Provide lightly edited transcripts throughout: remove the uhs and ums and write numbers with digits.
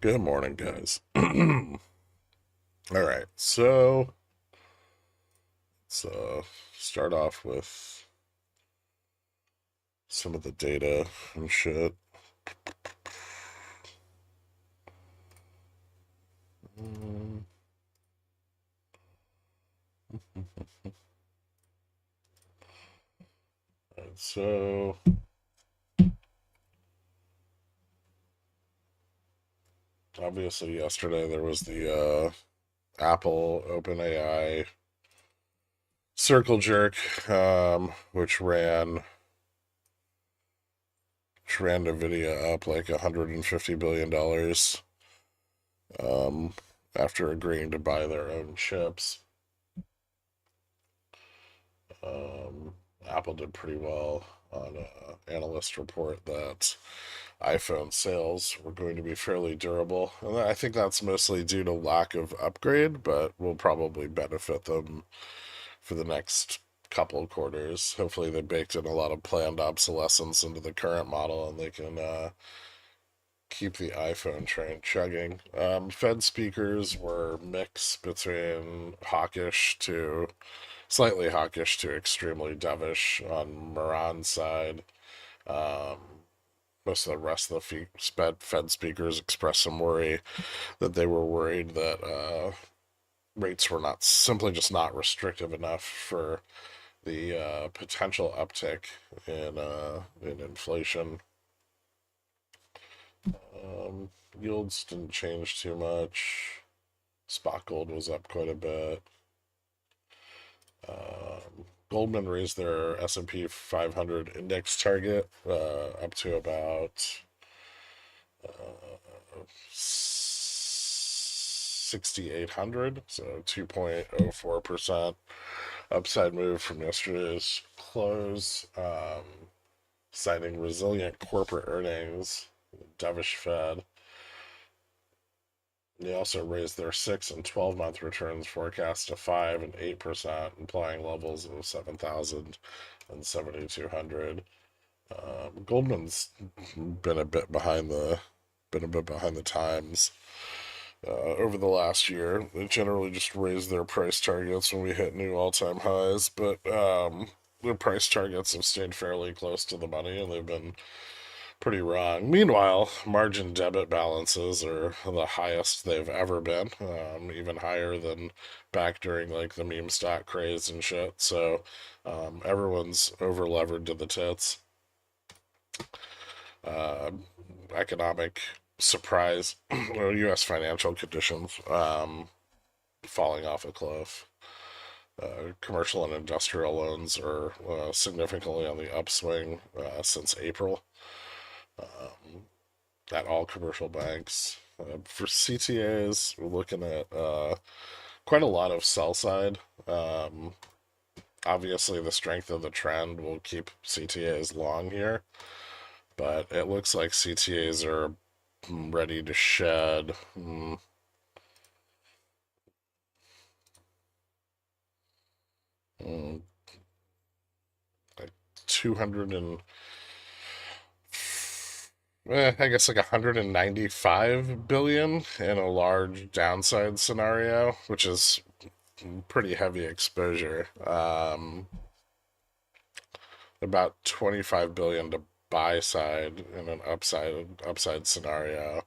Good morning, guys. All right, so let's start off with some of the data and shit. All right, so obviously yesterday there was the Apple OpenAI circle jerk, which ran Nvidia up like $150 billion after agreeing to buy their own chips. Apple did pretty well on an analyst report that iPhone sales were going to be fairly durable. And I think that's mostly due to lack of upgrade, but will probably benefit them for the next couple of quarters. Hopefully, they baked in a lot of planned obsolescence into the current model and they can keep the iPhone train chugging. Fed speakers were mixed between slightly hawkish to extremely dovish on Moran's side. Um, Most of the rest of the Fed speakers expressed some worry that they were worried that rates were not simply just not restrictive enough for the potential uptick in inflation. Yields didn't change too much. Spot gold was up quite a bit. Goldman raised their S&P 500 index target up to about 6,800, so 2.04% upside move from yesterday's close, citing resilient corporate earnings, dovish Fed. They also raised their 6 and 12-month returns forecast to 5 and 8%, implying levels of 7,000 and 7,200. Goldman's been a bit behind the times over the last year. They generally just raise their price targets when we hit new all-time highs, but their price targets have stayed fairly close to the money, and they've been pretty wrong. Meanwhile, margin debit balances are the highest they've ever been, even higher than back during like the meme stock craze and shit. So everyone's over levered to the tits. Economic surprise, U.S. financial conditions falling off a cliff. Commercial and industrial loans are significantly on the upswing since April at all commercial banks. For CTAs, we're looking at quite a lot of sell side. Obviously, the strength of the trend will keep CTAs long here, but it looks like CTAs are ready to shed. Like 200 and I guess like 195 billion in a large downside scenario, which is pretty heavy exposure. About 25 billion to buy side in an upside scenario.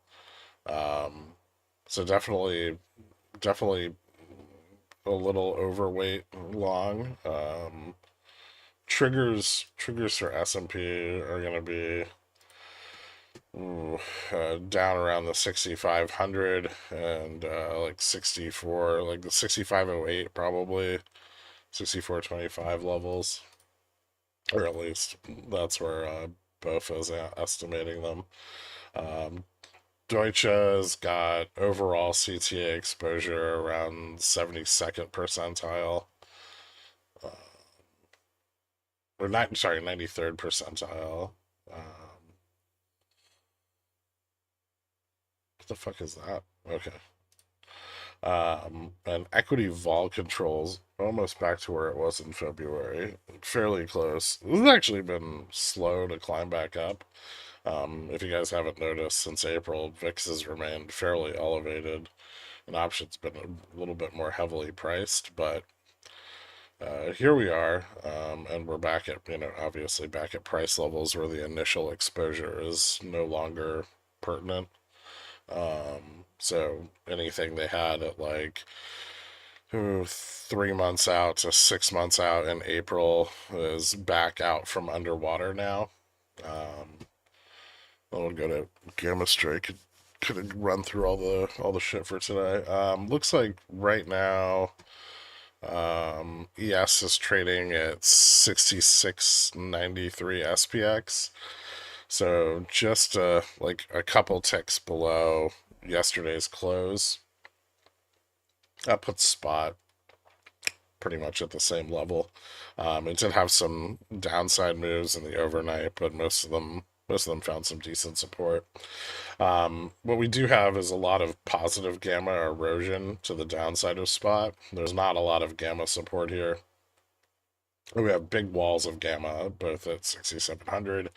So definitely a little overweight long. Triggers for S&P are going to be down around the 6,500 and like 64, like the 6,508 probably, 6,425 levels, or at least that's where BOFA is estimating them. Deutsche's got overall CTA exposure around 72nd percentile, or not, sorry, 93rd percentile. What the fuck is that? Okay. And equity vol controls almost back to where it was in February, fairly close. This has actually been slow to climb back up. If you guys haven't noticed, since April, VIX has remained fairly elevated, and options been a little bit more heavily priced, but here we are, and we're back at, obviously back at price levels where the initial exposure is no longer pertinent. So anything they had at like 3 months out to 6 months out in April is back out from underwater now. I'll go to Gamma Strike. Could run through all the shit for today. Looks like right now, ES is trading at 66.93 SPX. So just like a couple ticks below yesterday's close. That puts spot pretty much at the same level. It did have some downside moves in the overnight, but most of them found some decent support. What we do have is a lot of positive gamma erosion to the downside of spot. There's not a lot of gamma support here. We have big walls of gamma, both at 6,700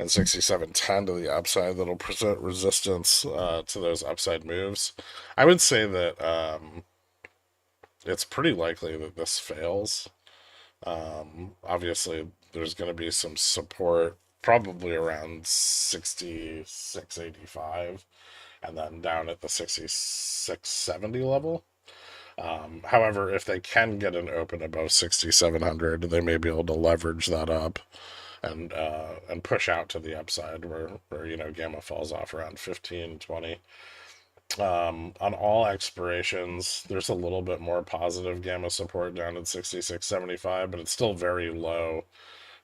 and 6,710 to the upside that'll present resistance to those upside moves. I would say that it's pretty likely that this fails. Obviously, there's going to be some support probably around 66.85 and then down at the 66.70 level. However, if they can get an open above 6,700, they may be able to leverage that up and push out to the upside where gamma falls off around 15-20. On all expirations, there's a little bit more positive gamma support down at 66.75, but it's still very low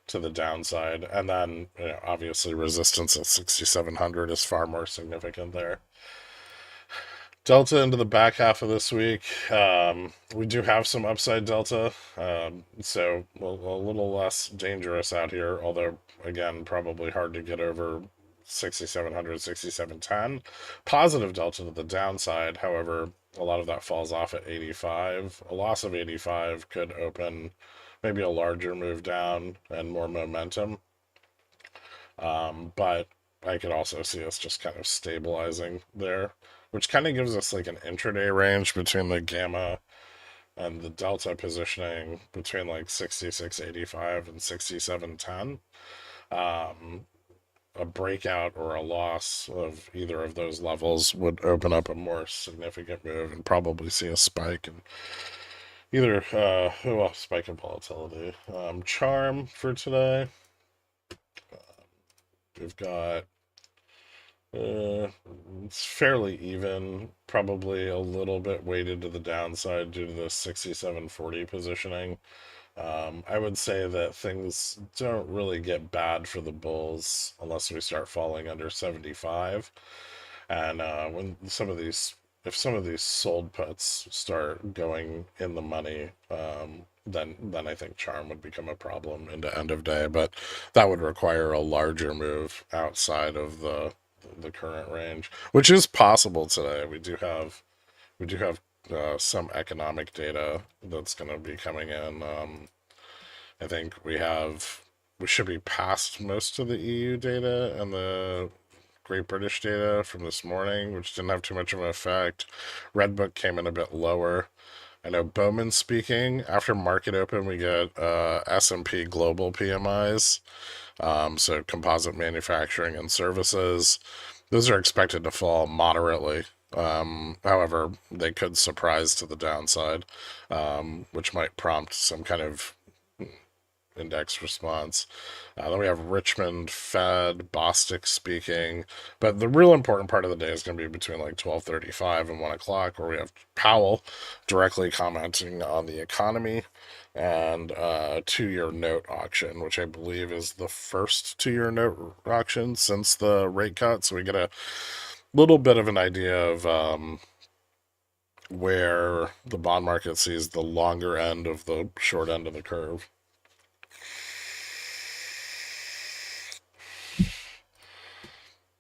to the downside. And then, obviously, resistance at 6,700 is far more significant there. Delta into the back half of this week. We do have some upside delta, so a little less dangerous out here, although, again, probably hard to get over 6,700, 6,710. Positive delta to the downside, however, a lot of that falls off at 85. A loss of 85 could open maybe a larger move down and more momentum. But I could also see us just kind of stabilizing there, which kind of gives us like an intraday range between the gamma and the delta positioning between like 66.85 and 67.10. A breakout or a loss of either of those levels would open up a more significant move and probably see a spike in either spike in volatility. Charm for today. We've got it's fairly even, probably a little bit weighted to the downside due to the 6740 positioning. I would say that things don't really get bad for the bulls unless we start falling under 75. And if some of these sold puts start going in the money, then I think charm would become a problem into end of day. But that would require a larger move outside of the current range, which is possible today. We do have some economic data that's going to be coming in. I think we should be past most of the EU data and the Great British data from this morning, which didn't have too much of an effect. Redbook came in a bit lower. I know Bowman speaking. After market open, we get S&P Global PMIs, so composite manufacturing and services. Those are expected to fall moderately. However, they could surprise to the downside, which might prompt some kind of index response. Then we have Richmond, Fed, Bostic speaking. But the real important part of the day is going to be between like 12:35 and 1 o'clock, where we have Powell directly commenting on the economy and two-year note auction, which I believe is the first two-year note auction since the rate cut. So we get a little bit of an idea of where the bond market sees the longer end of the short end of the curve.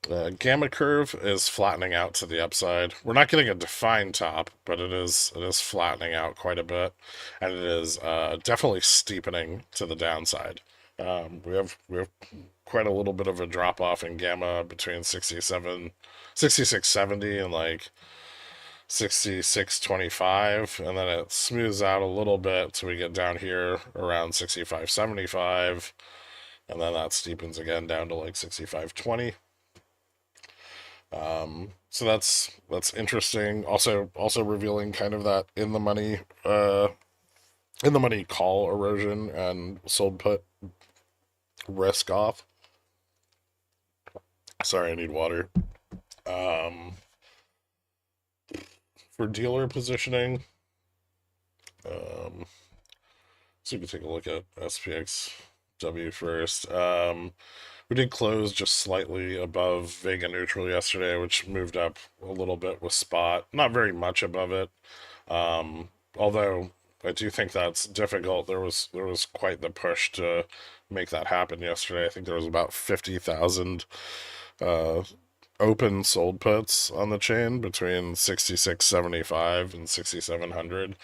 The gamma curve is flattening out to the upside. We're not getting a defined top, but it is flattening out quite a bit, and it is definitely steepening to the downside. We have quite a little bit of a drop off in gamma between 66.70 and like 66.25, and then it smooths out a little bit till we get down here around 65.75, and then that steepens again down to like 65.20. So that's interesting. Also revealing kind of that in the money call erosion and sold put risk off. Sorry, I need water. Um, for dealer positioning, um, so we can take a look at SPXW first. We did close just slightly above Vega neutral yesterday, which moved up a little bit with spot. Not very much above it. Although I do think that's difficult. There was quite the push to make that happen yesterday. I think there was about 50,000 uh, open sold puts on the chain between 66.75 and 6700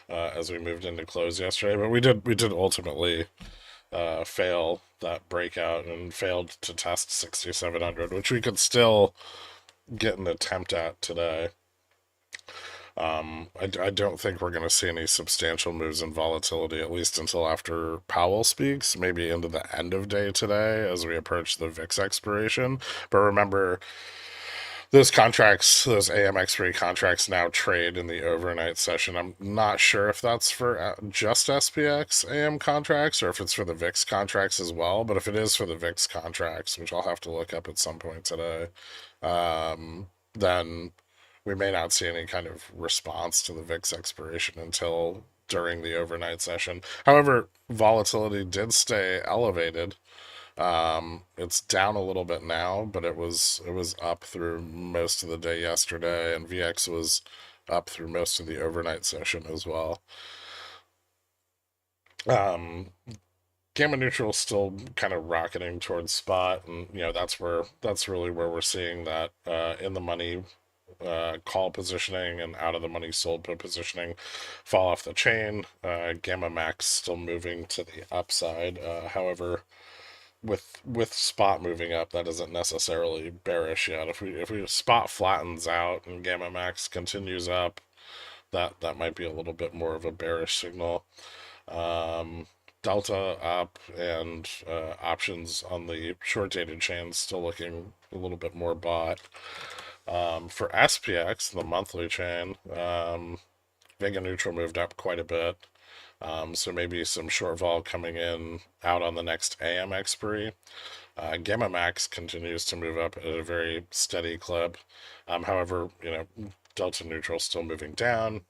as we moved into close yesterday. But we did ultimately fail that breakout and failed to test 6700, which we could still get an attempt at today. I don't think we're going to see any substantial moves in volatility, at least until after Powell speaks, maybe into the end of day today as we approach the VIX expiration. But remember, those contracts, those AM expiry contracts now trade in the overnight session. I'm not sure if that's for just SPX AM contracts or if it's for the VIX contracts as well. But if it is for the VIX contracts, which I'll have to look up at some point today, then we may not see any kind of response to the VIX expiration until during the overnight session. However, volatility did stay elevated. It's down a little bit now, but it was up through most of the day yesterday, and VX was up through most of the overnight session as well. Um, Gamma neutral still kind of rocketing towards spot, and that's really where we're seeing that in the money call positioning and out of the money sold put positioning fall off the chain. Gamma max still moving to the upside. However, with spot moving up, that isn't necessarily bearish yet. If we spot flattens out and gamma max continues up, that might be a little bit more of a bearish signal. Um, Delta up and options on the short dated chain still looking a little bit more bought. For SPX, the monthly chain, Vega neutral moved up quite a bit. So maybe some short vol coming in out on the next AM expiry. Gamma max continues to move up at a very steady clip. However, delta neutral still moving down,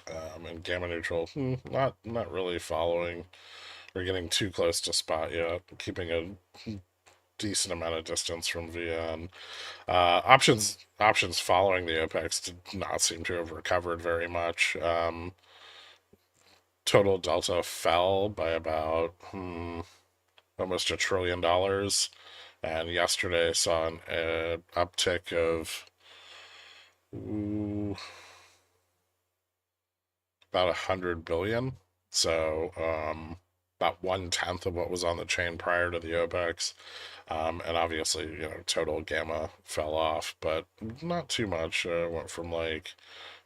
and gamma neutral not really following. We're getting too close to spot yet, keeping a decent amount of distance from VN. Options following the OPEX did not seem to have recovered very much. Total delta fell by about almost $1 trillion, and yesterday saw an uptick of about 100 billion. So about 1/10 of what was on the chain prior to the OPEX. And obviously, total gamma fell off, but not too much. Went from like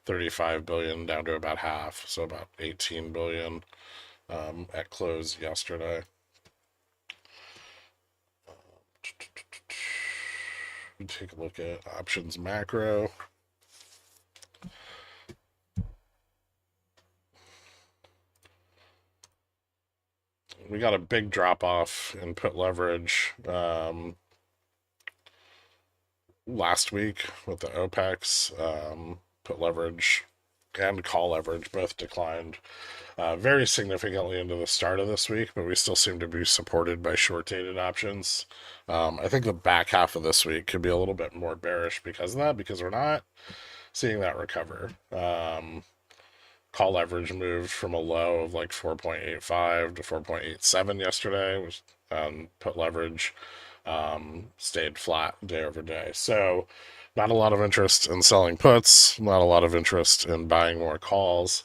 35 billion down to about half, so about 18 billion at close yesterday. Take a look at options macro. We got a big drop off in put leverage last week with the OPEX. Put leverage and call leverage both declined very significantly into the start of this week, but we still seem to be supported by short dated options. I think the back half of this week could be a little bit more bearish because of that, because we're not seeing that recover. Call leverage moved from a low of like 4.85 to 4.87 yesterday, which put leverage stayed flat day over day. So not a lot of interest in selling puts, not a lot of interest in buying more calls.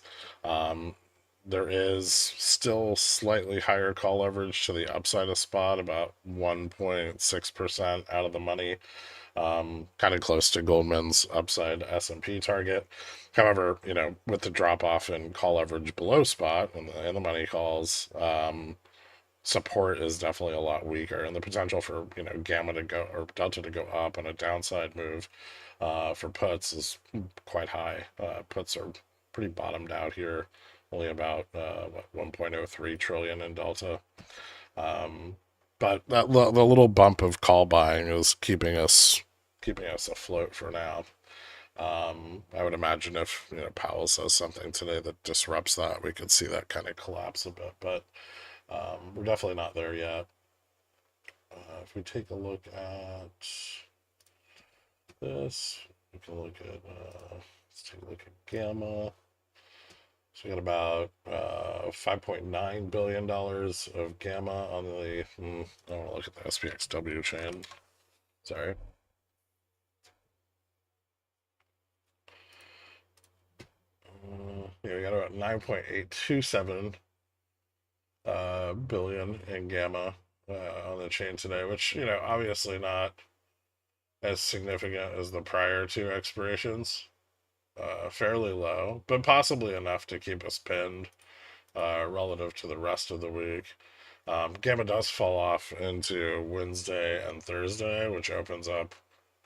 There is still slightly higher call leverage to the upside of spot, about 1.6% out of the money, kind of close to Goldman's upside S&P target. However, with the drop off in call leverage below spot and the money calls, support is definitely a lot weaker, and the potential for gamma to go or delta to go up on a downside move for puts is quite high. Puts are pretty bottomed out here, only about 1.03 trillion in delta. But the little bump of call buying is keeping us afloat for now. I would imagine if Powell says something today that disrupts that, we could see that kind of collapse a bit, but we're definitely not there yet. If we take a look at this, we can look at let's take a look at gamma. So we got about $5.9 billion of gamma on the. I want to look at the SPXW chain. Sorry. Yeah, we got about 9.827 billion in gamma on the chain today, which obviously not as significant as the prior two expirations. Fairly low, but possibly enough to keep us pinned relative to the rest of the week. Gamma does fall off into Wednesday and Thursday, which opens up,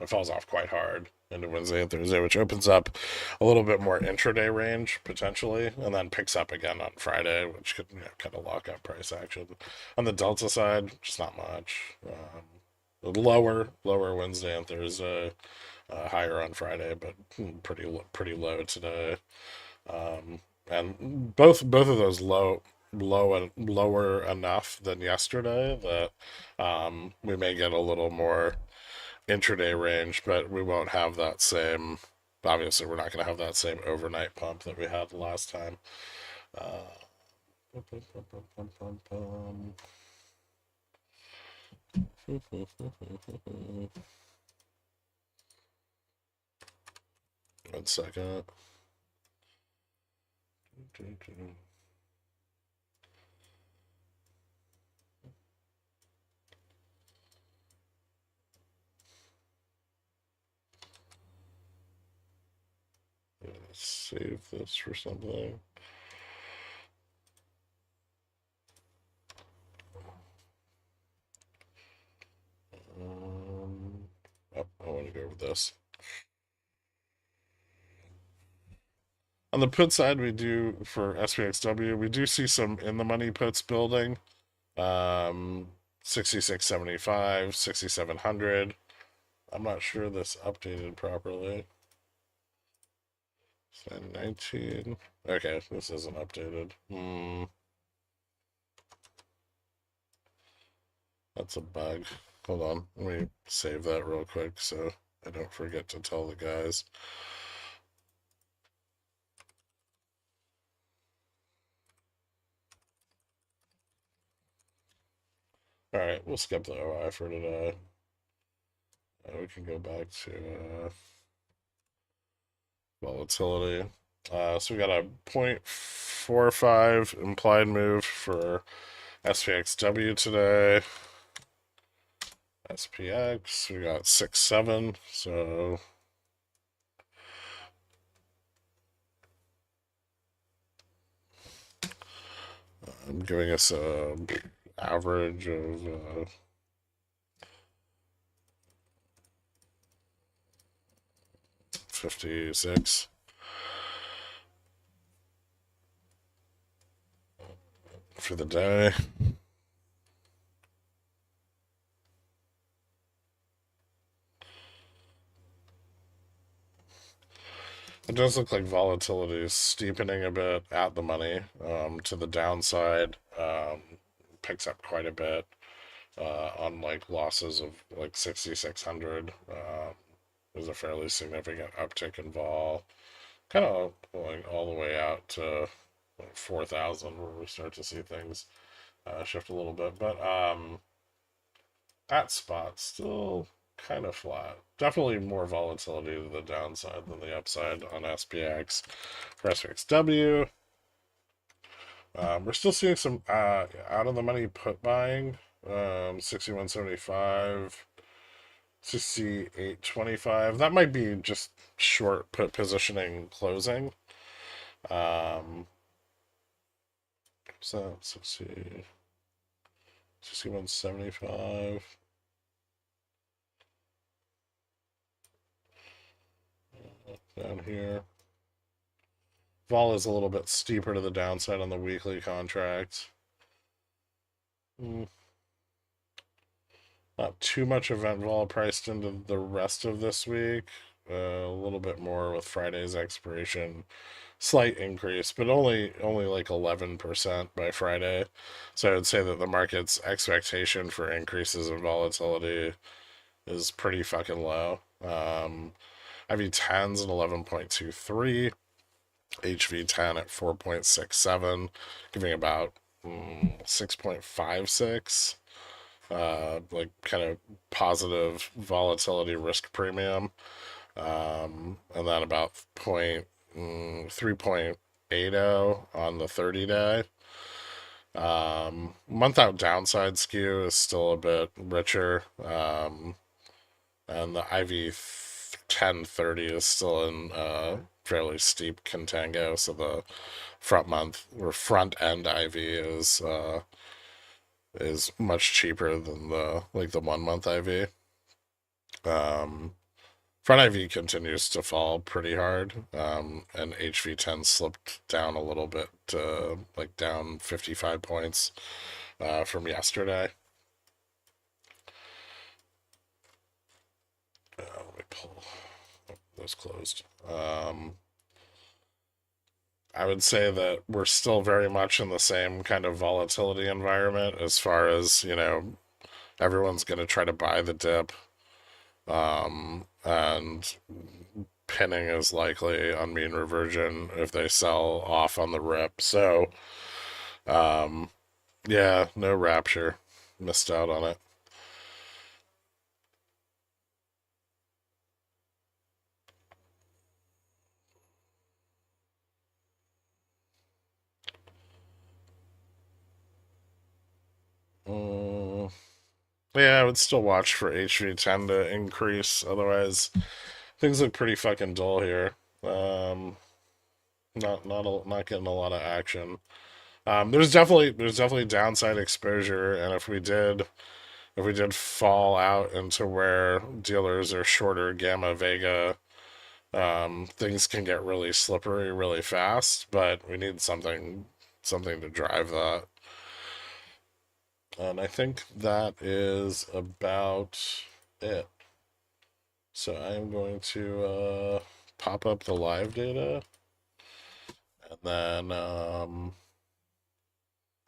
it falls off quite hard into Wednesday and Thursday, which opens up a little bit more intraday range potentially, and then picks up again on Friday, which could kind of lock up price action. On the Delta side, just not much. Lower Wednesday and Thursday, higher on Friday, but pretty low today. And both of those lower enough than yesterday that we may get a little more intraday range, but we won't have that same. Obviously, we're not going to have that same overnight pump that we had last time. One second. Save this for something. I want to go over this. On the put side, we do for SPXW, we do see some in the money puts building. 6675, 6700. I'm not sure this updated properly. 19. Okay, this isn't updated. That's a bug. Hold on. Let me save that real quick so I don't forget to tell the guys. Alright, we'll skip the OI for today. We can go back to volatility. So we got a 0.45 implied move for SPXW today. SPX, we got 6.7, so I'm giving us a average of 56. For the day. It does look like volatility is steepening a bit at the money to the downside. Picks up quite a bit on like losses of like 6,600. There's a fairly significant uptick in vol, kind of going all the way out to 4,000 where we start to see things shift a little bit. But that spot still kind of flat. Definitely more volatility to the downside than the upside on SPX. For SPXW, We're still seeing some out of the money put buying. 61.75, 68.25. That might be just short put positioning closing. So 61.75. Down here. Vol is a little bit steeper to the downside on the weekly contract. Not too much event vol priced into the rest of this week. A little bit more with Friday's expiration. Slight increase, but only like 11% by Friday. So I would say that the market's expectation for increases in volatility is pretty fucking low. IV10's at 11.23, HV10 at 4.67, giving about 6.56, like kind of positive volatility risk premium. And then about 3.80 on the 30-day. Month out downside skew is still a bit richer. And the IV 1030 is still in fairly steep contango. So the front month or front end IV is much cheaper than the 1 month IV. Front IV continues to fall pretty hard, and HV10 slipped down a little bit, like down 55 points from yesterday. Let me pull. Oh, those closed. I would say that we're still very much in the same kind of volatility environment as far as, everyone's going to try to buy the dip. And pinning is likely on mean reversion if they sell off on the rip. So, um, yeah, no Rapture. Missed out on it. Mm, yeah, I would still watch for HV10 to increase. Otherwise, things look pretty fucking dull here. Um, not getting a lot of action. There's definitely downside exposure, and if we did fall out into where dealers are shorter gamma vega, things can get really slippery really fast. But we need something to drive that. And I think that is about it. So I am going to pop up the live data, and then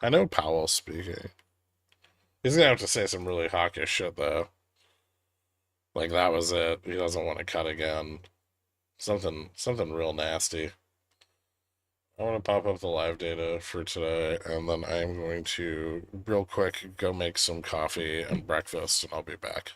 I know Powell's speaking. He's gonna have to say some really hawkish shit though. Like that was it. He doesn't want to cut again. Something real nasty. I want to pop up the live data for today, and then I'm going to real quick go make some coffee and breakfast, and I'll be back.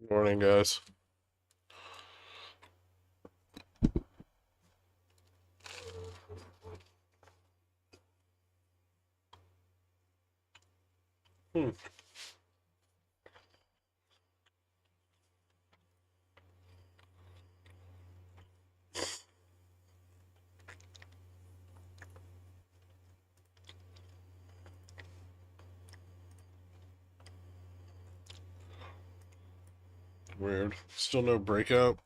Morning, guys. Hmm. Weird. Still no breakout.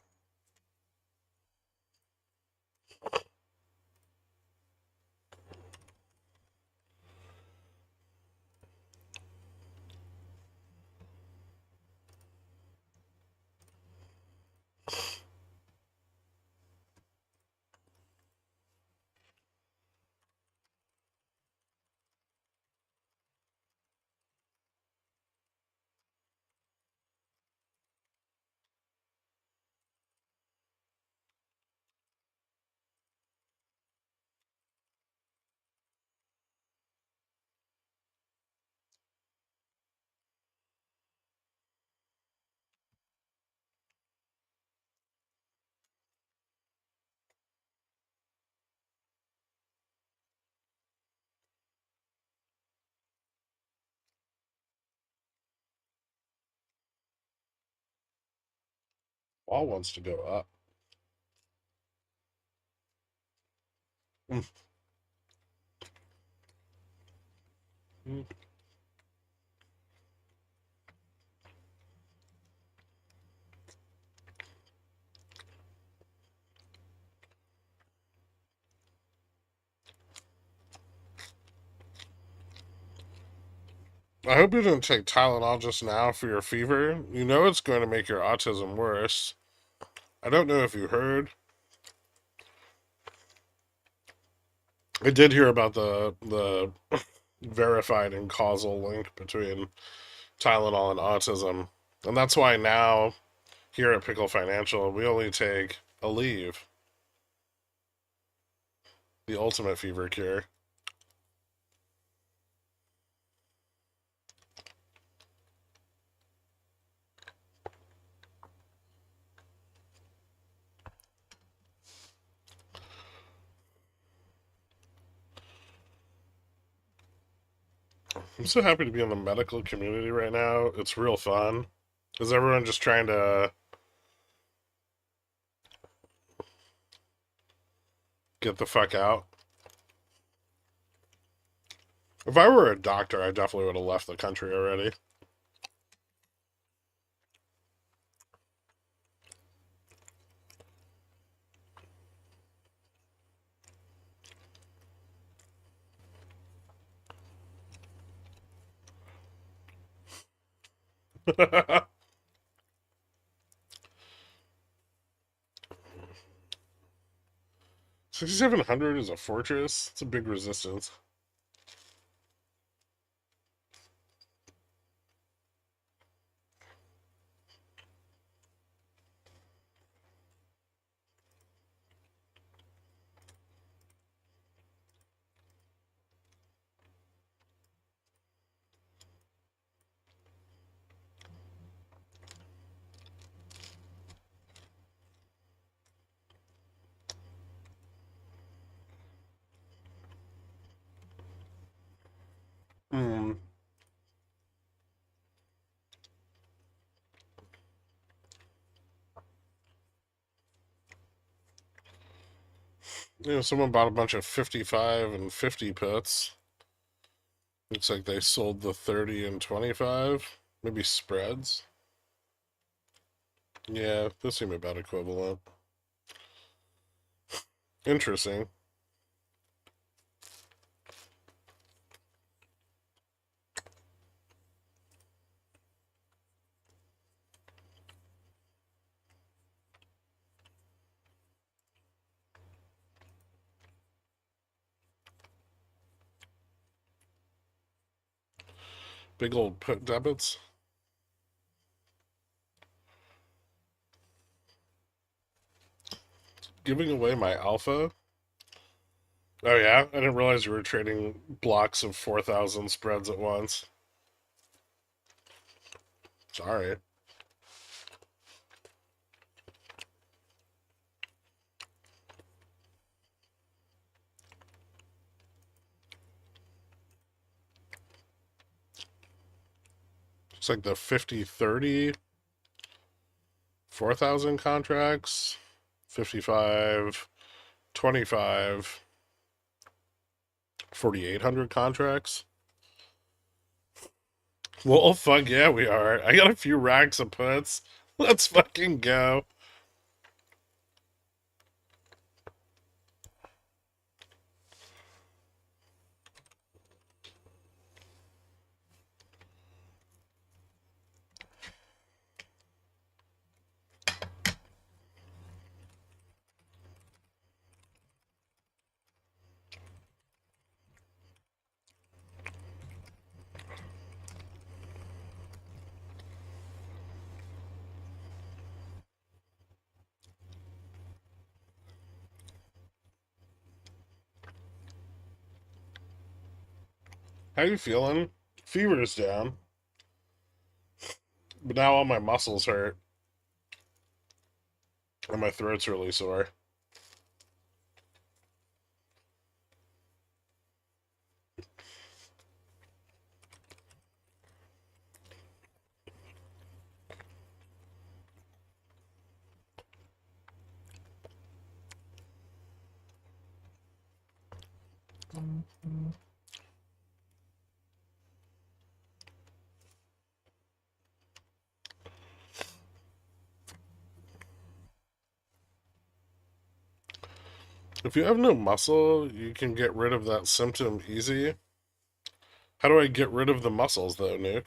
Wall wants to go up. Hmm. Hmm. I hope you didn't take Tylenol just now for your fever. You know it's going to make your autism worse. I don't know if you heard. I did hear about the verified and causal link between Tylenol and autism. And that's why now here at Pickle Financial we only take Aleve, the ultimate fever cure. I'm so happy to be in the medical community right now. It's real fun. Is everyone just trying to get the fuck out? If I were a doctor, I definitely would have left the country already. $6,700 is a fortress. It's a big resistance. Hmm. Someone bought a bunch of 55 and 50 puts. Looks like they sold the 30 and 25. Maybe spreads. Yeah, those seem about equivalent. Interesting. Big old put debits. Giving away my alpha. Oh yeah, I didn't realize you were trading blocks of 4,000 spreads at once. Sorry. Looks like the 50-30, 4,000 contracts, 55, 25, 4,800 contracts. Well, fuck yeah, we are. I got a few racks of puts. Let's fucking go. How you feeling? Fever's down, but now all my muscles hurt and my throat's really sore. If you have no muscle, you can get rid of that symptom easy. How do I get rid of the muscles, though, Nuke?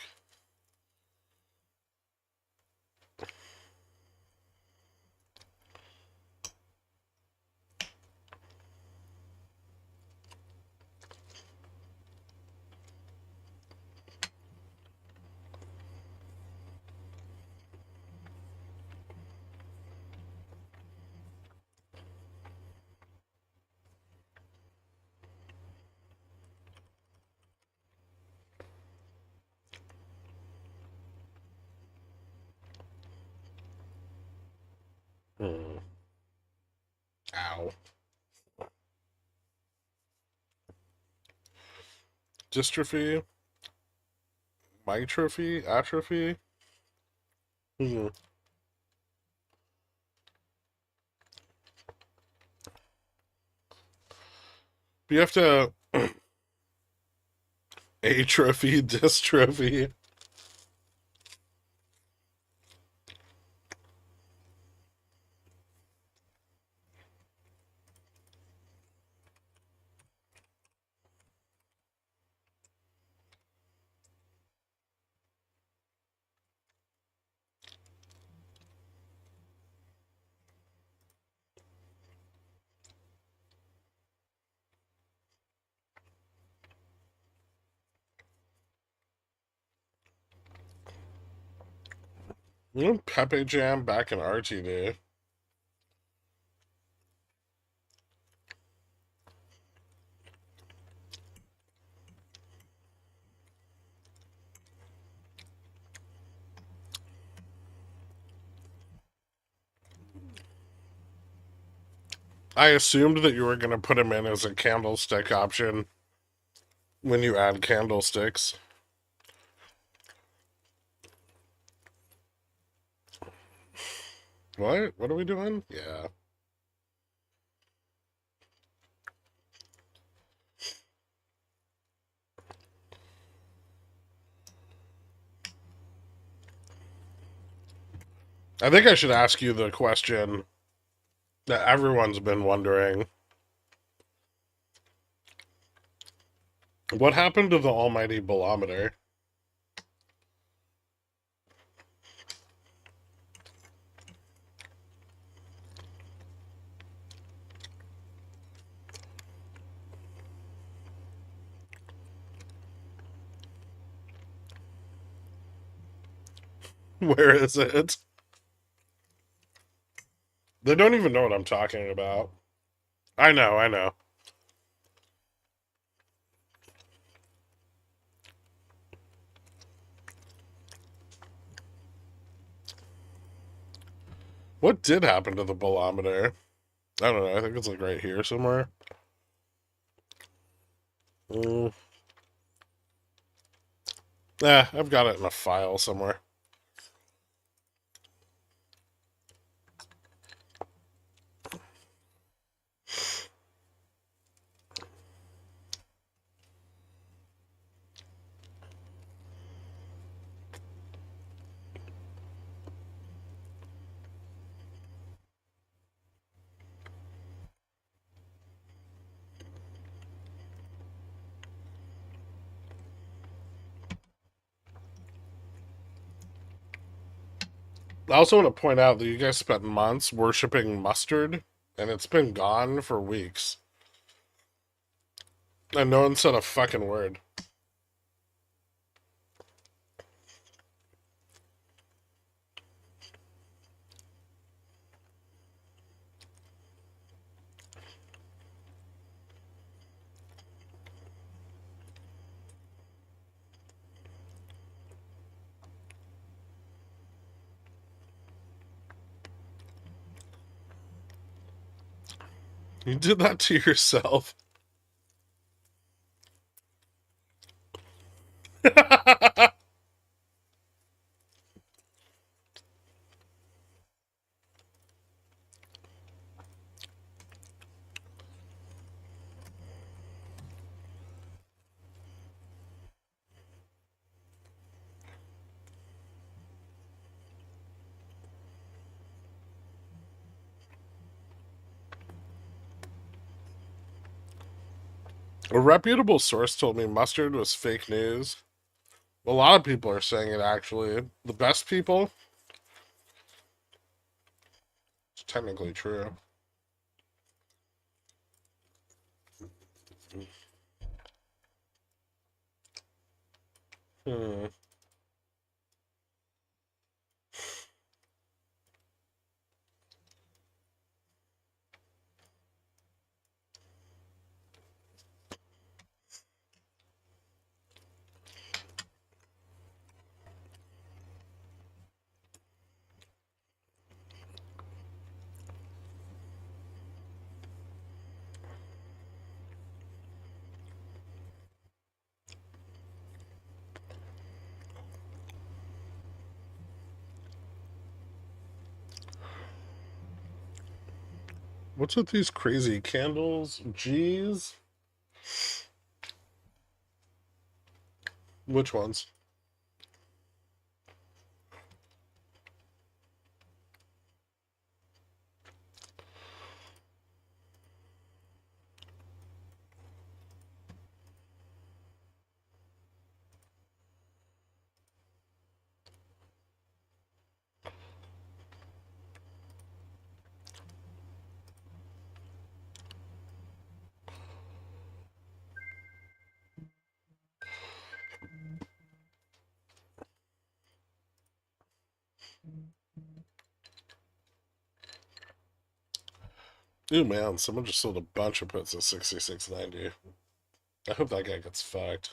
Hmm. Ow. Dystrophy? Mytrophy? Atrophy? Hmm. You have to... Atrophy, dystrophy. Pepe Jam back in RTD. I assumed that you were going to put him in as a candlestick option when you add candlesticks. What? What are we doing? Yeah. I think I should ask you the question that everyone's been wondering. What happened to the almighty bolometer? Where is it? They don't even know what I'm talking about. I know, I know. What did happen to the bolometer? I don't know. I think it's like right here somewhere. Mm. I've got it in a file somewhere. I also want to point out that you guys spent months worshiping mustard, and it's been gone for weeks. And no one said a fucking word. You did that to yourself. A reputable source told me mustard was fake news. A lot of people are saying it, actually. The best people? It's technically true. Hmm. What's with these crazy candles? Jeez. Which ones? Ooh, man, someone just sold a bunch of puts at 66.90. I hope that guy gets fucked.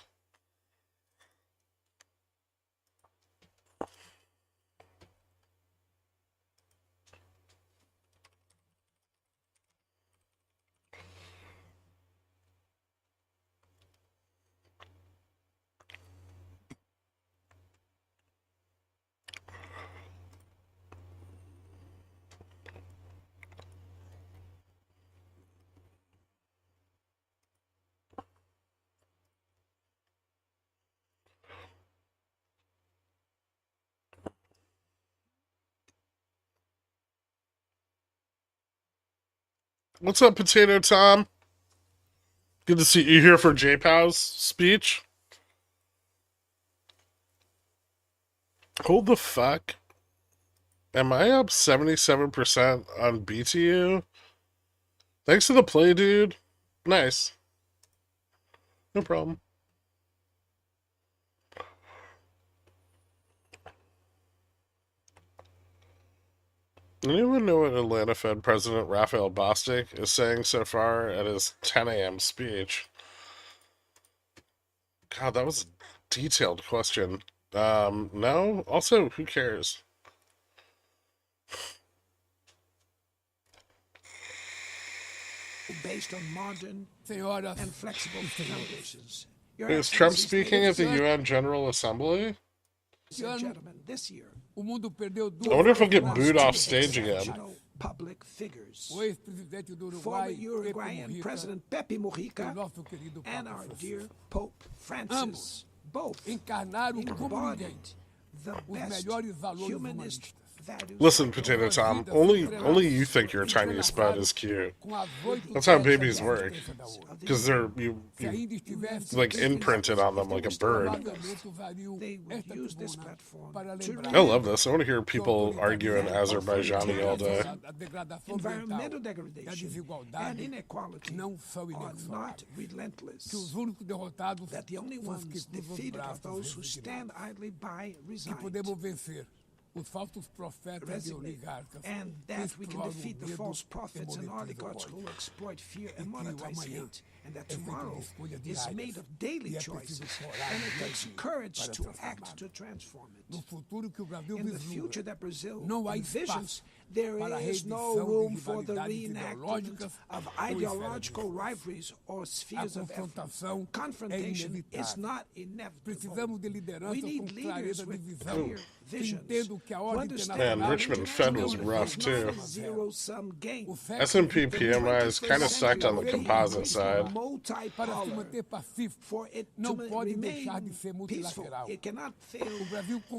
What's up, Potato Tom? Good to see you here for J Pow's speech. Hold the fuck. Am I up 77% on BTU? Thanks to the play, dude. Nice. No problem. Anyone know what Atlanta Fed President Raphael Bostic is saying so far at his 10 a.m. speech? God, that was a detailed question. No? Also, who cares? Based on modern, theoretical, and flexible foundations. Your Is Trump Excellencies, speaking at the ladies UN General Assembly? and gentlemen, this year, I wonder if he'll get booed off stage again. exceptional public figures. Former Uruguayan President Pepe Mujica and our dear Pope Francis both embodied the best humanist values. Listen, Potato Tom, only you think your tiny spud is cute. That's how babies work. Because they're you like imprinted on them like a bird. They would use this platform I love this. I want to hear people arguing Azerbaijani all day. environmental degradation and inequality are not relentless. That the only ones defeated are those who stand idly by, resign, and that we can defeat the false prophets and oligarchs who exploit fear and monetize hate, and that tomorrow is made of daily choices, and it takes courage to act to transform it. In the future that Brazil envisions, there is no room for the reenactment of ideological rivalries or spheres of influence. Confrontation is not inevitable. We need leaders with clear visions who understand Man, Richmond Fed was rough too. zero-sum game. S&P PMI is kind of sucked on the composite side. For it to remain peaceful, it cannot fail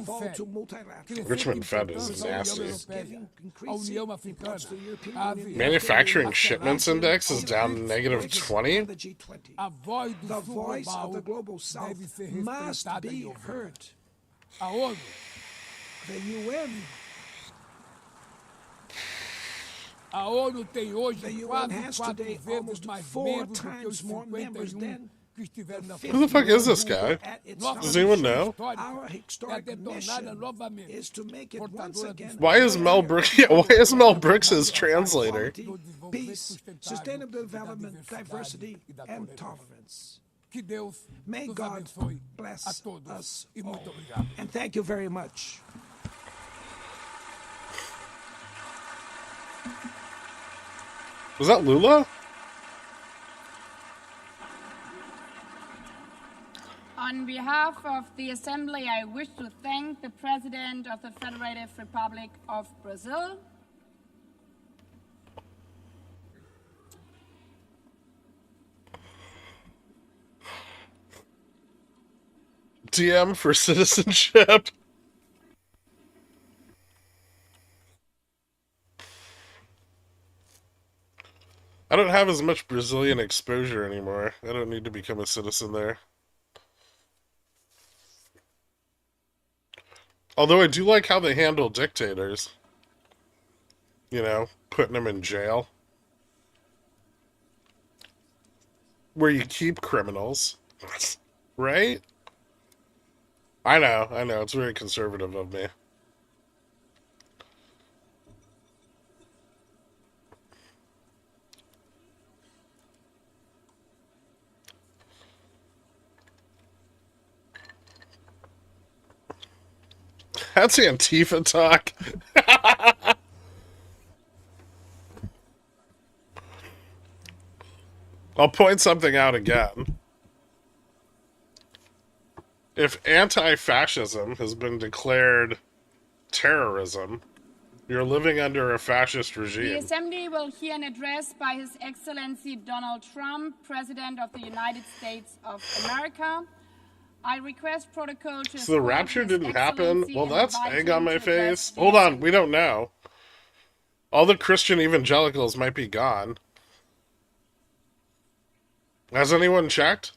fall to multilateral. Richmond Fed is nasty. Giving increasing importance to European Union. Manufacturing shipments index is down negative 20. The G20. The voice of the global south must be heard. The UN. The UN has today almost 4 times more members than Who the fuck is this guy? Does anyone know? our historic mission is to make it once again. Why is Mel Brooks? Yeah, why is Mel Brooks his translator? Peace, sustainable development, diversity, and tolerance. May God bless us all. And thank you very much. Was that Lula? On behalf of the Assembly, I wish to thank the President of the Federative Republic of Brazil, DM for citizenship. I don't have as much Brazilian exposure anymore. I don't need to become a citizen there. Although I do like how they handle dictators. You know, putting them in jail. Where you keep criminals. Right? I know. It's very conservative of me. That's Antifa talk. I'll point something out again. If anti-fascism has been declared terrorism, you're living under a fascist the regime. Assembly will hear an address by His Excellency Donald Trump, President of the United States of America. I request protocol to So the escort rapture His didn't happen? Excellency Well, and that's invite egg him on my to address face. the Hold on, Assembly. we don't know. All the Christian evangelicals might be gone. Has anyone checked?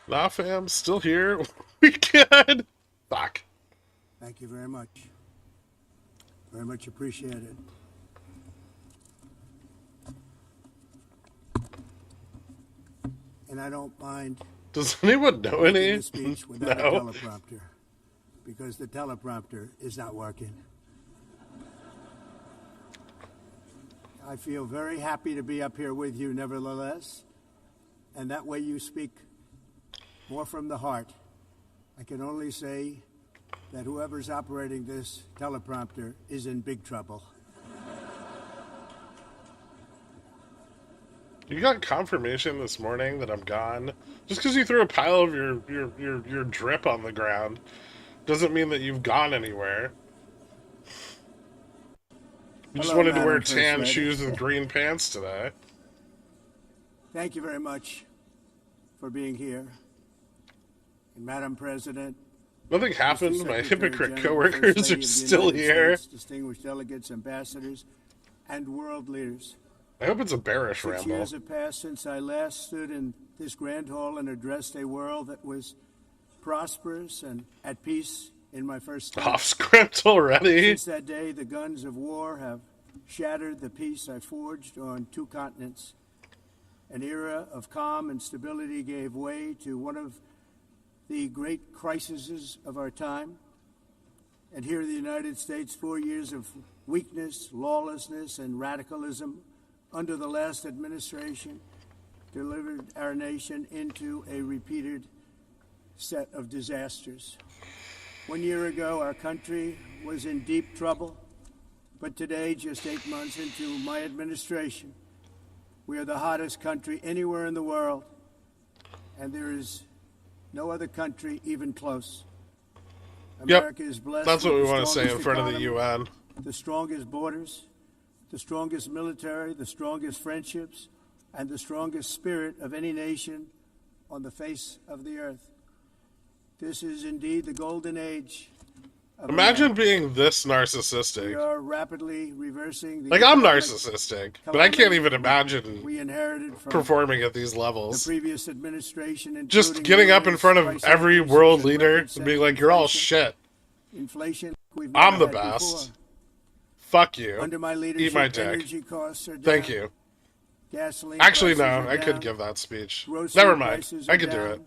Nah, fam, still here. We good. Fuck. Thank you very much. Very much appreciated. And I don't mind Does anyone know making any? the speech without a No. teleprompter, because the teleprompter is not working. I feel very happy to be up here with you, nevertheless, and that way you speak more from the heart I can only say that whoever's operating this teleprompter is in big trouble. You got confirmation this morning that I'm gone? Just because you threw a pile of your drip on the ground doesn't mean that you've gone anywhere. You just Hello, wanted to wear Madam First tan Lady. shoes with green pants today. Thank you very much for being here. And Madam President, Nothing Mr. happened. My Secretary hypocrite General, coworkers First are Lady of the still United here. States, distinguished delegates, ambassadors, and world leaders. I hope it's a bearish 6 ramble. years have passed since I last stood in this grand hall and addressed a world that was prosperous and at peace in my first term. Off script already. Since that day, the guns of war have shattered the peace I forged on 2 continents. An era of calm and stability gave way to one of the great crises of our time. And here in the United States, 4 years of weakness, lawlessness, and radicalism under the last administration delivered our nation into a repeated set of disasters. 1 year ago, our country was in deep trouble, but today, just 8 months into my administration, we are the hottest country anywhere in the world, and there is no other country even close. America is blessed. That's what with we the want to say in strongest front of the economy, UN. the strongest borders, the strongest military, the strongest friendships, and the strongest spirit of any nation on the face of the earth. This is indeed the golden age of Imagine America. being this We narcissistic. are rapidly reversing the Like, I'm economic narcissistic, but I can't even imagine we inherited from performing at these the levels. previous administration, Just including getting up in numerous front of price every increases world and leader and record-setting being like, you're all inflation. shit. Inflation we've I'm never the had best. before. Fuck you. Under my leadership, Eat my dick. energy costs are down. Thank you. Gasoline Actually, prices no, are I could down. give that speech. Grocery Never mind. prices I are could do down. it.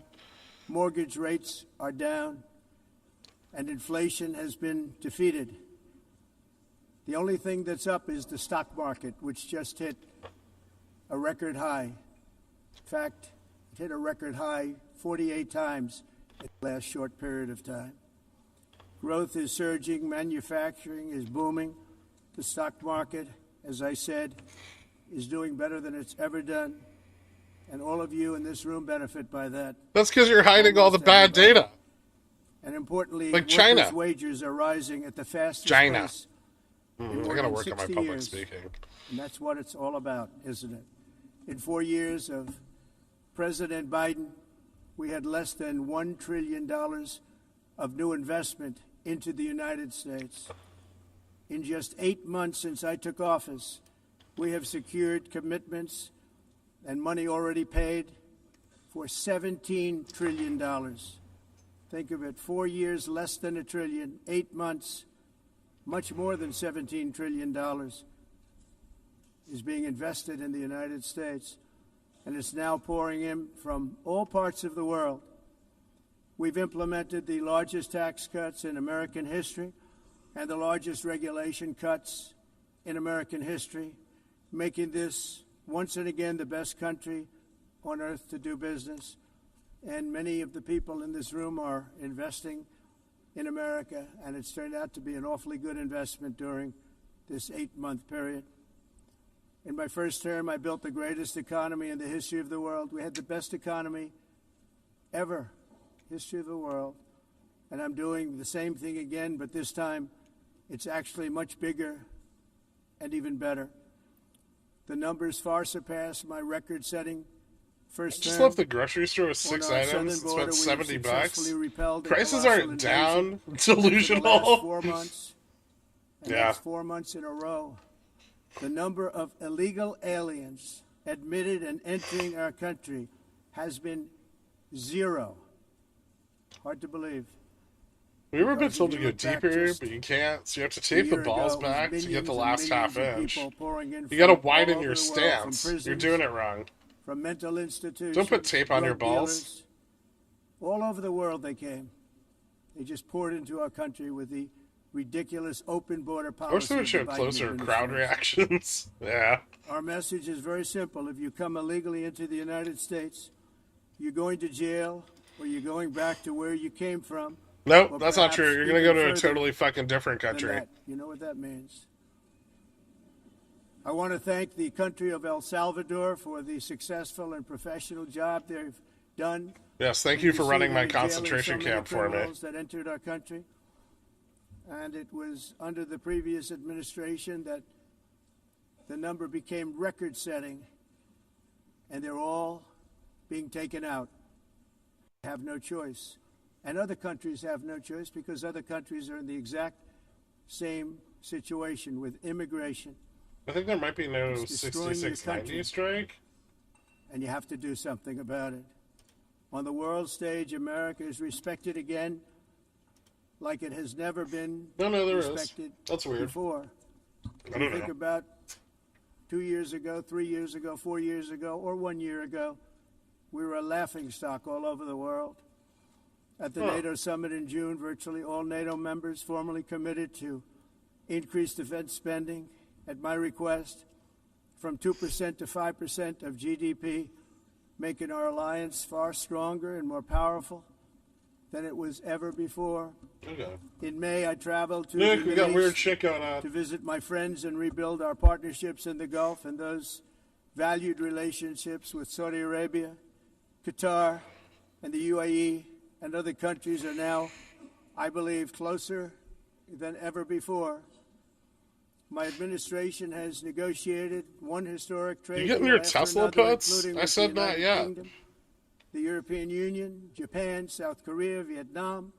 Mortgage rates are down, and inflation has been defeated. The only thing that's up is the stock market, which just hit a record high. In fact, it hit a record high 48 times in the last short period of time. Growth is surging, manufacturing is booming. The stock market, as I said, is doing better than it's ever done. And all of you in this room benefit by that. That's because you're hiding all the bad data. And importantly, Like workers' China. wages are rising at the fastest China. pace in I more gotta than work on my 60 public years. speaking. And that's what it's all about, isn't it? In 4 years of President Biden, we had less than $1 trillion of new investment into the United States. In just 8 months since I took office, we have secured commitments and money already paid for $17 trillion. Think of it, 4 years, less than $1 trillion, 8 months, much more than $17 trillion is being invested in the United States, and it's now pouring in from all parts of the world. We've implemented the largest tax cuts in American history and the largest regulation cuts in American history, making this once and again the best country on earth to do business. And many of the people in this room are investing in America, and it's turned out to be an awfully good investment during this 8-month period. In my first term, I built the greatest economy in the history of the world. We had the best economy ever, history of the world. And I'm doing the same thing again, but this time it's actually much bigger and even better. The numbers far surpass my record-setting first Just term. left the grocery store with 6 On our items southern and border, spent we have $70. successfully repelled a Prices colossal aren't invasion down. for the last Delusional. 4 months. And Yeah. that's 4 months in a row. The number of illegal aliens admitted and entering our country has been 0. Hard to believe. We were a bit Because told to you go look back deeper, just but you can't. So you have to A tape the year balls ago, it was back to get the millions last and half millions of inch. people pouring in You from gotta all widen over your the world, from stance. You're prisons, doing it wrong. from mental institutions. Don't put tape on your drug balls. dealers. All over the world they came. They just poured into our country with the ridiculous open border policy. I wish they would show of the Biden closer crowd administration. reactions. Yeah. Our message is very simple. If you come illegally into the United States, you're going to jail or you're going back to where you came from. Nope, or that's not perhaps true. You're going to go even to a further totally fucking different than country. that. You know what that means. I want to thank the country of El Salvador for the successful and professional job they've done. Yes, thank you for running my receiving and jailing concentration so many camp for me. criminals that entered our country. And it was under the previous administration that the number became record-setting, and they're all being taken out. Have no choice. And other countries have no choice because other countries are in the exact same situation with immigration. I think there might be no It's destroying your 6690 country. strike. And you have to do something about it. On the world stage, America is respected again like it has never been No, there is. respected That's weird. before. I don't Think know. about 2 years ago, 3 years ago, 4 years ago, or 1 year ago, we were a laughingstock all over the world. At the NATO summit in June, virtually all NATO members formally committed to increase defense spending at my request from 2% to 5% of GDP, making our alliance far stronger and more powerful than it was ever before. Okay. In May, I traveled to Nick, the we got Middle weird East shit going on. to visit my friends and rebuild our partnerships in the Gulf and those valued relationships with Saudi Arabia, Qatar, and the UAE and other countries are now, I believe, closer than ever before. My administration has negotiated one historic trade You getting deal your after Tesla another, puts? including I with said the not United yet. Kingdom, the European Union, Japan, South Korea, Vietnam,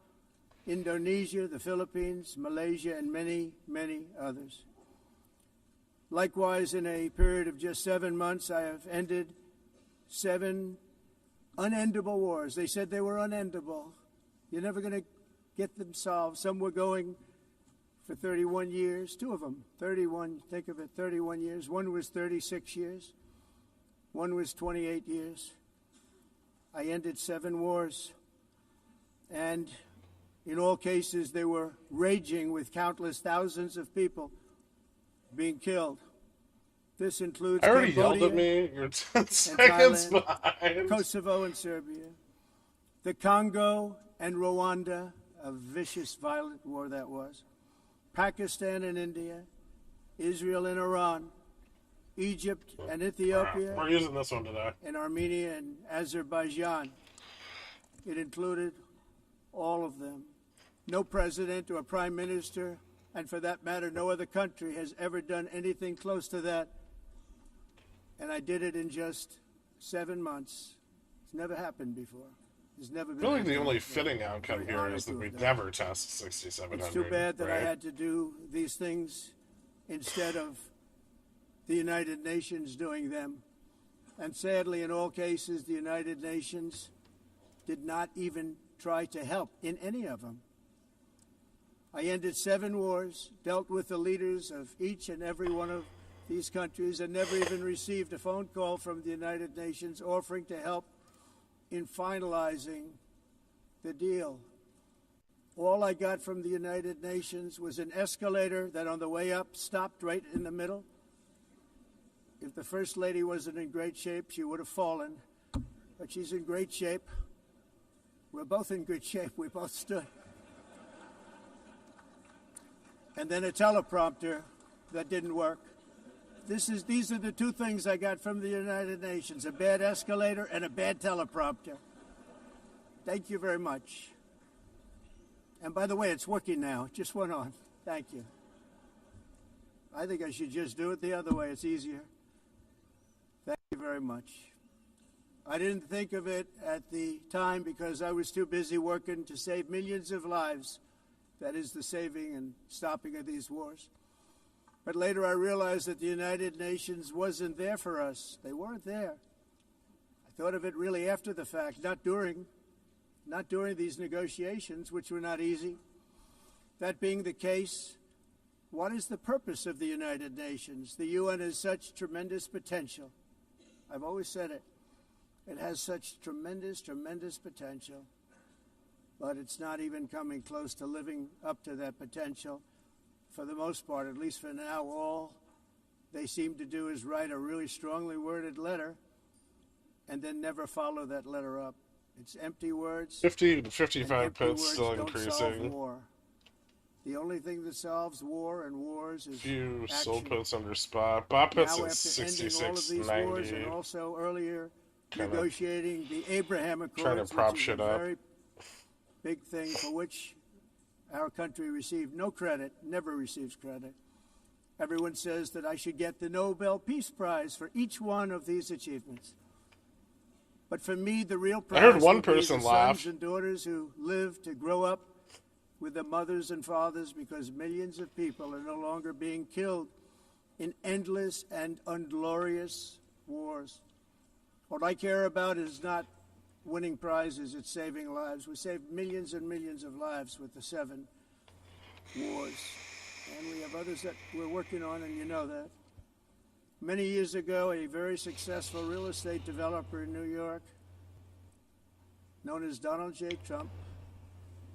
Indonesia, the Philippines, Malaysia, and many, many others. Likewise, in a period of just 7 months, I have ended 7 unendable wars. They said they were unendable. You're never going to get them solved. Some were going for 31 years, 2 of them, 31, think of it, 31 years. One was 36 years. One was 28 years. I ended 7 wars. And in all cases, they were raging with countless thousands of people being killed. This includes I already Cambodia, yelled at me. You're 10 and seconds Thailand, behind. Kosovo and Serbia, the Congo and Rwanda, a vicious, violent war that was, Pakistan and India, Israel and Iran, Egypt and Ethiopia, We're using this one today. and Armenia and Azerbaijan. It included all of them. No president or prime minister, and for that matter, no other country has ever done anything close to that. And I did it in just 7 months. It's never happened before. It's never I been. feel like the happened only before. fitting outcome Very here honored is that to we have done never test 6700. It's too bad that I right? had to do these things instead of the United Nations doing them. And sadly, in all cases, the United Nations did not even try to help in any of them. I ended 7 wars, dealt with the leaders of each and every one of these countries, and never even received a phone call from the United Nations offering to help in finalizing the deal. All I got from the United Nations was an escalator that on the way up stopped right in the middle. If the First Lady wasn't in great shape, she would have fallen. But she's in great shape. We're both in good shape. We both stood. And then a teleprompter that didn't work. These are the 2 things I got from the United Nations, a bad escalator and a bad teleprompter. Thank you very much. And by the way, it's working now. It just went on. Thank you. I think I should just do it the other way. It's easier. Thank you very much. I didn't think of it at the time because I was too busy working to save millions of lives. That is the saving and stopping of these wars. But later I realized that the United Nations wasn't there for us. They weren't there. I thought of it really after the fact, not during these negotiations, which were not easy. That being the case, what is the purpose of the United Nations? The UN has such tremendous potential. I've always said it. It has such tremendous, tremendous potential. But it's not even coming close to living up to that potential. For the most part, at least for now, all they seem to do is write a really strongly worded letter and then never follow that letter up. It's empty words. 50 to and 55 empty pips words still don't solve increasing. war. The only thing that solves war and wars is Few sold action. puts under spot. Bot puts Now, at after ending all of these wars and 66.90. also earlier Kind of negotiating the Abraham trying to Accords, prop which is shit a up. very big thing for which our country received no credit, never receives credit. Everyone says that I should get the Nobel Peace Prize for each one of these achievements. But for me, the real prize I heard one will be person the laugh. sons and daughters who live to grow up with their mothers and fathers, because millions of people are no longer being killed in endless and unglorious wars. What I care about is not winning prizes, it's saving lives. We saved millions and millions of lives with the 7 wars. And we have others that we're working on, and you know that. Many years ago, a very successful real estate developer in New York, known as Donald J. Trump,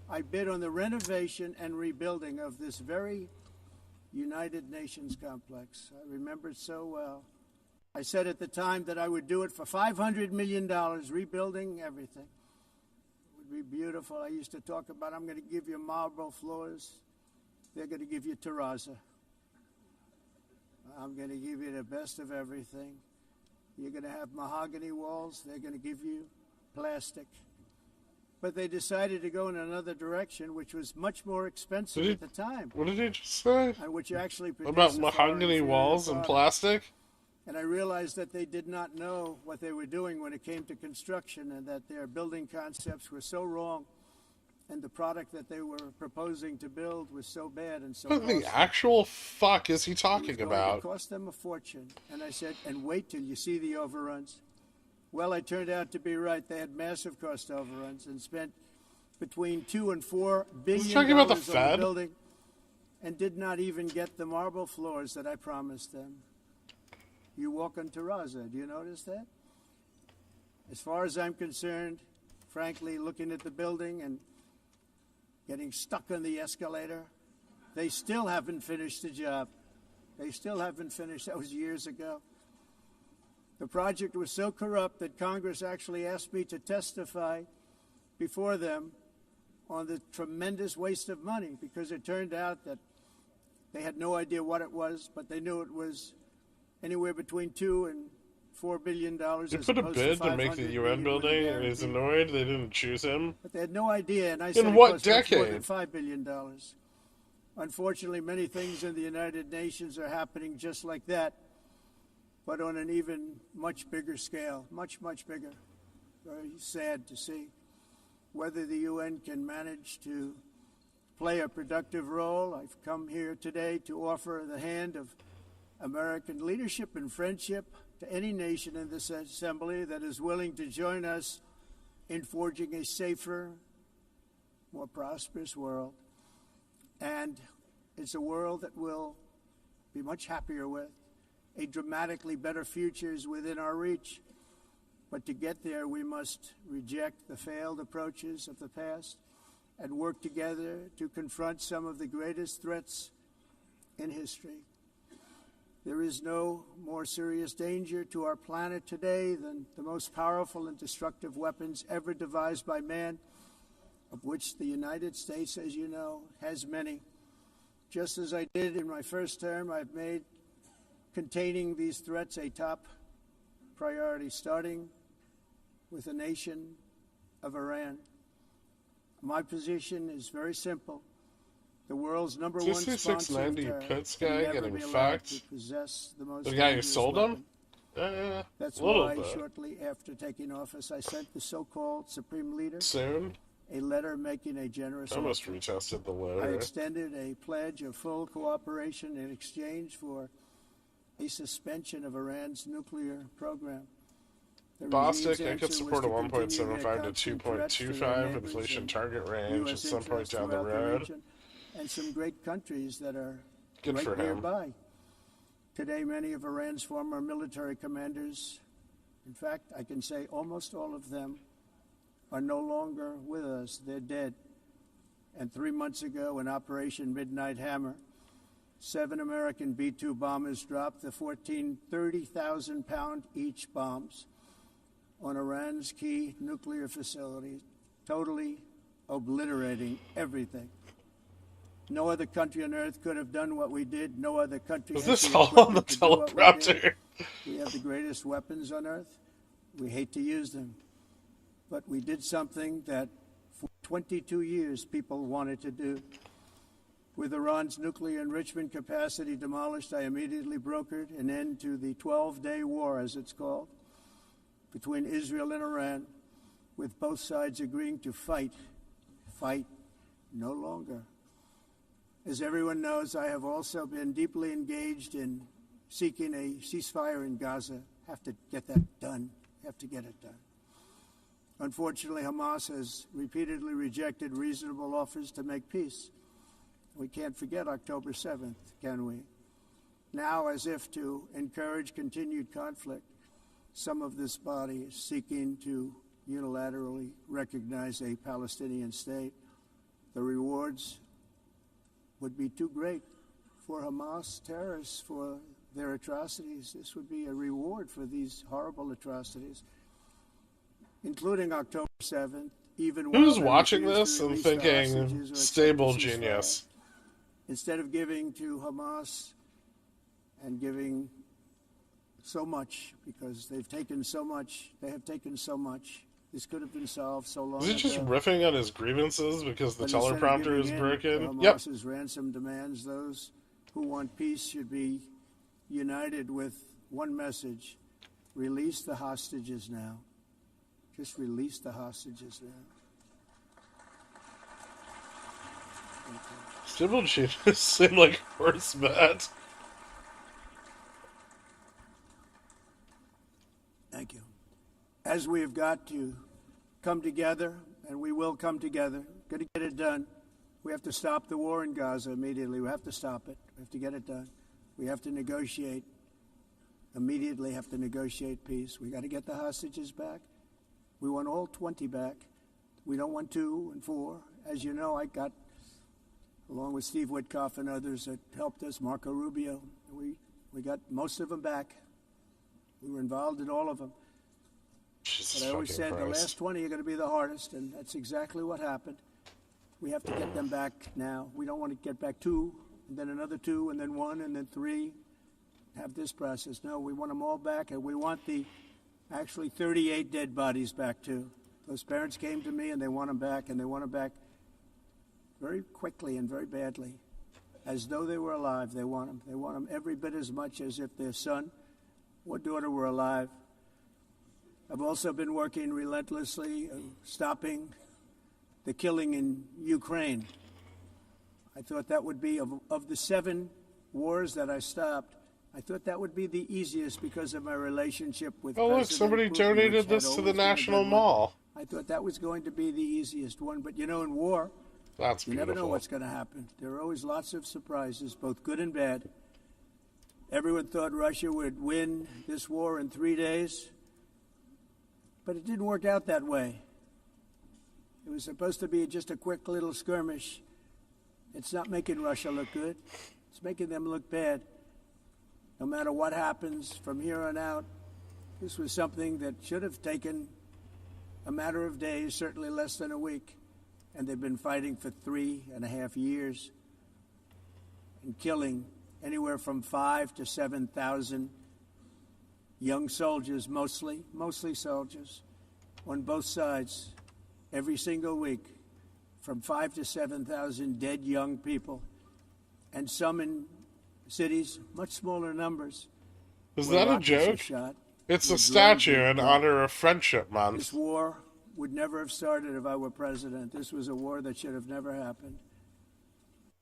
I bid on the renovation and rebuilding of this very United Nations complex. I remember it so well. I said at the time that I would do it for $500 million, rebuilding everything. It would be beautiful. I used to talk about, I'm going to give you marble floors. They're going to give you terrazzo. I'm going to give you the best of everything. You're going to have mahogany walls. They're going to give you plastic. But they decided to go in another direction, which was much more expensive at the time. What did he just say? And which actually produced About a far mahogany inferior walls and product. plastic? And I realized that they did not know what they were doing when it came to construction, and that their building concepts were so wrong, and the product that they were proposing to build was so bad and so What costly. the actual fuck is he It was talking going about? to cost them a fortune. And I said, and wait till you see the overruns. Well, I turned out to be right. They had massive cost overruns and spent between $2 and $4 billion talking about the on Fed? the building, and did not even get the marble floors that I promised them. You walk on terrazzo. Do you notice that? As far as I'm concerned, frankly, looking at the building and getting stuck on the escalator, they still haven't finished the job. They still haven't finished. That was years ago. The project was so corrupt that Congress actually asked me to testify before them on the tremendous waste of money, because it turned out that they had no idea what it was, but they knew it was anywhere between $2 and $4 billion. He put a bid to make the UN building, and he's annoyed they didn't choose him. But they had no idea, and I said, In what it cost much more than decade? $5 billion. Unfortunately, many things in the United Nations are happening just like that, but on an even much bigger scale, much, much bigger. Very sad to see. Whether the UN can manage to play a productive role, I've come here today to offer the hand of American leadership and friendship to any nation in this assembly that is willing to join us in forging a safer, more prosperous world. And it's a world that we'll be much happier with. A dramatically better future is within our reach. But to get there, we must reject the failed approaches of the past and work together to confront some of the greatest threats in history. There is no more serious danger to our planet today than the most powerful and destructive weapons ever devised by man, of which the United States, as you know, has many. Just as I did in my first term, I've made containing these threats a top priority, starting with the nation of Iran. My position is very simple. The world's number one sponsor of 6690 terror Pitts can guy never getting be allowed fucked. to possess the most The guy who dangerous sold weapon. him? That's a little why, bit. shortly after taking office, I sent the so-called Supreme Leader Soon? a letter making a generous Almost offer. retested the I letter. extended a pledge of full cooperation in exchange for a suspension of Iran's nuclear program. The Bostic, regime's I could answer support a was to continue their 1.75 to constant threats to their 2.25 neighbors inflation and target range at US some point interests down the throughout road. region, and some great countries that are Good right for him. nearby. Today, many of Iran's former military commanders, in fact, I can say almost all of them, are no longer with us. They're dead. And 3 months ago, in Operation Midnight Hammer, 7 American B-2 bombers dropped the 30,000-pound each bombs on Iran's key nuclear facilities, totally obliterating everything. No other country on earth could have done what we did. No other country Is has this the all on the equipment to do what we did. teleprompter? We have the greatest weapons on earth. We hate to use them. But we did something that for 22 years people wanted to do. With Iran's nuclear enrichment capacity demolished, I immediately brokered an end to the 12-day war, as it's called, between Israel and Iran, with both sides agreeing to fight no longer. As everyone knows, I have also been deeply engaged in seeking a ceasefire in Gaza. Have to get that done. Have to get it done. Unfortunately, Hamas has repeatedly rejected reasonable offers to make peace. We can't forget October 7th, can we? Now, as if to encourage continued conflict, some of this body is seeking to unilaterally recognize a Palestinian state. The rewards would be too great for Hamas terrorists for their atrocities. This would be a reward for these horrible atrocities, including October 7th, even Who's while watching this and thinking, stable genius? Instead of giving to Hamas and giving so much, because they've taken so much, this could have been solved so long Is he just ago. riffing on his grievances because the But instead of teleprompter is giving in broken? to Yep. Hamas's ransom demands, those who want peace should be united with one message: release the hostages now. Just release the hostages now. Stable genius seem like horse bet. Thank you. As we have got to come together, and we will come together, got to get it done. We have to stop the war in Gaza immediately. We have to stop it. We have to get it done. We have to negotiate. Immediately have to negotiate peace. We got to get the hostages back. We want all 20 back. We don't want 2 and 4. As you know, I got, along with Steve Witkoff and others that helped us, Marco Rubio, we got most of them back. We were involved in all of them. Jesus But I always said fucking the Christ. last 20 are going to be the hardest, and that's exactly what happened. We have to get them back now. We don't want to get back 2, and then another 2, and then 1, and then 3. Have this process. No, we want them all back, and we want the actually 38 dead bodies back too. Those parents came to me, and they want them back, and they want them back very quickly and very badly, as though they were alive. They want them. They want them every bit as much as if their son or daughter were alive. I've also been working relentlessly, stopping the killing in Ukraine. I thought that would be, of the 7 wars that I stopped, I thought that would be the easiest because of my relationship with Oh, look, President somebody Putin, donated which had this to the always been a National good one. Mall. I thought that was going to be the easiest one. But, you know, in war, That's you beautiful. never know what's going to happen. There are always lots of surprises, both good and bad. Everyone thought Russia would win this war in 3 days, but it didn't work out that way. It was supposed to be just a quick little skirmish. It's not making Russia look good. It's making them look bad. No matter what happens from here on out, this was something that should have taken a matter of days, certainly less than a week. And they've been fighting for 3.5 years and killing anywhere from 5,000 to 7,000 young soldiers, mostly soldiers, on both sides, every single week, from 5,000 to 7,000 dead young people, and some in cities, much smaller numbers. Is where that a rockets are joke? shot. It's a With drones statue being in built. honor of Friendship This Month. war would never have started if I were president. This was a war that should have never happened.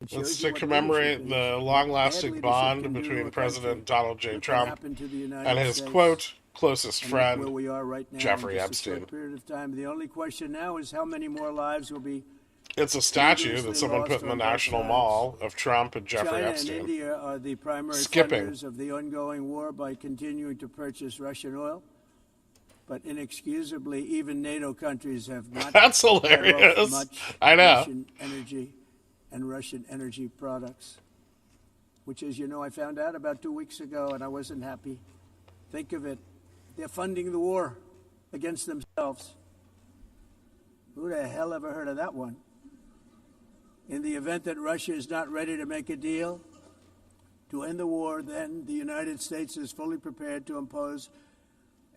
It shows It's you to what commemorate leadership the is, long-lasting what bad bond leadership can do to between a President country. Donald J. Look what Trump happened to the United and his, States. quote, closest And look where friend, we are right now Jeffrey in just a Epstein. short period of time. The only question now is how many more lives will be. It's a statue that Needlessly someone lost put in the on both National sides. Mall of Trump and Jeffrey China Epstein. and India are the primary Skipping. funders of the ongoing war by continuing to purchase Russian oil. But inexcusably, even NATO countries have not That's cut off hilarious. much I know. Russian energy and Russian energy products, which, as you know, I found out about 2 weeks ago, and I wasn't happy. Think of it. They're funding the war. against themselves. Who the hell ever heard of that one? In the event that Russia is not ready to make a deal to end the war, then the United States is fully prepared to impose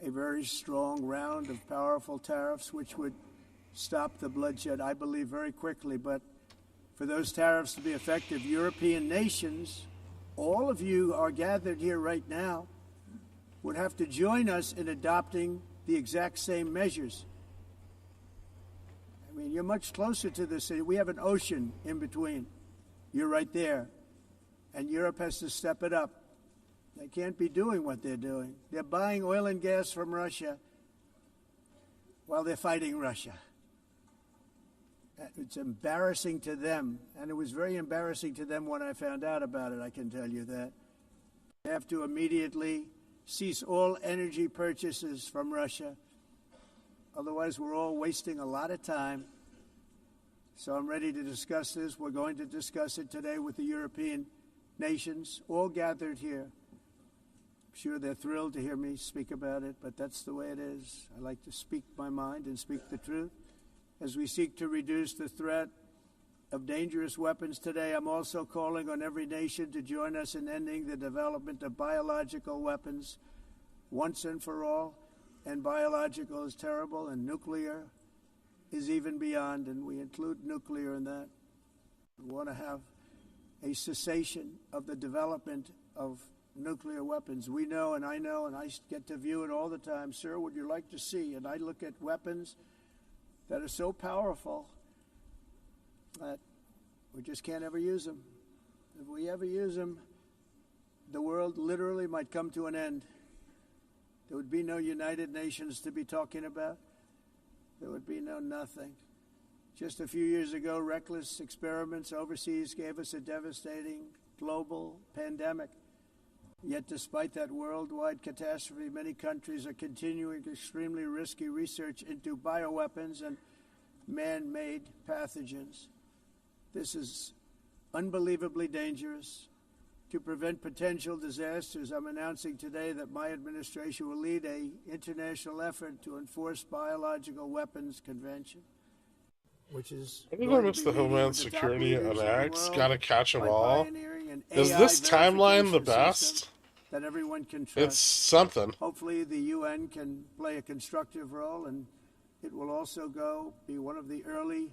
a very strong round of powerful tariffs which would stop the bloodshed, I believe, very quickly. But for those tariffs to be effective, European nations, all of you are gathered here right now, would have to join us in adopting the exact same measures. I mean, you're much closer to this. We have an ocean in between. You're right there. And Europe has to step it up. They can't be doing what they're doing. They're buying oil and gas from Russia while they're fighting Russia. It's embarrassing to them, and it was very embarrassing to them when I found out about it, I can tell you that. They have to immediately cease all energy purchases from Russia. Otherwise, we're all wasting a lot of time. So I'm ready to discuss this. We're going to discuss it today with the European nations, all gathered here. I'm sure they're thrilled to hear me speak about it, but that's the way it is. I like to speak my mind and speak the truth. As we seek to reduce the threat of dangerous weapons today, I'm also calling on every nation to join us in ending the development of biological weapons once and for all. And biological is terrible, and nuclear is even beyond, and we include nuclear in that. We want to have a cessation of the development of nuclear weapons. We know, and I get to view it all the time. Sir, would you like to see? And I look at weapons that are so powerful that we just can't ever use them. If we ever use them, the world literally might come to an end. There would be no United Nations to be talking about. There would be no nothing. Just a few years ago, reckless experiments overseas gave us a devastating global pandemic. Yet despite that worldwide catastrophe, many countries are continuing extremely risky research into bioweapons and man-made pathogens. This is unbelievably dangerous. To prevent potential disasters, I'm announcing today that my administration will lead an international effort to enforce biological weapons convention, which is I did I miss the Homeland Security annex? Gotta catch them all. Is this timeline the best? That everyone can trust. It's something. Hopefully the UN can play a constructive role, and it will also be one of the early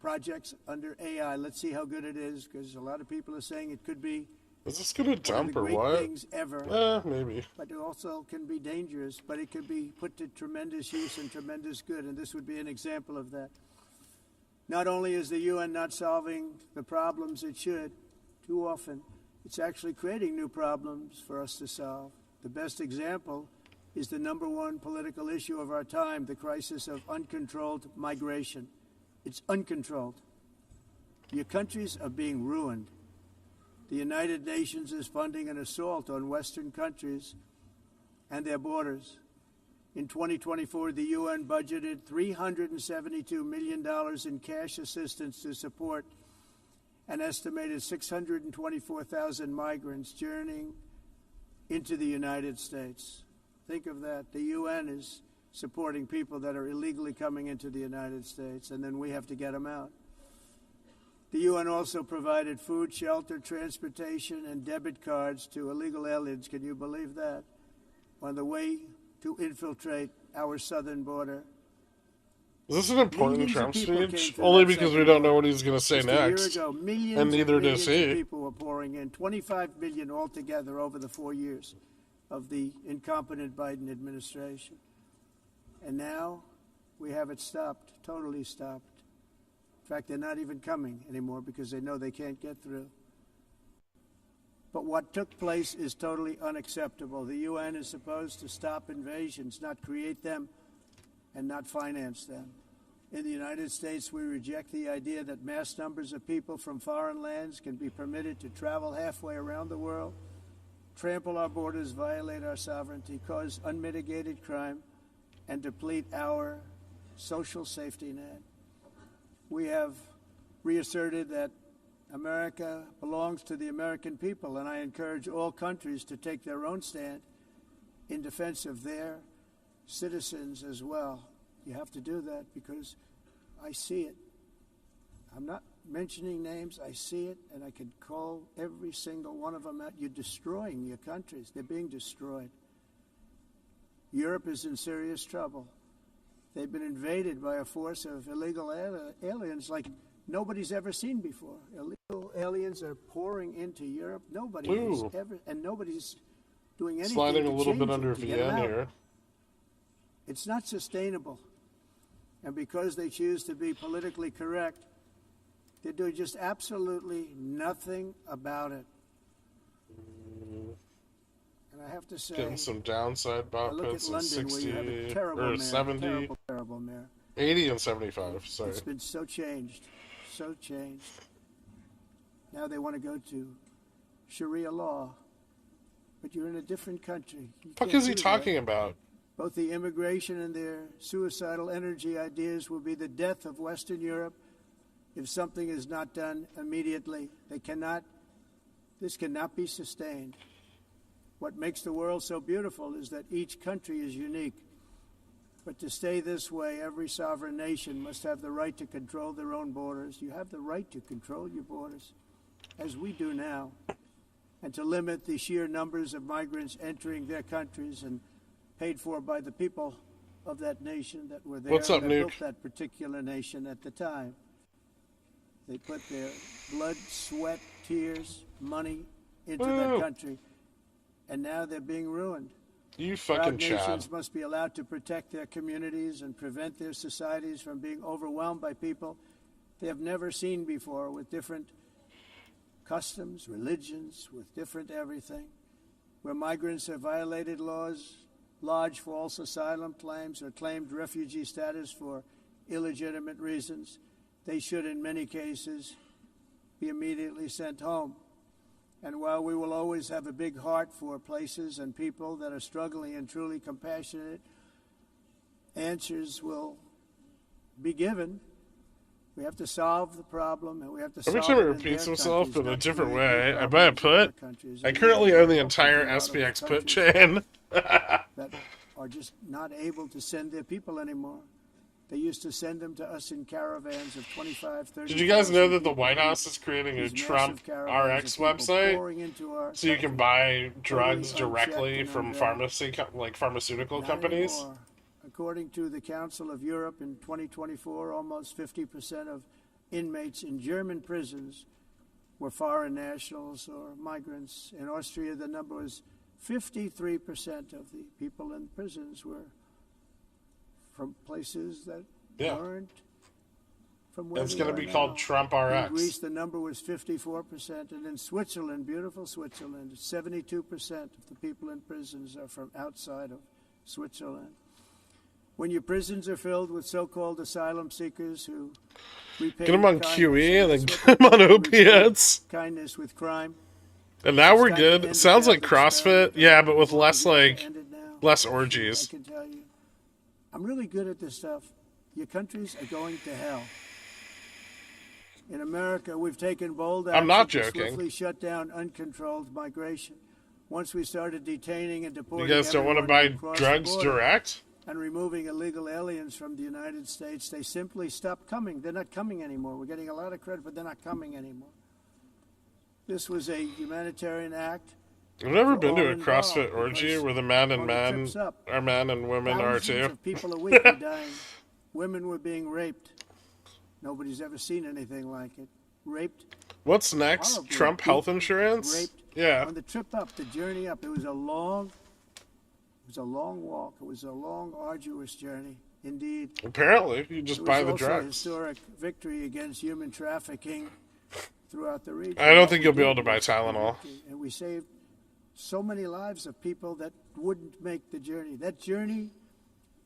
projects under AI. Let's see how good it is, because a lot of people are saying it could be Is this gonna dump or great what? things ever. Maybe. But it also can be dangerous, but it could be put to tremendous use and tremendous good, and this would be an example of that. Not only is the UN not solving the problems it should, too often, it's actually creating new problems for us to solve. The best example is the number one political issue of our time, the crisis of uncontrolled migration. It's uncontrolled. Your countries are being ruined. The United Nations is funding an assault on Western countries and their borders. In 2024, the UN budgeted $372 million in cash assistance to support an estimated 624,000 migrants journeying into the United States. Think of that. The UN is supporting people that are illegally coming into the United States, and then we have to get them out. The UN also provided food, shelter, transportation, and debit cards to illegal aliens. Can you believe that? On the way to infiltrate our southern border. Is this an important Trump speech? Only because we don't know what he's going to say next. And neither does he. People were pouring in, 25 million altogether over the 4 years of the incompetent Biden administration. And now we have it stopped, totally stopped. In fact, they're not even coming anymore because they know they can't get through. But what took place is totally unacceptable. The UN is supposed to stop invasions, not create them and not finance them. In the United States, we reject the idea that mass numbers of people from foreign lands can be permitted to travel halfway around the world, trample our borders, violate our sovereignty, cause unmitigated crime, and deplete our social safety net. We have reasserted that America belongs to the American people, and I encourage all countries to take their own stand in defense of their citizens as well. You have to do that because I see it. I'm not mentioning names. I see it, and I could call every single one of them out. You're destroying your countries. They're being destroyed. Europe is in serious trouble. They've been invaded by a force of illegal aliens like nobody's ever seen before. Illegal aliens are pouring into Europe. Nobody has ever, and nobody's doing anything Sliding to a little change bit it, under to get 'em VN out. here. It's not sustainable. And because they choose to be politically correct, they're doing just absolutely nothing about it. And I have to say, Getting some downside I bot look at puts at London where you have a 60 terrible or mayor, 70, terrible mayor. 80 and 75. Sorry. It's been so changed, so changed. Now they want to go to Sharia law, but you're in a different country. What the fuck is he talking about? Both the immigration and their suicidal energy ideas will be the death of Western Europe if something is not done immediately. This cannot be sustained. What makes the world so beautiful is that each country is unique. But to stay this way, every sovereign nation must have the right to control their own borders. You have the right to control your borders, as we do now, and to limit the sheer numbers of migrants entering their countries and paid for by the people of that nation that were there. What's up, that Nuke? built that particular nation at the time. They put their blood, sweat, tears, money into that country, and now they're being ruined. You Proud fucking Chad. nations must be allowed to protect their communities and prevent their societies from being overwhelmed by people they have never seen before, with different customs, religions, with different everything. Where migrants have violated laws, lodged false asylum claims, or claimed refugee status for illegitimate reasons, they should, in many cases, be immediately sent home. And while we will always have a big heart for places and people that are struggling and truly compassionate, answers will be given. We have to solve the problem, and we have to Every solve time it it in repeats their himself countries, in a not different create new way. I buy a problems in other put. countries. I And currently we own the have entire a lot of SPX put countries chain. that are just not able to send their people anymore. They used to send them to us in caravans of 25, 30. Did you guys know that the people. White House is creating a These Trump massive caravans RX of people website pouring into our so you can country, buy drugs totally directly unchecked from and pharmaceutical Not companies? anymore. According to the Council of Europe in 2024, almost 50% of inmates in German prisons were foreign nationals or migrants. In Austria, the number was 53% of the people in prisons were from places that weren't from where It's they going to are be now. called Trump In RX. Greece, the number was 54%, and in Switzerland, beautiful Switzerland, 72% of the people in prisons are from outside of Switzerland. When your prisons are filled with so-called asylum seekers who repay Get him on kindness, QE and then that's get what him on they do, repay opiates. kindness with crime. And now It's we're time to good. end Sounds the like failed experiment. CrossFit. Yeah, but with Well, less we have to like end it now. less I orgies. can tell you, I'm really good at this stuff. Your countries are going to hell. In America, we've taken bold action I'm not to joking. swiftly shut down uncontrolled migration. Once we started detaining and You deporting guys don't want to everyone buy who crossed drugs the border direct? and removing illegal aliens from the United States, they simply stopped coming. They're not coming anymore. We're getting a lot of credit, but they're not coming anymore. This was a humanitarian act. I've never for been to all a involved, CrossFit orgy because where the men and on the men trips up, are men and women are thousands too. of people a week were dying. Women were being raped. Nobody's ever seen anything like it. Raped. What's next? Horribly. Trump health insurance? Raped. Yeah. On the trip up, the journey up, it was a long walk. It was a long, arduous journey, indeed. Apparently, you just It buy was the also a drugs. historic victory against human trafficking throughout the region. I don't What think we you'll be able did to buy was a Tylenol. victory, and we saved so many lives of people that wouldn't make the journey. That journey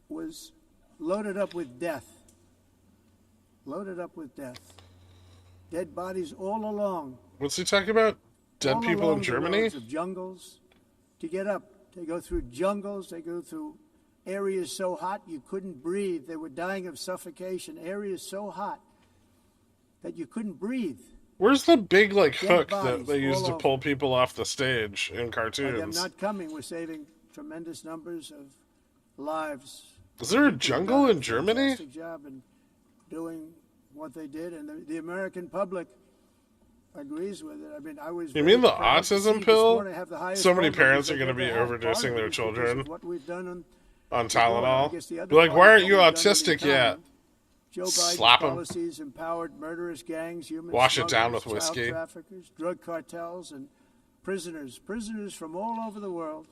was loaded up with death. Loaded up with death. Dead bodies all along. What's he talking about? Dead all people along in the Germany? roads of jungles to get up. They go through jungles. They go through areas so hot you couldn't breathe. They were dying of suffocation. Areas so hot that you couldn't breathe. Where's the big like Dead hook that bodies they used all to over. pull people off the stage in By them cartoons? not coming, we're saving tremendous numbers of lives. Is there a People have jungle done in Germany? fantastic job in doing what they did, and the American public agrees with it. I mean, I was. You very mean the proud to see autism this pill? morning have the highest So many vote parents numbers are going to they've be ever had. Part overdosing of their it is because children of what we've done on the border. I Tylenol. guess the other Be like, part why is aren't what you we've done on the autistic yet? economy. Joe Biden's Slap 'em. policies empowered murderous gangs, human Wash it down smugglers, with whiskey. child traffickers, drug cartels, and prisoners from all over the world.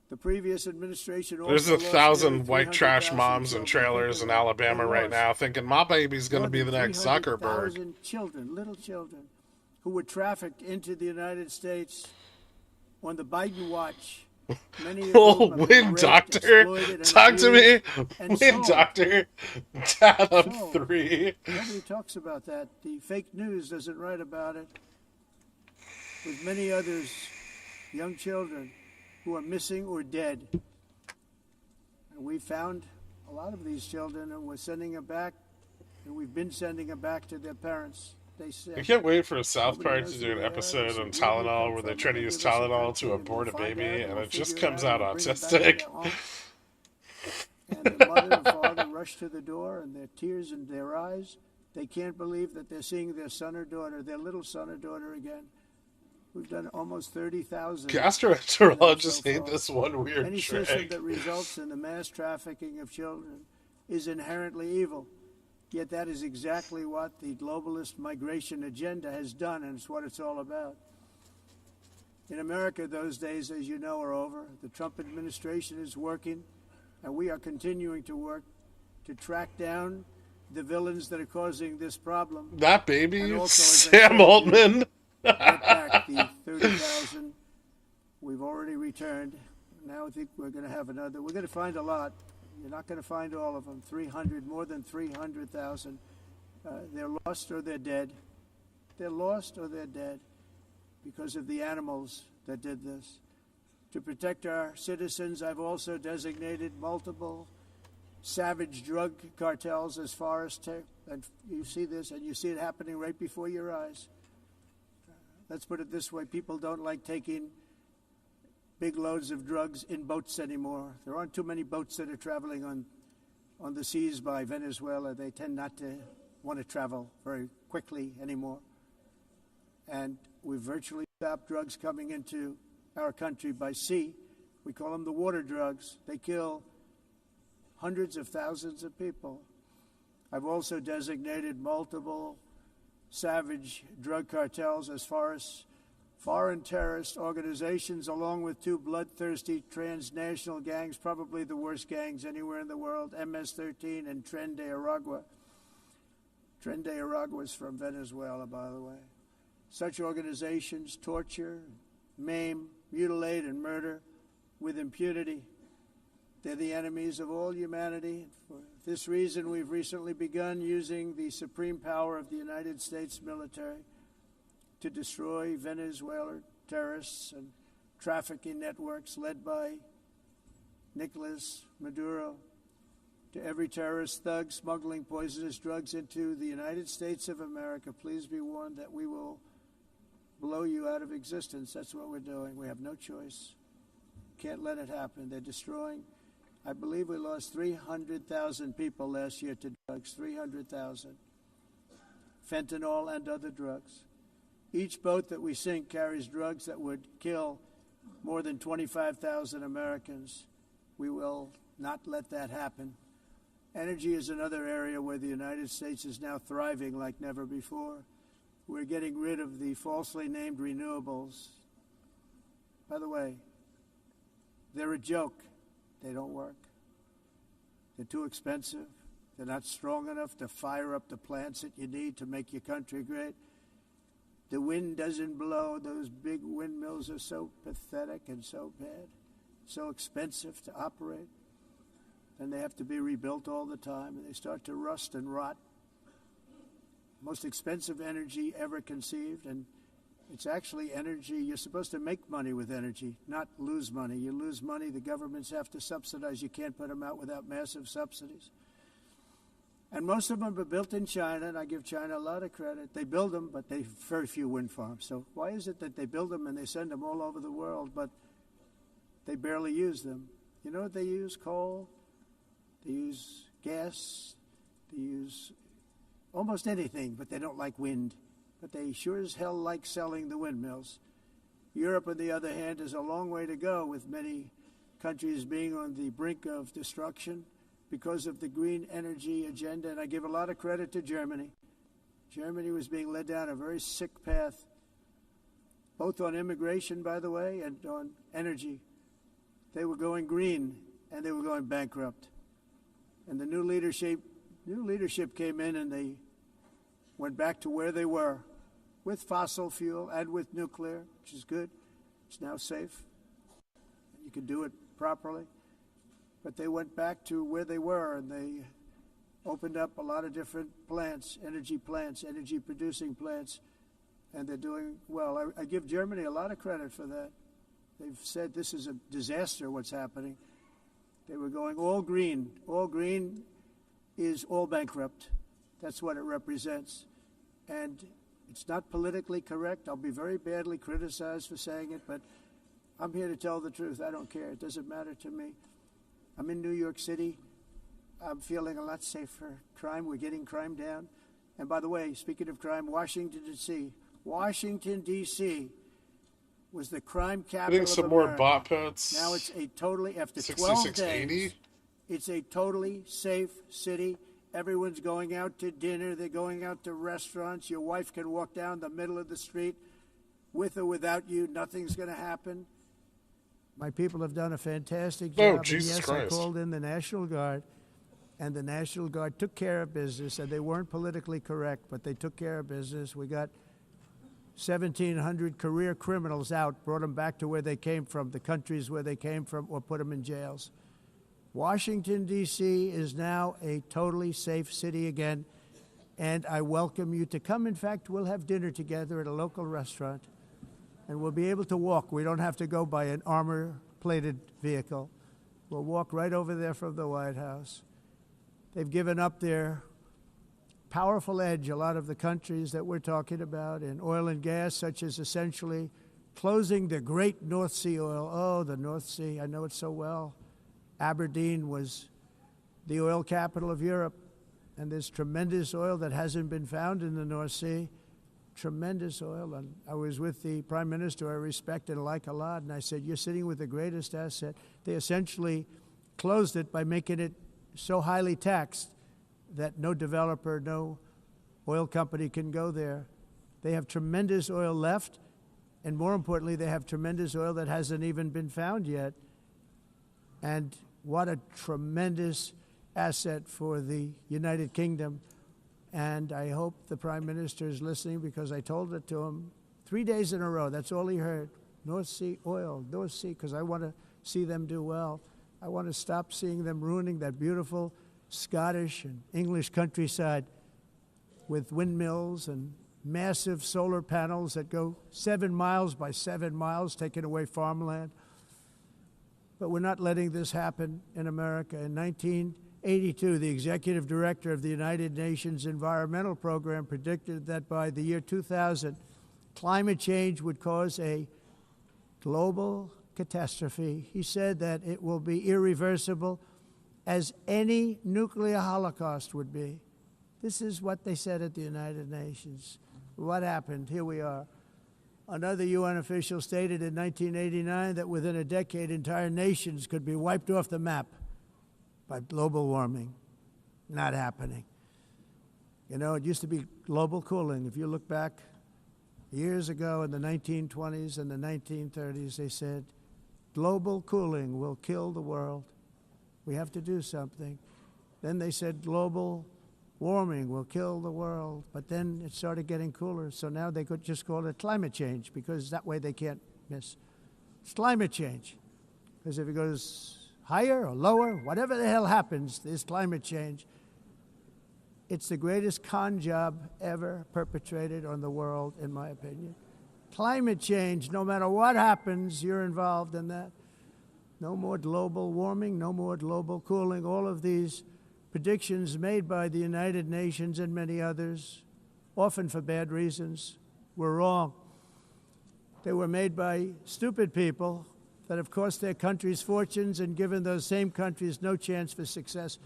The previous administration There's also a lost 1,000 nearly white trash 300,000 moms and children. trailers Think in of that. Alabama They right lost now thinking my baby's going to more be the than next Zuckerberg. 300,000 children, little children, who were trafficked into the United States on the Biden watch. Many of Oh, whom have been Win raped, Doctor, exploited, and talk to me. abused and Win sold. Doctor, Dad, I'm Sold. 3. Nobody talks about that. The fake news doesn't write about it. With many others, young children who are missing or dead. And we found a lot of these children, and we're sending them back, and we've been sending them back to their parents. They said, I can't wait for South nobody Park knows to who do an they are. episode They on said, "Where do you Tylenol come where they from?" try to And use give us a Tylenol country, to and abort a we'll find baby, out, and we'll it just figure comes out, out and we'll bring them back autistic. to their home. And the mother and father rush to the door, and their tears in their eyes. They can't believe that they're seeing their son or daughter, their little son or daughter again. We've done almost 30,000. Gastroenterologists so hate far. this one weird Any system trick. that results in the mass trafficking of children is inherently evil. Yet that is exactly what the globalist migration agenda has done, and it's what it's all about. In America, those days, as you know, are over. The Trump administration is working, and we are continuing to work to track down the villains that are causing this problem. That baby, And also, as I Sam said, Altman. Get back the 30,000 we've already returned. Now I think we're going to have another. We're going to find a lot. You're not going to find all of them. 300, more than 300,000. They're lost or they're dead. They're lost or they're dead because of the animals that did this. To protect our citizens, I've also designated multiple savage drug cartels as far as and you see this, and you see it happening right before your eyes. Let's put it this way. People don't like taking big loads of drugs in boats anymore. There aren't too many boats that are traveling on the seas by Venezuela. They tend not to want to travel very quickly anymore. And we've virtually stopped drugs coming into our country by sea. We call them the water drugs. They kill hundreds of thousands of people. I've also designated multiple savage drug cartels as far as foreign terrorist organizations, along with 2 bloodthirsty transnational gangs, probably the worst gangs anywhere in the world, MS-13 and Tren de Aragua. Tren de Aragua is from Venezuela, by the way. Such organizations torture, maim, mutilate, and murder with impunity. They're the enemies of all humanity. For this reason, we've recently begun using the supreme power of the United States military to destroy Venezuelan terrorists and trafficking networks led by Nicolas Maduro. To every terrorist thug smuggling poisonous drugs into the United States of America, please be warned that we will blow you out of existence. That's what we're doing. We have no choice. Can't let it happen. They're destroying. I believe we lost 300,000 people last year to drugs, 300,000. Fentanyl and other drugs. Each boat that we sink carries drugs that would kill more than 25,000 Americans. We will not let that happen. Energy is another area where the United States is now thriving like never before. We're getting rid of the falsely named renewables. By the way, they're a joke. They don't work. They're too expensive. They're not strong enough to fire up the plants that you need to make your country great. The wind doesn't blow. Those big windmills are so pathetic and so bad, so expensive to operate. And they have to be rebuilt all the time, and they start to rust and rot. Most expensive energy ever conceived, and it's actually energy. You're supposed to make money with energy, not lose money. You lose money, the governments have to subsidize. You can't put them out without massive subsidies. And most of them are built in China, and I give China a lot of credit. They build them, but they very few wind farms. So why is it that they build them and they send them all over the world, but they barely use them? You know what they use? Coal. They use gas. They use almost anything, but they don't like wind. But they sure as hell like selling the windmills. Europe, on the other hand, has a long way to go, with many countries being on the brink of destruction because of the green energy agenda. And I give a lot of credit to Germany. Germany was being led down a very sick path, both on immigration, by the way, and on energy. They were going green, and they were going bankrupt. And the new leadership came in, and they went back to where they were, with fossil fuel and with nuclear, which is good. It's now safe. You can do it properly. But they went back to where they were, and they opened up a lot of different plants, energy-producing plants, and they're doing well. I give Germany a lot of credit for that. They've said this is a disaster, what's happening. They were going all green. All green is all bankrupt. That's what it represents. And it's not politically correct. I'll be very badly criticized for saying it, but I'm here to tell the truth. I don't care. It doesn't matter to me. I'm in New York City. I'm feeling a lot safer. Crime, we're getting crime down. And by the way, speaking of crime, Washington, D.C. was the crime capital Getting of some America. more bot puts. Now it's a totally, after 12 days, 6680. it's a totally safe city. Everyone's going out to dinner. They're going out to restaurants. Your wife can walk down the middle of the street with or without you. Nothing's going to happen. My people have done a fantastic job. Oh, Jesus and yes, Christ. I called in the National Guard, and the National Guard took care of business, and they weren't politically correct, but they took care of business. We got 1,700 career criminals out, brought them back to where they came from, the countries where they came from, or put them in jails. Washington, D.C. is now a totally safe city again, and I welcome you to come. In fact, we'll have dinner together at a local restaurant, and we'll be able to walk. We don't have to go by an armor-plated vehicle. We'll walk right over there from the White House. They've given up their powerful edge, a lot of the countries that we're talking about, in oil and gas, such as essentially closing the great North Sea oil. Oh, the North Sea, I know it so well. Aberdeen was the oil capital of Europe, and there's tremendous oil that hasn't been found in the North Sea. Tremendous oil. And I was with the Prime Minister I respect and like a lot, and I said, you're sitting with the greatest asset. They essentially closed it by making it so highly taxed that no developer, no oil company can go there. They have tremendous oil left, and more importantly, they have tremendous oil that hasn't even been found yet. And what a tremendous asset for the United Kingdom. And I hope the Prime Minister is listening, because I told it to him 3 days in a row. That's all he heard. North Sea oil, North Sea, because I want to see them do well. I want to stop seeing them ruining that beautiful Scottish and English countryside with windmills and massive solar panels that go 7 miles by 7 miles, taking away farmland. But we're not letting this happen in America. In 1982, the executive director of the United Nations Environmental Program predicted that by the year 2000, climate change would cause a global catastrophe. He said that it will be irreversible, as any nuclear holocaust would be. This is what they said at the United Nations. What happened? Here we are. Another UN official stated in 1989 that within a decade, entire nations could be wiped off the map by global warming. Not happening. You know, it used to be global cooling. If you look back years ago in the 1920s and the 1930s, they said, global cooling will kill the world. We have to do something. Then they said global warming will kill the world, but then it started getting cooler, so now they could just call it climate change, because that way they can't miss. It's climate change, because if it goes higher or lower, whatever the hell happens, there's climate change. It's the greatest con job ever perpetrated on the world, in my opinion. Climate change, no matter what happens, you're involved in that. No more global warming, no more global cooling. All of these predictions made by the United Nations and many others, often for bad reasons, were wrong. They were made by stupid people that have cost their countries fortunes and given those same countries no chance for success.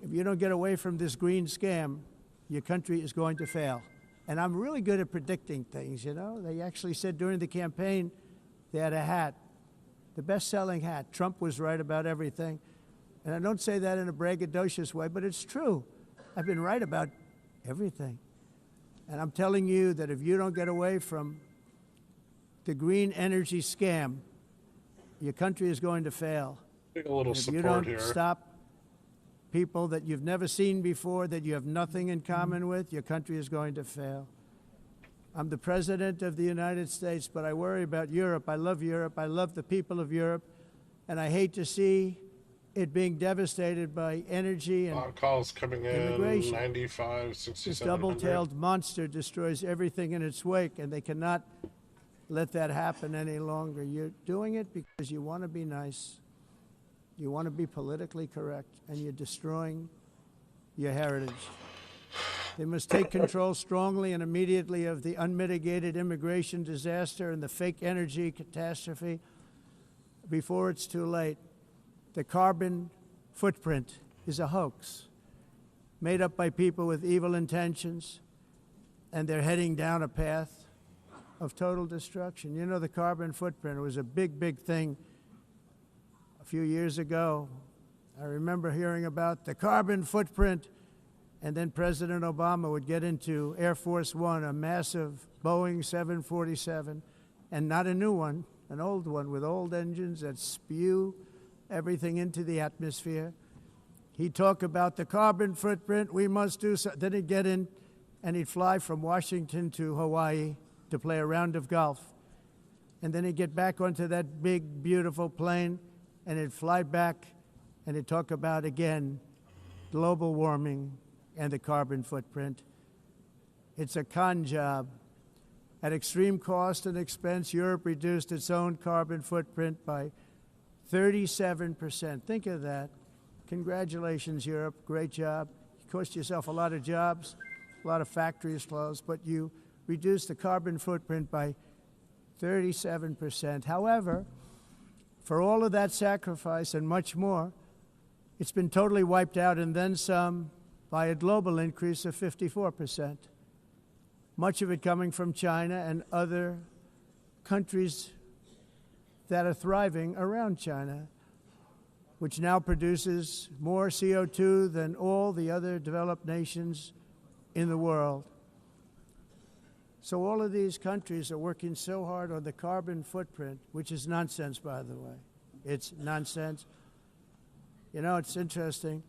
If you don't get away from this green scam, your country is going to fail. And I'm really good at predicting things, you know. They actually said during the campaign they had a hat, the best-selling hat. Trump was right about everything. And I don't say that in a braggadocious way, but it's true. I've been right about everything. And I'm telling you that if you don't get away from the green energy scam, your country is going to fail. Take a little If you support don't here. stop people that you've never seen before, that you have nothing in common with, your country is going to fail. I'm the President of the United States, but I worry about Europe. I love Europe. I love the people of Europe. And I hate to see it being devastated by energy and Calls coming in, immigration. 95, This 6700. double-tailed monster destroys everything in its wake, and they cannot let that happen any longer. You're doing it because you want to be nice. You want to be politically correct, and you're destroying your heritage. They must take control strongly and immediately of the unmitigated immigration disaster and the fake energy catastrophe before it's too late. The carbon footprint is a hoax made up by people with evil intentions, and they're heading down a path of total destruction. You know, the carbon footprint was a big, big thing a few years ago. I remember hearing about the carbon footprint, and then President Obama would get into Air Force One, a massive Boeing 747, and not a new one, an old one with old engines that spew everything into the atmosphere. He'd talk about the carbon footprint, we must do so. Then he'd get in and he'd fly from Washington to Hawaii to play a round of golf. And then he'd get back onto that big, beautiful plane and he'd fly back and he'd talk about, again, global warming and the carbon footprint. It's a con job. At extreme cost and expense, Europe reduced its own carbon footprint by 37%. Think of that. Congratulations, Europe. Great job. You cost yourself a lot of jobs, a lot of factories closed, but you reduced the carbon footprint by 37%. However, for all of that sacrifice and much more, it's been totally wiped out and then some by a global increase of 54%. Much of it coming from China and other countries that are thriving around China, which now produces more CO2 than all the other developed nations in the world. So all of these countries are working so hard on the carbon footprint, which is nonsense, by the way. It's nonsense. You know, it's interesting.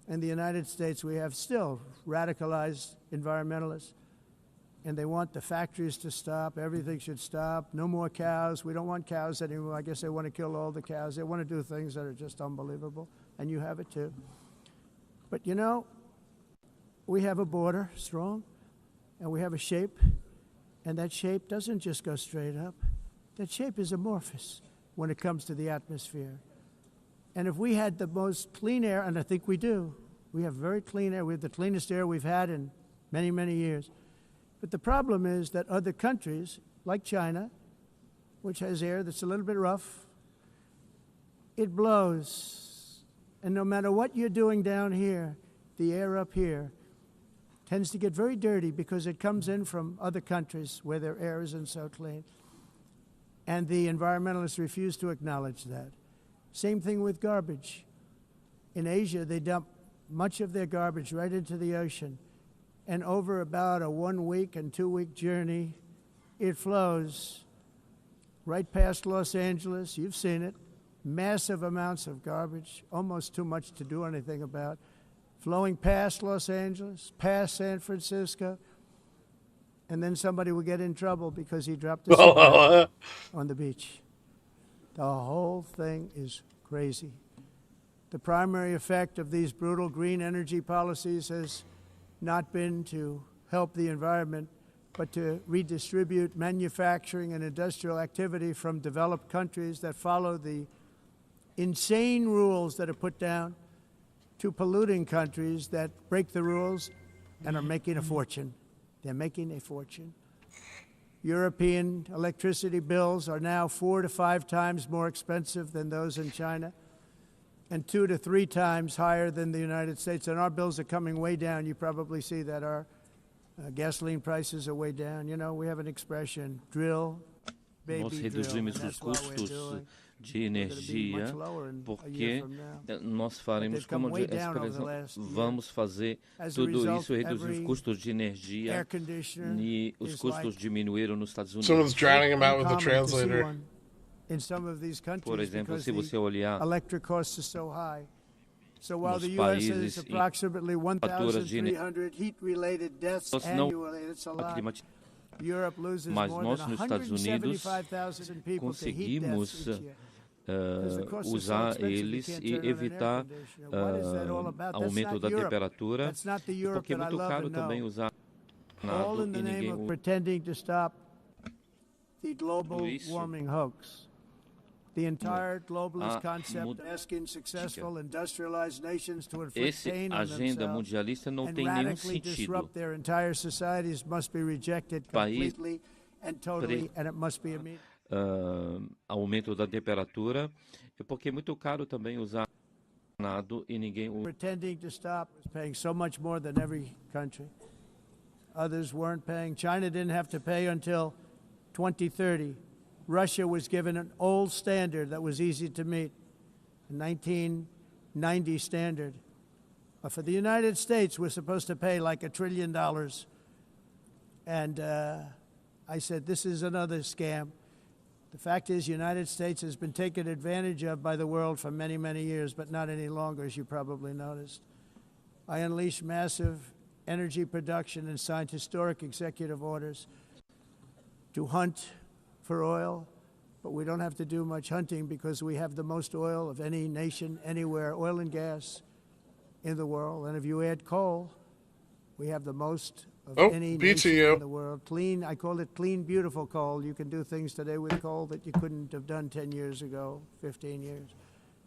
In the United States, we have still radicalized environmentalists, and they want the factories to stop. Everything should stop. No more cows. We don't want cows anymore. I guess they want to kill all the cows. They want to do things that are just unbelievable, and you have it too. But you know, we have a border, strong, and we have a shape, and that shape doesn't just go straight up. That shape is amorphous when it comes to the atmosphere. And if we had the most clean air, and I think we do, we have very clean air. We have the cleanest air we've had in many, many years. But the problem is that other countries, like China, which has air that's a little bit rough, it blows. And no matter what you're doing down here, the air up here tends to get very dirty because it comes in from other countries where their air isn't so clean. And the environmentalists refuse to acknowledge that. Same thing with garbage. In Asia, they dump much of their garbage right into the ocean. And over about a 1 week and 2 week journey, it flows right past Los Angeles. You've seen it. Massive amounts of garbage, almost too much to do anything about, flowing past Los Angeles, past San Francisco, and then somebody will get in trouble because he dropped a cigarette on the beach. The whole thing is crazy. The primary effect of these brutal green energy policies has not been to help the environment, but to redistribute manufacturing and industrial activity from developed countries that follow the insane rules that are put down to polluting countries that break the rules and are making a fortune. They're making a fortune. European electricity bills are now 4 to 5 times more expensive than those in China, and 2 to 3 times higher than the United States. And our bills are coming way down. You probably see that our gasoline prices are way down. You know, we have an expression, drill, baby, Nós drill. reduzimos And os that's what we're custos doing. de energia porque nós faremos como vamos fazer tudo isso, reduzir os custos de energia e os custos diminuíram nos Estados Unidos. Someone's drowning him out with the translator. Por exemplo, se você olhar So while nos the U.S. has países approximately faturas de 1,300 heat-related deaths nós não annually, it's a lot. Europe loses mas nós nos Estados Unidos conseguimos usar eles e evitar aumento da temperatura, porque é muito caro também usar nada e ninguém usa. Tudo isso The entire globalist concept asking successful industrialized nations to inflict pain on themselves and radically disrupt their entire societies must be rejected completely and totally, and it must be immediate. Aumento da temperatura, porque é muito caro também usar nada e ninguém usa. Pretending to stop is paying so much more than every country. Others weren't paying. China didn't have to pay until 2030. Russia was given an old standard that was easy to meet, a 1990 standard. For the United States, we're supposed to pay like $1 trillion. And I said, this is another scam. The fact is, the United States has been taken advantage of by the world for many, many years, but not any longer, as you probably noticed. I unleashed massive energy production and signed historic executive orders to hunt for oil, but we don't have to do much hunting because we have the most oil of any nation anywhere, oil and gas in the world. And if you add coal, we have the most of any nation in the world. Clean, I call it clean, beautiful coal. You can do things today with coal that you couldn't have done 10 years ago, 15 years.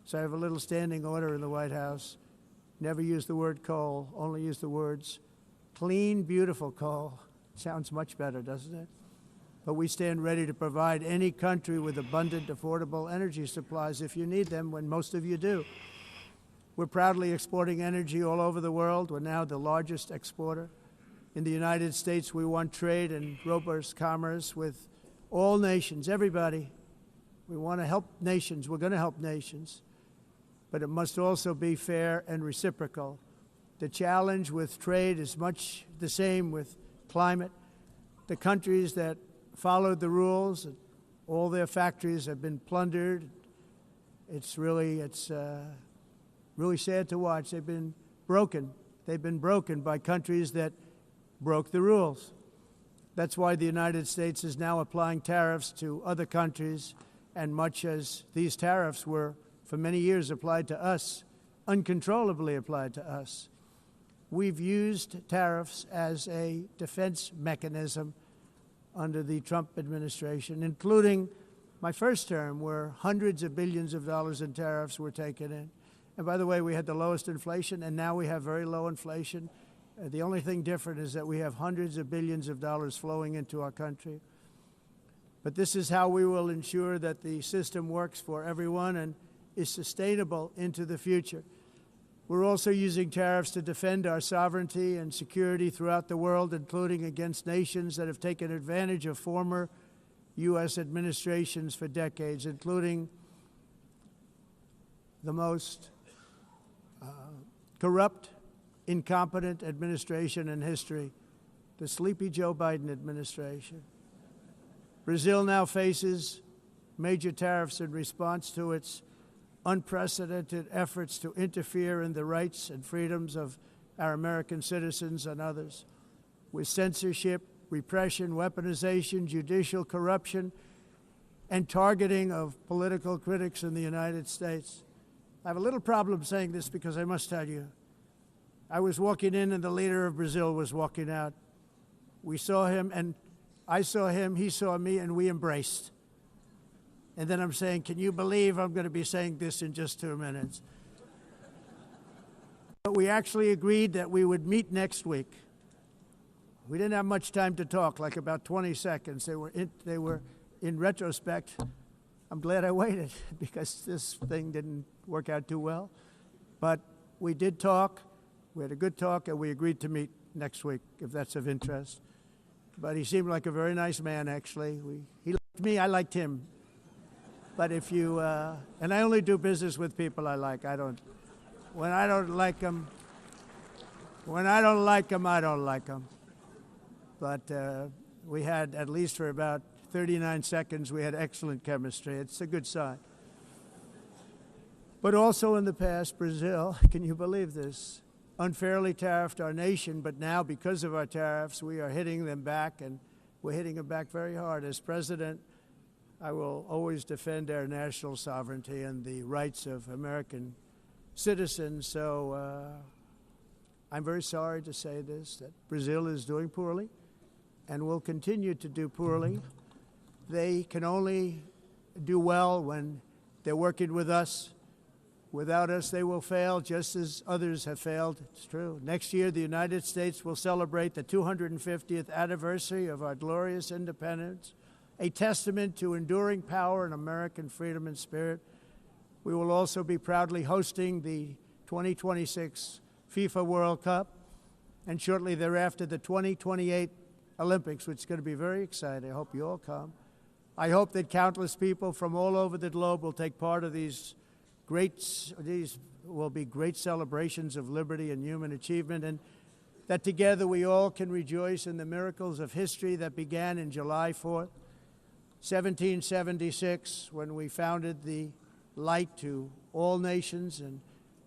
So I have a little standing order in the White House. Never use the word coal, only use the words clean, beautiful coal. Sounds much better, doesn't it? But we stand ready to provide any country with abundant, affordable energy supplies if you need them, when most of you do. We're proudly exporting energy all over the world. We're now the largest exporter. In the United States, we want trade and robust commerce with all nations, everybody. We want to help nations. We're going to help nations. But it must also be fair and reciprocal. The challenge with trade is much the same with climate. The countries that followed the rules, all their factories have been plundered. It's really sad to watch. They've been broken. They've been broken by countries that broke the rules. That's why the United States is now applying tariffs to other countries, and much as these tariffs were for many years applied to us, uncontrollably applied to us. We've used tariffs as a defense mechanism under the Trump administration, including my first term, where hundreds of billions of dollars in tariffs were taken in. And by the way, we had the lowest inflation, and now we have very low inflation. The only thing different is that we have hundreds of billions of dollars flowing into our country. But this is how we will ensure that the system works for everyone and is sustainable into the future. We're also using tariffs to defend our sovereignty and security throughout the world, including against nations that have taken advantage of former U.S. administrations for decades, including the most corrupt, incompetent administration in history, the sleepy Joe Biden administration. Brazil now faces major tariffs in response to its unprecedented efforts to interfere in the rights and freedoms of our American citizens and others, with censorship, repression, weaponization, judicial corruption, and targeting of political critics in the United States. I have a little problem saying this because I must tell you, I was walking in and the leader of Brazil was walking out. We saw him, and I saw him, he saw me, and we embraced. And then I'm saying, can you believe I'm going to be saying this in just 2 minutes? But we actually agreed that we would meet next week. We didn't have much time to talk, like about 20 seconds. They were in retrospect, I'm glad I waited because this thing didn't work out too well. But we did talk. We had a good talk, and we agreed to meet next week, if that's of interest. But he seemed like a very nice man, actually. He liked me, I liked him. But if you, and I only do business with people I like. When I don't like them, I don't like them. But we had, at least for about 39 seconds, we had excellent chemistry. It's a good sign. But also in the past, Brazil, can you believe this, unfairly tariffed our nation, but now because of our tariffs, we are hitting them back, and we're hitting them back very hard. As president, I will always defend our national sovereignty and the rights of American citizens. So I'm very sorry to say this, that Brazil is doing poorly and will continue to do poorly. They can only do well when they're working with us. Without us, they will fail, just as others have failed. It's true. Next year, the United States will celebrate the 250th anniversary of our glorious independence, a testament to enduring power and American freedom and spirit. We will also be proudly hosting the 2026 FIFA World Cup, and shortly thereafter, the 2028 Olympics, which is going to be very exciting. I hope you all come. I hope that countless people from all over the globe will take part of these will be great celebrations of liberty and human achievement, and that together we all can rejoice in the miracles of history that began in July 4th, 1776, when we founded the light to all nations. And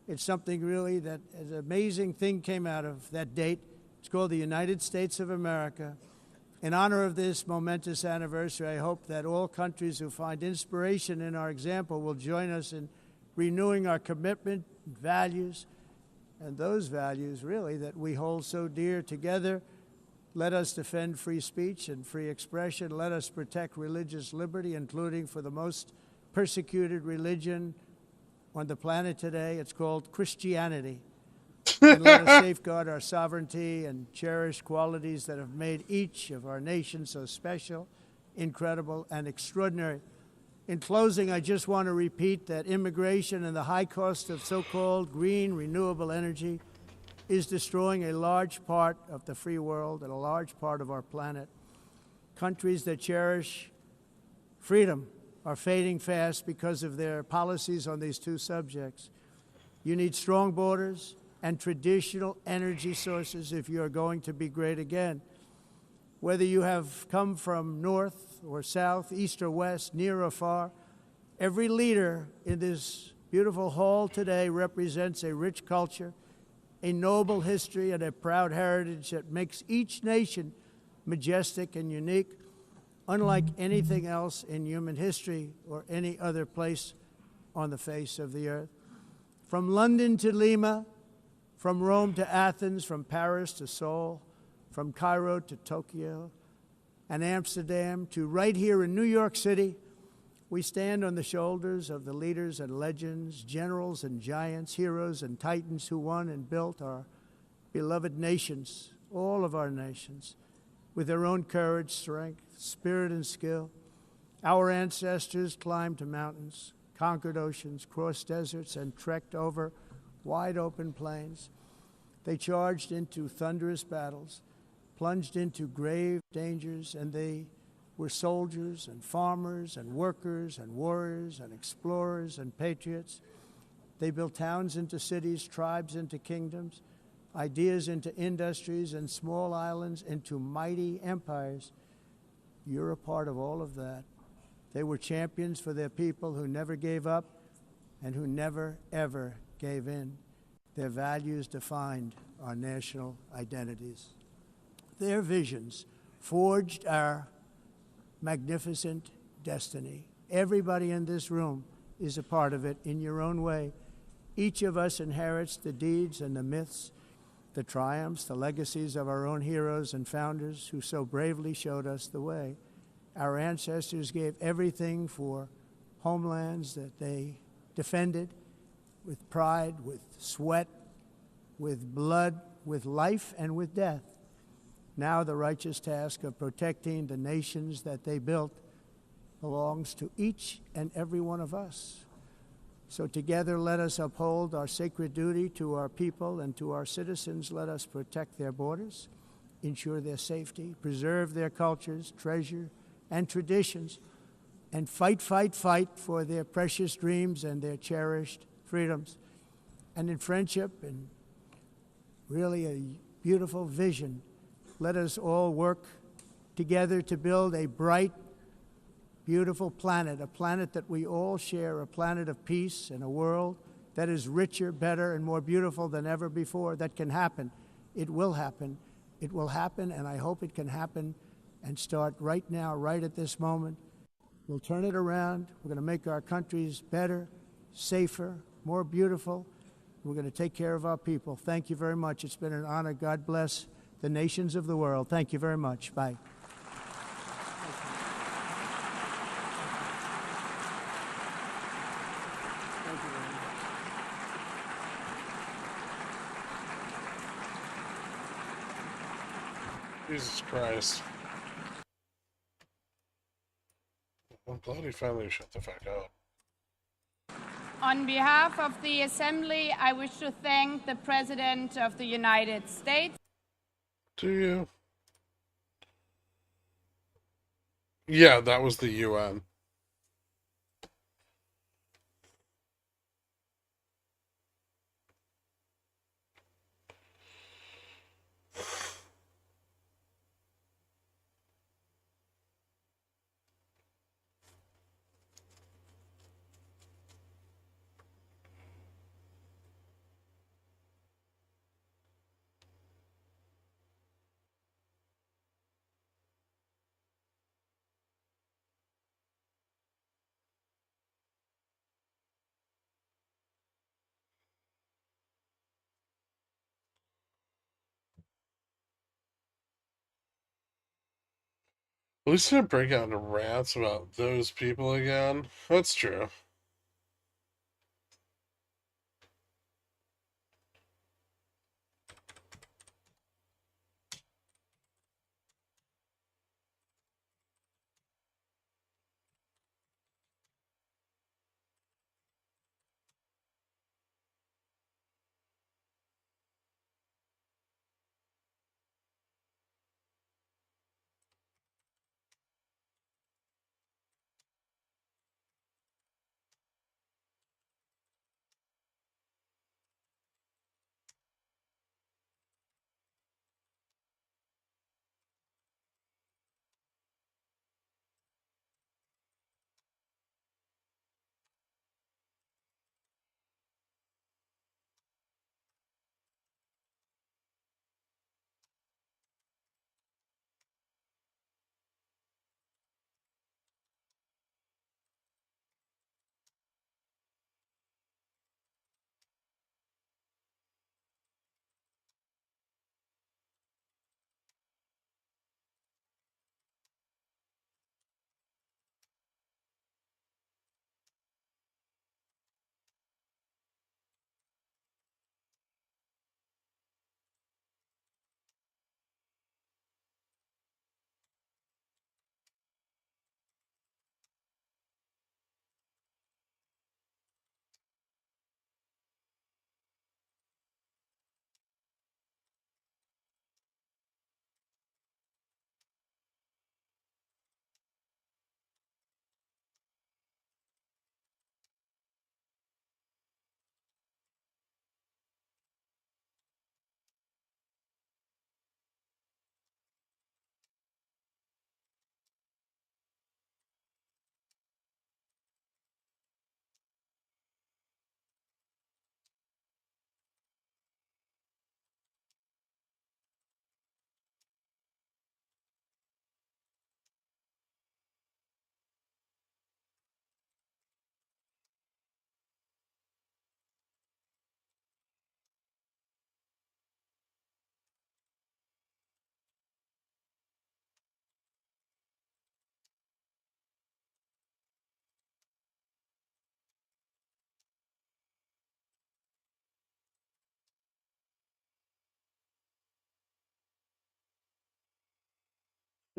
it's something really that an amazing thing came out of that date. It's called the United States of America. In honor of this momentous anniversary, I hope that all countries who find inspiration in our example will join us in renewing our commitment, values, and those values, really, that we hold so dear. Together, let us defend free speech and free expression. Let us protect religious liberty, including for the most persecuted religion on the planet today. It's called Christianity. And let us safeguard our sovereignty and cherish qualities that have made each of our nations so special, incredible, and extraordinary. In closing, I just want to repeat that immigration and the high cost of so-called green renewable energy is destroying a large part of the free world and a large part of our planet. Countries that cherish freedom are fading fast because of their policies on these two subjects. You need strong borders and traditional energy sources if you are going to be great again. Whether you have come from north or south, east or west, near or far, every leader in this beautiful hall today represents a rich culture, a noble history, and a proud heritage that makes each nation majestic and unique, unlike anything else in human history or any other place on the face of the earth. From London to Lima, from Rome to Athens, from Paris to Seoul, from Cairo to Tokyo and Amsterdam to right here in New York City, we stand on the shoulders of the leaders and legends, generals and giants, heroes and titans who won and built our beloved nations, all of our nations, with their own courage, strength, spirit, and skill. Our ancestors climbed mountains, conquered oceans, crossed deserts, and trekked over wide open plains. They charged into thunderous battles, plunged into grave dangers, and they were soldiers and farmers and workers and warriors and explorers and patriots. They built towns into cities, tribes into kingdoms, ideas into industries, and small islands into mighty empires. You're a part of all of that. They were champions for their people who never gave up and who never, ever gave in. Their values defined our national identities. Their visions forged our magnificent destiny. Everybody in this room is a part of it in your own way. Each of us inherits the deeds and the myths, the triumphs, the legacies of our own heroes and founders who so bravely showed us the way. Our ancestors gave everything for homelands that they defended with pride, with sweat, with blood, with life, and with death. Now the righteous task of protecting the nations that they built belongs to each and every one of us. So together let us uphold our sacred duty to our people and to our citizens. Let us protect their borders, ensure their safety, preserve their cultures, treasure, and traditions, and fight, fight, fight for their precious dreams and their cherished freedoms. And in friendship and really a beautiful vision, let us all work together to build a bright, beautiful planet, a planet that we all share, a planet of peace and a world that is richer, better, and more beautiful than ever before. That can happen. It will happen. It will happen, and I hope it can happen and start right now, right at this moment. We'll turn it around. We're going to make our countries better, safer, more beautiful. We're going to take care of our people. Thank you very much. It's been an honor. God bless the nations of the world. Thank you very much. Bye. Jesus Christ. I'm glad he finally shut the fuck up. On behalf of the Assembly, I wish to thank the President of the United States. Do you? Yeah, that was the UN. At least he didn't break out into rants about those people again. That's true.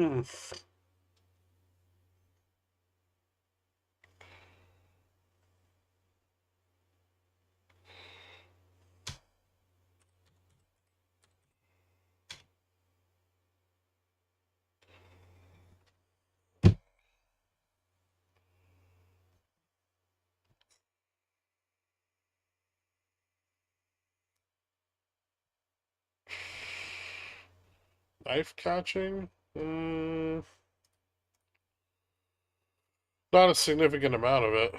Hmm. Knife catching? Not a significant amount of it.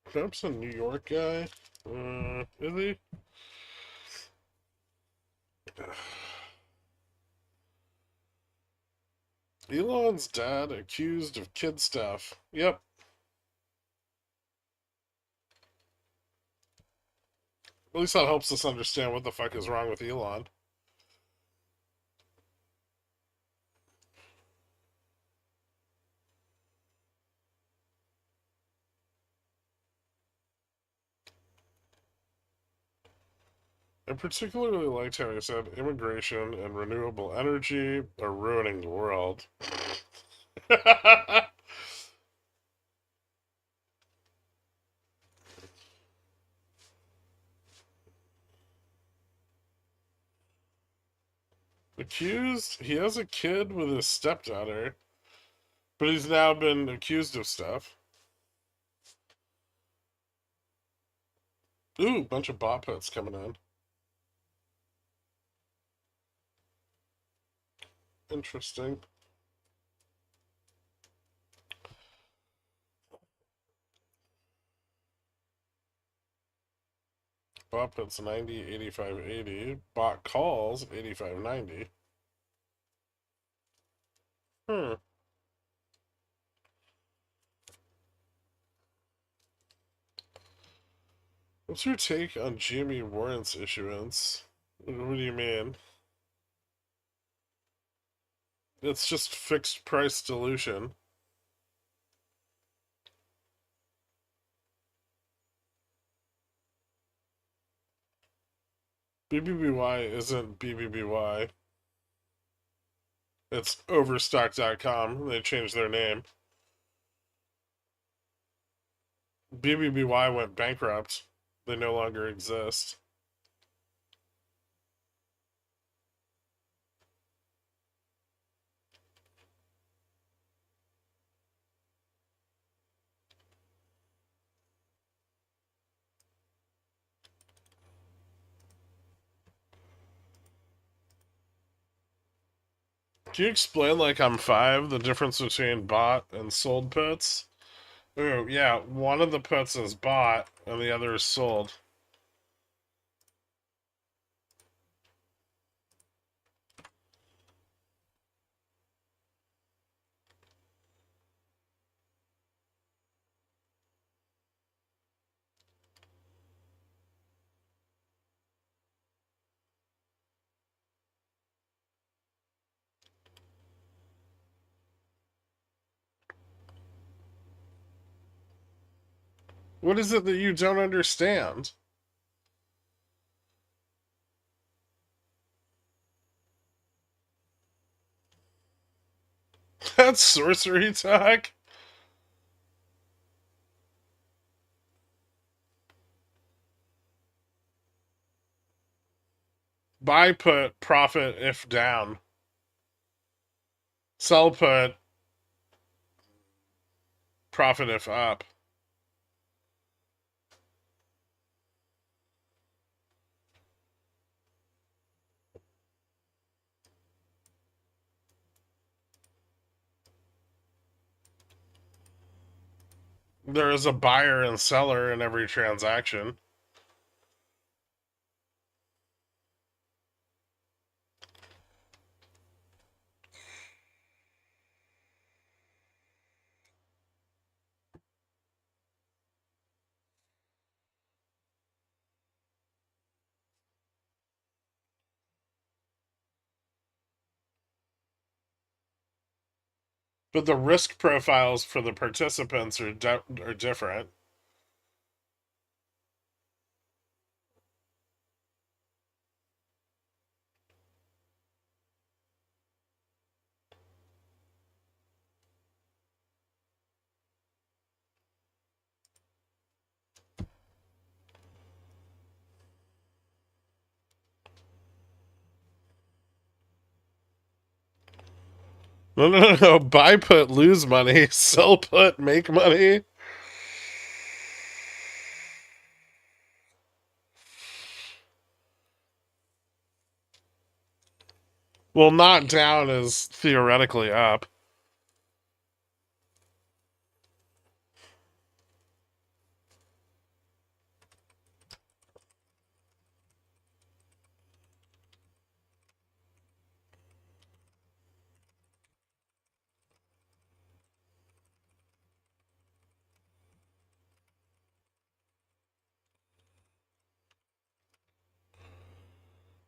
Trump's a New York guy. Is he? Elon's dad accused of kid stuff. Yep. At least that helps us understand what the fuck is wrong with Elon. I particularly liked how he said immigration and renewable energy are ruining the world. Accused? He has a kid with his stepdaughter, but he's now been accused of stuff. Ooh, bunch of bot puts coming in. Interesting. Bot puts 90, 85, 80. Bot calls 85, 90. Hmm. What's your take on GME warrants issuance? What do you mean? It's just fixed price dilution. BBBY isn't BBBY. It's Overstock.com. They changed their name. BBBY went bankrupt. They no longer exist. Can you explain, like I'm five, the difference between bought and sold puts? Ooh, yeah, one of the puts is bought and the other is sold. What is it that you don't understand? That's sorcery talk. Buy put, profit if down. Sell put, profit if up. There is a buyer and seller in every transaction. But the risk profiles for the participants are different. No. Buy put, lose money. Sell put, make money. Well, not down is theoretically up.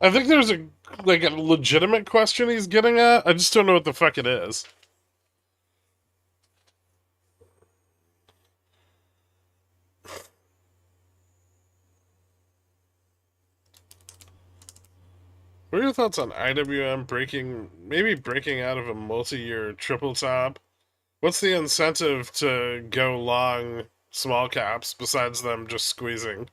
I think there's a legitimate question he's getting at. I just don't know what the fuck it is. What are your thoughts on IWM maybe breaking out of a multi-year triple top? What's the incentive to go long small caps besides them just squeezing?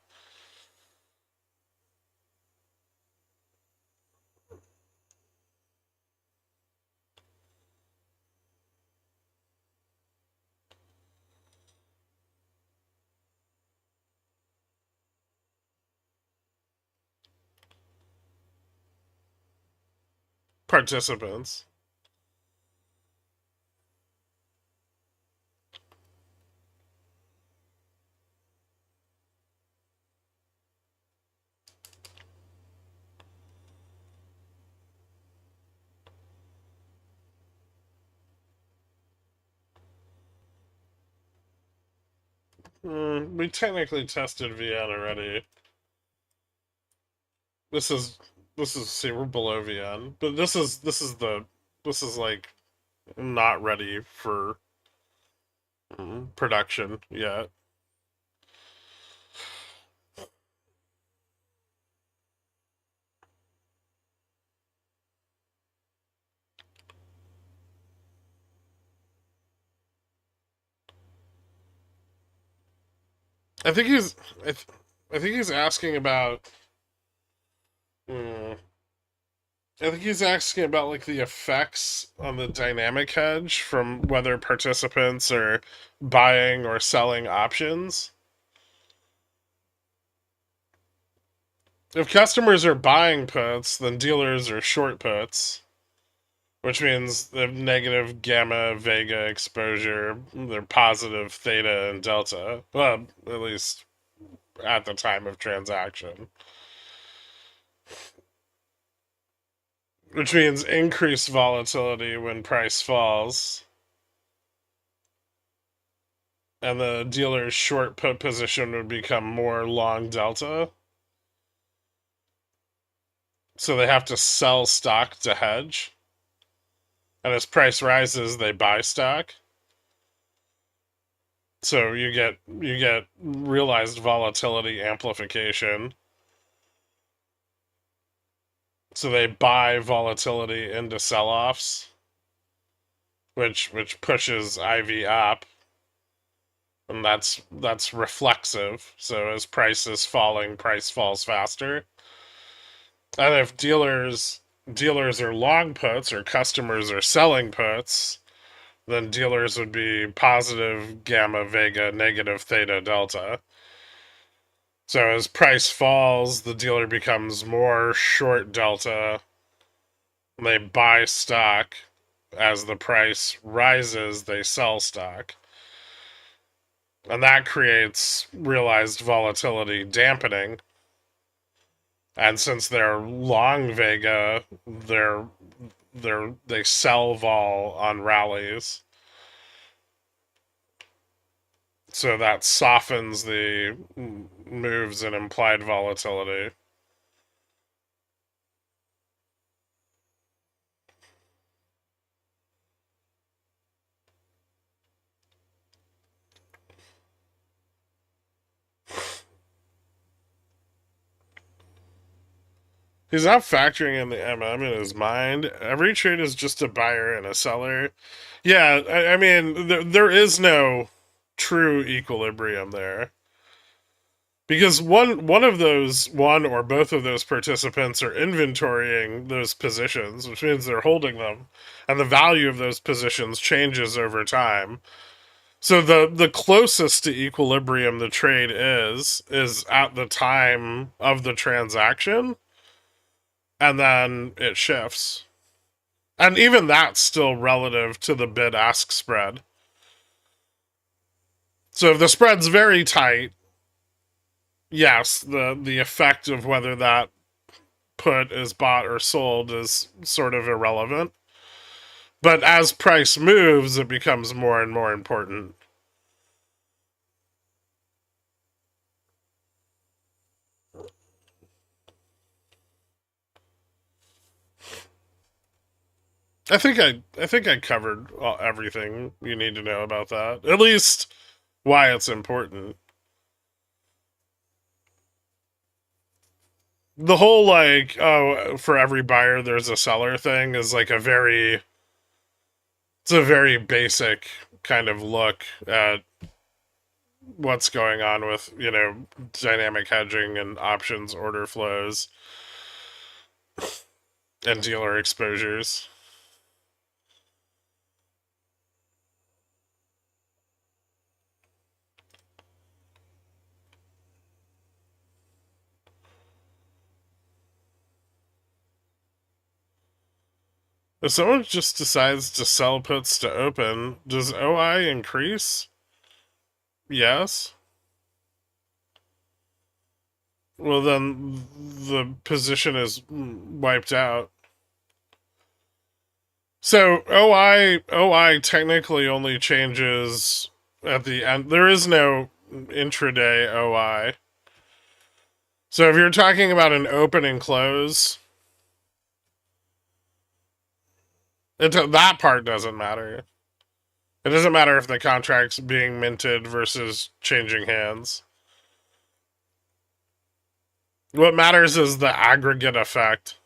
Participants. We technically tested VN already. This is see, we're below VN, but this is like not ready for production yet. I think he's I think he's asking about I think he's asking about like the effects on the dynamic hedge from whether participants are buying or selling options. If customers are buying puts, then dealers are short puts, which means they have negative gamma, vega exposure. They're positive theta and delta. Well, at least at the time of transaction. Which means increased volatility when price falls. And the dealer's short put position would become more long delta. So they have to sell stock to hedge. And as price rises, they buy stock. So you get realized volatility amplification. So they buy volatility into sell-offs, which pushes IV up, and that's reflexive. So as price is falling, price falls faster. And if dealers are long puts or customers are selling puts, then dealers would be positive gamma, vega, negative theta, delta. So as price falls, the dealer becomes more short delta. They buy stock. As the price rises, they sell stock. And that creates realized volatility dampening. And since they're long vega, they sell vol on rallies. So that softens the moves in implied volatility. He's not factoring in the MM in his mind. Every trade is just a buyer and a seller. Yeah, I mean, there is no true equilibrium there. Because one or both of those participants are inventorying those positions, which means they're holding them, and the value of those positions changes over time. So the closest to equilibrium the trade is at the time of the transaction, and then it shifts. And even that's still relative to the bid-ask spread. So if the spread's very tight, yes, the effect of whether that put is bought or sold is sort of irrelevant. But as price moves, it becomes more and more important. I think I covered everything you need to know about that. At least why it's important. The whole like, oh, for every buyer there's a seller thing is like it's a very basic kind of look at what's going on with, dynamic hedging and options order flows and dealer exposures. If someone just decides to sell puts to open, does OI increase? Yes. Well, then the position is wiped out. So OI technically only changes at the end. There is no intraday OI. So if you're talking about an open and close, that part doesn't matter. It doesn't matter if the contract's being minted versus changing hands. What matters is the aggregate effect.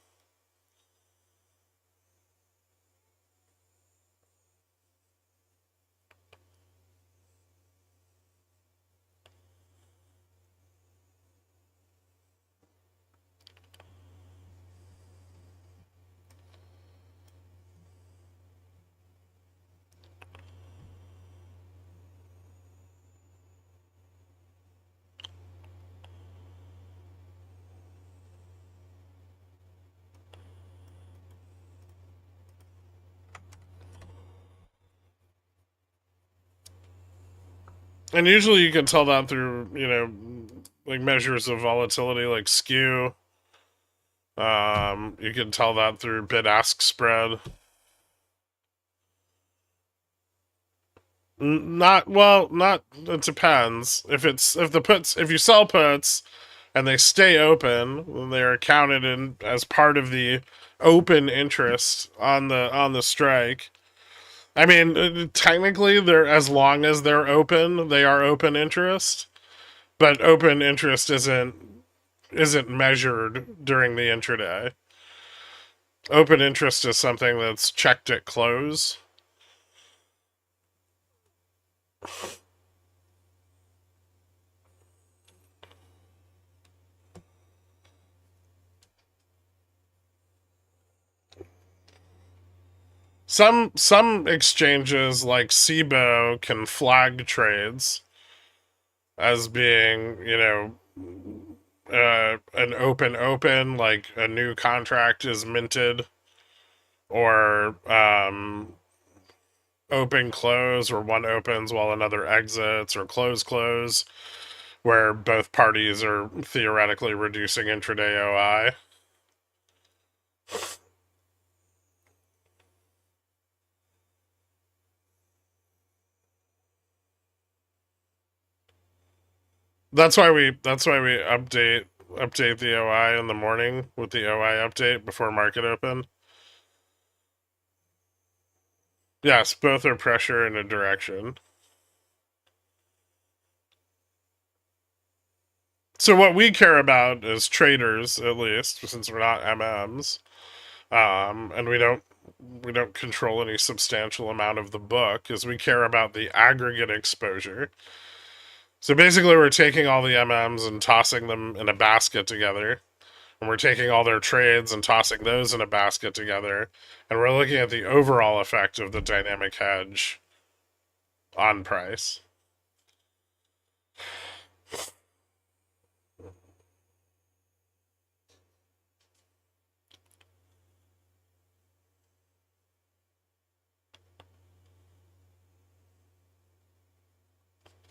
And usually you can tell that through, like measures of volatility like skew. You can tell that through bid-ask spread. It depends. If you sell puts and they stay open, then they are counted in as part of the open interest on the strike. I mean, technically, they're as long as they're open, they are open interest. But open interest isn't measured during the intraday. Open interest is something that's checked at close. Some exchanges like SIBO can flag trades as being, an open, like a new contract is minted, or open close, where one opens while another exits, or close, where both parties are theoretically reducing intraday OI. That's why we update the OI in the morning with the OI update before market open. Yes, both are pressure in a direction. So what we care about as traders, at least, since we're not MMs, and we don't control any substantial amount of the book, is we care about the aggregate exposure. So basically we're taking all the MMs and tossing them in a basket together. And we're taking all their trades and tossing those in a basket together. And we're looking at the overall effect of the dynamic hedge on price.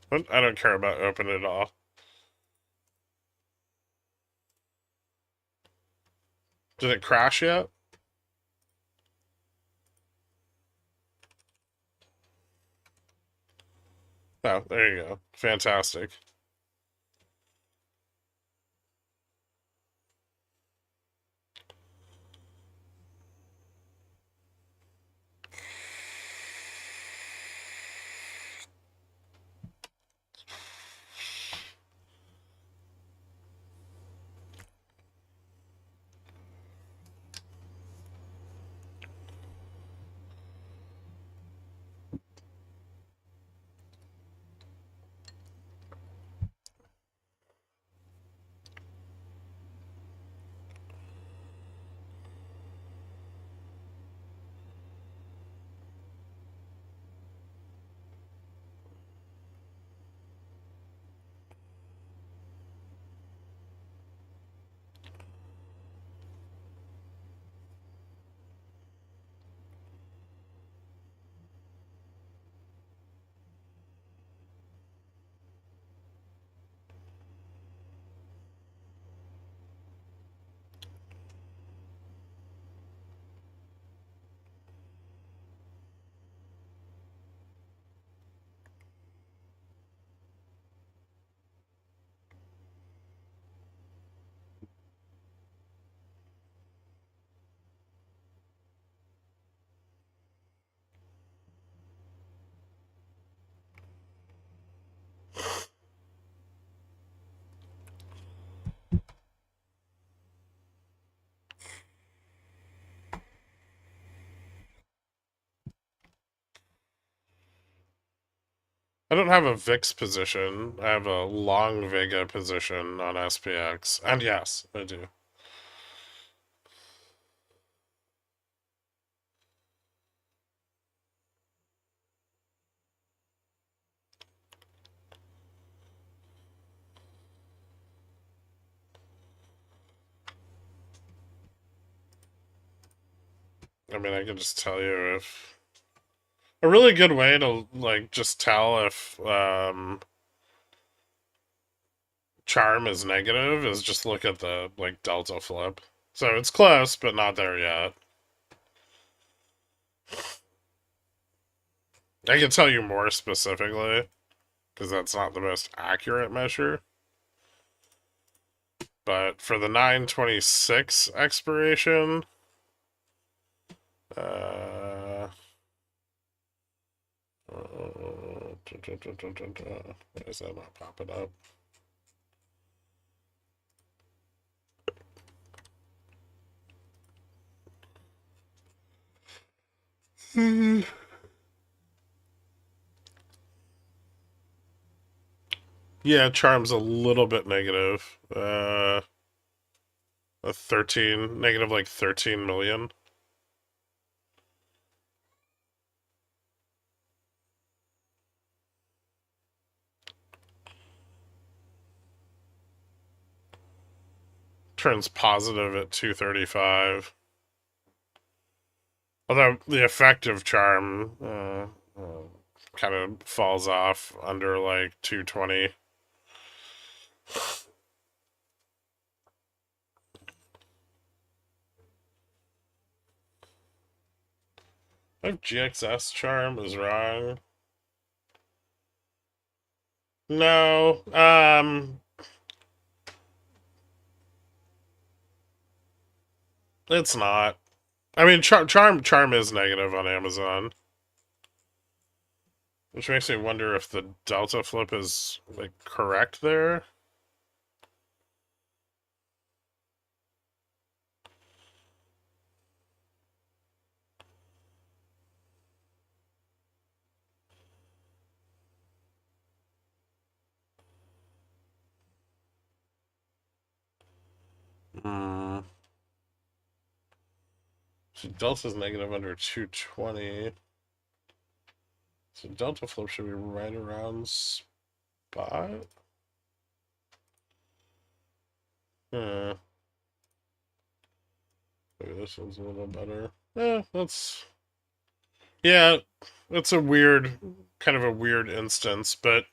But I don't care about open at all. Did it crash yet? Oh, there you go. Fantastic. I don't have a VIX position. I have a long Vega position on SPX. And yes, I do. I mean, I can just tell you if... A really good way to, like, just tell if, charm is negative is just look at the, like, delta flip. So it's close, but not there yet. I can tell you more specifically, because that's not the most accurate measure. But for the 9/26 expiration, why is that not popping up? Yeah, charm's a little bit negative. A 13, negative like 13 million. Turns positive at 235. Although the effective charm kind of falls off under like 220. If GXS charm is wrong. No, it's not. I mean, charm is negative on Amazon, which makes me wonder if the delta flip is like correct there. So Delta's negative under 220. So Delta flip should be right around spot. Maybe this one's a little better. Yeah, it's a weird, kind of a weird instance, but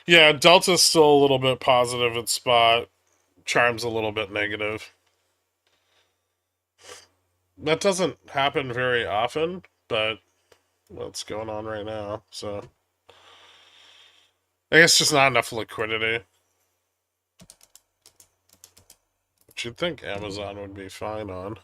yeah, Delta's still a little bit positive at spot. Charm's a little bit negative. That doesn't happen very often, but what's going on right now, so I guess just not enough liquidity. Which you'd think Amazon would be fine on.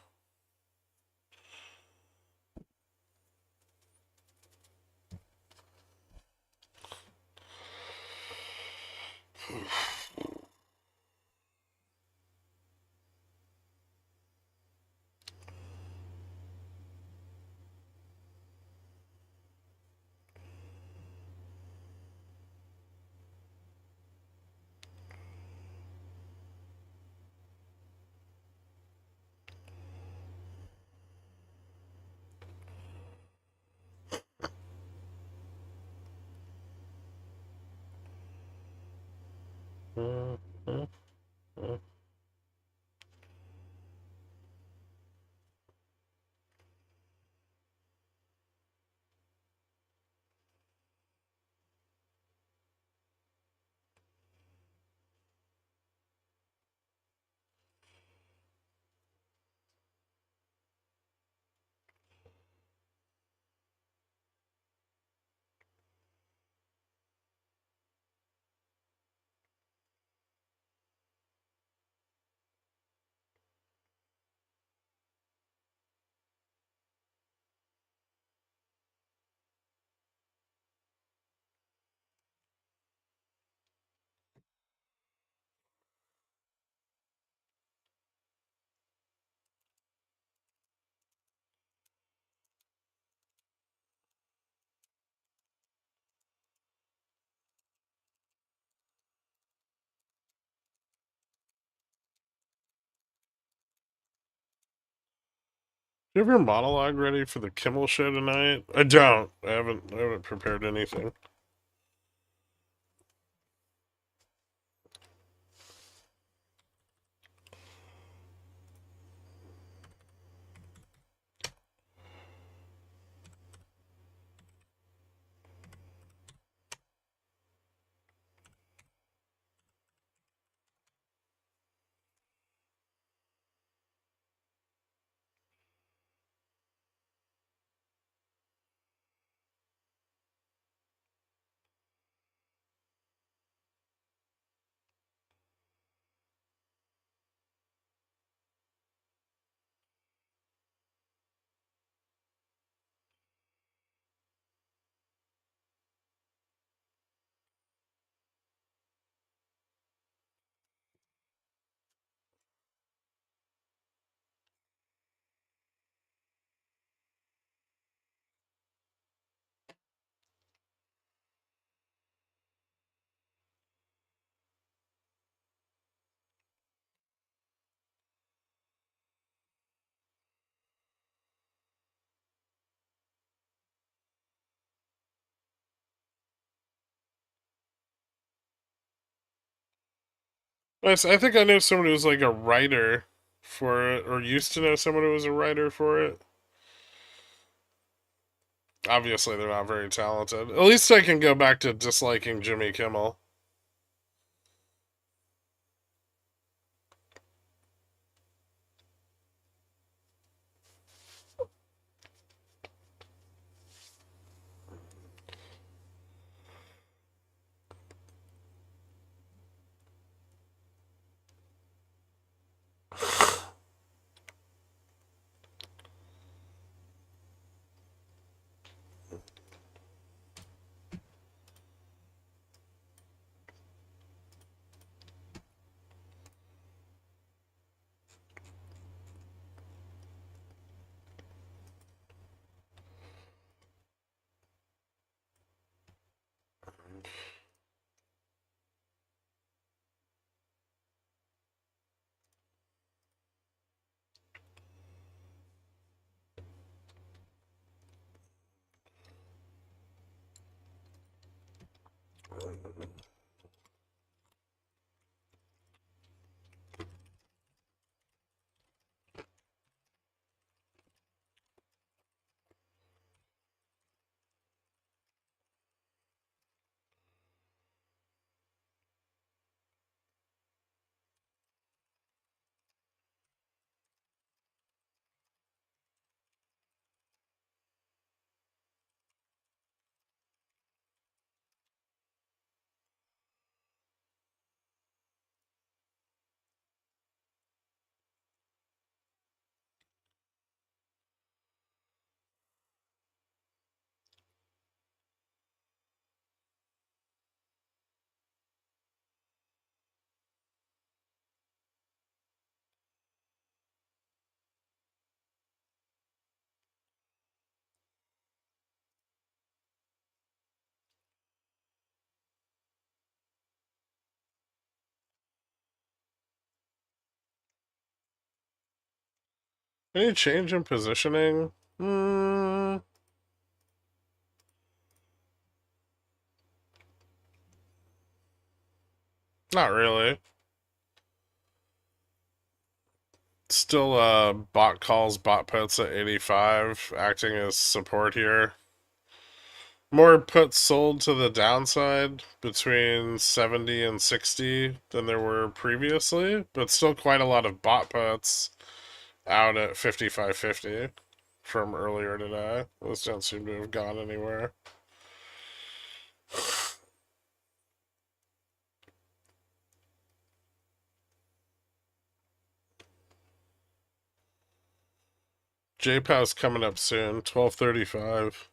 Do you have your monologue ready for the Kimmel show tonight? I don't. I haven't prepared anything. Nice. I think I know someone who's like a writer for it, or used to know someone who was a writer for it. Obviously, they're not very talented. At least I can go back to disliking Jimmy Kimmel. Any change in positioning? Not really. Still, bot calls, bot puts at 85, acting as support here. More puts sold to the downside between 70 and 60 than there were previously, but still quite a lot of bot puts out at 55.50 from earlier today. Those don't seem to have gone anywhere. JPow's coming up soon, 12:35.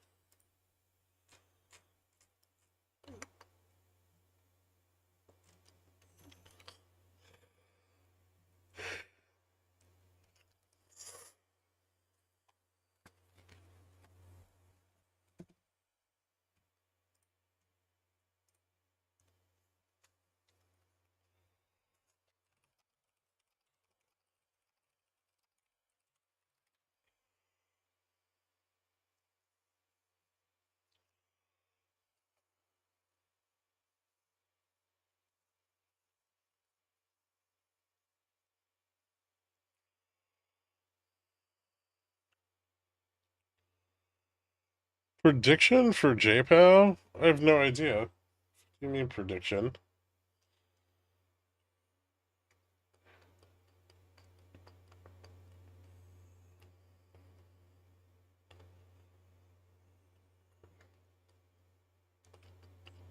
Prediction for JPow? I have no idea. What do you mean prediction?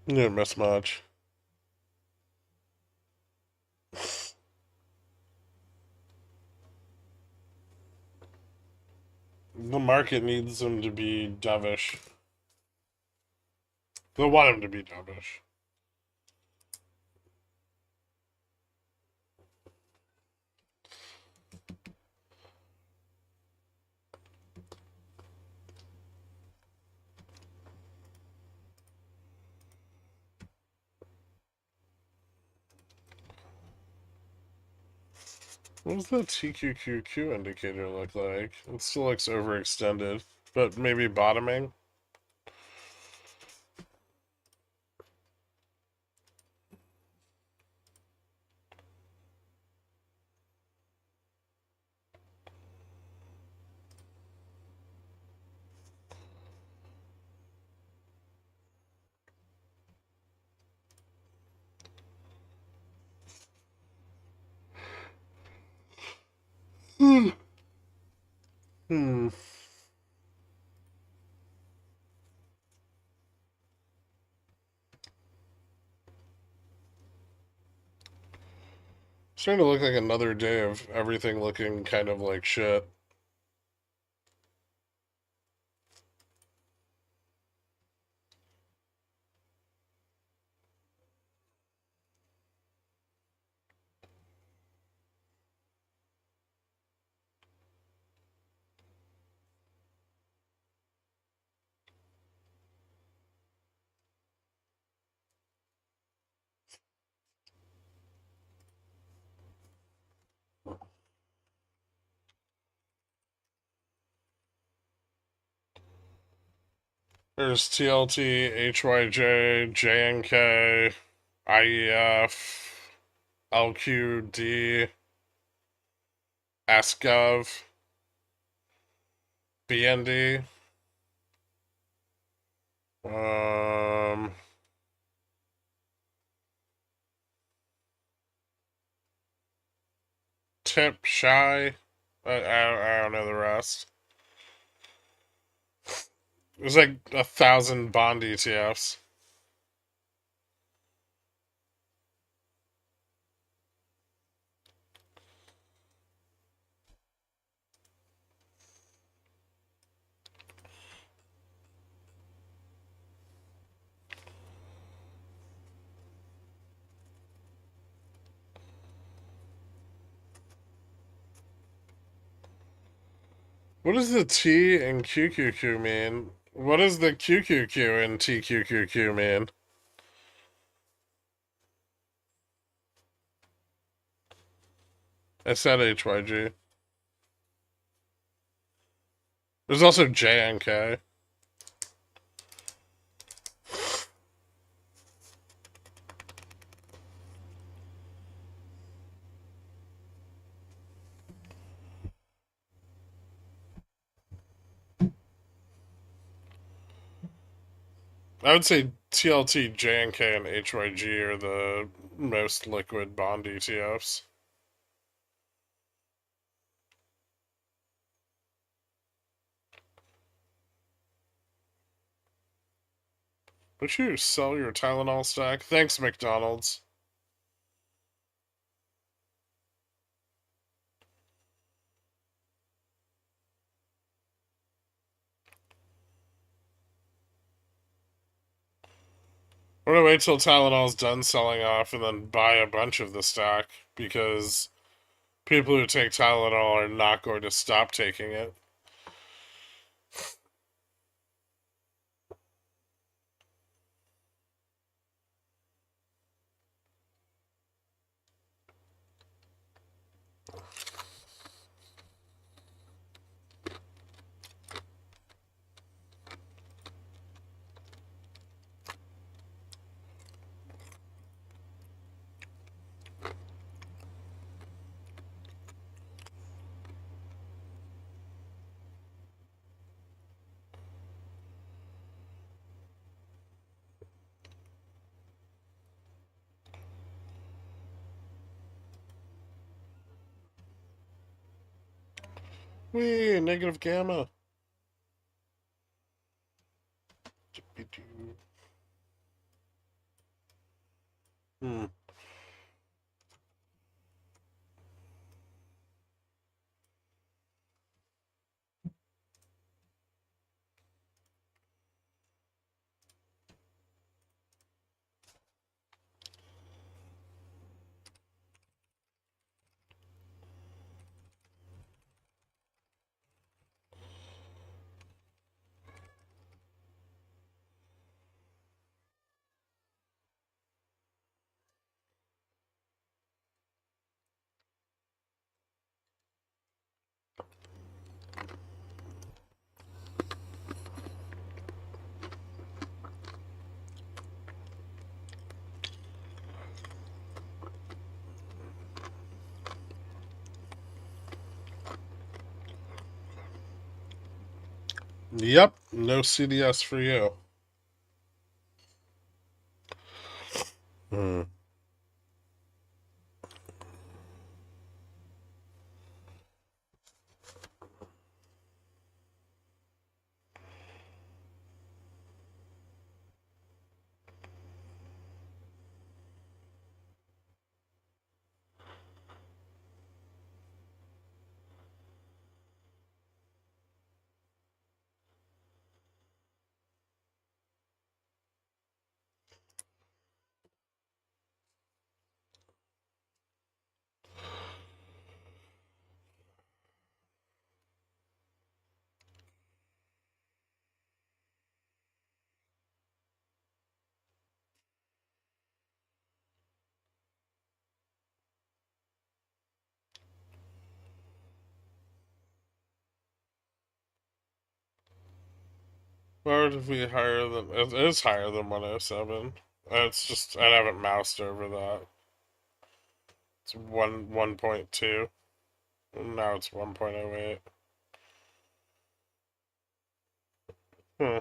Didn't miss much. The market needs him to be dovish. They want him to be dovish. What does that TQQQ indicator look like? It still looks overextended, but maybe bottoming. Hmm. Starting to look like another day of everything looking kind of like shit. There's TLT, HYJ, JNK. IEF, LQD, SGov, BND, Tip, Shy. I don't know the rest. There's like 1,000 bond ETFs. What does the T in QQQ mean? What does the QQQ in TQQQ mean? I said HYG. There's also JNK. I would say TLT, JNK, and HYG are the most liquid bond ETFs. Would you sell your Tylenol stack? Thanks, McDonald's. We're gonna wait till Tylenol's done selling off and then buy a bunch of the stack, because people who take Tylenol are not going to stop taking it. Whee, negative gamma. Hmm. Yep, no CDS for you. Hmm. Why would it be higher than... It is higher than 107. It's just I haven't moused over that. It's 1.2. Now it's 1.08. Hmm.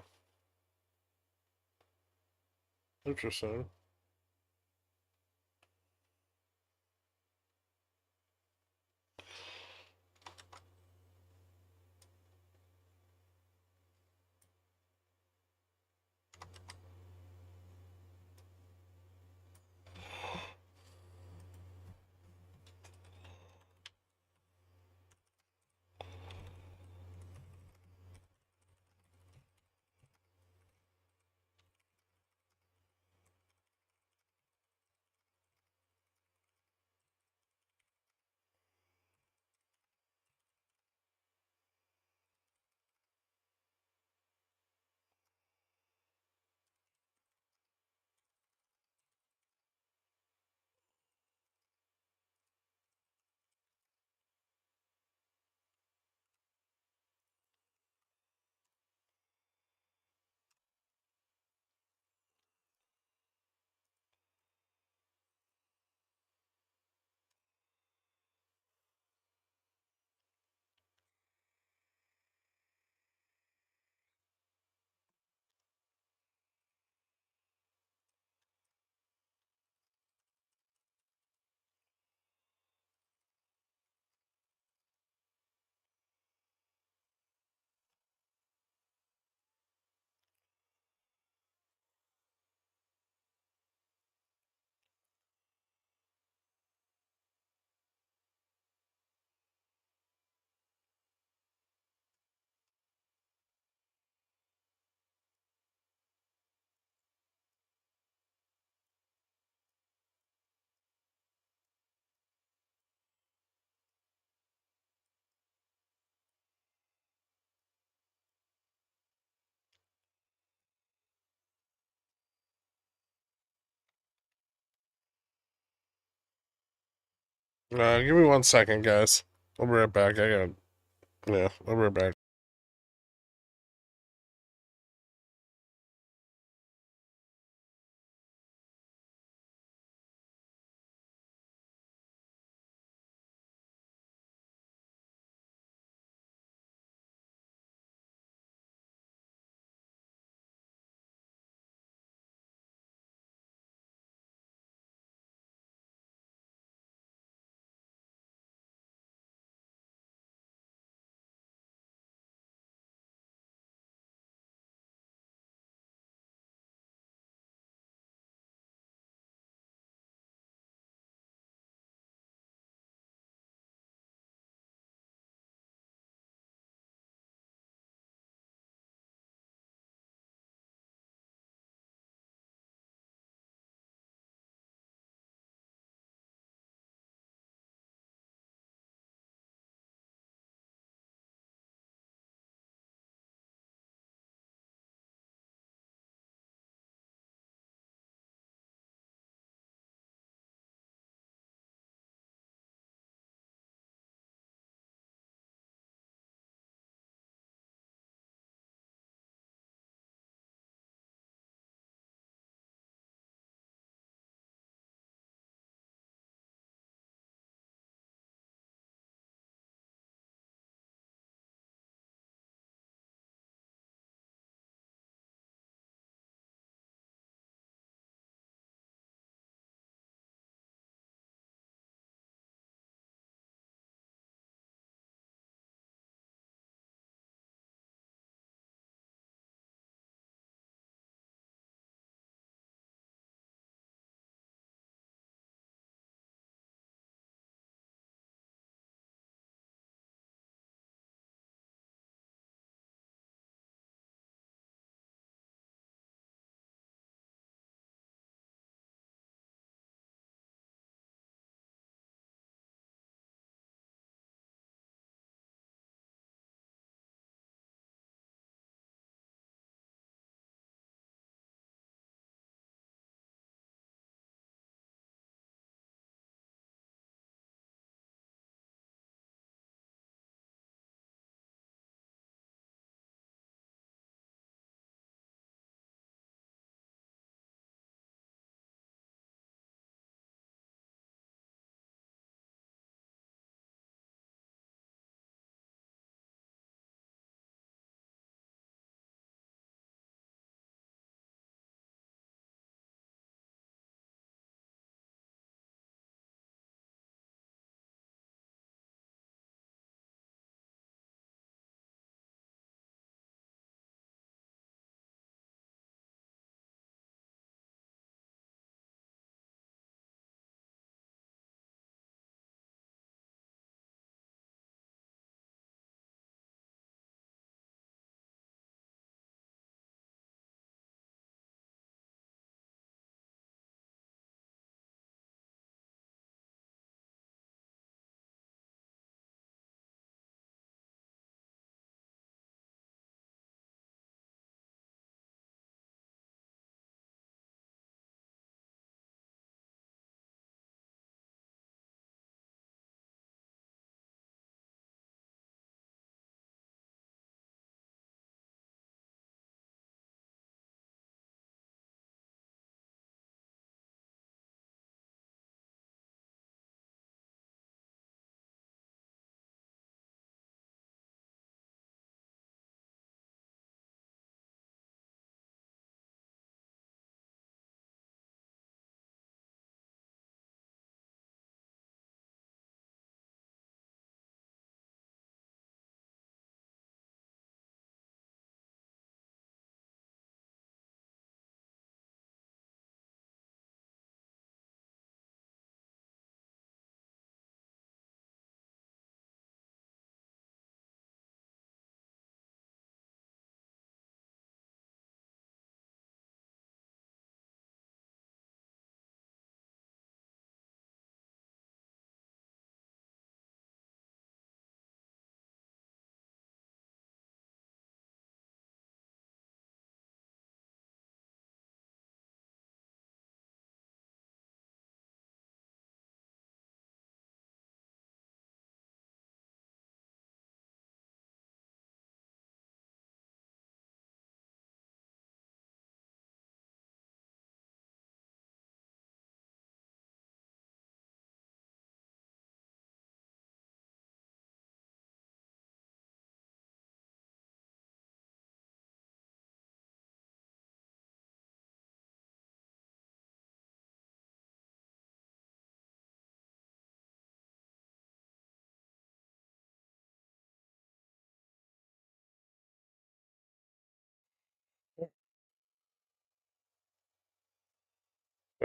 Interesting. Give me 1 second, guys. I'll be right back. I'll be right back.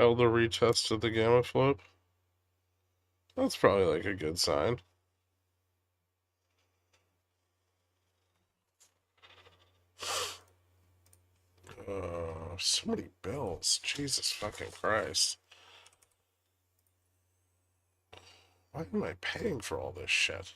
Elder retested the gamma flip. That's probably like a good sign. So many bills. Jesus fucking Christ. Why am I paying for all this shit?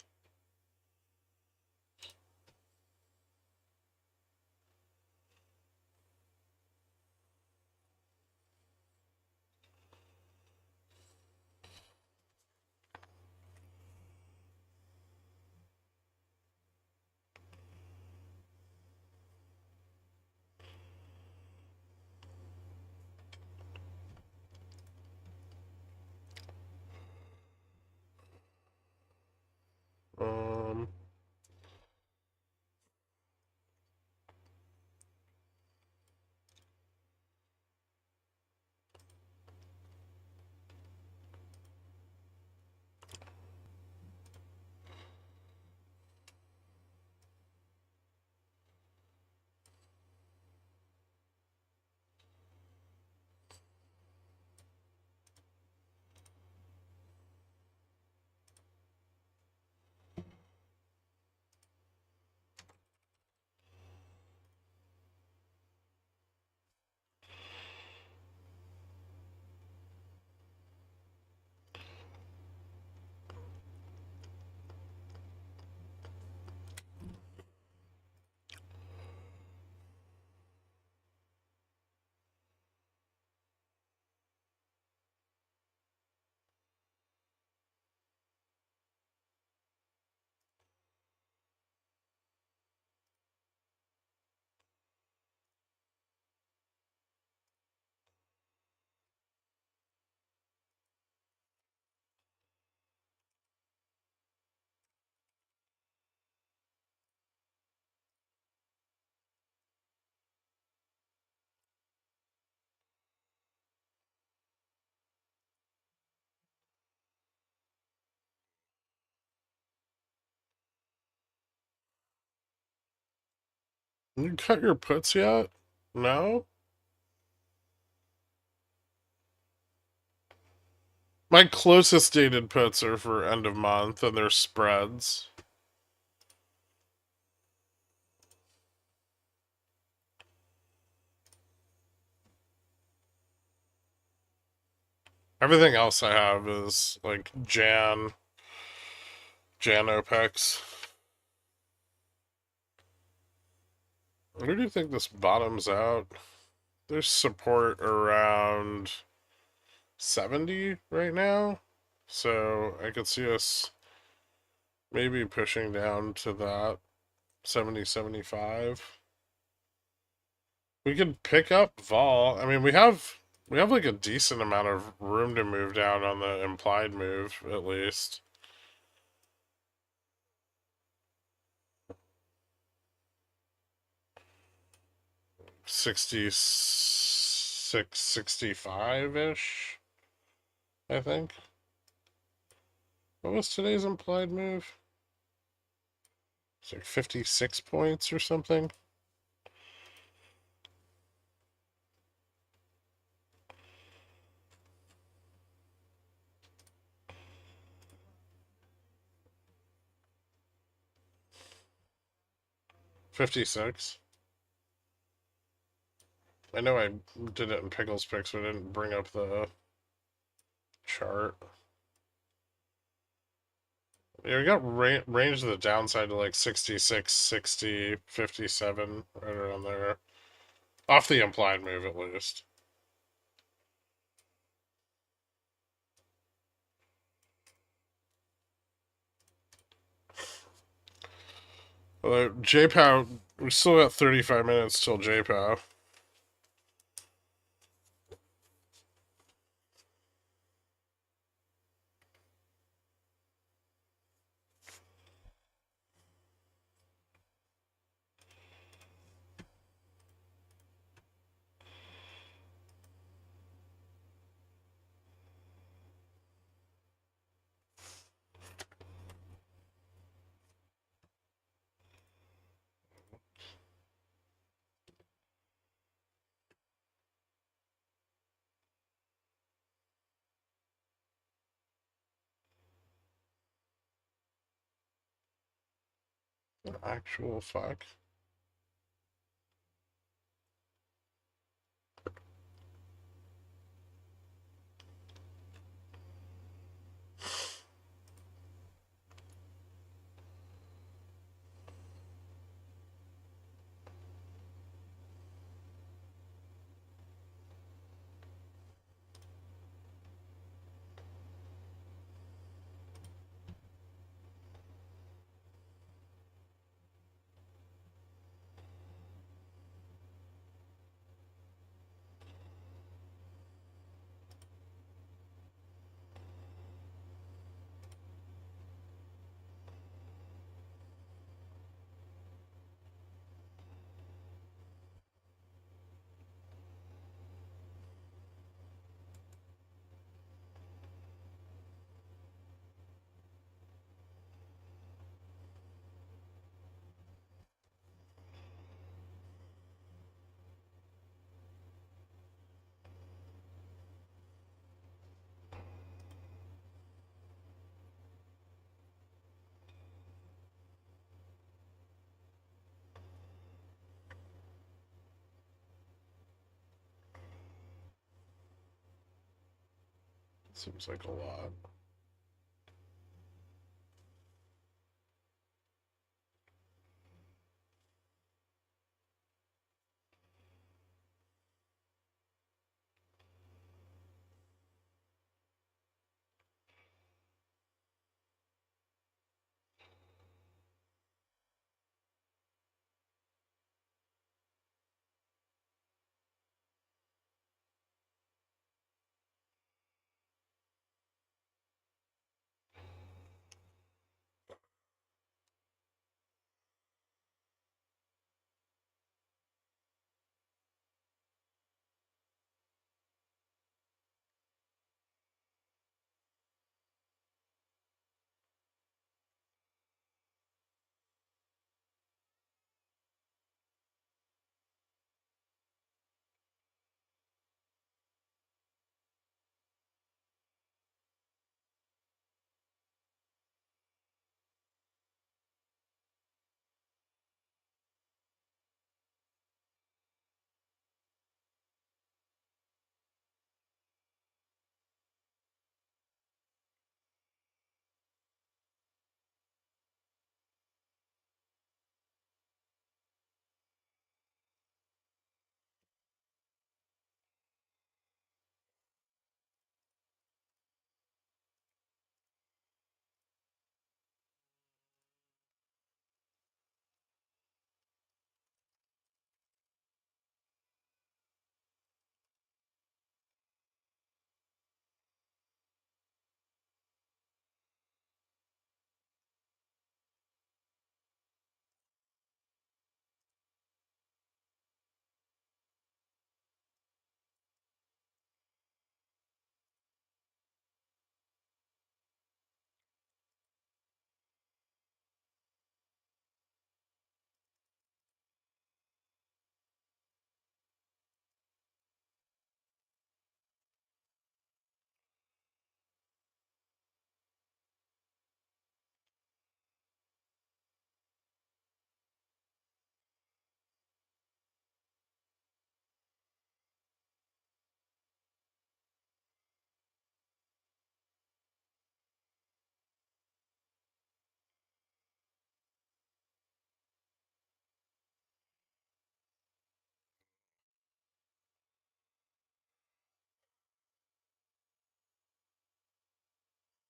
Um, you cut your puts yet? No? My closest dated puts are for end of month and they're spreads. Everything else I have is like Jan OPEX. Where do you think this bottoms out? There's support around 70 right now. So I could see us maybe pushing down to that 70, 75. We could pick up vol. I mean, we have like a decent amount of room to move down on the implied move, at least. $66, $65-ish, I think. What was today's implied move? It's like 56 points or something. $56. I know I did it in Pickles Picks, but I didn't bring up the chart. Yeah, we got range to the downside to like 66, 60, 57, right around there. Off the implied move, at least. Although, J-Pow, we still got 35 minutes till J-Pow. the actual fuck? Seems like a lot.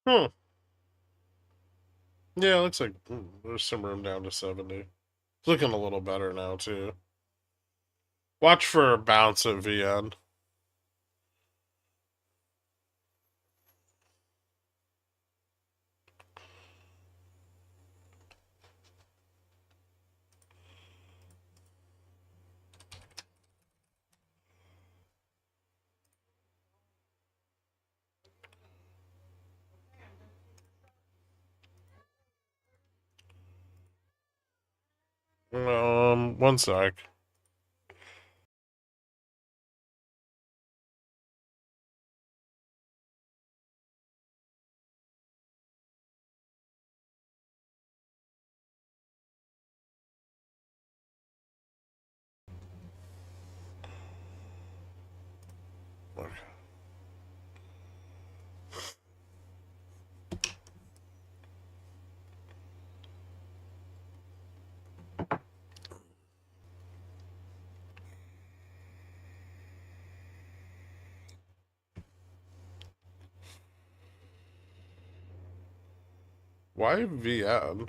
Hmm. Yeah, it looks like there's some room down to 70. It's looking a little better now, too. Watch for a bounce at VN. One sec. Okay. Why VN?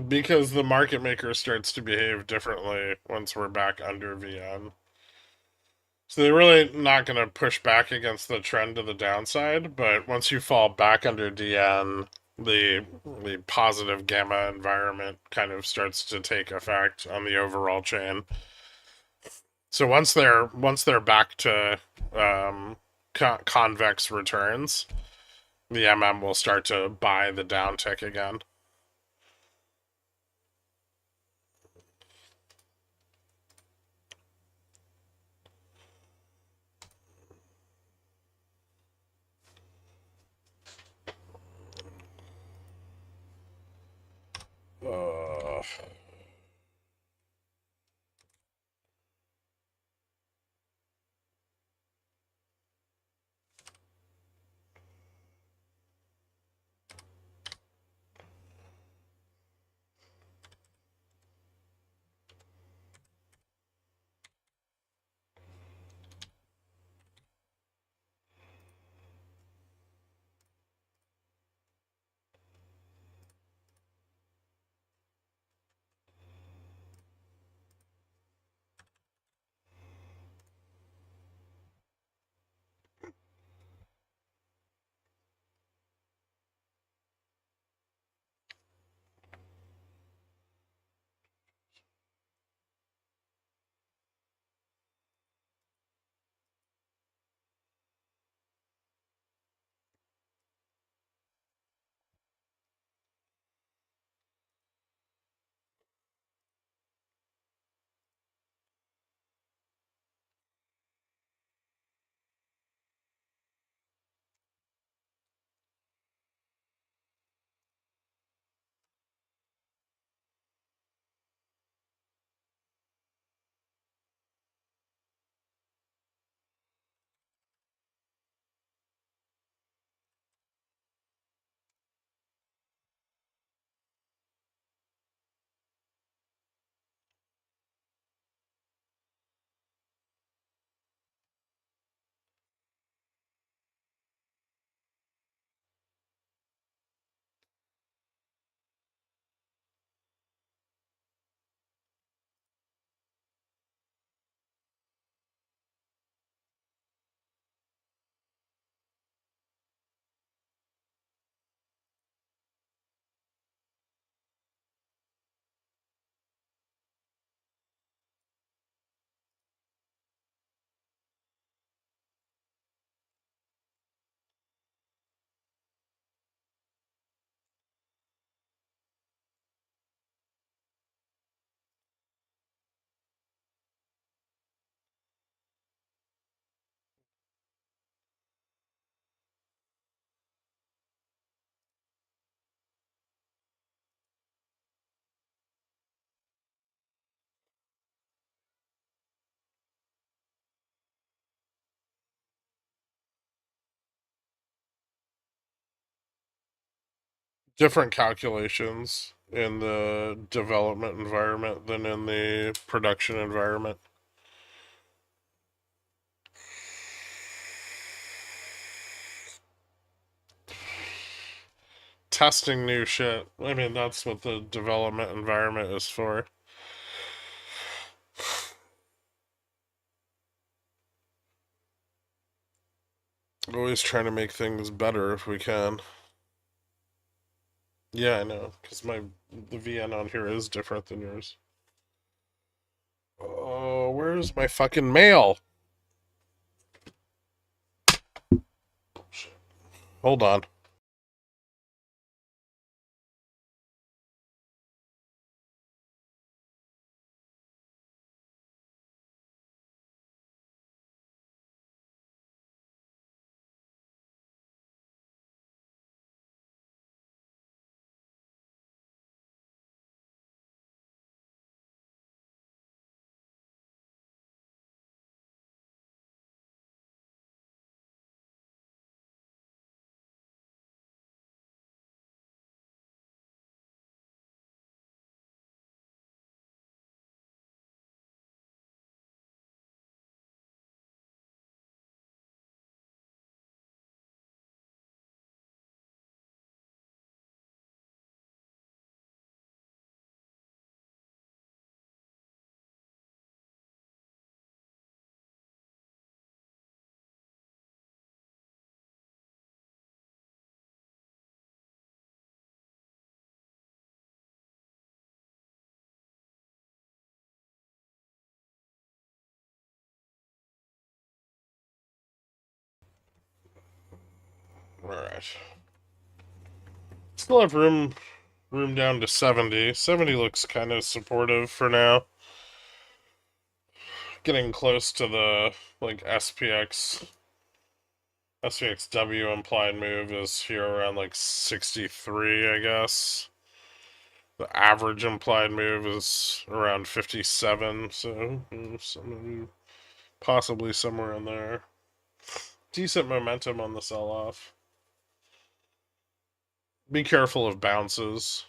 Because the market maker starts to behave differently once we're back under VN. So they're really not going to push back against the trend to the downside, but once you fall back under DN, the positive gamma environment kind of starts to take effect on the overall chain. So once they're back to convex returns, the MM will start to buy the downtick again. Uh, different calculations in the development environment than in the production environment. Testing new shit. I mean, that's what the development environment is for. Always trying to make things better if we can. Yeah, I know, because the VN on here is different than yours. Oh, where's my fucking mail? Shit. Hold on. right. Still have room down to 70. 70 looks kind of supportive for now. Getting close to the like SPXW implied move is here around like 63, I guess. The average implied move is around 57, so possibly somewhere in there. Decent momentum on the sell-off. Be careful of bounces.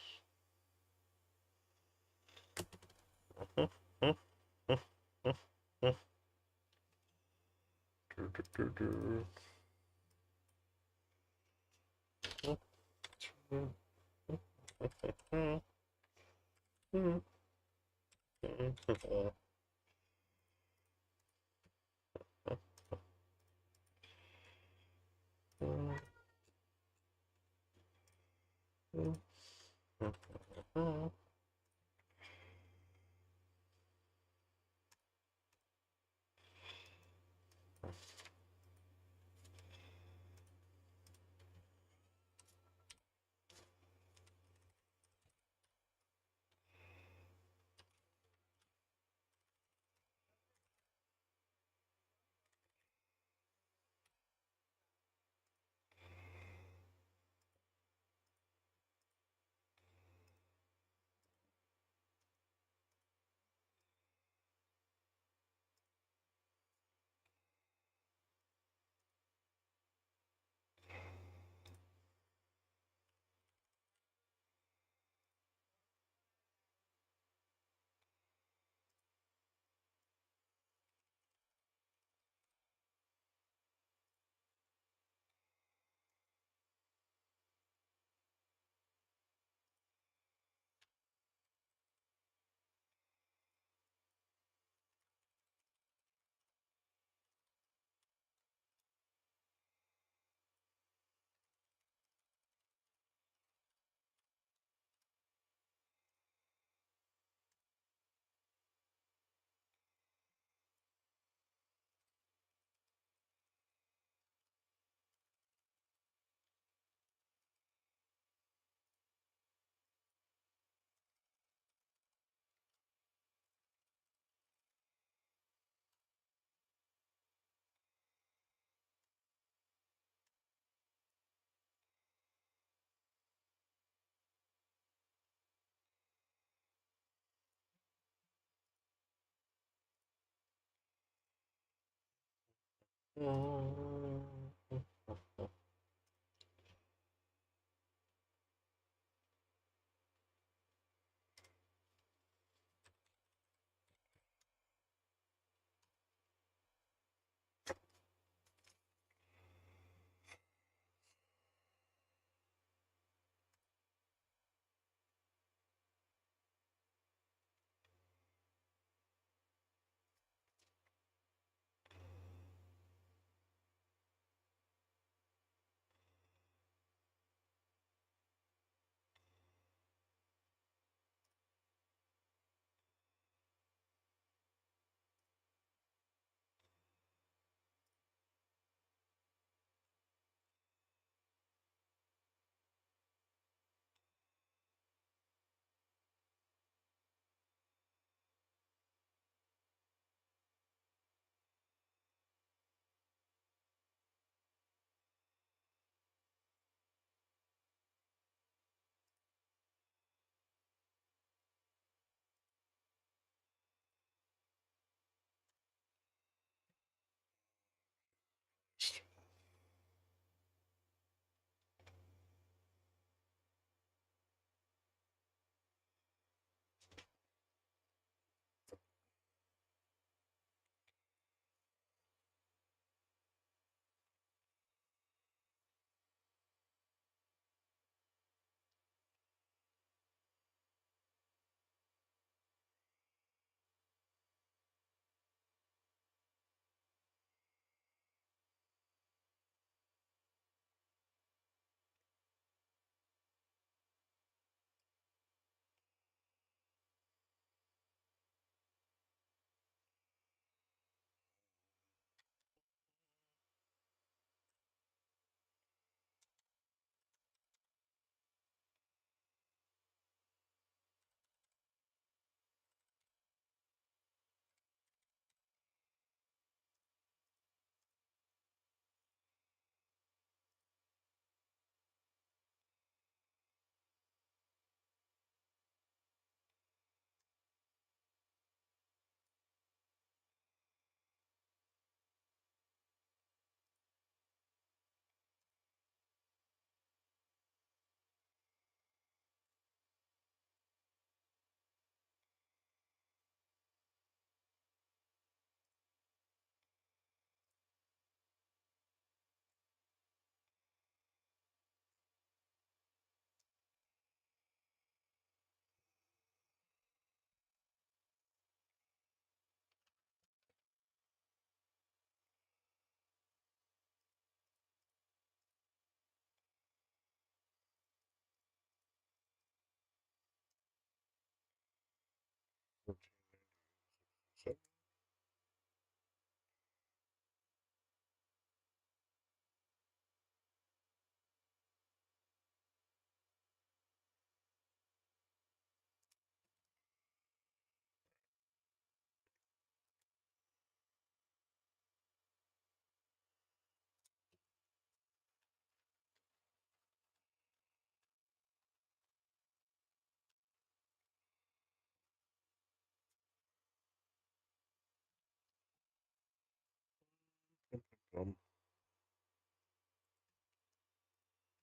I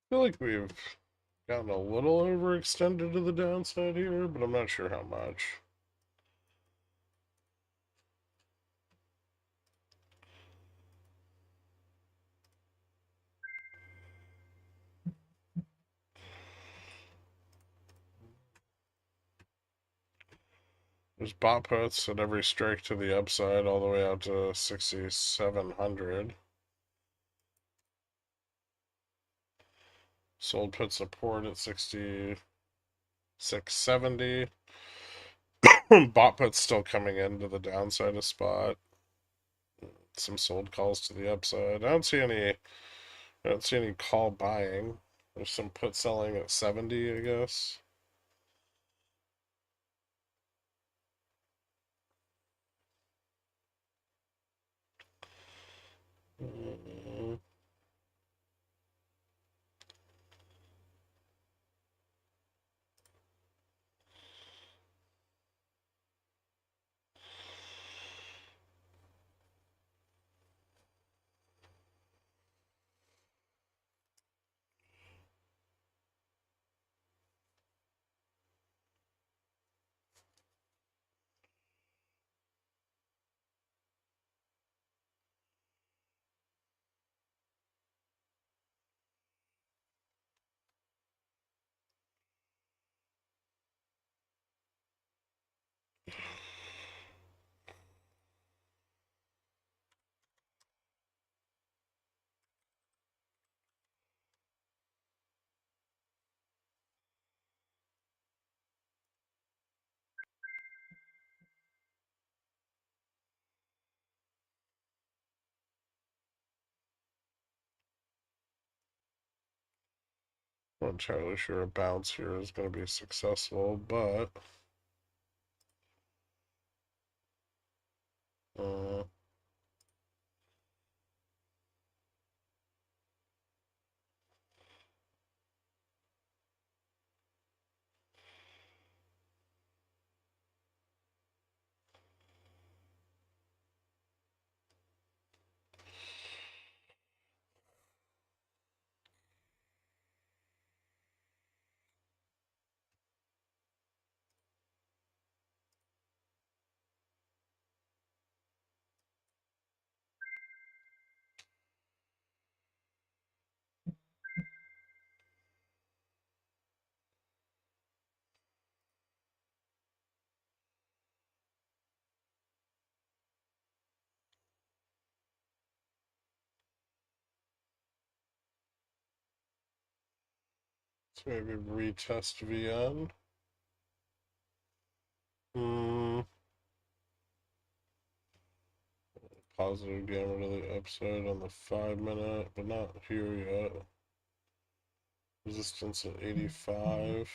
feel like we've gotten a little overextended to the downside here, but I'm not sure how much. There's bot puts at every strike to the upside, all the way out to 6,700. Sold put support at 6,670. Bot puts still coming into the downside of spot. Some sold calls to the upside. I don't see any call buying. There's some put selling at 70, I guess. Not entirely sure a bounce here is going to be successful, but let's maybe retest VN. Positive gamma to the upside on the 5-minute, but not here yet. Resistance at 85.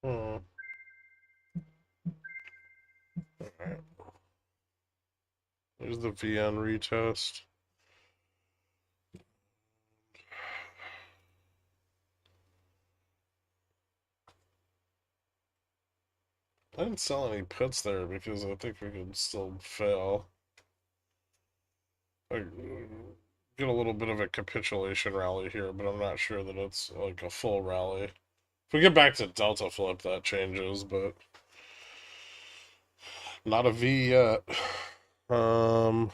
Alright. There's the VN retest. I didn't sell any puts there because I think we could still fail. Like, get a little bit of a capitulation rally here, but I'm not sure that it's like a full rally. If we get back to Delta Flip, that changes, but not a V yet. Although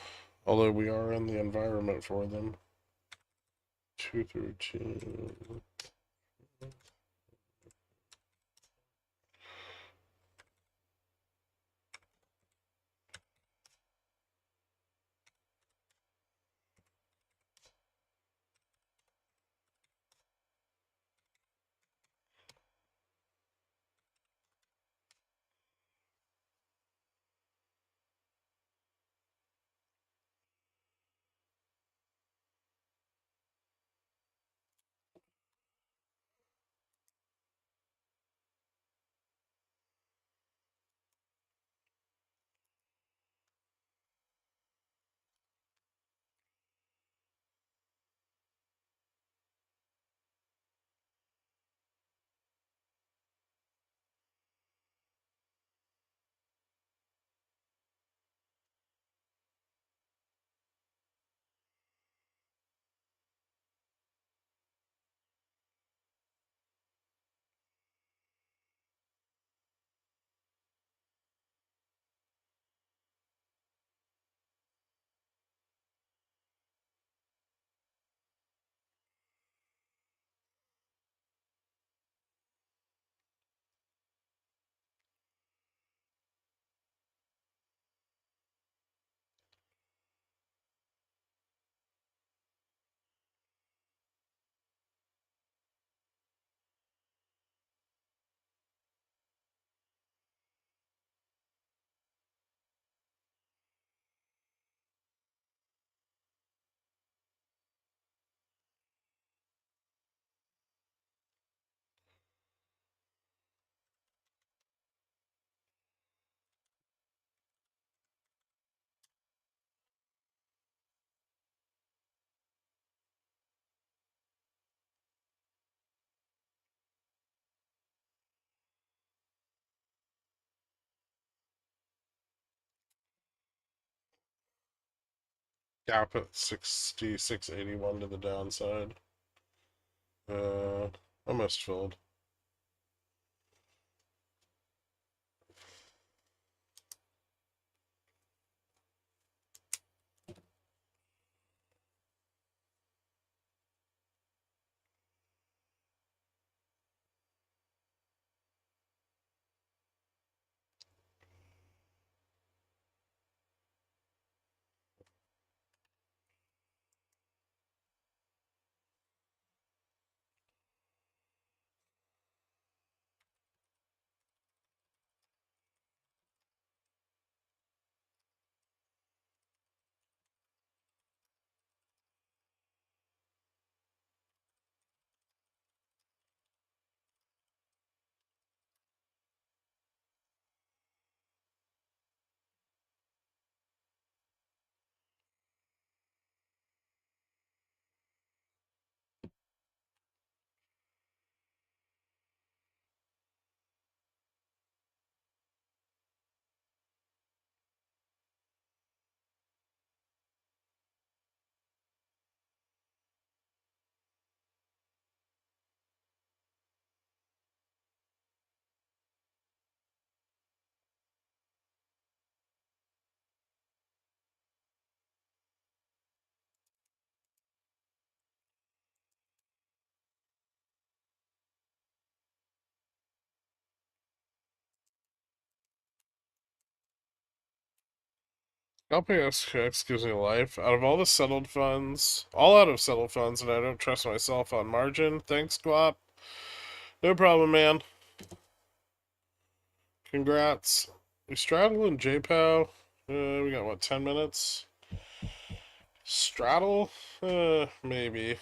we are in the environment for them. 213. Gap at 66.81 to the downside. Almost filled. LPSX gives me life. Out of all the settled funds, all out of settled funds, and I don't trust myself on margin. Thanks, Guap. No problem, man. Congrats. We straddle and JPow. We got what, 10 minutes? Straddle? Maybe.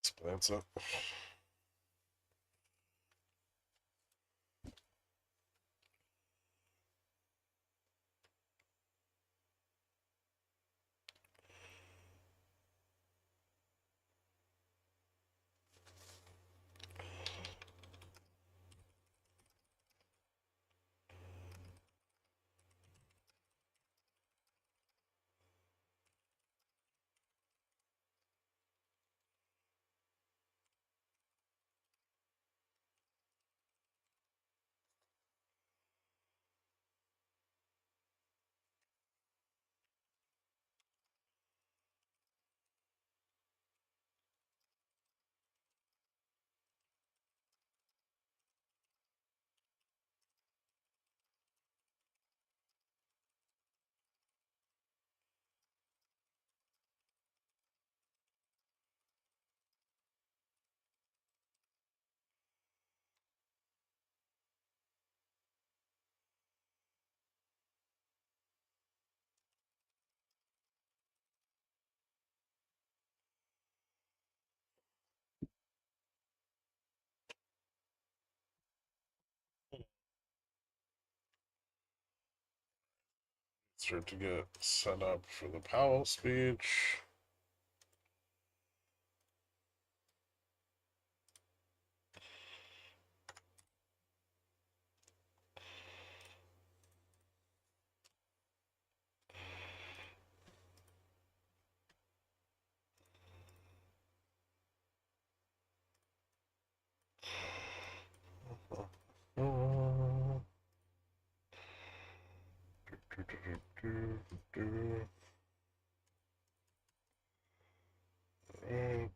explains it. Start to get set up for the Powell speech. Right.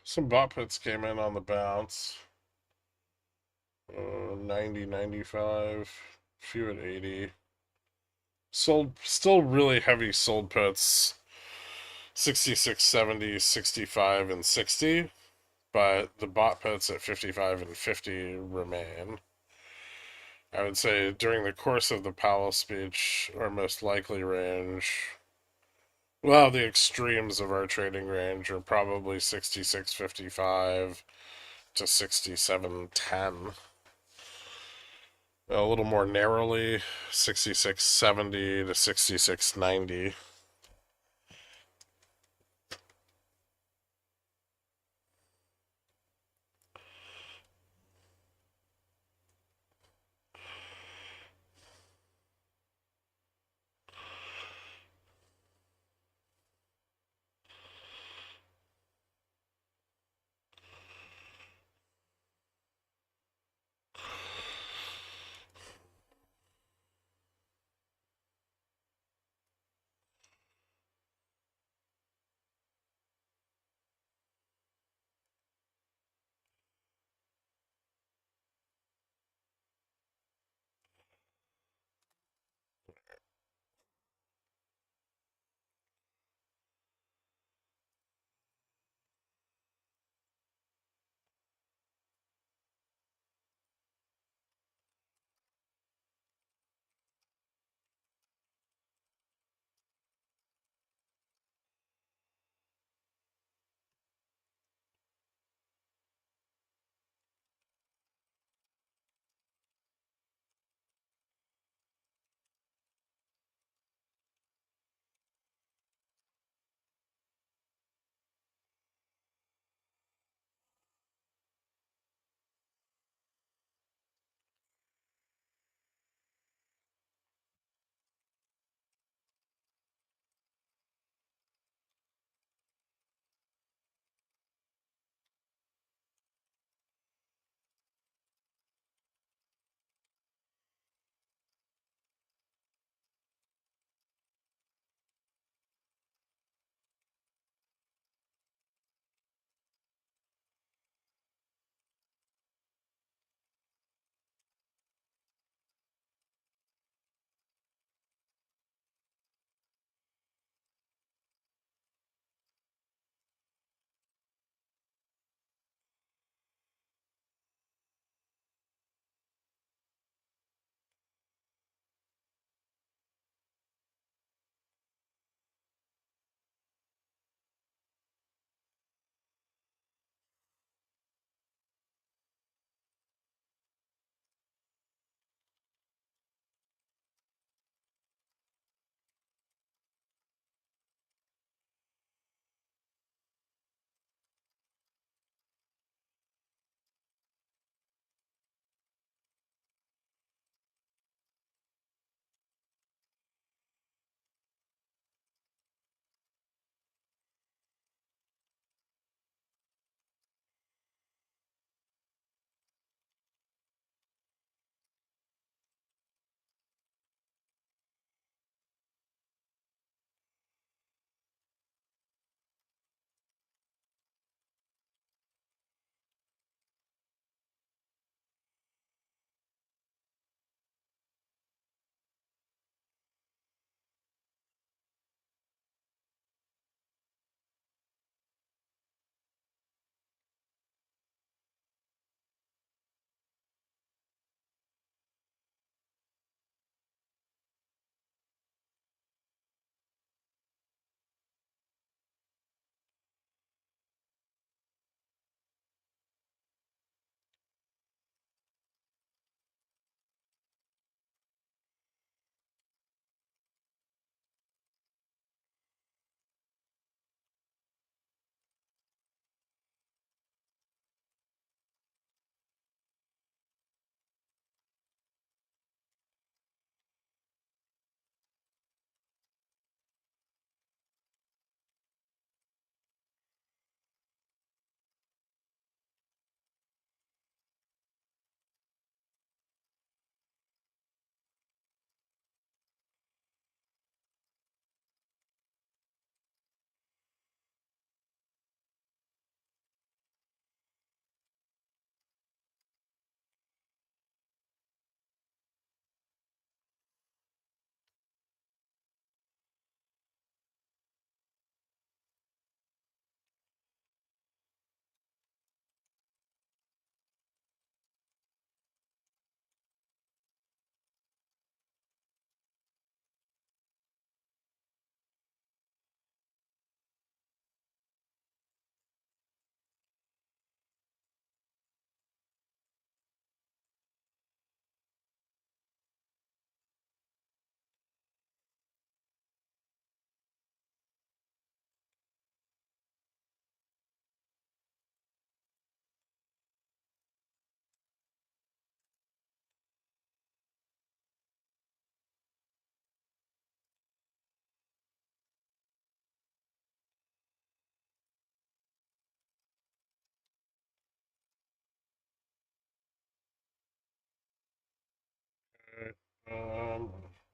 Some bot puts came in on the bounce. 90, 95, few at 80. Sold, still really heavy sold puts. 66, 70, 65, and 60. But the bot puts at 55 and 50 remain. I would say during the course of the Powell speech, our most likely range, well, the extremes of our trading range are probably 66.55 to 67.10. A little more narrowly, 66.70 to 66.90.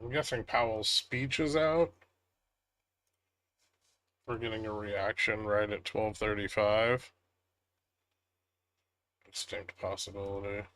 I'm guessing Powell's speech is out. We're getting a reaction right at 12:35. Distinct possibility.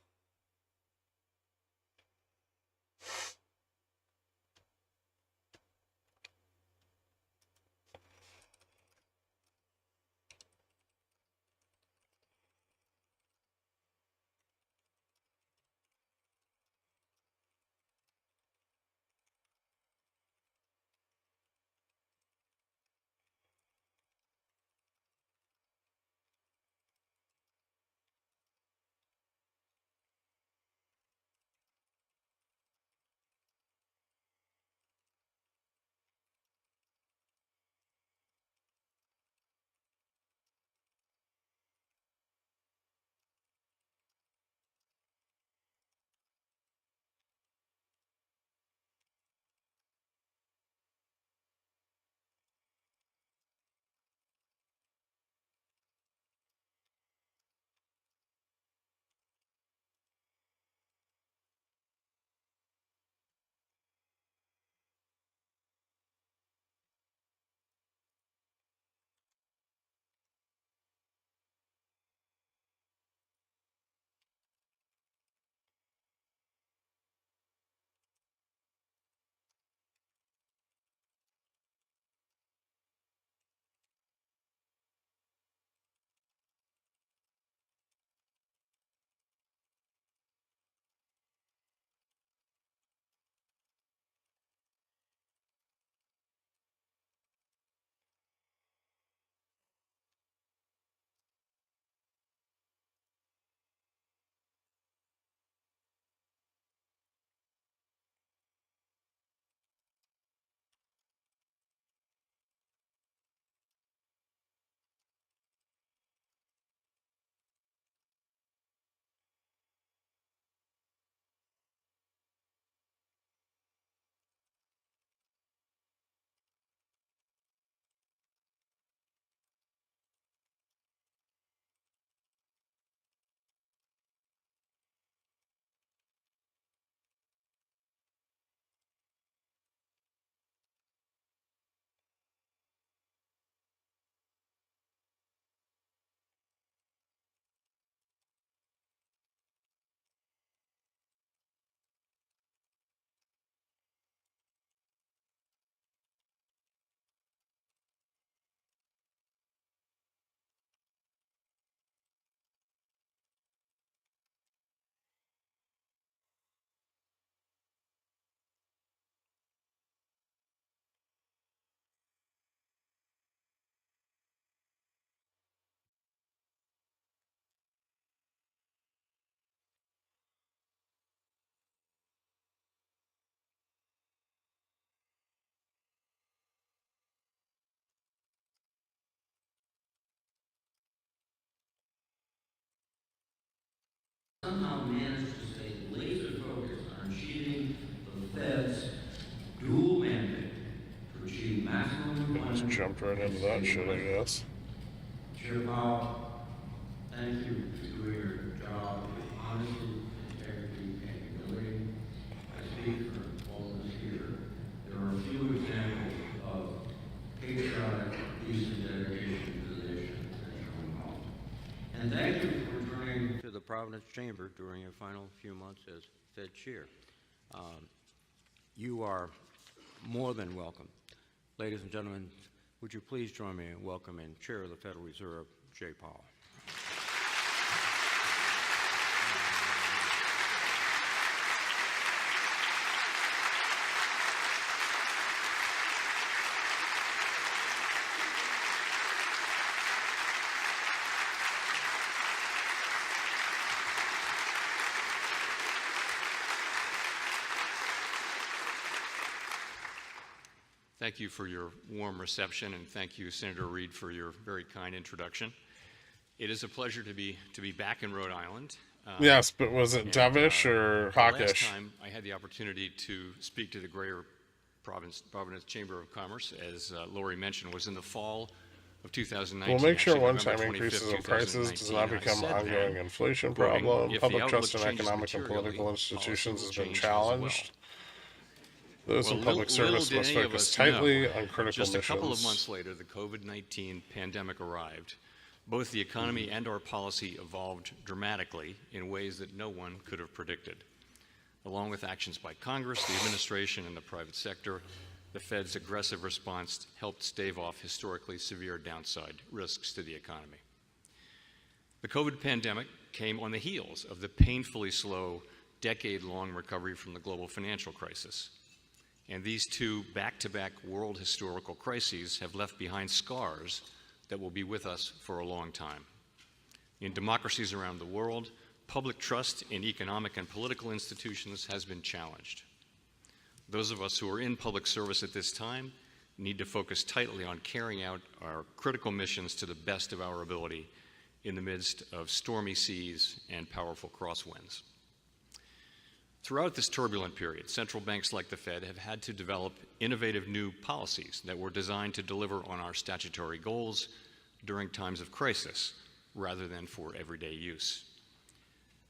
Somehow managed to stay laser focused on achieving the Fed's dual mandate to achieve maximum employment. Just jumped right into that shit, I guess. Chair Powell, thank you for doing your job with honesty, integrity, and humility. I speak for all of us here. There are few examples of patriotic, decent dedication to the nation as shown well. And thank you for returning to the Providence Chamber during your final few months as Fed Chair. You are more than welcome. Ladies and gentlemen, would you please join me in welcoming Chair of the Federal Reserve, Jay Powell. Thank you for your warm reception, and thank you, Senator Reid, for your very kind introduction. It is a pleasure to be back in Rhode Island. Yes, but was it dovish or hawkish? Last time I had the opportunity to speak to the Greater Providence Chamber of Commerce, as Lori mentioned, was in the fall of 2019. We'll make sure actually, one-time November 25th, increases in prices does not 2019. become an ongoing inflation quoting, problem. "If the Public outlook trust in changes economic and materially, political institutions policy has will been change as well." challenged. Those in public service must focus tightly on critical Just missions. a couple of months later, the COVID-19 pandemic arrived. Both the economy and our policy evolved dramatically in ways that no one could have predicted. Along with actions by Congress, the administration, and the private sector, the Fed's aggressive response helped stave off historically severe downside risks to the economy. The COVID pandemic came on the heels of the painfully slow, decade-long recovery from the global financial crisis. And these two back-to-back world historical crises have left behind scars that will be with us for a long time. In democracies around the world, public trust in economic and political institutions has been challenged. Those of us who are in public service at this time need to focus tightly on carrying out our critical missions to the best of our ability in the midst of stormy seas and powerful crosswinds. Throughout this turbulent period, central banks like the Fed have had to develop innovative new policies that were designed to deliver on our statutory goals during times of crisis, rather than for everyday use.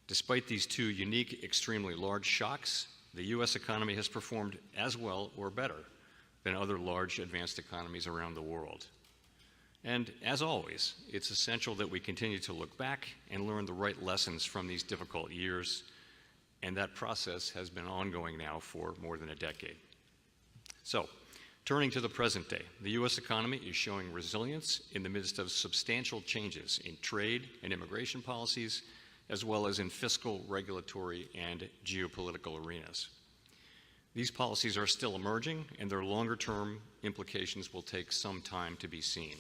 Despite these two unique, extremely large shocks, the U.S. economy has performed as well or better than other large advanced economies around the world. And as always, it's essential that we continue to look back and learn the right lessons from these difficult years, and that process has been ongoing now for more than a decade. So, turning to the present day, the U.S. economy is showing resilience in the midst of substantial changes in trade and immigration policies, as well as in fiscal, regulatory, and geopolitical arenas. These policies are still emerging, and their longer-term implications will take some time to be seen.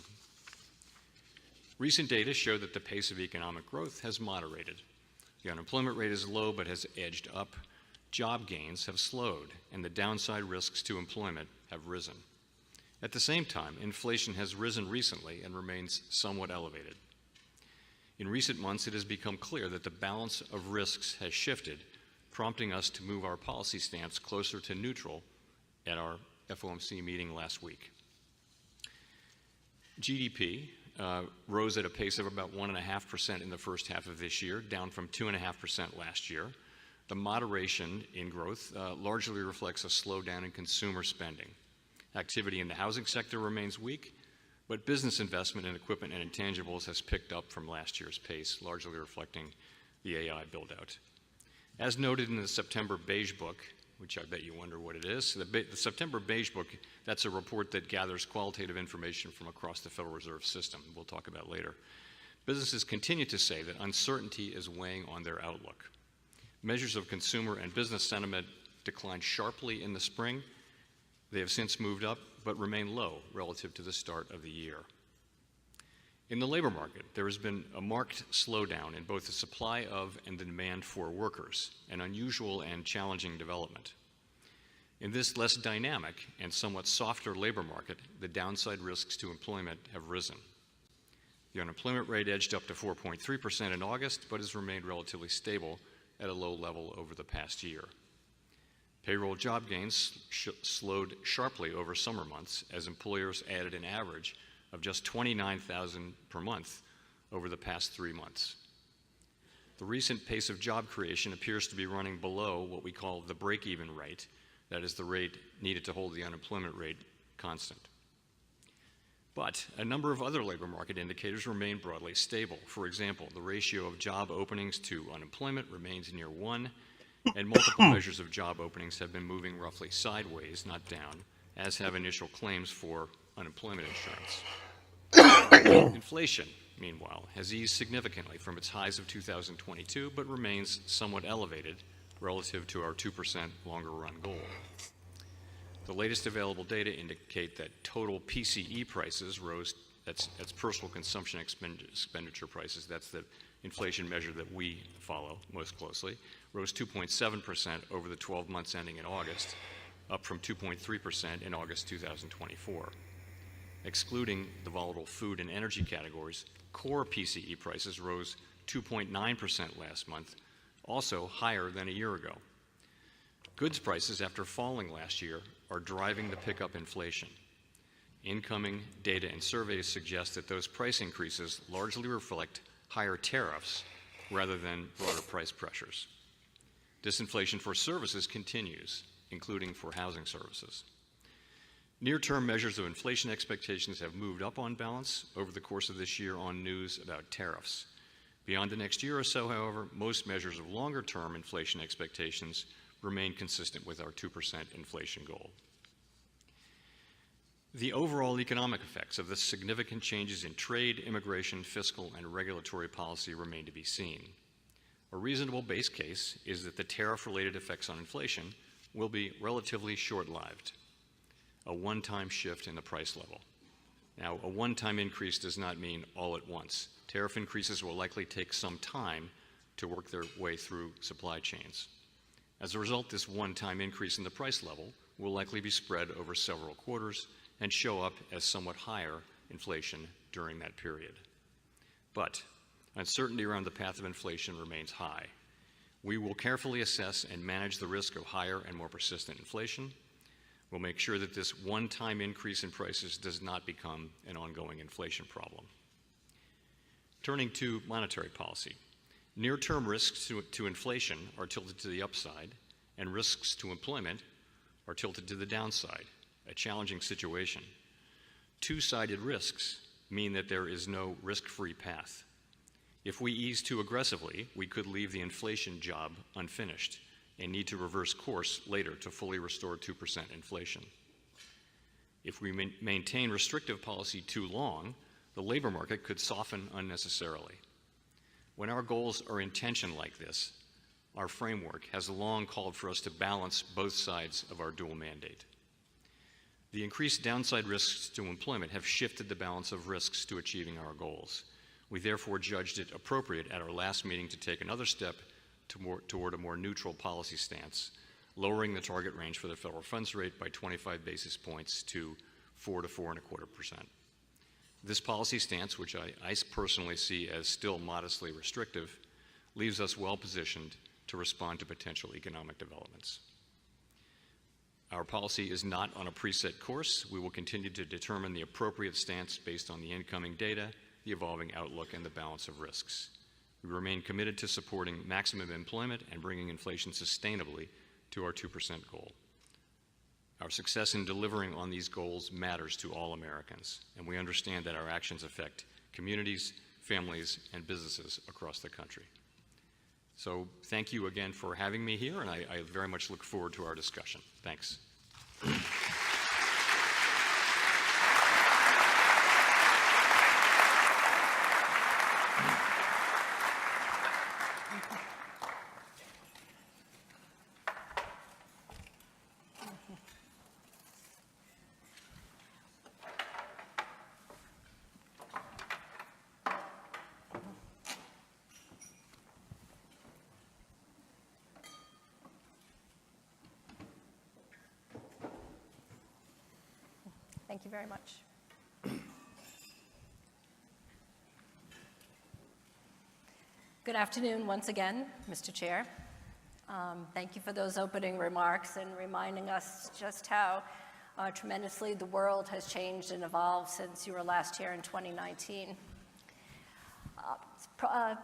Recent data show that the pace of economic growth has moderated. The unemployment rate is low but has edged up. Job gains have slowed, and the downside risks to employment have risen. At the same time, inflation has risen recently and remains somewhat elevated. In recent months, it has become clear that the balance of risks has shifted, prompting us to move our policy stance closer to neutral at our FOMC meeting last week. GDP rose at a pace of about 1.5% in the first half of this year, down from 2.5% last year. The moderation in growth largely reflects a slowdown in consumer spending. Activity in the housing sector remains weak, but business investment in equipment and intangibles has picked up from last year's pace, largely reflecting the AI build-out. As noted in the September Beige Book, which I bet you wonder what it is, the September Beige Book, that's a report that gathers qualitative information from across the Federal Reserve System. We'll talk about later. Businesses continue to say that uncertainty is weighing on their outlook. Measures of consumer and business sentiment declined sharply in the spring. They have since moved up, but remain low relative to the start of the year. In the labor market, there has been a marked slowdown in both the supply of and the demand for workers, an unusual and challenging development. In this less dynamic and somewhat softer labor market, the downside risks to employment have risen. The unemployment rate edged up to 4.3% in August, but has remained relatively stable at a low level over the past year. Payroll job gains slowed sharply over summer months as employers added an average of just 29,000 per month over the past 3 months. The recent pace of job creation appears to be running below what we call the break-even rate, that is the rate needed to hold the unemployment rate constant. But a number of other labor market indicators remain broadly stable. For example, the ratio of job openings to unemployment remains near 1, and multiple measures of job openings have been moving roughly sideways, not down, as have initial claims for unemployment insurance. Inflation, meanwhile, has eased significantly from its highs of 2022, but remains somewhat elevated relative to our 2% longer-run goal. The latest available data indicate that total PCE prices rose, that's personal consumption expenditure prices, that's the inflation measure that we follow most closely, rose 2.7% over the 12 months ending in August, up from 2.3% in August 2024. Excluding the volatile food and energy categories, core PCE prices rose 2.9% last month, also higher than a year ago. Goods prices, after falling last year, are driving the pickup inflation. Incoming data and surveys suggest that those price increases largely reflect higher tariffs rather than broader price pressures. Disinflation for services continues. including for housing services. Near-term measures of inflation expectations have moved up on balance over the course of this year on news about tariffs. Beyond the next year or so, however, most measures of longer-term inflation expectations remain consistent with our 2% inflation goal. The overall economic effects of the significant changes in trade, immigration, fiscal, and regulatory policy remain to be seen. A reasonable base case is that the tariff-related effects on inflation will be relatively short-lived, a one-time shift in the price level. Now, a one-time increase does not mean all at once. Tariff increases will likely take some time to work their way through supply chains. As a result, this one-time increase in the price level will likely be spread over several quarters and show up as somewhat higher inflation during that period. But uncertainty around the path of inflation remains high. We will carefully assess and manage the risk of higher and more persistent inflation. We'll make sure that this one-time increase in prices does not become an ongoing inflation problem. Turning to monetary policy, near-term risks to inflation are tilted to the upside, and risks to employment are tilted to the downside, a challenging situation. Two-sided risks mean that there is no risk-free path. If we ease too aggressively, we could leave the inflation job unfinished and need to reverse course later to fully restore 2% inflation. If we maintain restrictive policy too long, the labor market could soften unnecessarily. When our goals are in tension like this, our framework has long called for us to balance both sides of our dual mandate. The increased downside risks to employment have shifted the balance of risks to achieving our goals. We therefore judged it appropriate at our last meeting to take another step toward a more neutral policy stance, lowering the target range for the federal funds rate by 25 basis points to 4 to 4.25%. This policy stance, which I personally see as still modestly restrictive, leaves us well positioned to respond to potential economic developments. Our policy is not on a preset course. We will continue to determine the appropriate stance based on the incoming data, the evolving outlook, and the balance of risks. We remain committed to supporting maximum employment and bringing inflation sustainably to our 2% goal. Our success in delivering on these goals matters to all Americans, and we understand that our actions affect communities, families, and businesses across the country. So thank you again for having me here, and I very much look forward to our discussion. Thanks. Thank you very much. Good afternoon once again, Mr. Chair. Thank you for those opening remarks and reminding us just how tremendously the world has changed and evolved since you were last here in 2019.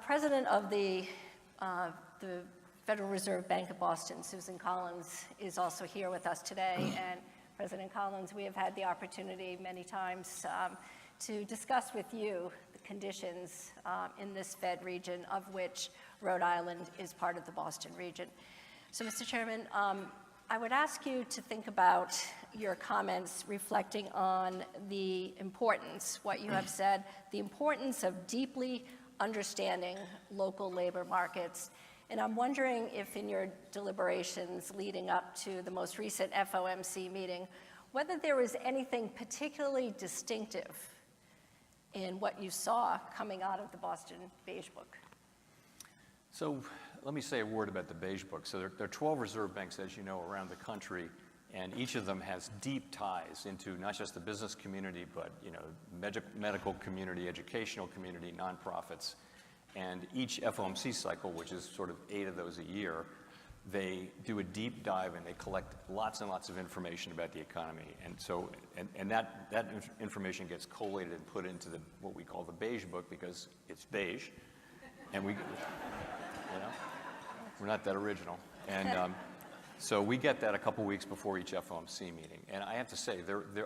President of the Federal Reserve Bank of Boston, Susan Collins, is also here with us today. And President Collins, we have had the opportunity many times to discuss with you the conditions in this Fed region, of which Rhode Island is part of the Boston region. So, Mr. Chairman, I would ask you to think about your comments reflecting on the importance, what you have said, the importance of deeply understanding local labor markets. And I'm wondering if in your deliberations leading up to the most recent FOMC meeting, whether there was anything particularly distinctive in what you saw coming out of the Boston Beige Book. So let me say a word about the Beige Book. So there are 12 reserve banks, as you know, around the country, and each of them has deep ties into not just the business community, but medical community, educational community, nonprofits. And each FOMC cycle, which is sort of 8 of those a year, they do a deep dive and they collect lots and lots of information about the economy. And so, and that information gets collated and put into what we call the Beige Book because it's beige, and we're not that original. And So we get that a couple weeks before each FOMC meeting. And I have to say,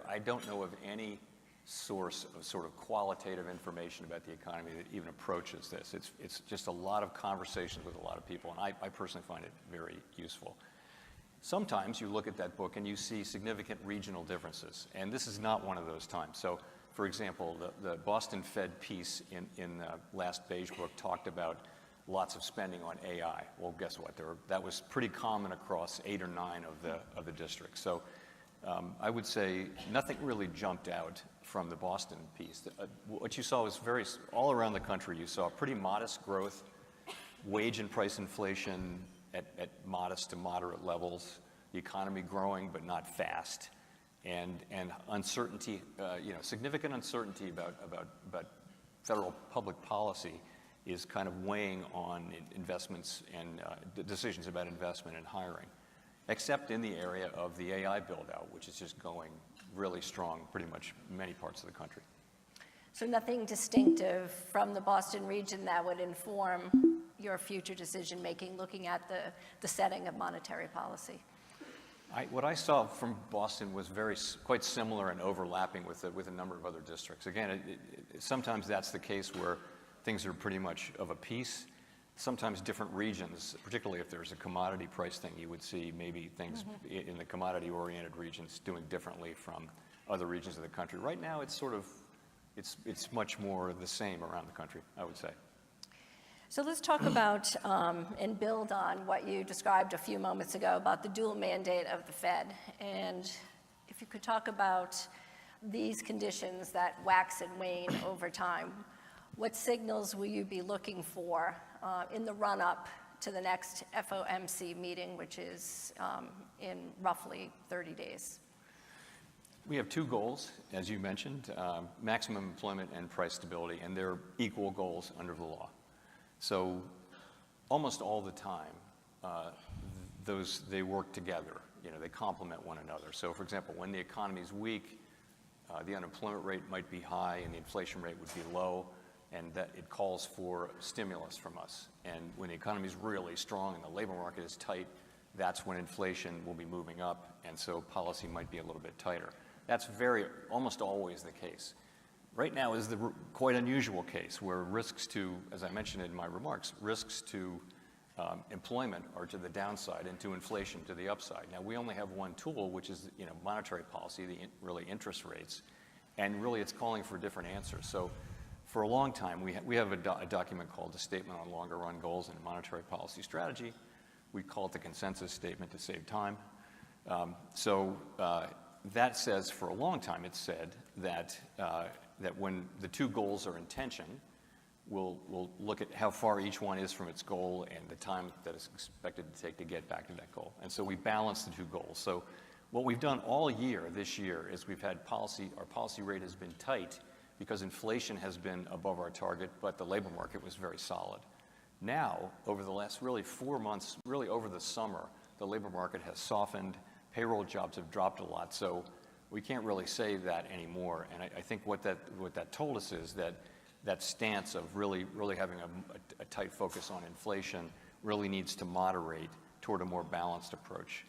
I don't know of any source of sort of qualitative information about the economy that even approaches this. It's just a lot of conversations with a lot of people, and I personally find it very useful. Sometimes you look at that book and you see significant regional differences, and this is not one of those times. So, for example, the Boston Fed piece in the last Beige Book talked about lots of spending on AI. Well, guess what? That was pretty common across 8 or 9 of the districts. So I would say nothing really jumped out from the Boston piece. What you saw was all around the country, you saw pretty modest growth, wage and price inflation at modest to moderate levels, the economy growing but not fast, and uncertainty, significant uncertainty about federal public policy is kind of weighing on investments and decisions about investment and hiring, except in the area of the AI build-out, which is just going really strong pretty much many parts of the country. So nothing distinctive from the Boston region that would inform your future decision-making looking at the setting of monetary policy? What I saw from Boston was quite similar and overlapping with a number of other districts. Again, sometimes that's the case where things are pretty much of a piece. Sometimes different regions, particularly if there's a commodity price thing, you would see maybe things in the commodity-oriented regions doing differently from other regions of the country. Right now, it's it's much more the same around the country, I would say. So let's talk about and build on what you described a few moments ago about the dual mandate of the Fed. And if you could talk about these conditions that wax and wane over time, what signals will you be looking for in the run-up to the next FOMC meeting, which is in roughly 30 days? We have 2 goals, as you mentioned, maximum employment and price stability, and they're equal goals under the law. So almost all the time, they work together. They complement one another. So, for example, when the economy is weak, the unemployment rate might be high and the inflation rate would be low, and that it calls for stimulus from us. And when the economy is really strong and the labor market is tight, that's when inflation will be moving up, and so policy might be a little bit tighter. That's almost always the case. Right now is the quite unusual case where risks to, as I mentioned in my remarks, risks to employment are to the downside and to inflation to the upside. Now, we only have one tool, which is monetary policy, really interest rates, and really it's calling for different answers. So for a long time, we have a document called the Statement on Longer Run Goals and Monetary Policy Strategy. We call it the consensus statement to save time. That says, for a long time, it's said that when the 2 goals are in tension, we'll look at how far each one is from its goal and the time that it's expected to take to get back to that goal. And so we balance the 2 goals. So what we've done all year this year is we've had our policy rate has been tight because inflation has been above our target, but the labor market was very solid. Now, over the last really 4 months, really over the summer, the labor market has softened, payroll jobs have dropped a lot, so we can't really say that anymore. And I think what that told us is that stance of really having a tight focus on inflation really needs to moderate toward a more balanced approach.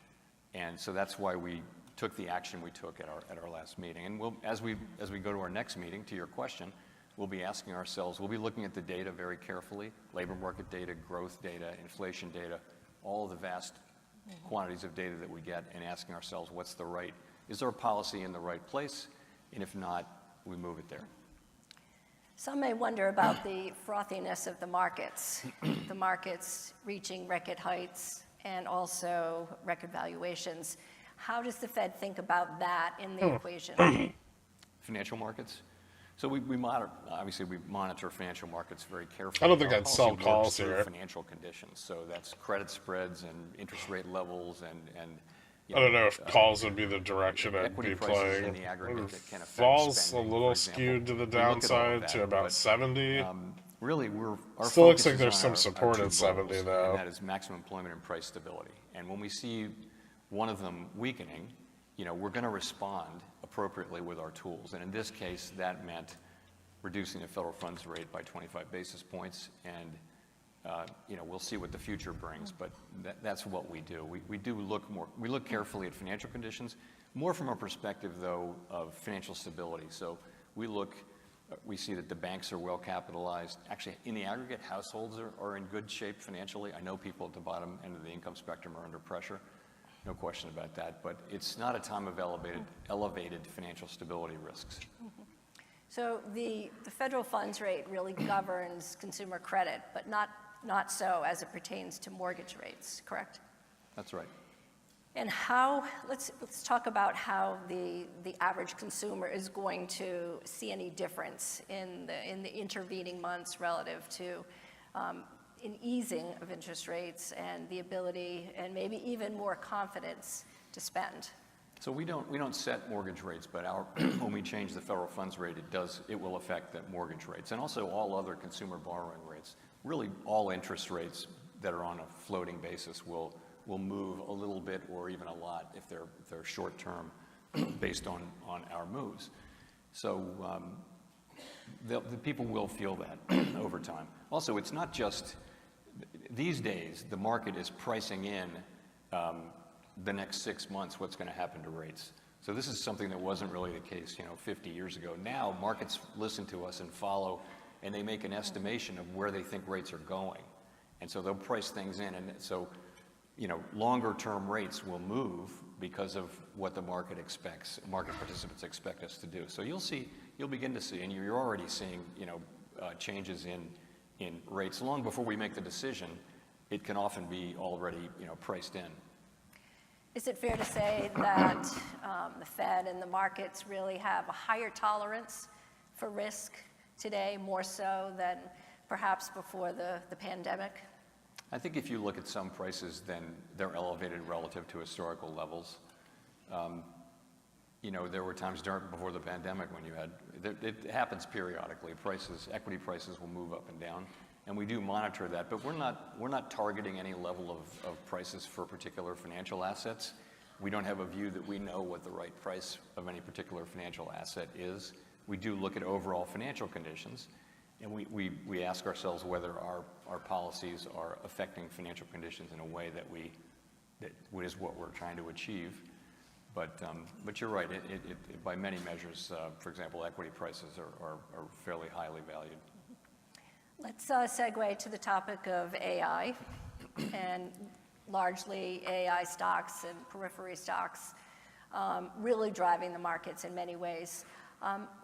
And so that's why we took the action we took at our last meeting. And as we go to our next meeting, to your question, we'll be asking ourselves, we'll be looking at the data very carefully, labor market data, growth data, inflation data, all of the vast quantities of data that we get, and asking ourselves, is our policy in the right place? And if not, we move it there. Some may wonder about the frothiness of the markets reaching record heights and also record valuations. How does the Fed think about that in the equation? Financial markets? So we monitor financial markets very carefully. I don't think I'd sell calls here. Financial conditions. So that's credit spreads and interest rate levels and I don't know if calls would be the direction I'd equity be prices playing. in the aggregate that can affect Falls spending, a little for example. skewed to the We look at all of downside that, to about but, 70. Really, our Still looks focus like is there's on some our support 2 at 70 goals, though. and that is maximum employment and price stability. And when we see one of them weakening, we're going to respond appropriately with our tools. And in this case, that meant reducing the federal funds rate by 25 basis points and we'll see what the future brings, but that's what we do. We look carefully at financial conditions, more from a perspective, though, of financial stability. So we see that the banks are well capitalized. Actually, in the aggregate, households are in good shape financially. I know people at the bottom end of the income spectrum are under pressure, no question about that, but it's not a time of elevated financial stability risks. Mm-hmm. So the federal funds rate really governs consumer credit, but not so as it pertains to mortgage rates, correct? That's right. And let's talk about how the average consumer is going to see any difference in the intervening months relative to an easing of interest rates and the ability and maybe even more confidence to spend. So we don't set mortgage rates, but when we change the federal funds rate, it will affect the mortgage rates and also all other consumer borrowing rates. Really, all interest rates that are on a floating basis will move a little bit or even a lot if they're short term, based on our moves. So the people will feel that over time. Also, it's not just these days. The market is pricing in the next 6 months what's going to happen to rates. So this is something that wasn't really the case 50 years ago. Now markets listen to us and follow, and they make an estimation of where they think rates are going, and so they'll price things in. And so longer term rates will move because of what the market participants expect us to do. So you'll begin to see, and you're already seeing changes in rates long before we make the decision. It can often be already priced in. Is it fair to say that the Fed and the markets really have a higher tolerance for risk today, more so than perhaps before the pandemic? I think if you look at some prices, then they're elevated relative to historical levels. There were times before the pandemic when it happens periodically. Equity prices will move up and down, and we do monitor that, but we're not targeting any level of prices for particular financial assets. We don't have a view that we know what the right price of any particular financial asset is. We do look at overall financial conditions, and we ask ourselves whether our policies are affecting financial conditions in a way that is what we're trying to achieve. But you're right. It by many measures, for example, equity prices are fairly highly valued. Let's segue to the topic of AI, and largely AI stocks and periphery stocks really driving the markets in many ways.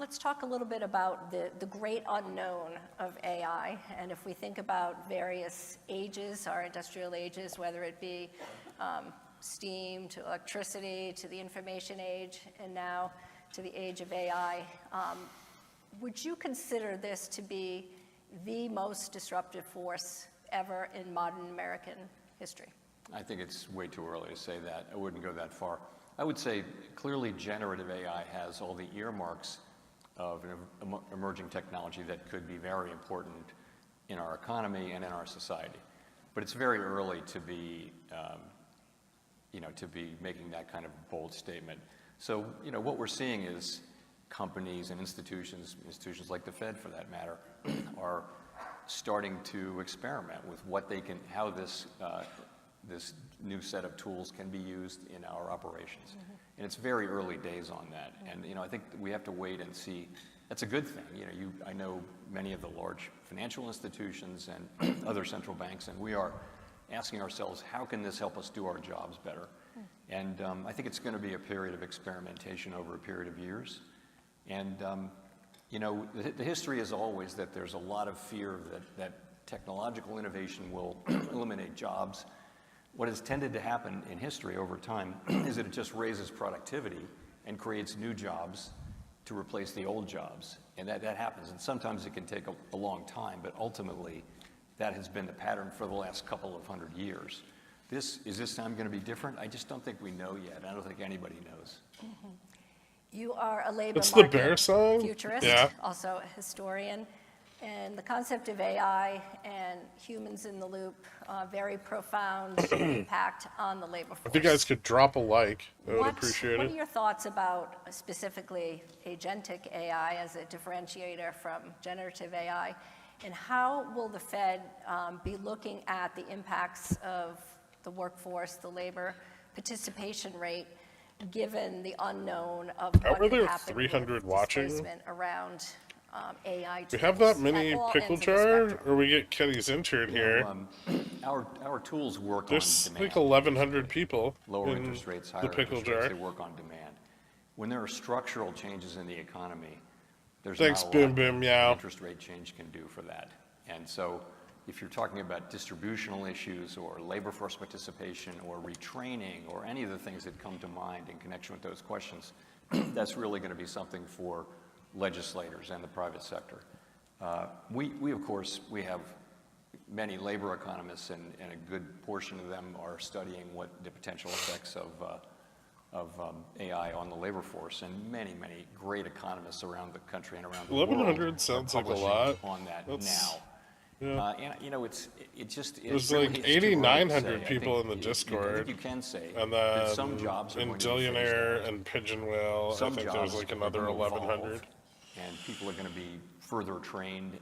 Let's talk a little bit about the great unknown of AI, and if we think about various ages, our industrial ages, whether it be steam to electricity to the information age and now to the age of AI, would you consider this to be the most disruptive force ever in modern American history? I think it's way too early to say that. I wouldn't go that far. I would say clearly generative AI has all the earmarks of an emerging technology that could be very important in our economy and in our society. But it's very early to be making that kind of bold statement. So, what we're seeing is companies and institutions like the Fed for that matter, are starting to experiment with how this new set of tools can be used in our operations. Mm-hmm. And it's very early days on that. Mm-hmm. And I think we have to wait and see. That's a good thing. I know many of the large financial institutions and other central banks, and we are asking ourselves, how can this help us do our jobs better? And I think it's going to be a period of experimentation over a period of years. And the history is always that there's a lot of fear that technological innovation will eliminate jobs. What has tended to happen in history over time is that it just raises productivity and creates new jobs to replace the old jobs. And that happens. And sometimes it can take a long time, but ultimately that has been the pattern for the last couple of 100 years. Is this time going to be different? I just don't think we know yet. I don't think anybody knows. Mm-hmm. You are a labor It's market the bear sign? futurist, yeah. Also a historian. And the concept of AI and humans in the loop, very profound impact on the labor force. If you guys could drop a like, I would appreciate What it. are your thoughts about specifically agentic AI as a differentiator from generative AI? And how will the Fed be looking at the impacts of the workforce, the labor participation rate, given the unknown of what Are could there happen 300 with watching? displacement around AI tools? We have that many at all pickle ends of the jar, spectrum. or we get Kenny's intern here. Our tools work There's on demand. like 1,100 people Lower in interest rates, the higher pickle interest rates, jar. they work on demand. When there are structural changes in the economy, there's Thanks, not a Boom lot Boom that Yow. interest rate change can do for that. And so if you're talking about distributional issues or labor force participation or retraining or any of the things that come to mind in connection with those questions, that's really going to be something for legislators and the private sector. We of course, we have many labor economists, and a good portion of them are studying what the potential effects of AI on the labor force, and many great economists around the country and around the world 1,100 sounds are like a publishing lot. on that That's- now. Yeah. And you know, it's There's really, like it's too early to 8,900 say. I people think in the I Discord. think you can say And that then some jobs are in going to be phased Billionaire out. and Pigeon Whale, I Some think jobs there's like are another going to 1,100. evolve, and people are going to be further trained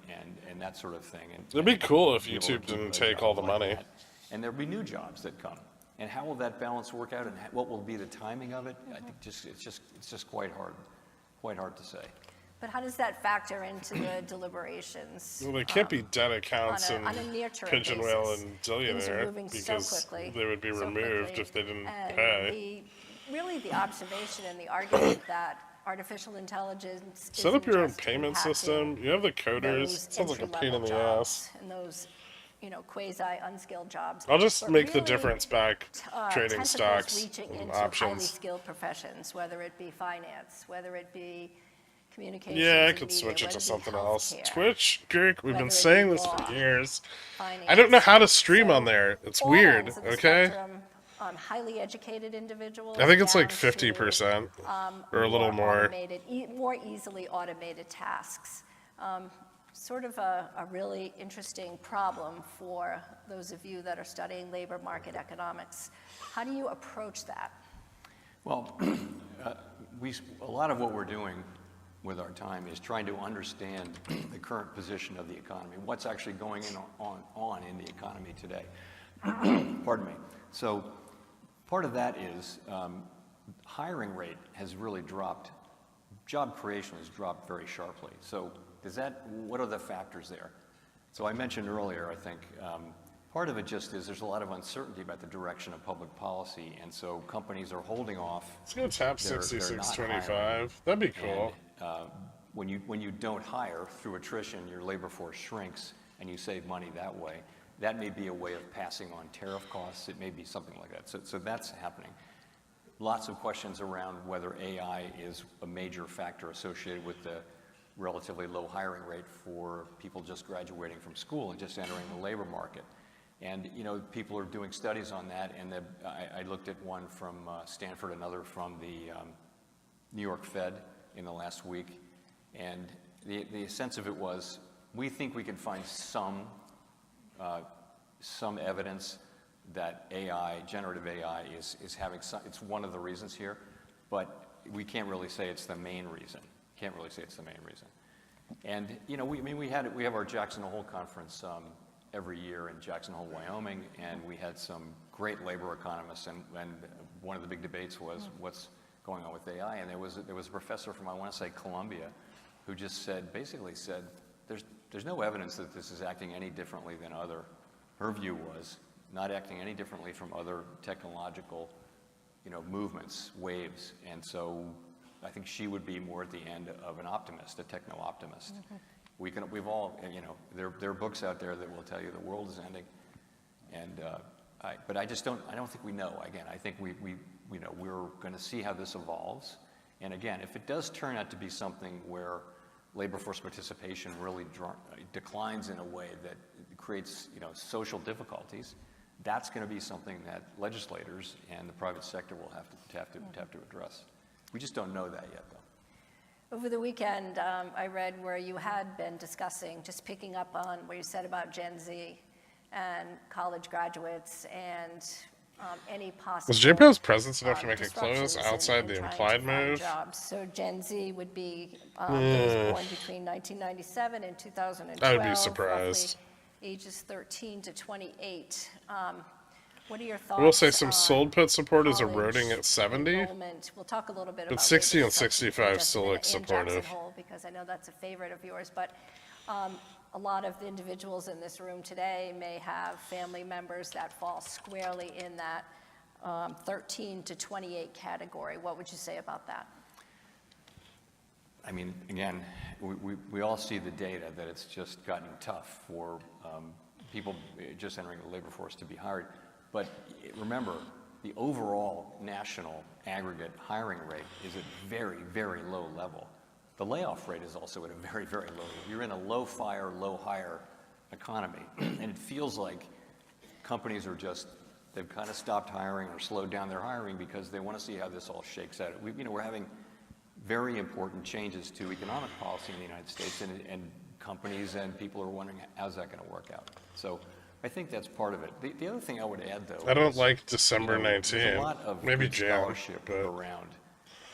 and that sort of thing. And, It'd be cool if be able to YouTube keep didn't a take job all the like money. that. And there'll be new jobs that come. And how will that balance work out, and what will be the timing of it? I think it's just quite hard to say. But how does that factor into the deliberations? Well, they can't be dead accounts on a in near-term Pigeon Whale basis? and Things are Billionaire moving so because quickly, they would be so removed quickly. if they didn't And pay. really the observation and the argument that artificial intelligence Set up isn't your own just payment impacting system. You have the coders. those Sounds like a pain in entry-level the jobs ass. and those, quasi-unskilled jobs. I'll just but make the really, difference back trading tentacles stocks reaching and into highly options. skilled professions, whether it be finance, whether it be communications. Yeah, I and could media, switch it whether to be something else. healthcare, Twitch, Gherkin, we've whether been it saying be this law, for years. finance. I don't know how to stream So on there. It's all weird, ends of the okay? spectrum, highly educated individuals. I think it's like down 50% to, or a little more. more easily automated tasks. Sort of a really interesting problem for those of you that are studying labor market economics. How do you approach that? Well, a lot of what we're doing with our time is trying to understand the current position of the economy, what's actually going on in the economy today. Pardon me. So part of that is hiring rate has really dropped. Job creation has dropped very sharply. So what are the factors there? So I mentioned earlier, I think, part of it just is there's a lot of uncertainty about the direction of public policy, and so companies are holding off. Let's go tap They're not 6625. hiring. That'd be cool. And when you don't hire through attrition, your labor force shrinks, and you save money that way. That may be a way of passing on tariff costs. It may be something like that. So that's happening. Lots of questions around whether AI is a major factor associated with the relatively low hiring rate for people just graduating from school and just entering the labor market. And people are doing studies on that, and I looked at one from Stanford, another from the New York Fed in the last week, and the sense of it was, we think we can find some evidence that generative AI is having it's one of the reasons here, but we can't really say it's the main reason. And we have our Jackson Hole conference every year in Jackson Hole, Wyoming, and we had some great labor economists, and one of the big debates was what's going on with AI, and there was a professor from, I want to say, Columbia, who just basically said there's no evidence that this is acting any differently than her view was not acting any differently from other technological movements, waves, and so I think she would be more at the end of an optimist, a techno-optimist. Mm-hmm. We've all, there are books out there that will tell you the world is ending, and but I don't think we know. Again, I think we're going to see how this evolves, and again, if it does turn out to be something where labor force participation really declines in a way that creates social difficulties, that's going to be something that legislators and the private sector will have to address. We just don't know that yet, though. Over the weekend, I read where you had been discussing, just picking up on what you said about Gen Z and college graduates and any possible. Was J. Powell's presence enough to make it disruptions close outside the trying to implied find move? jobs. So Gen Z would be those born between 1997 and 2012. I would be surprised. Roughly ages 13 to 28. What are your thoughts? I will say some on sold put support is college eroding at 70, enrollment? We'll talk a little bit but about 60 labor and disruption 65 in just a still minute, look and supportive. Jackson Hole, because I know that's a favorite of yours. But a lot of the individuals in this room today may have family members that fall squarely in that 13 to 28 category. What would you say about that? I mean, again, we all see the data that it's just gotten tough for people just entering the labor force to be hired. But remember, the overall national aggregate hiring rate is at very, very low level. The layoff rate is also at a very, very low level. You're in a low fire, low hire economy, and it feels like companies are just, they've kind of stopped hiring or slowed down their hiring because they want to see how this all shakes out. We're having very important changes to economic policy in the United States, and companies and people are wondering how's that going to work out. So I think that's part of it. The other thing I would add, though, I don't like December 19. there's a lot of Maybe good Jan, scholarship but around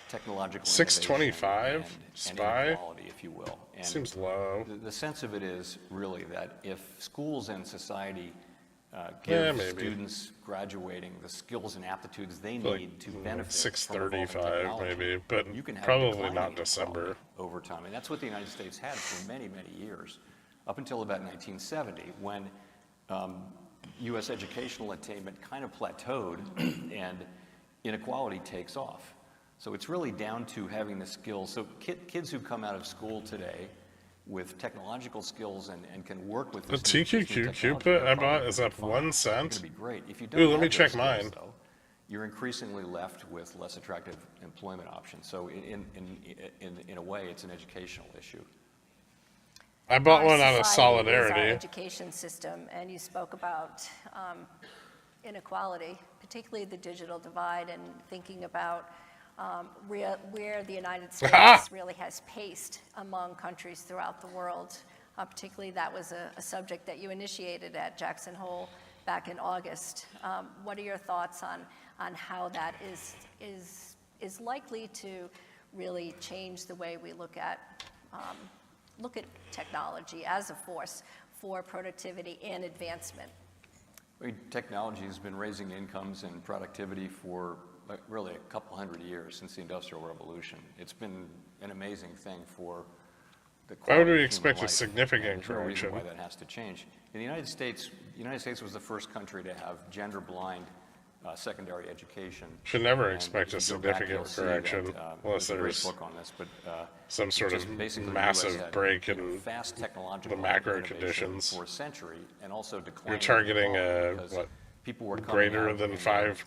technological 625 innovation and SPY inequality, if you will. And seems low. the sense of it is really that if schools and society give maybe. students graduating the skills and aptitudes they Like, need to benefit 635 from evolving technology, maybe, but you can have probably declining not December. inequality over time. And that's what the United States had for many, many years, up until about 1970, when U.S. educational attainment kind of plateaued and inequality takes off. So it's really down to having the skills. So kids who come out of school today with technological skills and can work with The this new TQQ technology, put I they're bought probably is up fine. 1 They're cent. gonna be great. If you don't Ooh, let have me those check skills, mine. though, you're increasingly left with less attractive employment options. So in a way, it's an educational issue. I bought Our one out of society is our solidarity. education system, and you spoke about inequality, particularly the digital divide, and thinking about where the United States really has paced among countries throughout the world. Particularly, that was a subject that you initiated at Jackson Hole back in August. What are your thoughts on how that is likely to really change the way we look at technology as a force for productivity and advancement? I mean, technology has been raising incomes and productivity for really a couple hundred years since the Industrial Revolution. It's been an amazing thing for the quality Why would we of human expect a life, significant and there's no reason correction? why that has to change. In the United States was the first country to have gender-blind secondary education. Should never And expect a if you go back, significant you'll see correction that, unless there's a great there's book on this, but some sort of just basically massive the US had, break you know, in fast technological the macro innovation conditions. for a century, and also declining. You're targeting inequality a because what? people were coming Greater out than and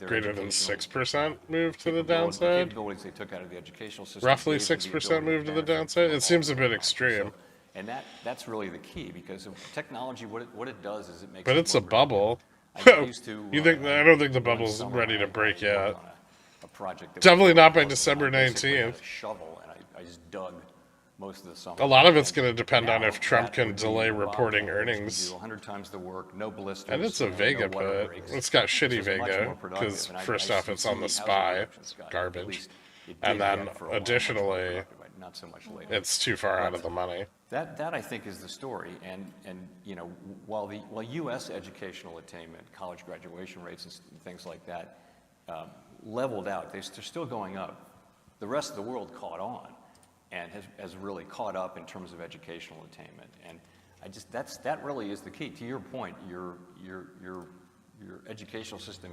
greater than educational 6% move to the The downside. capabilities they took out of the educational system. Roughly gave them the 6% ability move to the benefit downside. from It seems a all bit technology. extreme. So, and that's really the key, because of technology, what it does is it makes But it it's a more bubble. productive. I used to, You think? I don't think the one bubble's summer ready to I break worked yet. on a project that Definitely was not by awesome. December I basically had 19th. a shovel, and I just dug most of the summer. A lot of it's And going to depend on now if Trump that can would be delay a reporting bobcat, which would earnings. do 100 times the work, no blisters, And it's a no Vega water put. breaks. It's got shitty It's just much Vega more productive. because And I first used off, to it's on see the housing SPY options got, at garbage, least it and did then get for a while, much more additionally, productive, right? Not so much later. it's too far out of the money. That I think is the story, and you know, while U.S. educational attainment, college graduation rates and things like that leveled out, they're still going up. The rest of the world caught on, and has really caught up in terms of educational attainment, and that really is the key. To your point, your educational system,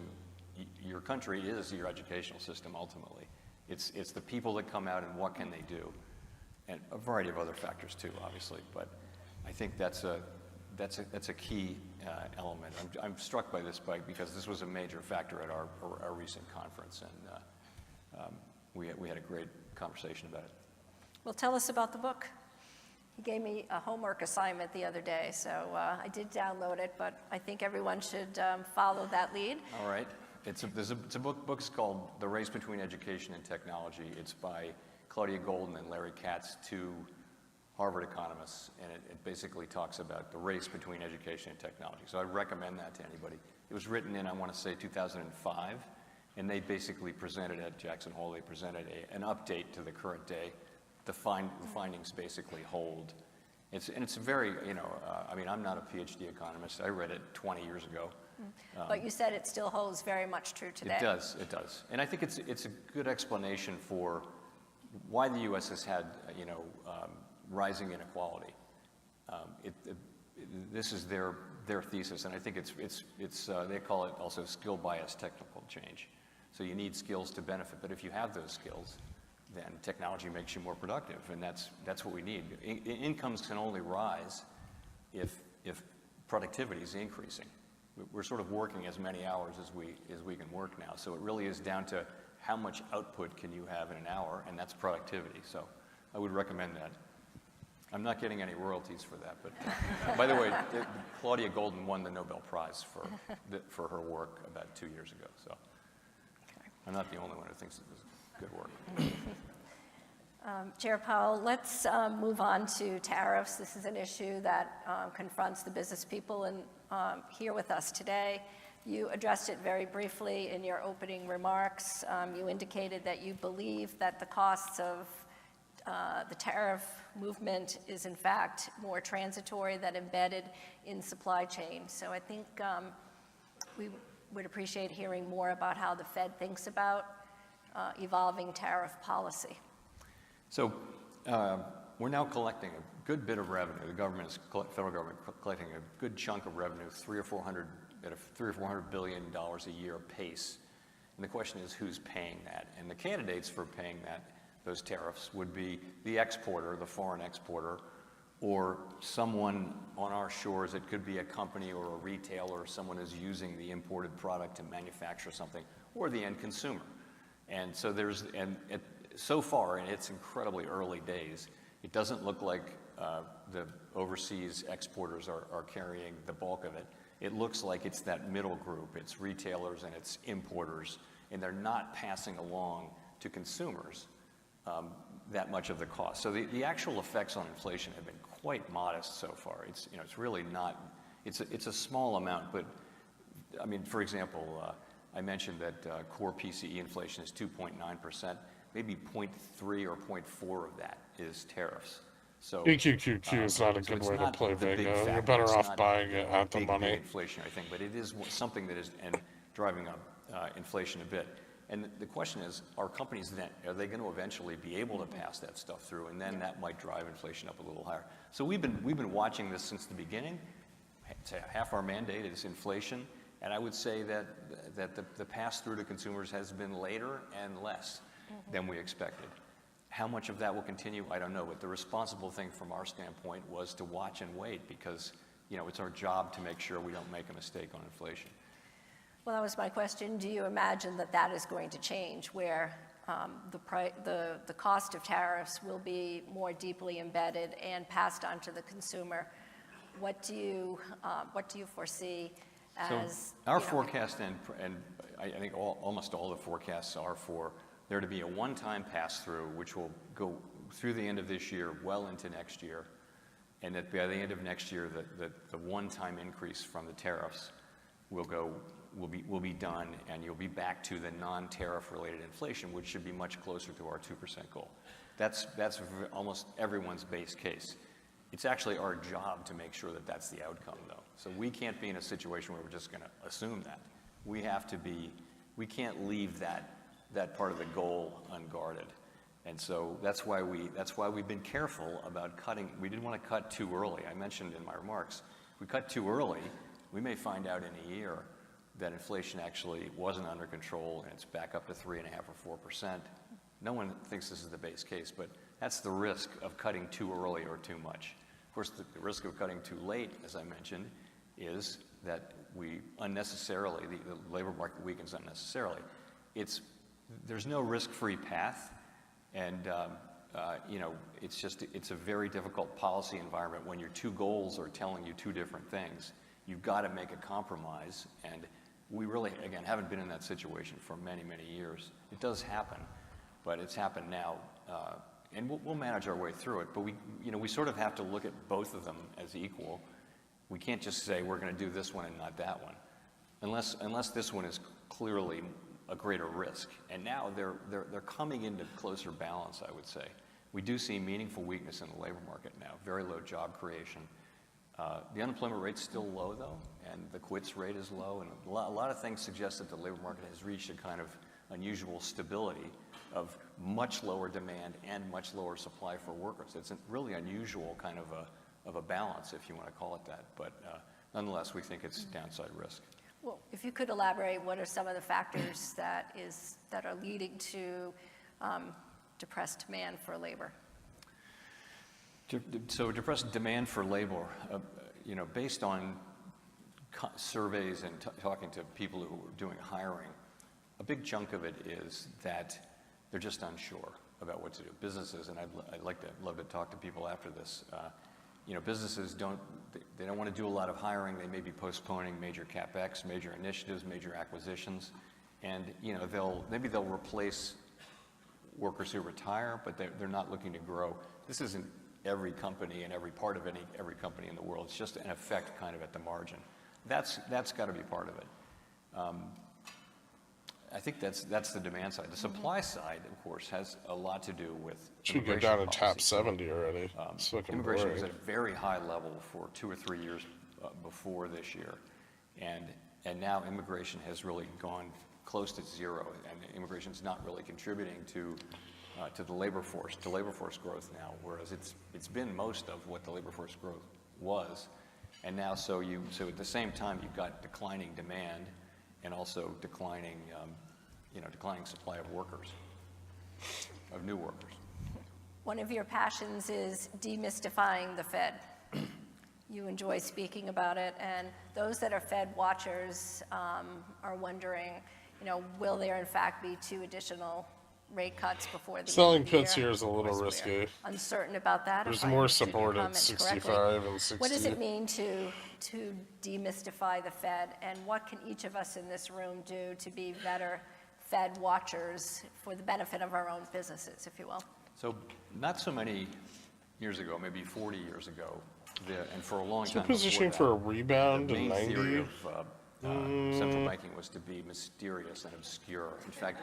your country is your educational system ultimately. It's the people that come out and what can they do. And a variety of other factors too, obviously, but I think that's a key element. I'm struck by this because this was a major factor at our recent conference, and we had a great conversation about it. Well, tell us about the book. He gave me a homework assignment the other day, so I did download it, but I think everyone should follow that lead. All right. It's a book is called The Race Between Education and Technology. It's by Claudia Golden and Larry Katz, two Harvard economists, and it basically talks about the race between education and technology. So I recommend that to anybody. It was written in, I want to say, 2005, and they basically presented at Jackson Hole, they presented an update to the current day. The findings basically hold. It's very, I mean, I'm not a PhD economist. I read it 20 years ago. But you said it still holds very much true today. It does. And I think it's a good explanation for why the U.S. has had, rising inequality. This is their thesis, and I think it's they call it also skill bias technical change. So you need skills to benefit, but if you have those skills, then technology makes you more productive, and that's what we need. Incomes can only rise if productivity is increasing. We're sort of working as many hours as we can work now, so it really is down to how much output can you have in an hour, and that's productivity. So I would recommend that. I'm not getting any royalties for that, but by the way, Claudia Golden won the Nobel Prize for her work about 2 years ago. So I'm not the only one who thinks it was good work. Chair Powell, let's move on to tariffs. This is an issue that confronts the business people here with us today. You addressed it very briefly in your opening remarks. You indicated that you believe that the costs of the tariff movement is in fact more transitory than embedded in supply chain. So I think we would appreciate hearing more about how the Fed thinks about evolving tariff policy. So we're now collecting a good bit of revenue. The federal government collecting a good chunk of revenue, at a $300 billion a year pace. And the question is, who's paying that? And the candidates for paying those tariffs would be the exporter, the foreign exporter, or someone on our shores. It could be a company or a retailer, or someone who's using the imported product to manufacture something, or the end consumer. And so so far, in its incredibly early days, it doesn't look like the overseas exporters are carrying the bulk of it. It looks like it's that middle group. It's retailers and it's importers, and they're not passing along to consumers that much of the cost. So the actual effects on inflation have been quite modest so far. It's really not. It's a small amount, but I mean, for example, I mentioned that core PCE inflation is 2.9%. Maybe 0.3 or 0.4 of that is tariffs. So EQQQ is not a good way to play bingo. You're better off buying it at the money. Inflationary thing, but it is something that is driving up inflation a bit. And the question is, are companies then, are they going to eventually be able to pass that stuff through, and then that might drive inflation up a little higher? So we've been watching this since the beginning. Half our mandate is inflation, and I would say that the pass through to consumers has been later and less than we expected. How much of that will continue, I don't know, but the responsible thing from our standpoint was to watch and wait, because it's our job to make sure we don't make a mistake on inflation. Well, that was my question. Do you imagine that is going to change, where the cost of tariffs will be more deeply embedded and passed on to the consumer? What do you foresee as? So our forecast, and I think almost all the forecasts are for there to be a one-time pass-through, which will go through the end of this year, well into next year, and that by the end of next year, the one-time increase from the tariffs will be done, and you'll be back to the non-tariff related inflation, which should be much closer to our 2% goal. That's almost everyone's base case. It's actually our job to make sure that that's the outcome, though. So we can't be in a situation where we're just going to assume that. We can't leave that part of the goal unguarded. And so that's why we've been careful about cutting. We didn't want to cut too early. I mentioned in my remarks, if we cut too early, we may find out in a year that inflation actually wasn't under control and it's back up to 3.5% or 4%. No one thinks this is the base case, but that's the risk of cutting too early or too much. Of course, the risk of cutting too late, as I mentioned, is that we unnecessarily, the labor market weakens unnecessarily. There's no risk-free path, and it's a very difficult policy environment when your two goals are telling you two different things. You've got to make a compromise, and we really, again, haven't been in that situation for many, many years. It does happen, but it's happened now, and we'll manage our way through it. But we sort of have to look at both of them as equal. We can't just say we're going to do this one and not that one. unless this one is clearly a greater risk. And now they're coming into closer balance, I would say. We do see meaningful weakness in the labor market now, very low job creation. The unemployment rate's still low, though, and the quits rate is low, and a lot of things suggest that the labor market has reached a kind of unusual stability of much lower demand and much lower supply for workers. It's a really unusual kind of a balance, if you want to call it that, but nonetheless, we think it's downside risk. Well, if you could elaborate, what are some of the factors that are leading to depressed demand for labor? So depressed demand for labor, based on surveys and talking to people who are doing hiring, a big chunk of it is that they're just unsure about what to do. Businesses, and I'd love to talk to people after this. Businesses don't want to do a lot of hiring. They may be postponing major capex, major initiatives, major acquisitions, and maybe they'll replace workers who retire, but they're not looking to grow. This isn't every company and every part of every company in the world. It's just an effect kind of at the margin. That's got to be part of it. I think that's the demand side. The supply side, of course, has a lot to do with Should go down to top 70 already. Immigration was at a very high level for 2 or 3 years before this year, and now immigration has really gone close to zero, and immigration is not really contributing to the labor force growth now, whereas it's been most of what the labor force growth was, and now so at the same time you've got declining demand and also declining supply of workers, of new workers. One of your passions is demystifying the Fed. You enjoy speaking about it, and those that are Fed watchers are wondering, will there in fact be 2 additional rate cuts before the Selling end of the puts year? here is a little risky. Uncertain about that. There's more support at 65 and 60. What does it mean to demystify the Fed, and what can each of us in this room do to be better Fed watchers for the benefit of our own businesses, if you will? So not so many years ago, maybe 40 years ago, and for a long time. So positioning for a rebound in in 90? The main theory 90? of central banking was to be mysterious and obscure. In fact,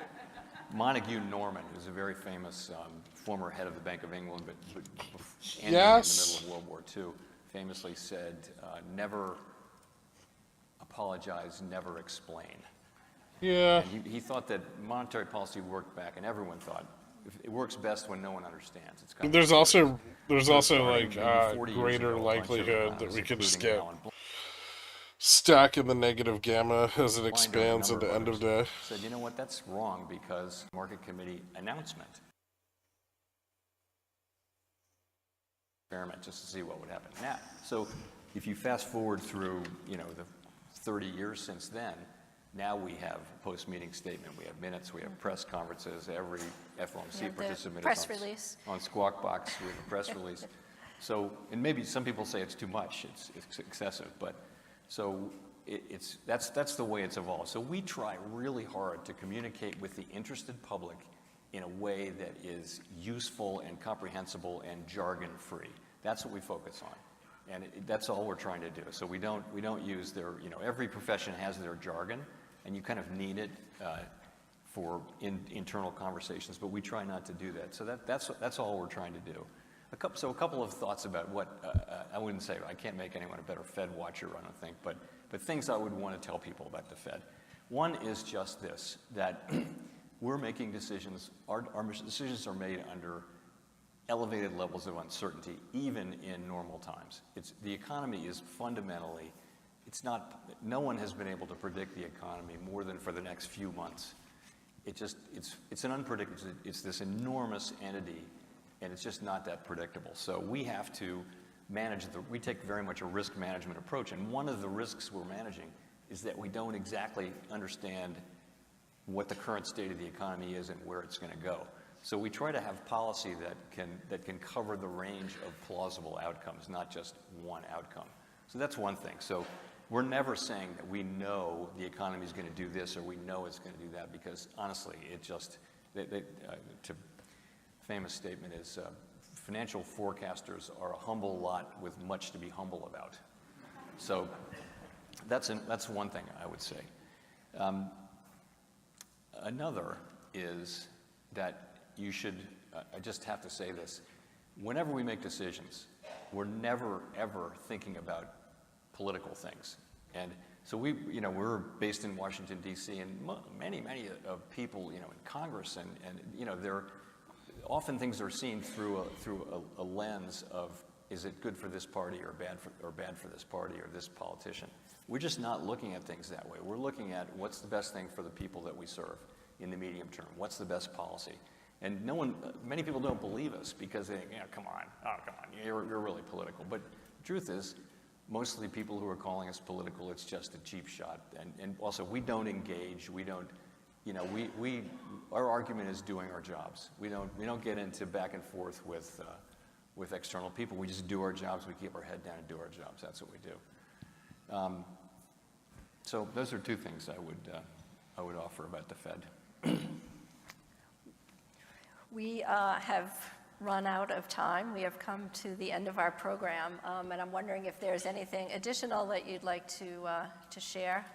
Montague Norman, who's a very famous former head of the Bank of England, but ending in the middle of World War II, famously said, never apologize, never explain. Yeah. And he thought that monetary policy worked back, and everyone thought it works best when no one understands. It's kind there's of also like 40 years greater ago, a bunch of likelihood that we could just including get Alan Blank, stuck in the negative gamma as it Blinder, expands a at the number end of of day. others said, you know what, that's wrong because market committee announcement. Experiment just to see what would happen now. So if you fast forward through, the 30 years since then, now we have a post-meeting statement, we have minutes, we have press conferences, every FOMC participant press release. On Squawk Box, we have a press release. So, and maybe some people say it's too much, it's excessive, but so that's the way it's evolved. So we try really hard to communicate with the interested public in a way that is useful and comprehensible and jargon-free. That's what we focus on. And that's all we're trying to do. So we don't use their, every profession has their jargon, and you kind of need it for internal conversations, but we try not to do that. So that's all we're trying to do. So a couple of thoughts about what, I wouldn't say, I can't make anyone a better Fed watcher, I don't think, but things I would want to tell people about the Fed. One is just this, that we're making decisions, our decisions are made under elevated levels of uncertainty, even in normal times. The economy is fundamentally, no one has been able to predict the economy more than for the next few months. It's an unpredictable, it's this enormous entity, and it's just not that predictable. So we have to we take very much a risk management approach, and one of the risks we're managing is that we don't exactly understand what the current state of the economy is and where it's going to go. So we try to have policy that can cover the range of plausible outcomes, not just one outcome. So that's one thing. So we're never saying that we know the economy is going to do this or we know it's going to do that, because honestly, famous statement is financial forecasters are a humble lot with much to be humble about. So that's one thing I would say. Another is that you should, I just have to say this, whenever we make decisions, we're never, ever thinking about political things. And so we're based in Washington, D.C., and many of people, in Congress, and often things are seen through a lens of, is it good for this party or bad for this party or this politician? We're just not looking at things that way. We're looking at what's the best thing for the people that we serve in the medium term. What's the best policy? And many people don't believe us because they think, come on, you're really political. But the truth is, most of the people who are calling us political, it's just a cheap shot. And also, we don't engage. We don't, our argument is doing our jobs. We don't get into back and forth with external people. We just do our jobs. We keep our head down and do our jobs. That's what we do. So those are two things I would offer about the Fed. We have run out of time. We have come to the end of our program, and I'm wondering if there's anything additional that you'd like to share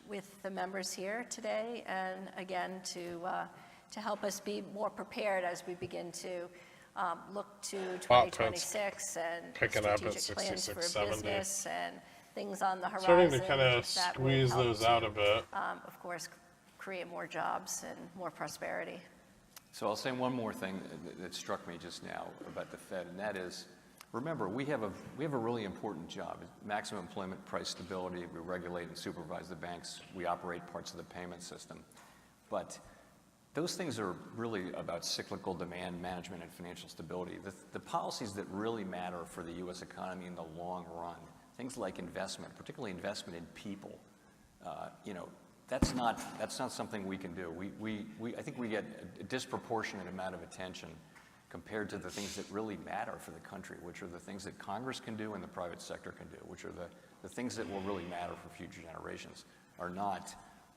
with the members here today, and again to help us be more prepared as we begin to look to 2026 and picking up at strategic plans for 66.70. business and things on the horizon. Starting to kind of that would squeeze help those out to, a bit. of course, create more jobs and more prosperity. So I'll say one more thing that struck me just now about the Fed, and that is, remember, we have a really important job: maximum employment, price stability. We regulate and supervise the banks. We operate parts of the payment system, but those things are really about cyclical demand management and financial stability. The policies that really matter for the U.S. economy in the long run, things like investment, particularly investment in people, that's not something we can do. I think we get a disproportionate amount of attention compared to the things that really matter for the country, which are the things that Congress can do and the private sector can do, which are the things that will really matter for future generations, are not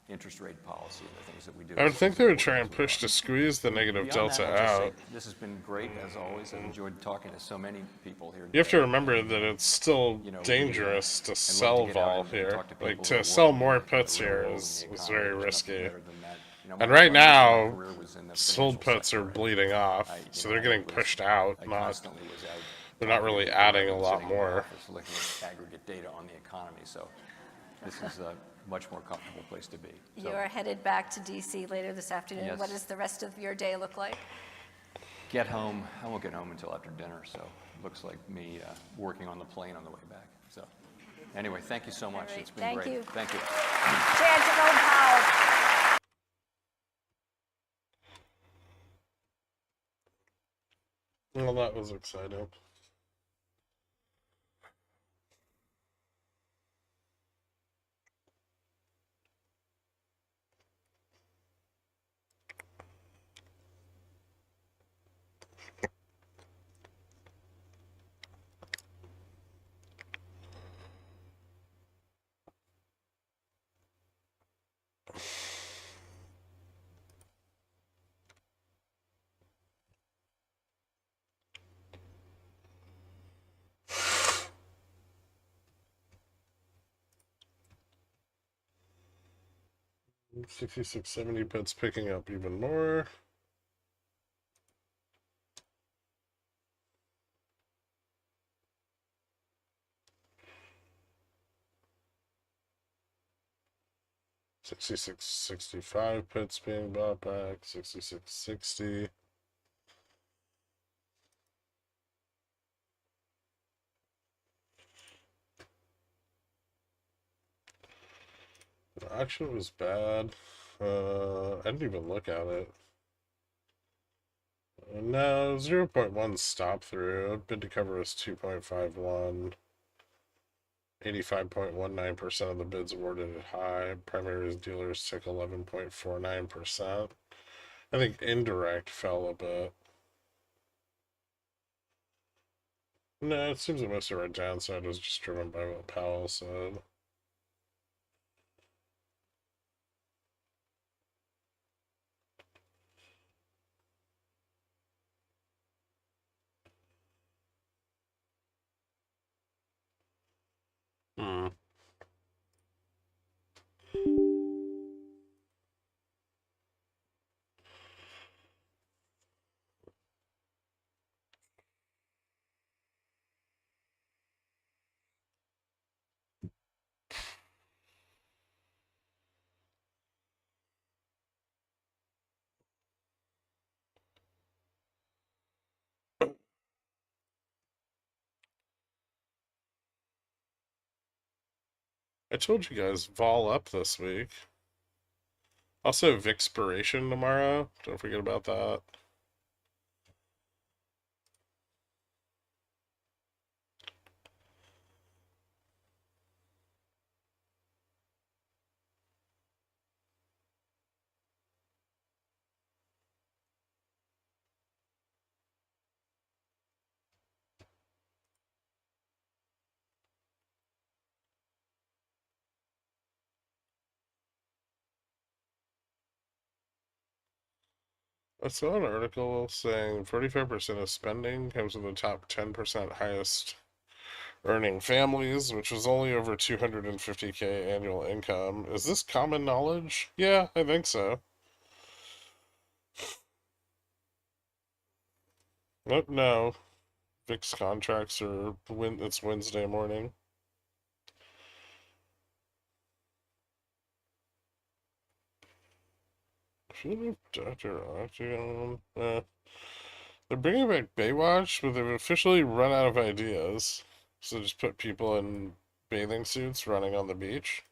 interest rate policy and the things that we do. I would think they would try and push to squeeze the negative Beyond delta that, I'll just say out. this has been great, as always. I've enjoyed talking to so many people here. You have to remember that it's still dangerous to sell vol here. Like, to sell more puts here is very risky. And right now, sold puts are bleeding off, so they're getting pushed out. They're not really adding a lot more. Looking at aggregate data on the economy, so this is a much more comfortable place to be. So, You're headed back to D.C. later this afternoon. Yes. What does the rest of your day look like? get home. I won't get home until after dinner, so it looks like me working on the plane on the way back. So anyway, thank you so much. Right. It's been great. Thank you. Chair Powell. Well, that was exciting. $66.70 bits picking up even more. $66.65 pits being bought back. $66.60. The action was bad. I didn't even look at it. No, 0.1 stop through. Bid to cover was 2.51. 85.19% of the bids awarded at high. Primary dealers took 11.49%. I think indirect fell a bit. No, it seems that most of our downside was just driven by what Powell said. I told you guys, vol up this week. Also, Vixpiration tomorrow. Don't forget about that. I saw an article saying 45% of spending comes from the top 10% highest earning families, which was only over 250K annual income. Is this common knowledge? Yeah, I think so. Oh, no. VIX contracts are it's Wednesday morning. Dr. Octagon. They're bringing back Baywatch, but they've officially run out of ideas. So just put people in bathing suits running on the beach.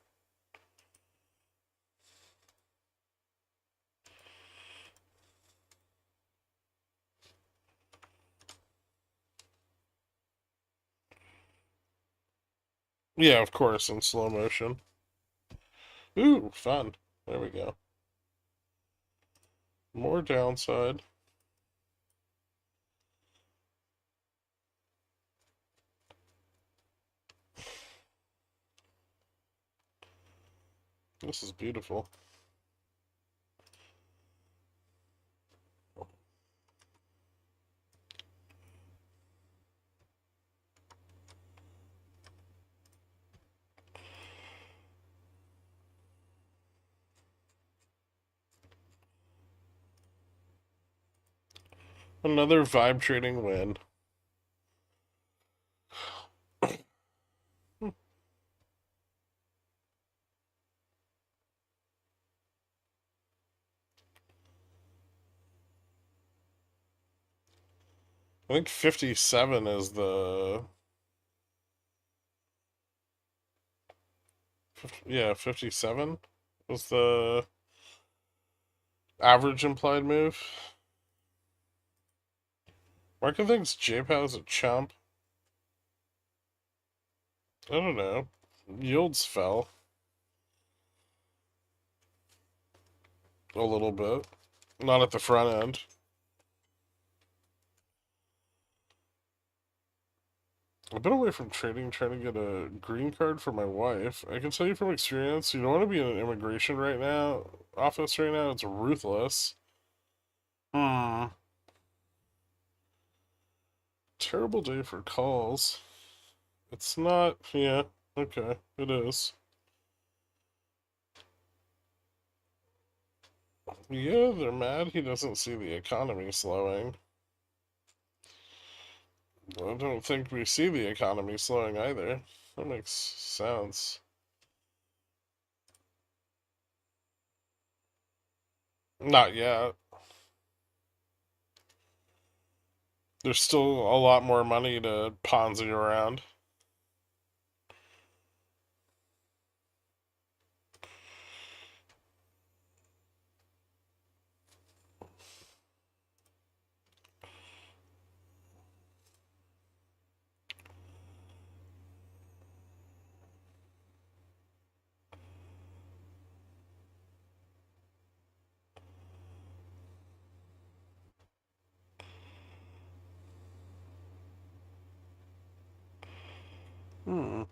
Yeah, of course, in slow motion. Ooh, fun. There we go. More downside. This is beautiful. Another vibe trading win. I think 57 is the... Yeah, 57 was the average implied move. Market thinks J Powell's a chump. I don't know. Yields fell a little bit. Not at the front end. I've been away from trading trying to get a green card for my wife. I can tell you from experience, you don't want to be in an immigration office right now. It's ruthless. Hmm. Terrible day for calls. It's not, yeah, okay, it is. Yeah, they're mad he doesn't see the economy slowing. I don't think we see the economy slowing either. That makes sense. Not yet. There's still a lot more money to Ponzi around. Hmm.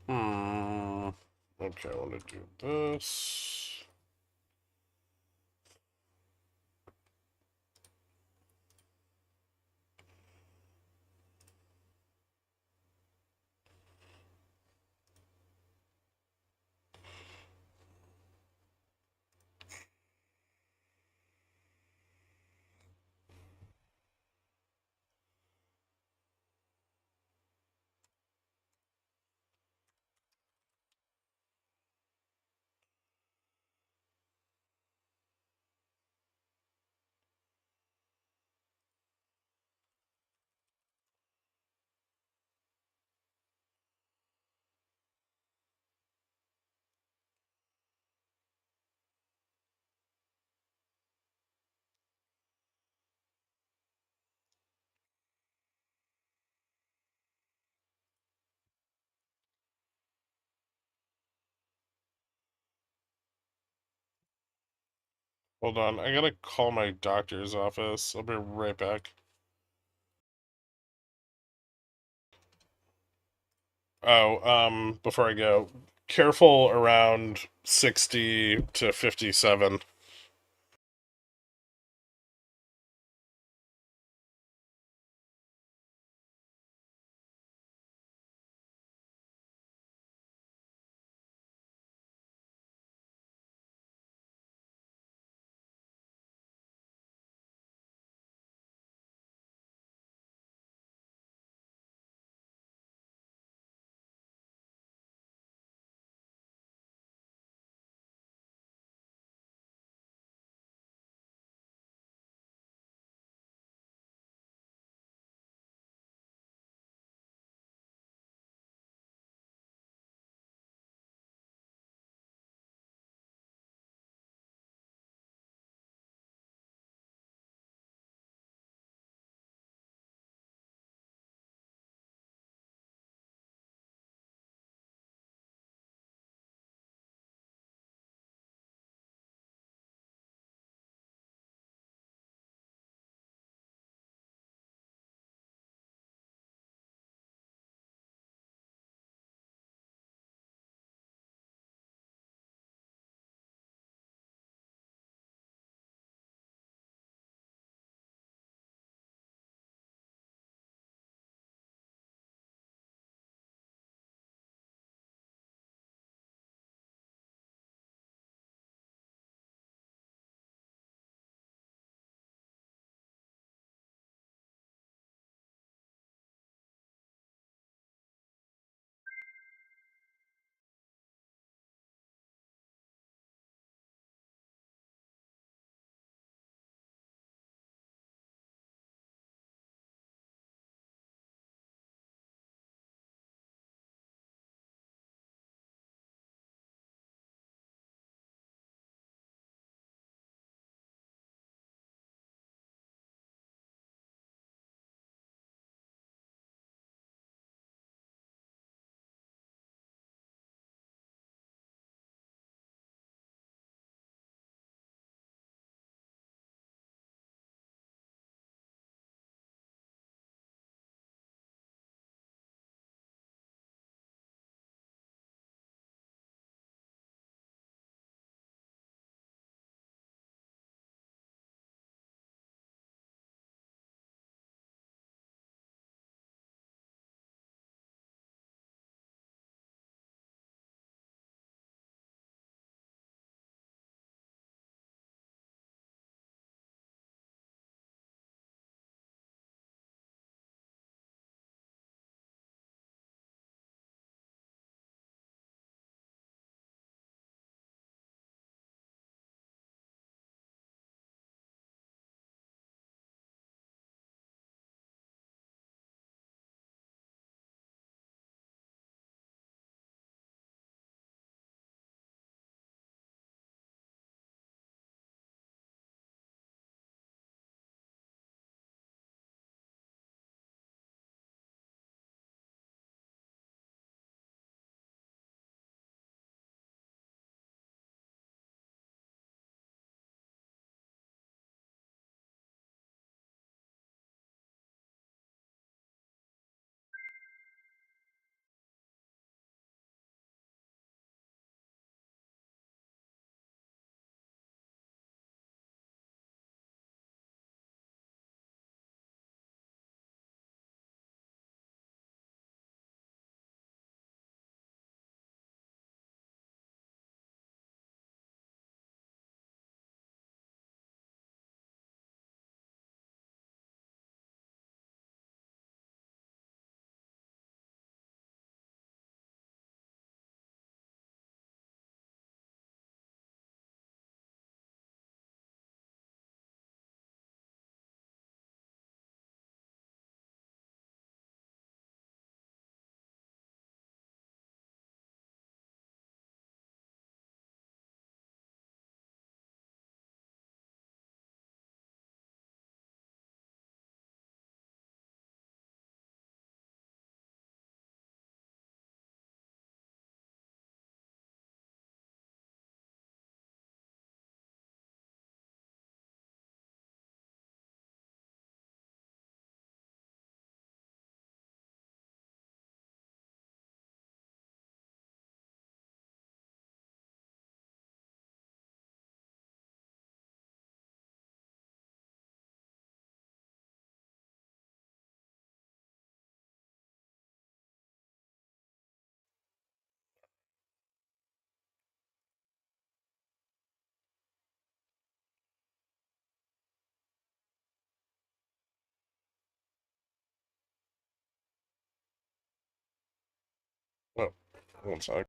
Hmm. Okay, I want to do this. Hold on, I gotta call my doctor's office. I'll be right back. Oh, before I go, careful around 60 to 57. One sec.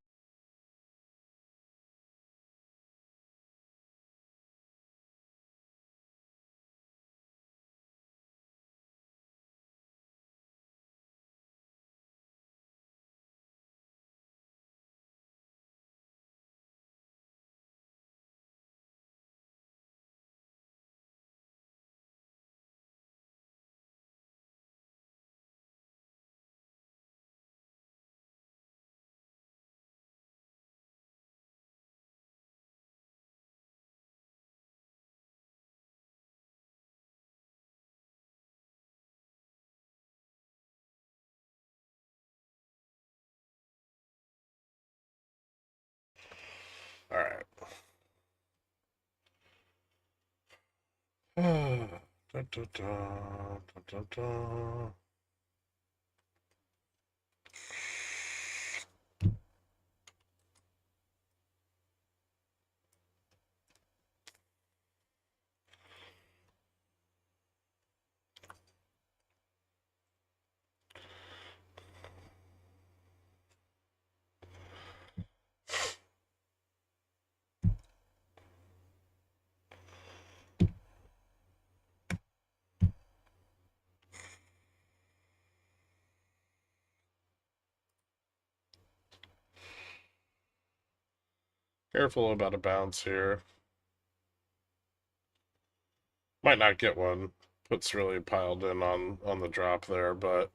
All right. Da, da, da, da, da. Careful about a bounce here. Might not get one. Puts really piled in on the drop there, but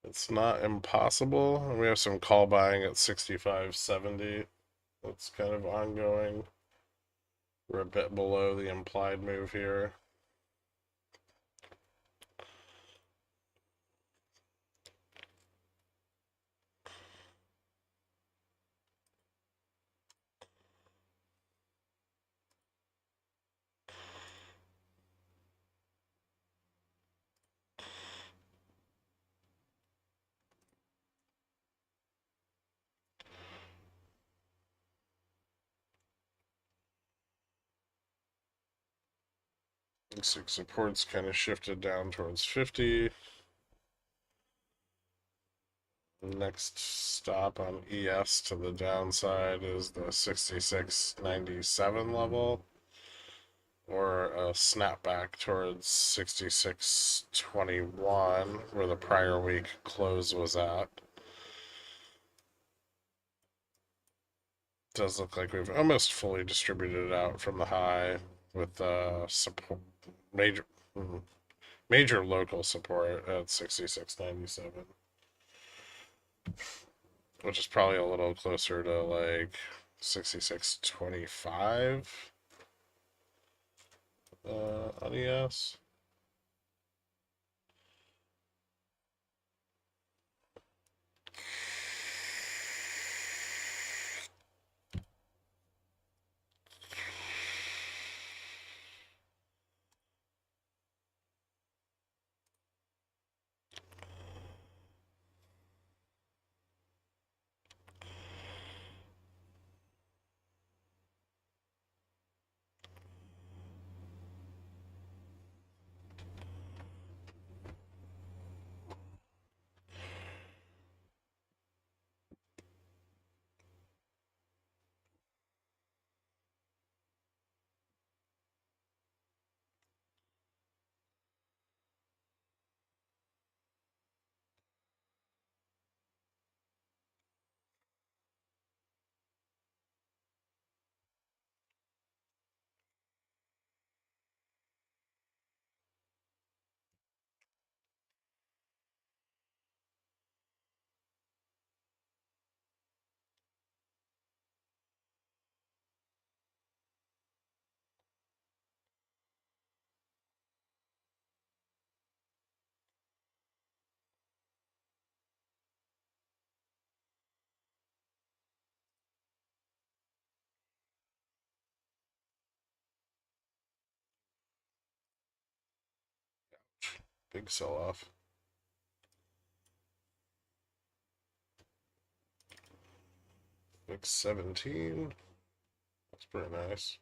it's not impossible. And we have some call buying at 65.70. That's kind of ongoing. We're a bit below the implied move here. Looks like support's kind of shifted down towards 50. Next stop on ES to the downside is the 66.97 level, or a snapback towards 66.21, where the prior week close was at. Does look like we've almost fully distributed it out from the high with support major local support at 66.97, which is probably a little closer to like 66.25 on ES. Big sell-off. Big 17. That's pretty nice.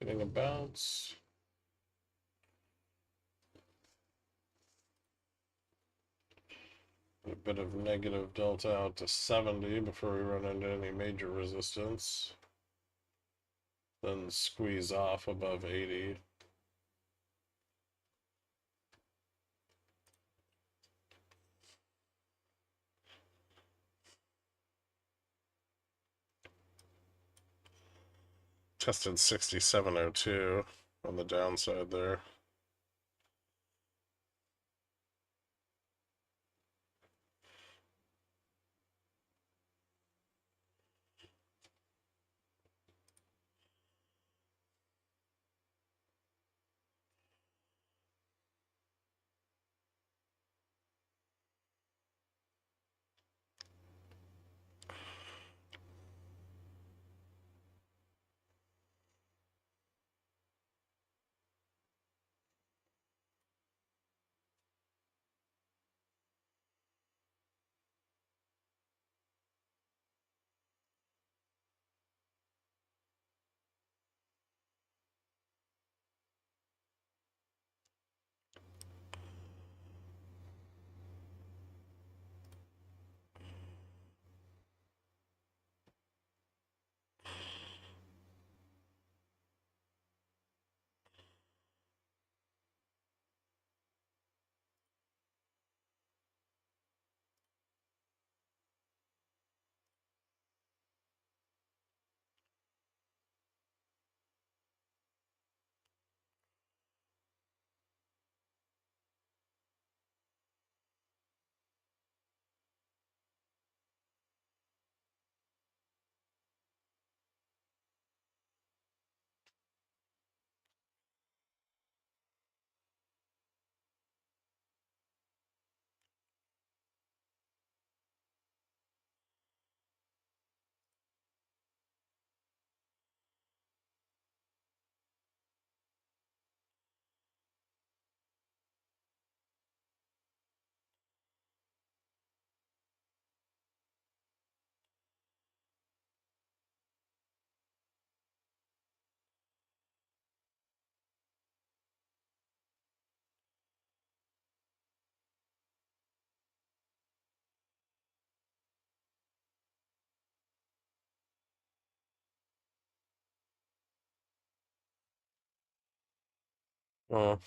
Getting a bounce. A bit of negative delta out to 70 before we run into any major resistance. Then squeeze off above 80. Tested 6702 on the downside there. Oh.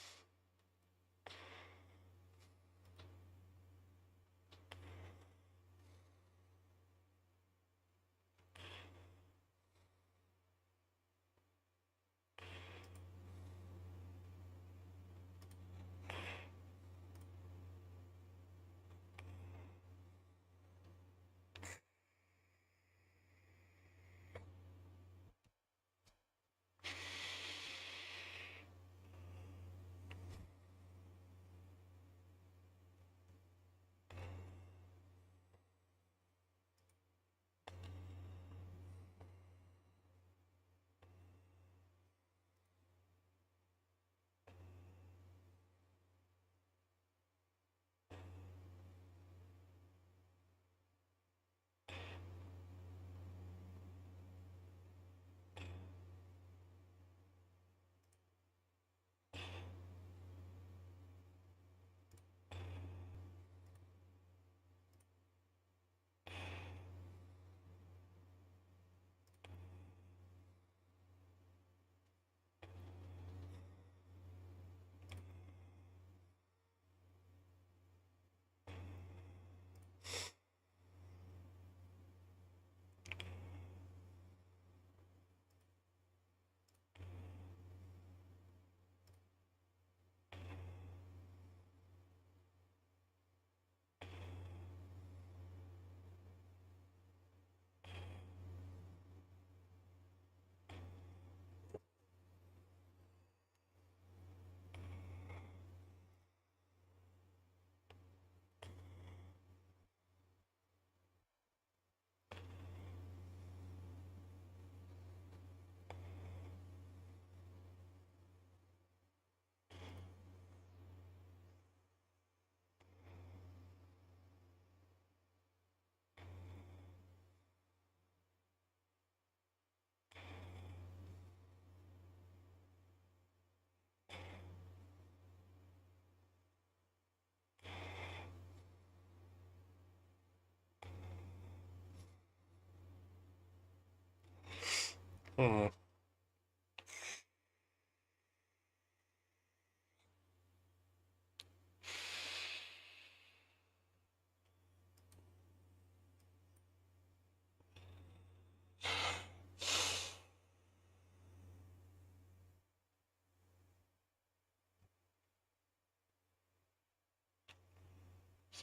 Hmm.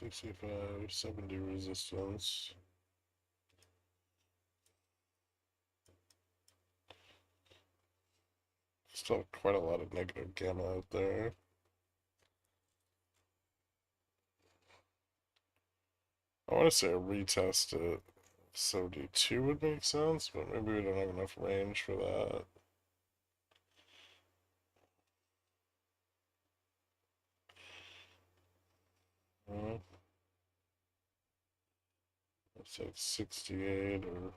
$65, $70 resistance. Still quite a lot of negative gamma out there. I want to say a retest at 72 would make sense, but maybe we don't have enough range for that. It's like 68 or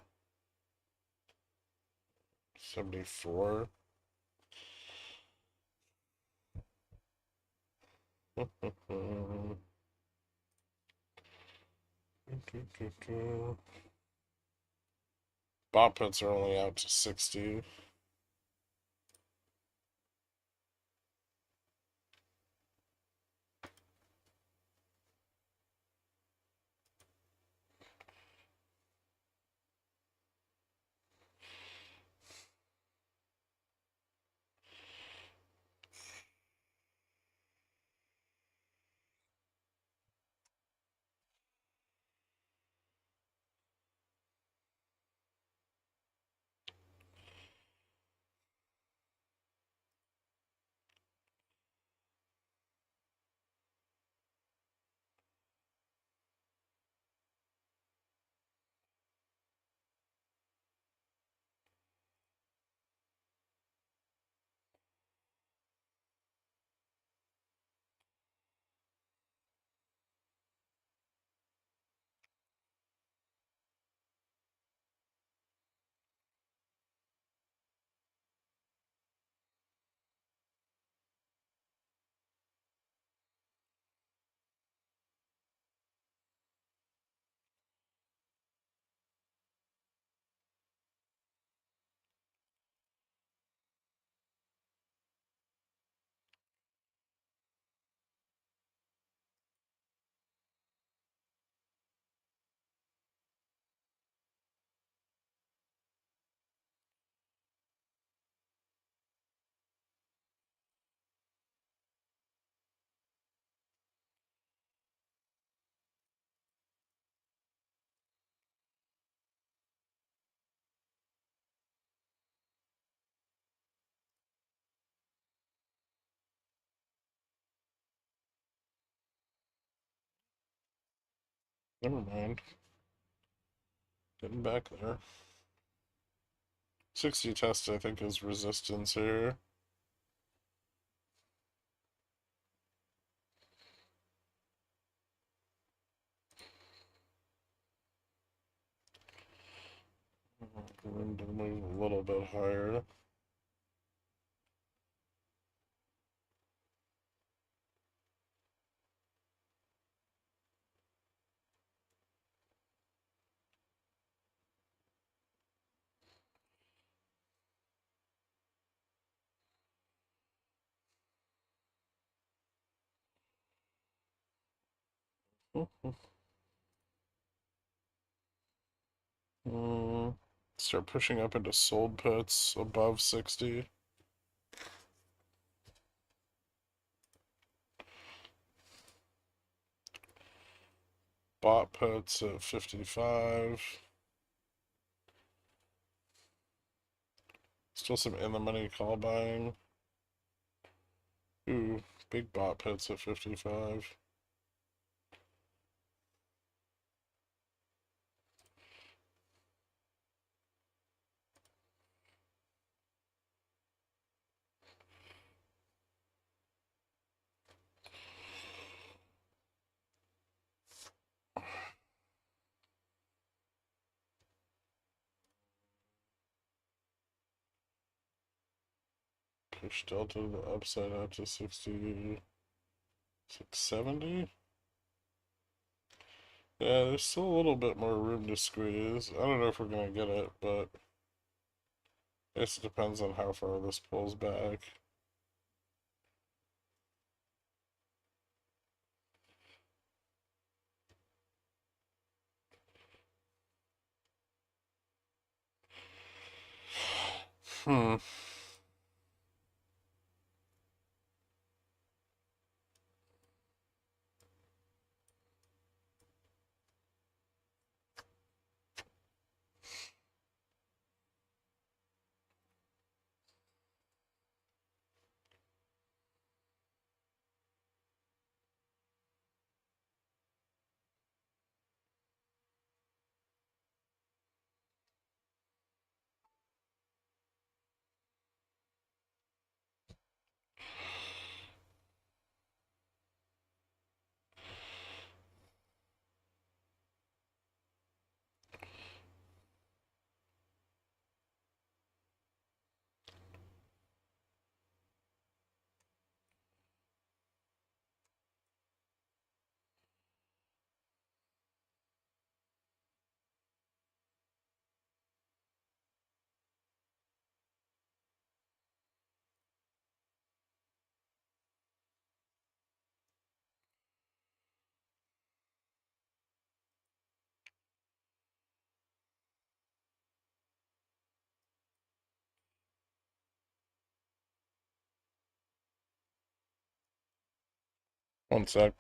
74. Bot puts are only out to 60. Never mind. Getting back there. 60 test, I think, is resistance here. Room to move a little bit higher. Start pushing up into sold puts above 60. Bot puts at 55. Still some in the money call buying. Ooh, big bot puts at 55. Push delta to the upside out to 60. 670. Yeah, there's still a little bit more room to squeeze. I don't know if we're gonna get it, but Guess it depends on how far this pulls back. Hmm. One sec.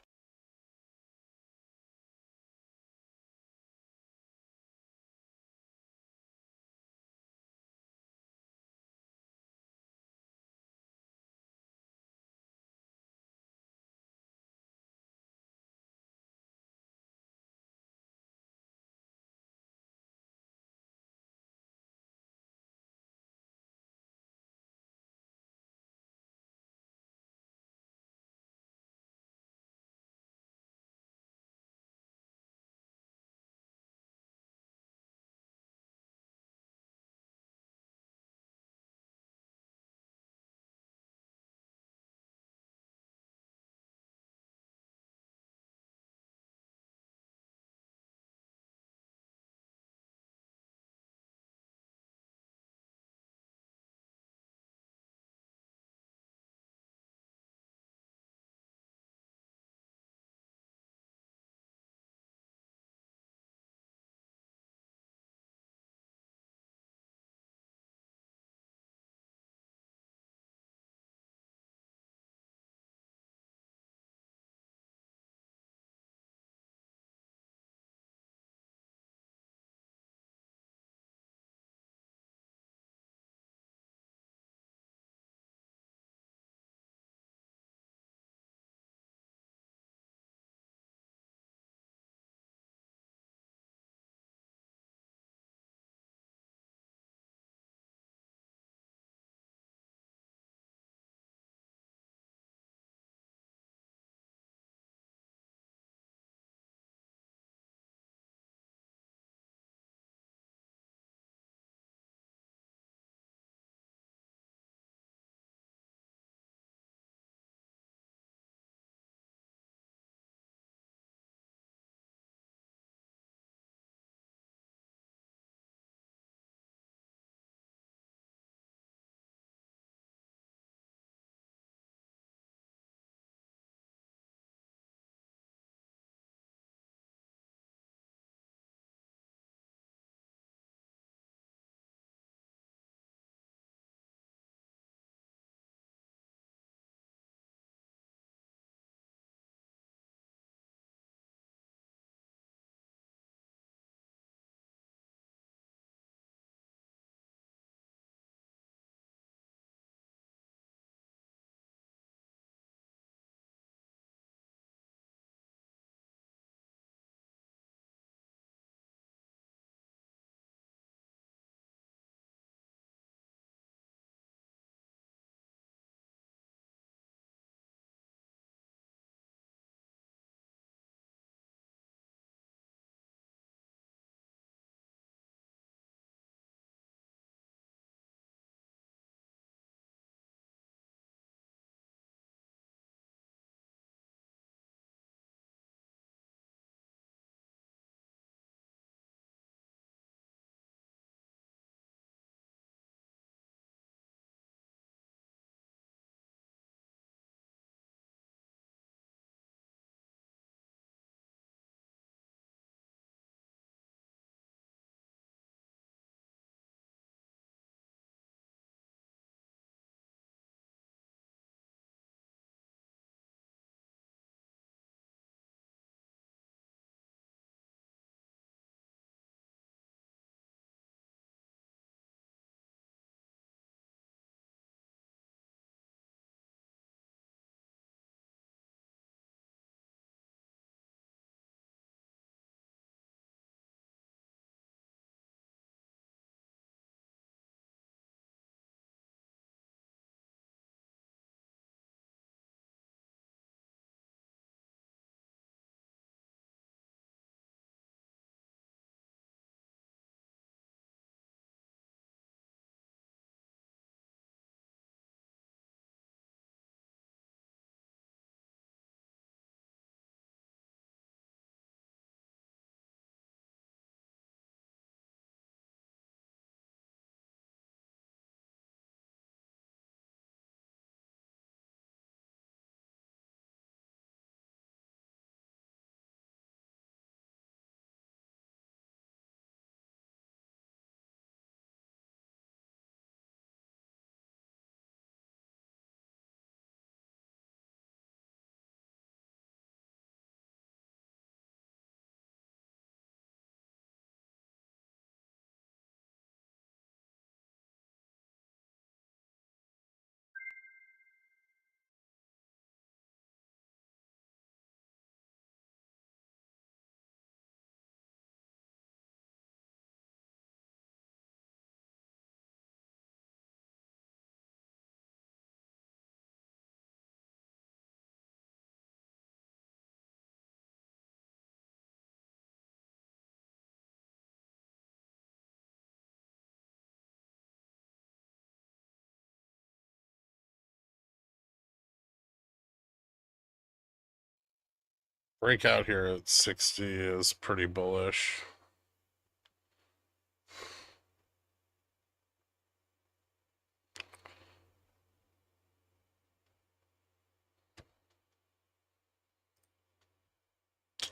Breakout here at 60 is pretty bullish.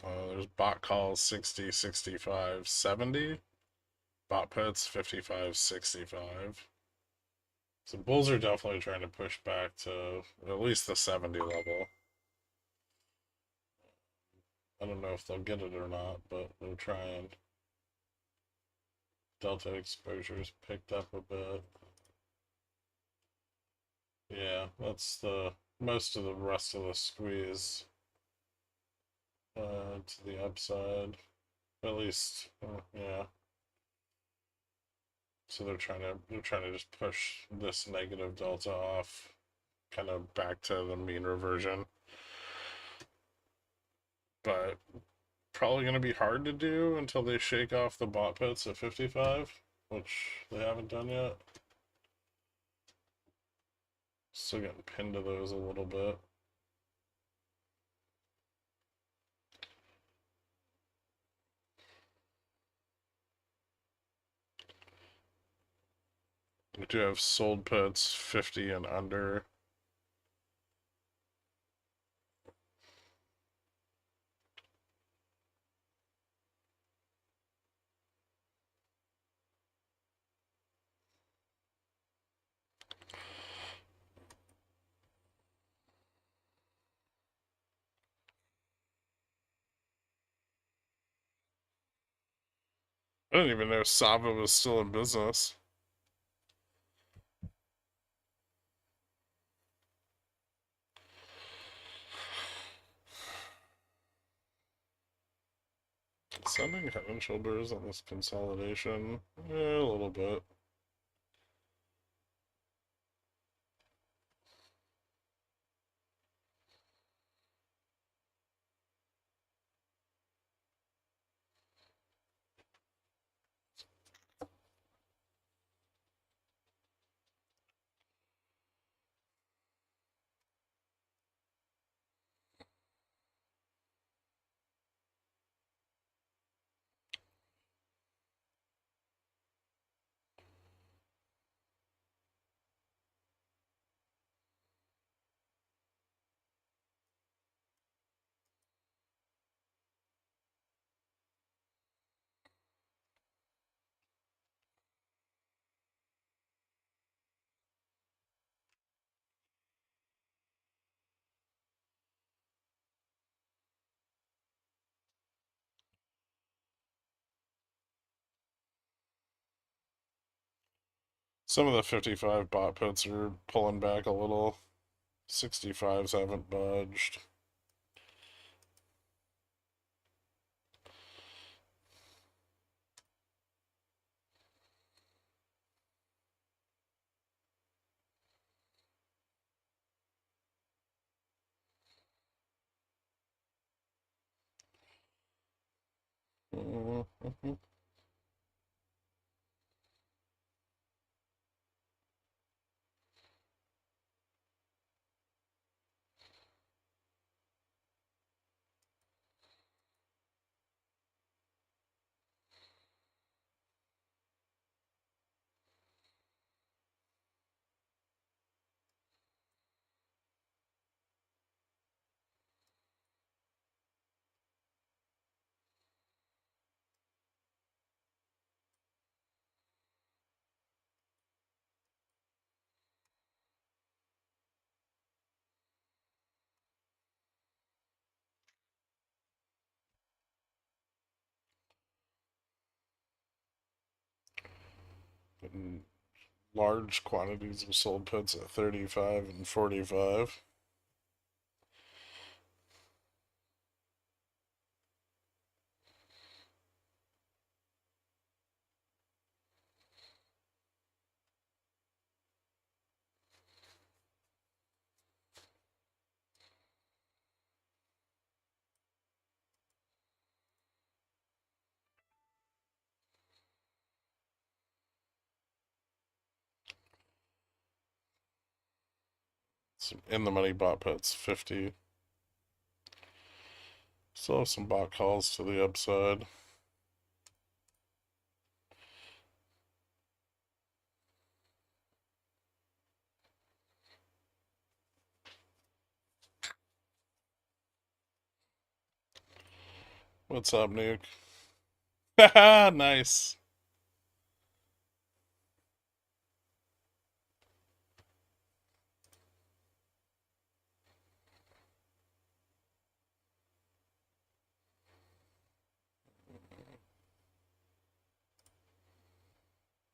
There's bot calls 60, 65, 70. Bot puts 55, 65. So bulls are definitely trying to push back to at least the 70 level. I don't know if they'll get it or not, but they're trying. Delta exposure's picked up a bit. Yeah, that's the most of the rest of the squeeze to the upside. At least, yeah. So they're trying to just push this negative delta off, kind of back to the mean reversion. But probably going to be hard to do until they shake off the bot puts at 55, which they haven't done yet. Still getting pinned to those a little bit. We do have sold puts 50 and under. I didn't even know Sava was still in business. Sending head and shoulders on this consolidation. A little bit. Some of the 55 bot puts are pulling back a little. 65s haven't budged. Large quantities of sold puts at 35 and 45. Some in the money bot puts 50. Still have some bot calls to the upside. What's up, Nuke? Haha, nice.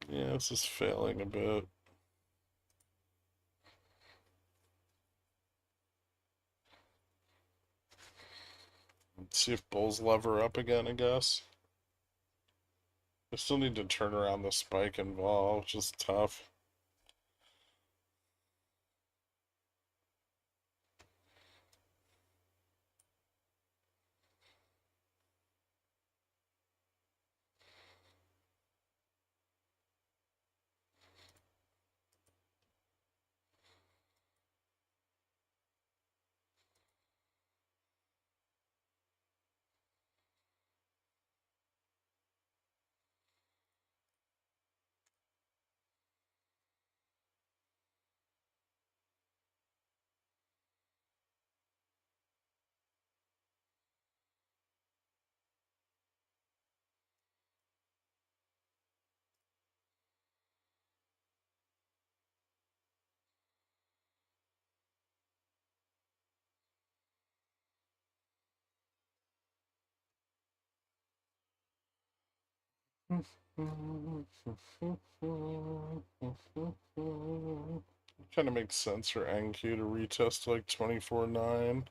Yeah, this is failing a bit. Let's see if bulls lever up again, I guess. I still need to turn around the spike and vol, which is tough. Kind of makes sense for NQ to retest like 24.9.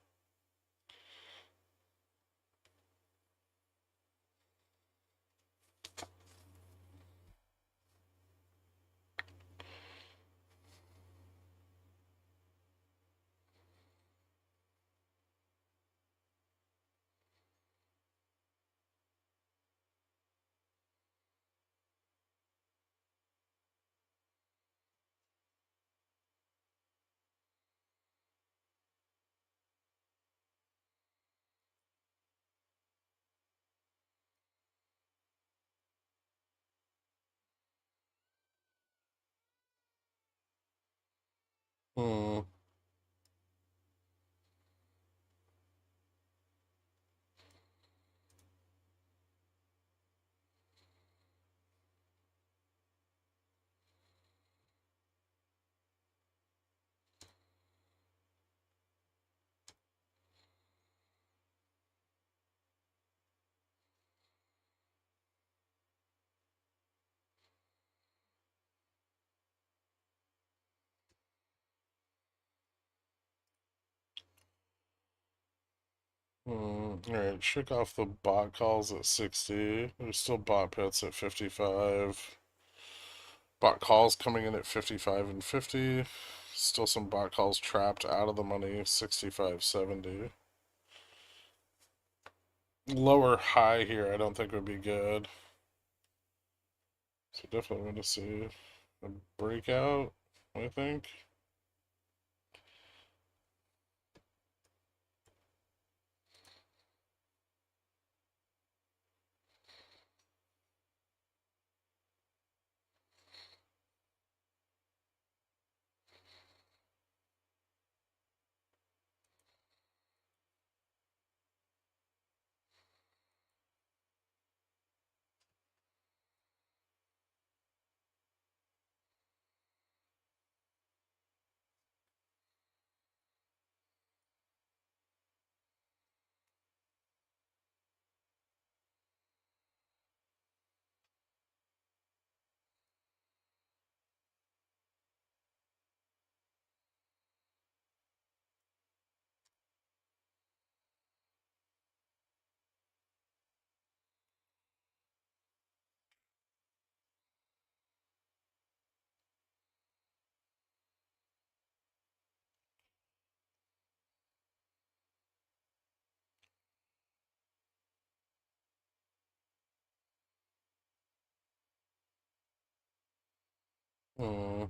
Hmm. Alright, check off the bot calls at 60. There's still bot pits at 55. Bot calls coming in at 55 and 50. Still some bot calls trapped out of the money, 65.70. Lower high here I don't think would be good. So definitely want to see a breakout, I think. Hmm.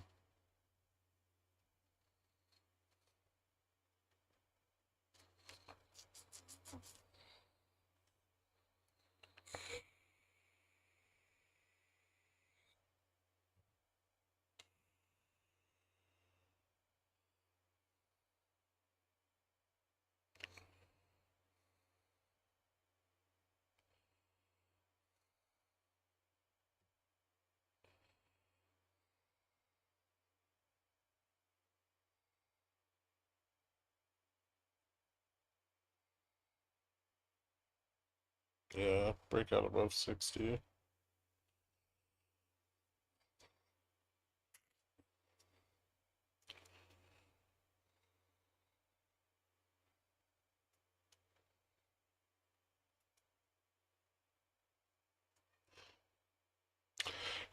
Yeah, break out above 60.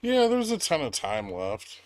Yeah, there's a ton of time left.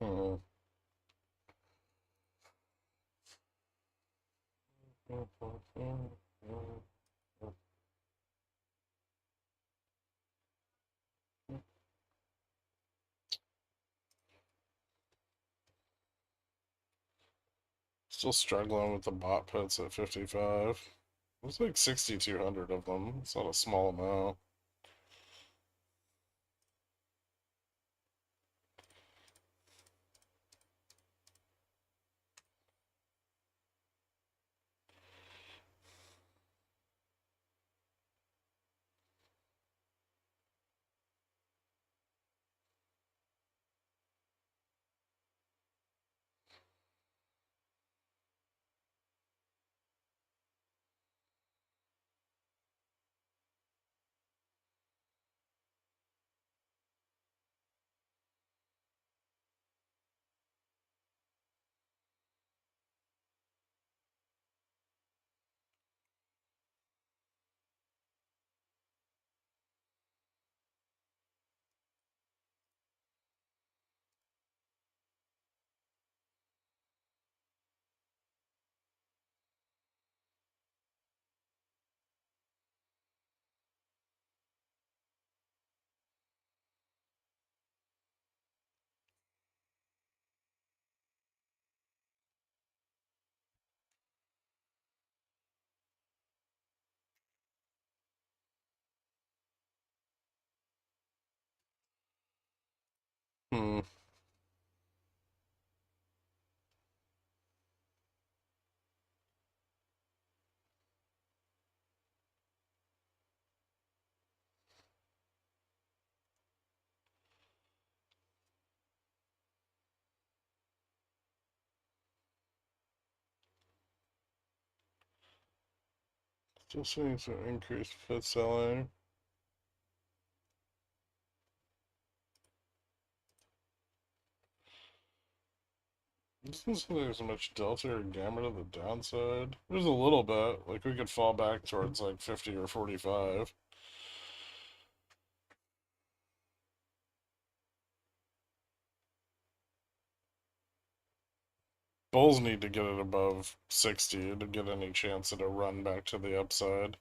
Hmm. Still struggling with the bot puts at 55. There's like 6,200 of them. It's not a small amount. Hmm. Still seeing some increased put selling. Doesn't seem like there's much delta or gamma to the downside. There's a little bit. Like we could fall back towards like 50 or 45. Bulls need to get it above 60 to get any chance at a run back to the upside.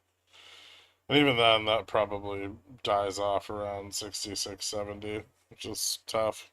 And even then, that probably dies off around 66, 70, which is tough.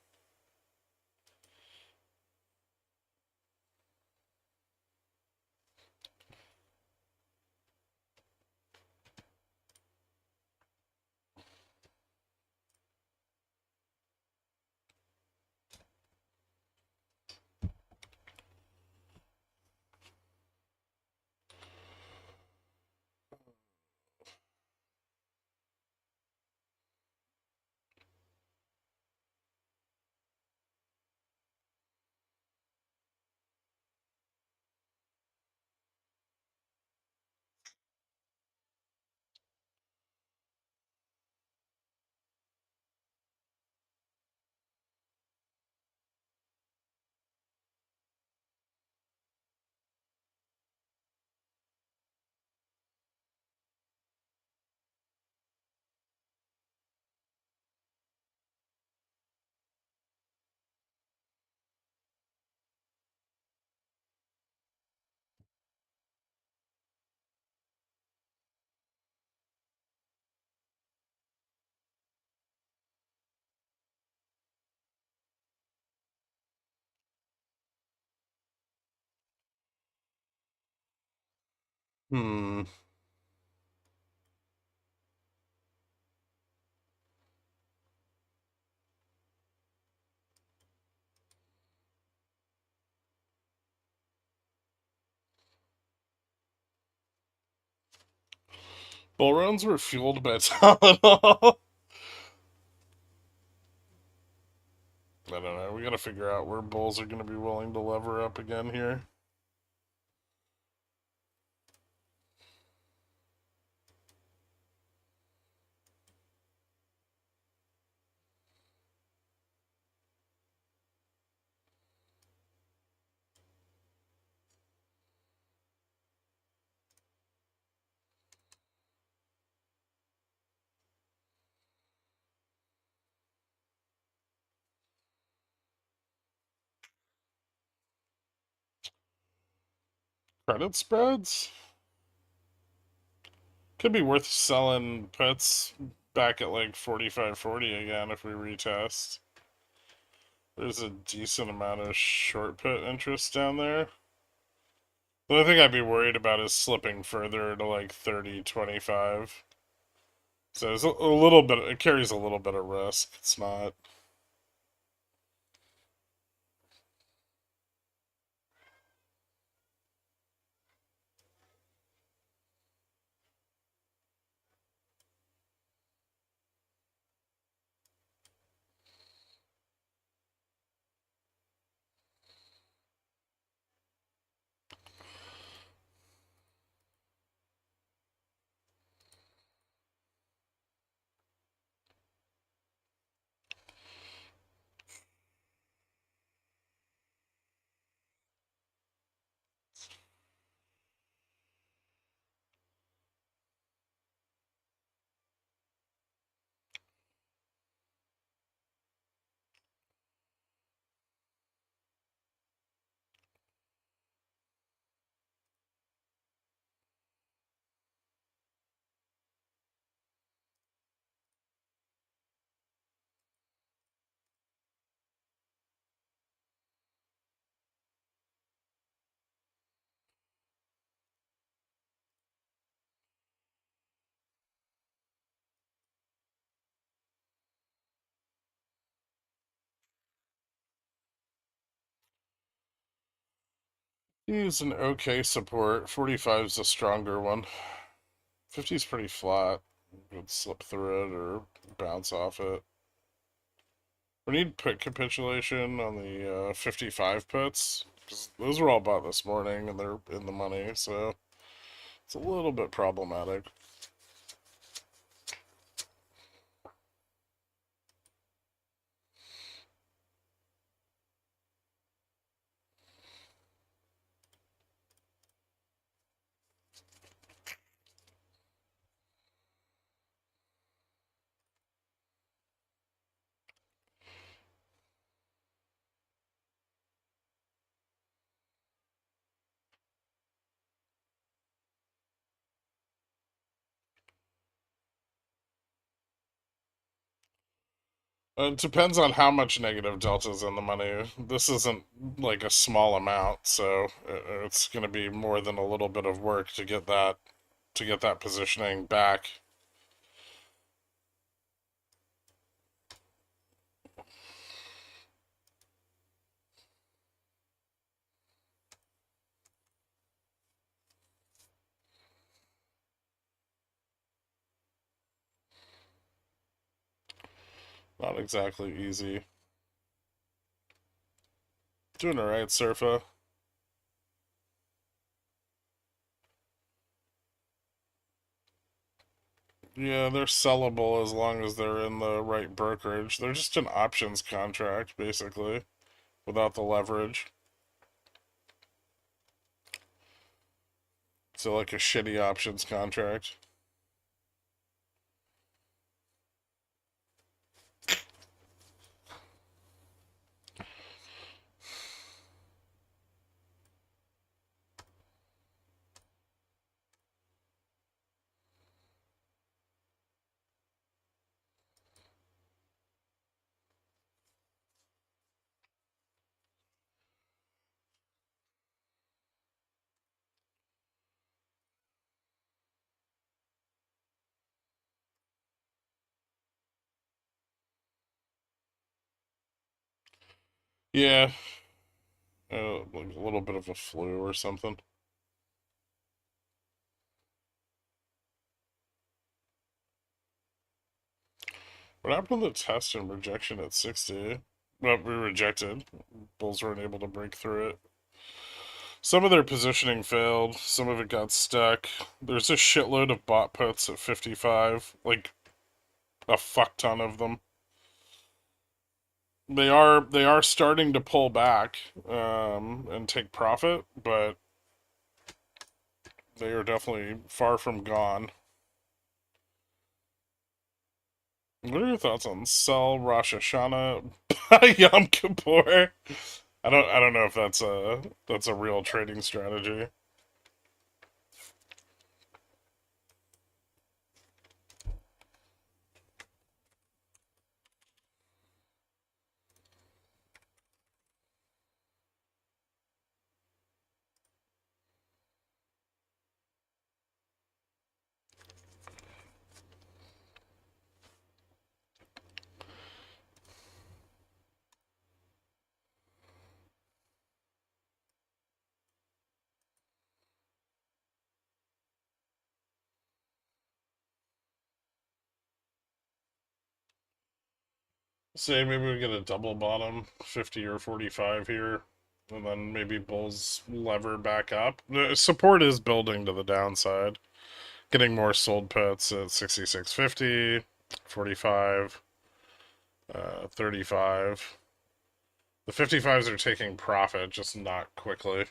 Hmm. Bull runs were fueled by Tylenol. I don't know. We gotta figure out where bulls are gonna be willing to lever up again here. Credit spreads? Could be worth selling puts back at like 45.40 again if we retest. There's a decent amount of short put interest down there. The only thing I'd be worried about is slipping further to like 30.25. So it's a little bit, it carries a little bit of risk. It's not. He's an okay support. 45 is a stronger one. 50 is pretty flat. Could slip through it or bounce off it. We need put capitulation on the 55 puts. Because those were all bought this morning and they're in the money, so it's a little bit problematic. It depends on how much negative delta's in the money. This isn't like a small amount, so it's going to be more than a little bit of work to get that positioning back. Not exactly easy. Doing alright, Surfa. Yeah, they're sellable as long as they're in the right brokerage. They're just an options contract, basically, without the leverage. So like a shitty options contract. Yeah, like a little bit of a flu or something. What happened to the test and rejection at 60? Well, we rejected. Bulls weren't able to break through it. Some of their positioning failed. Some of it got stuck. There's a shitload of bot puts at 55. Like, a fuck ton of them. They are starting to pull back and take profit, but they are definitely far from gone. What are your thoughts on sell Rosh Hashanah Yom Kippur? I don't know if that's a real trading strategy. Say maybe we get a double bottom, 50 or 45 here, and then maybe bulls lever back up. The support is building to the downside. Getting more sold puts at 66.50, 45, 35. The 55s are taking profit, just not quickly.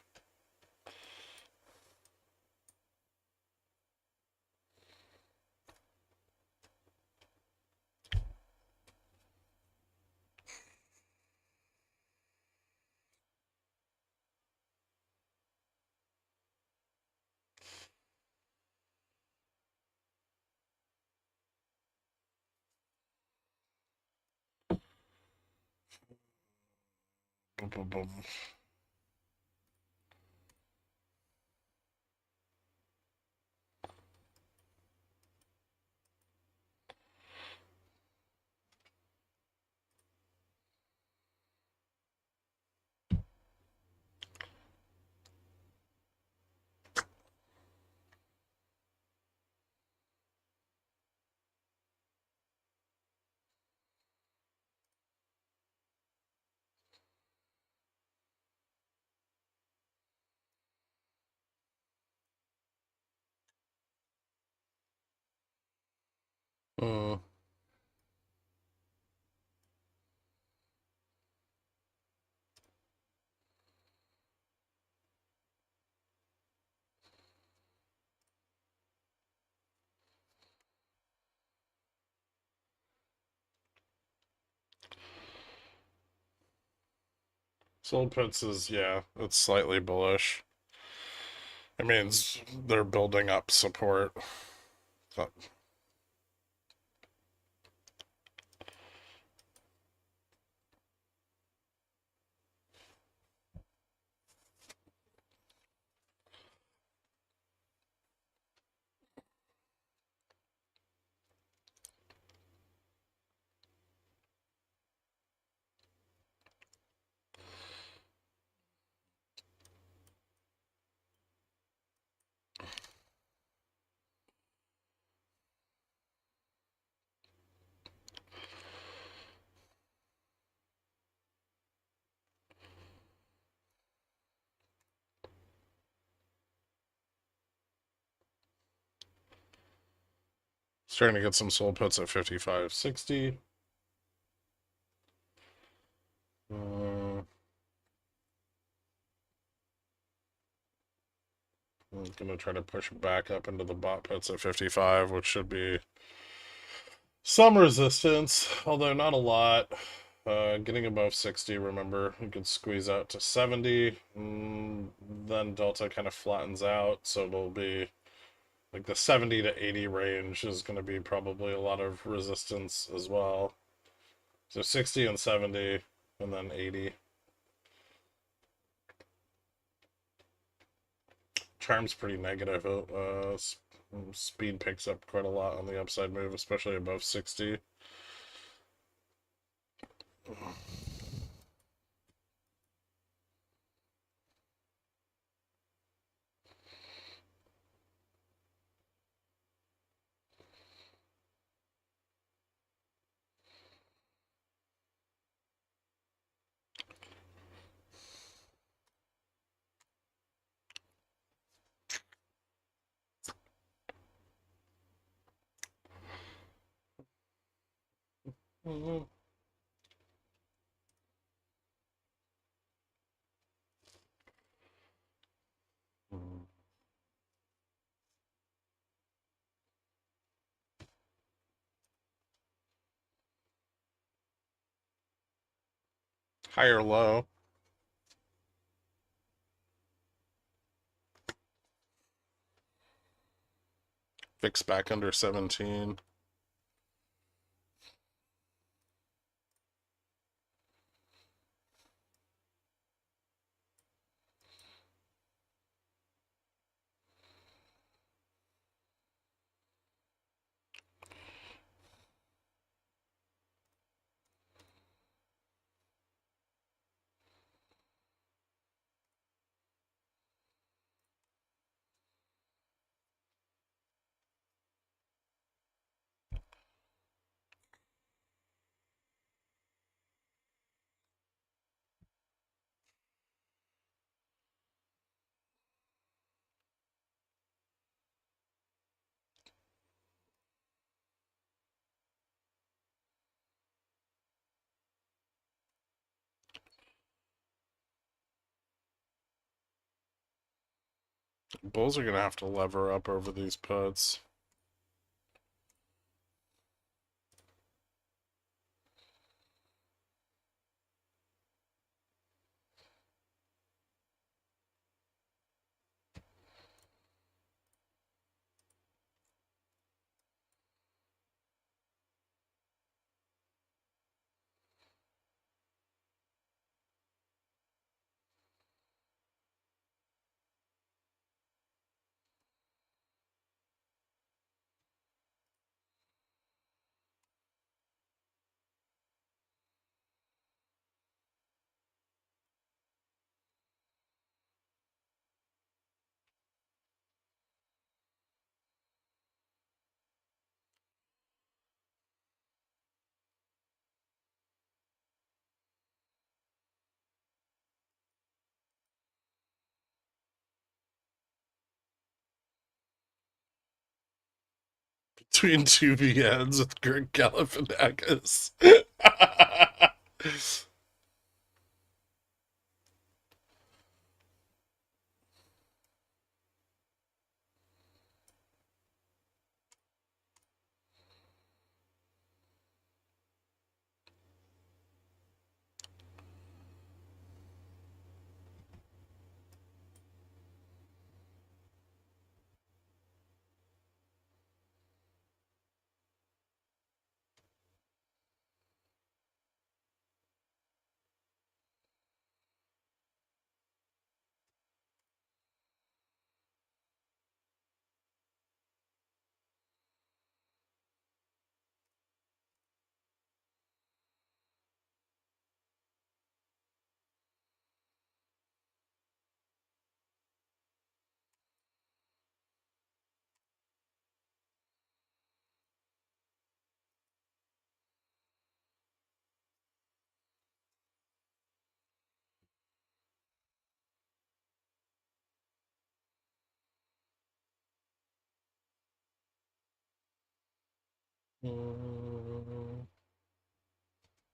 Boom, boom, boom. Uh, sold puts is, yeah, it's slightly bullish. It means they're building up support. But starting to get some sold puts at 55.60. I'm gonna try to push back up into the bot puts at 55, which should be some resistance, although not a lot. Getting above 60, remember, you could squeeze out to 70, then Delta kind of flattens out, so it'll be like the 70 to 80 range is going to be probably a lot of resistance as well. So 60 and 70, and then 80. Charm's pretty negative. Speed picks up quite a lot on the upside move, especially above 60. Mhm. Mhm. High or low? Fix back under 17. Bulls are going to have to lever up over these puts. Between two VNs with Greg Galifianakis.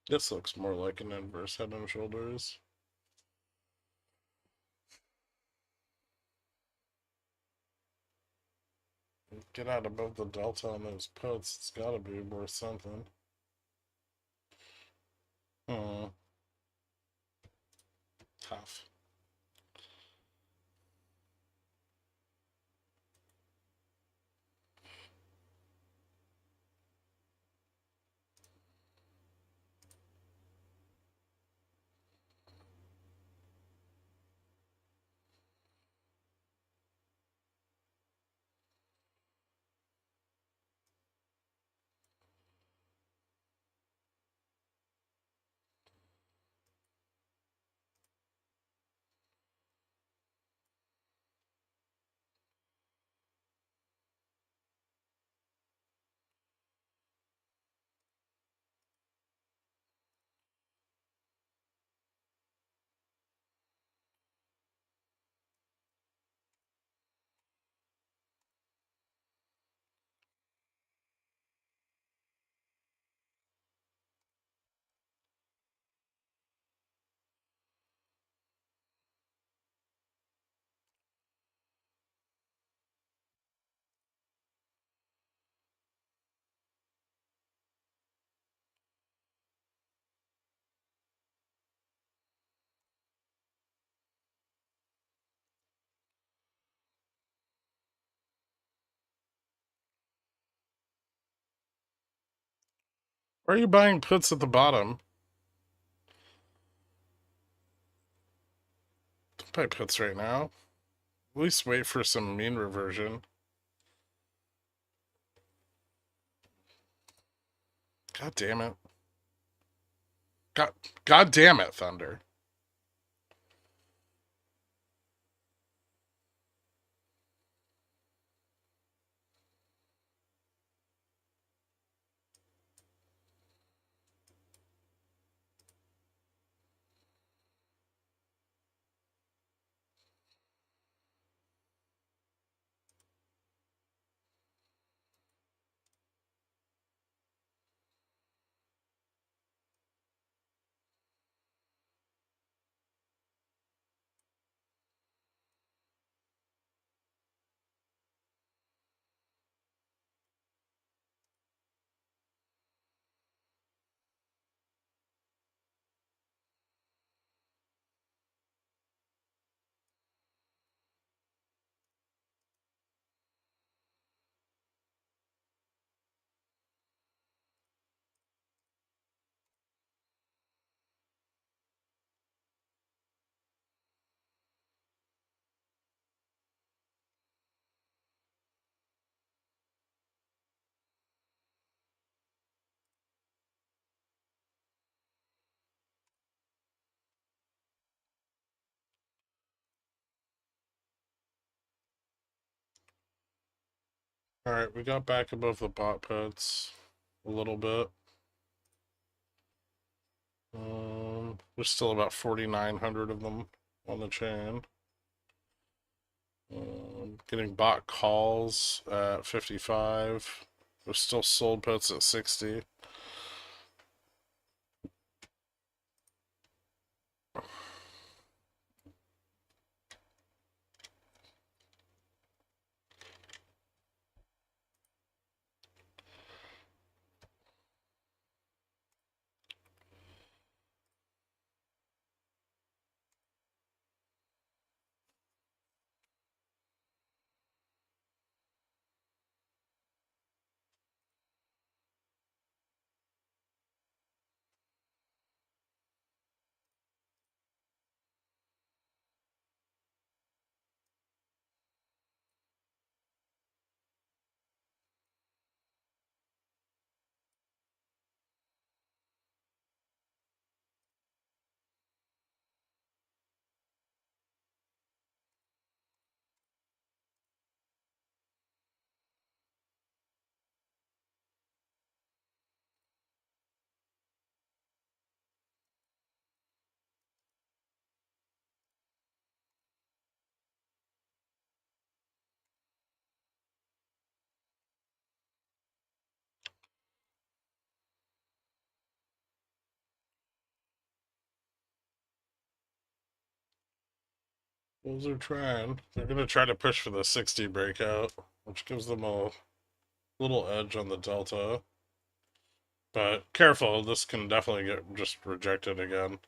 This looks more like an inverse head and shoulders. Get out above the delta on those puts. It's gotta be worth something. Hmm. Tough. Why are you buying puts at the bottom? Don't buy puts right now. At least wait for some mean reversion. God damn it. God damn it, Thunder. Alright, we got back above the bot puts a little bit. There's still about 4,900 of them on the chain. Getting bot calls at 55. There's still sold puts at 60. Those are trying. They're going to try to push for the 60 breakout, which gives them a little edge on the delta. But careful, this can definitely get just rejected again.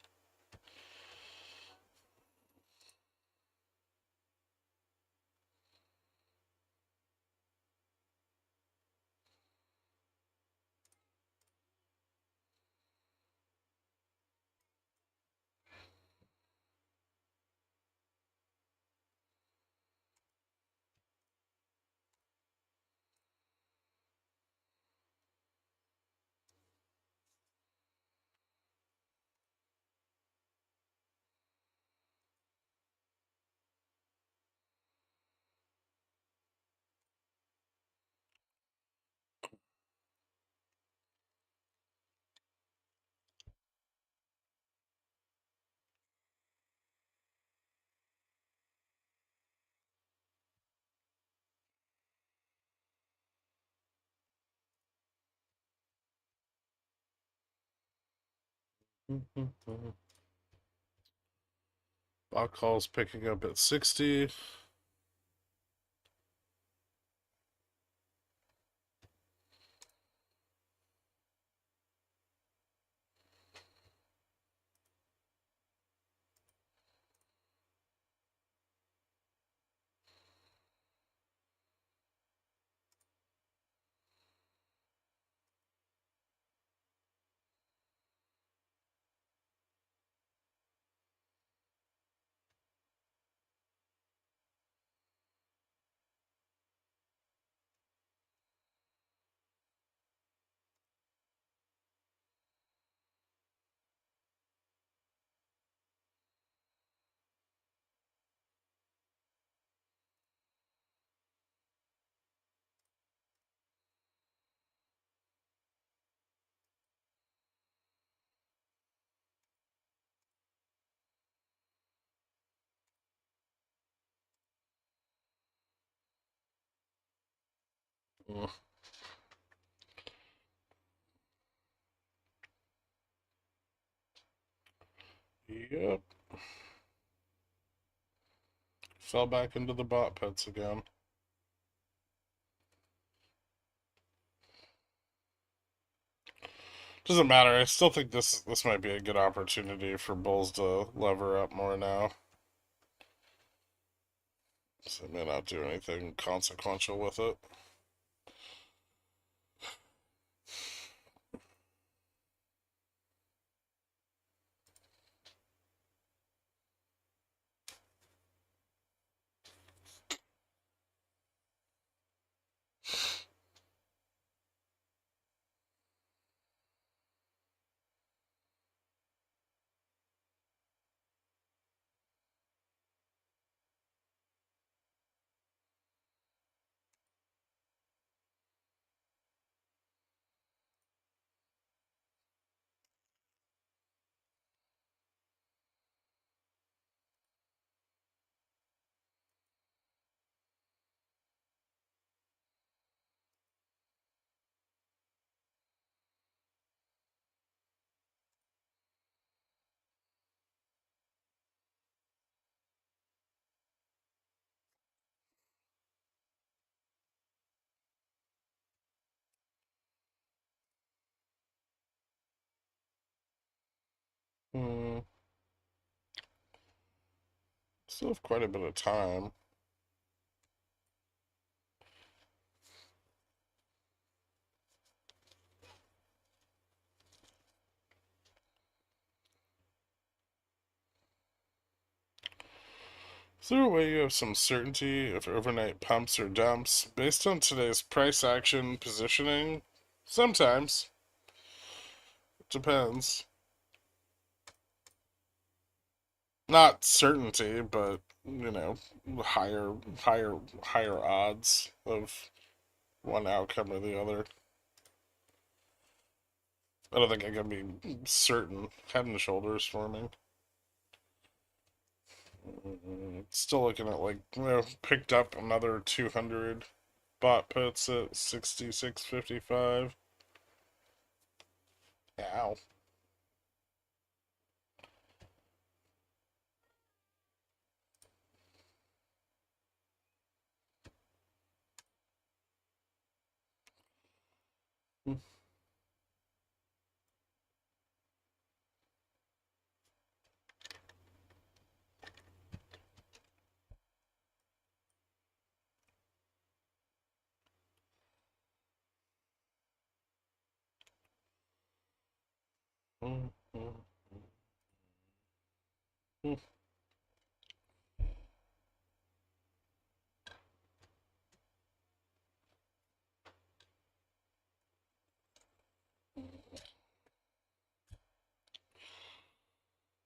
Bot calls picking up at 60. Yep. Fell back into the bot pits again. Doesn't matter. I still think this might be a good opportunity for bulls to lever up more now. So I may not do anything consequential with it. Still have quite a bit of time. Is there a way you have some certainty if overnight pumps or dumps based on today's price action positioning? Sometimes. It depends. Not certainty, but you know, higher odds of one outcome or the other. I don't think I can be certain. Head and shoulders forming. Still looking at like, picked up another 200 bot puts at 66.55. Ow.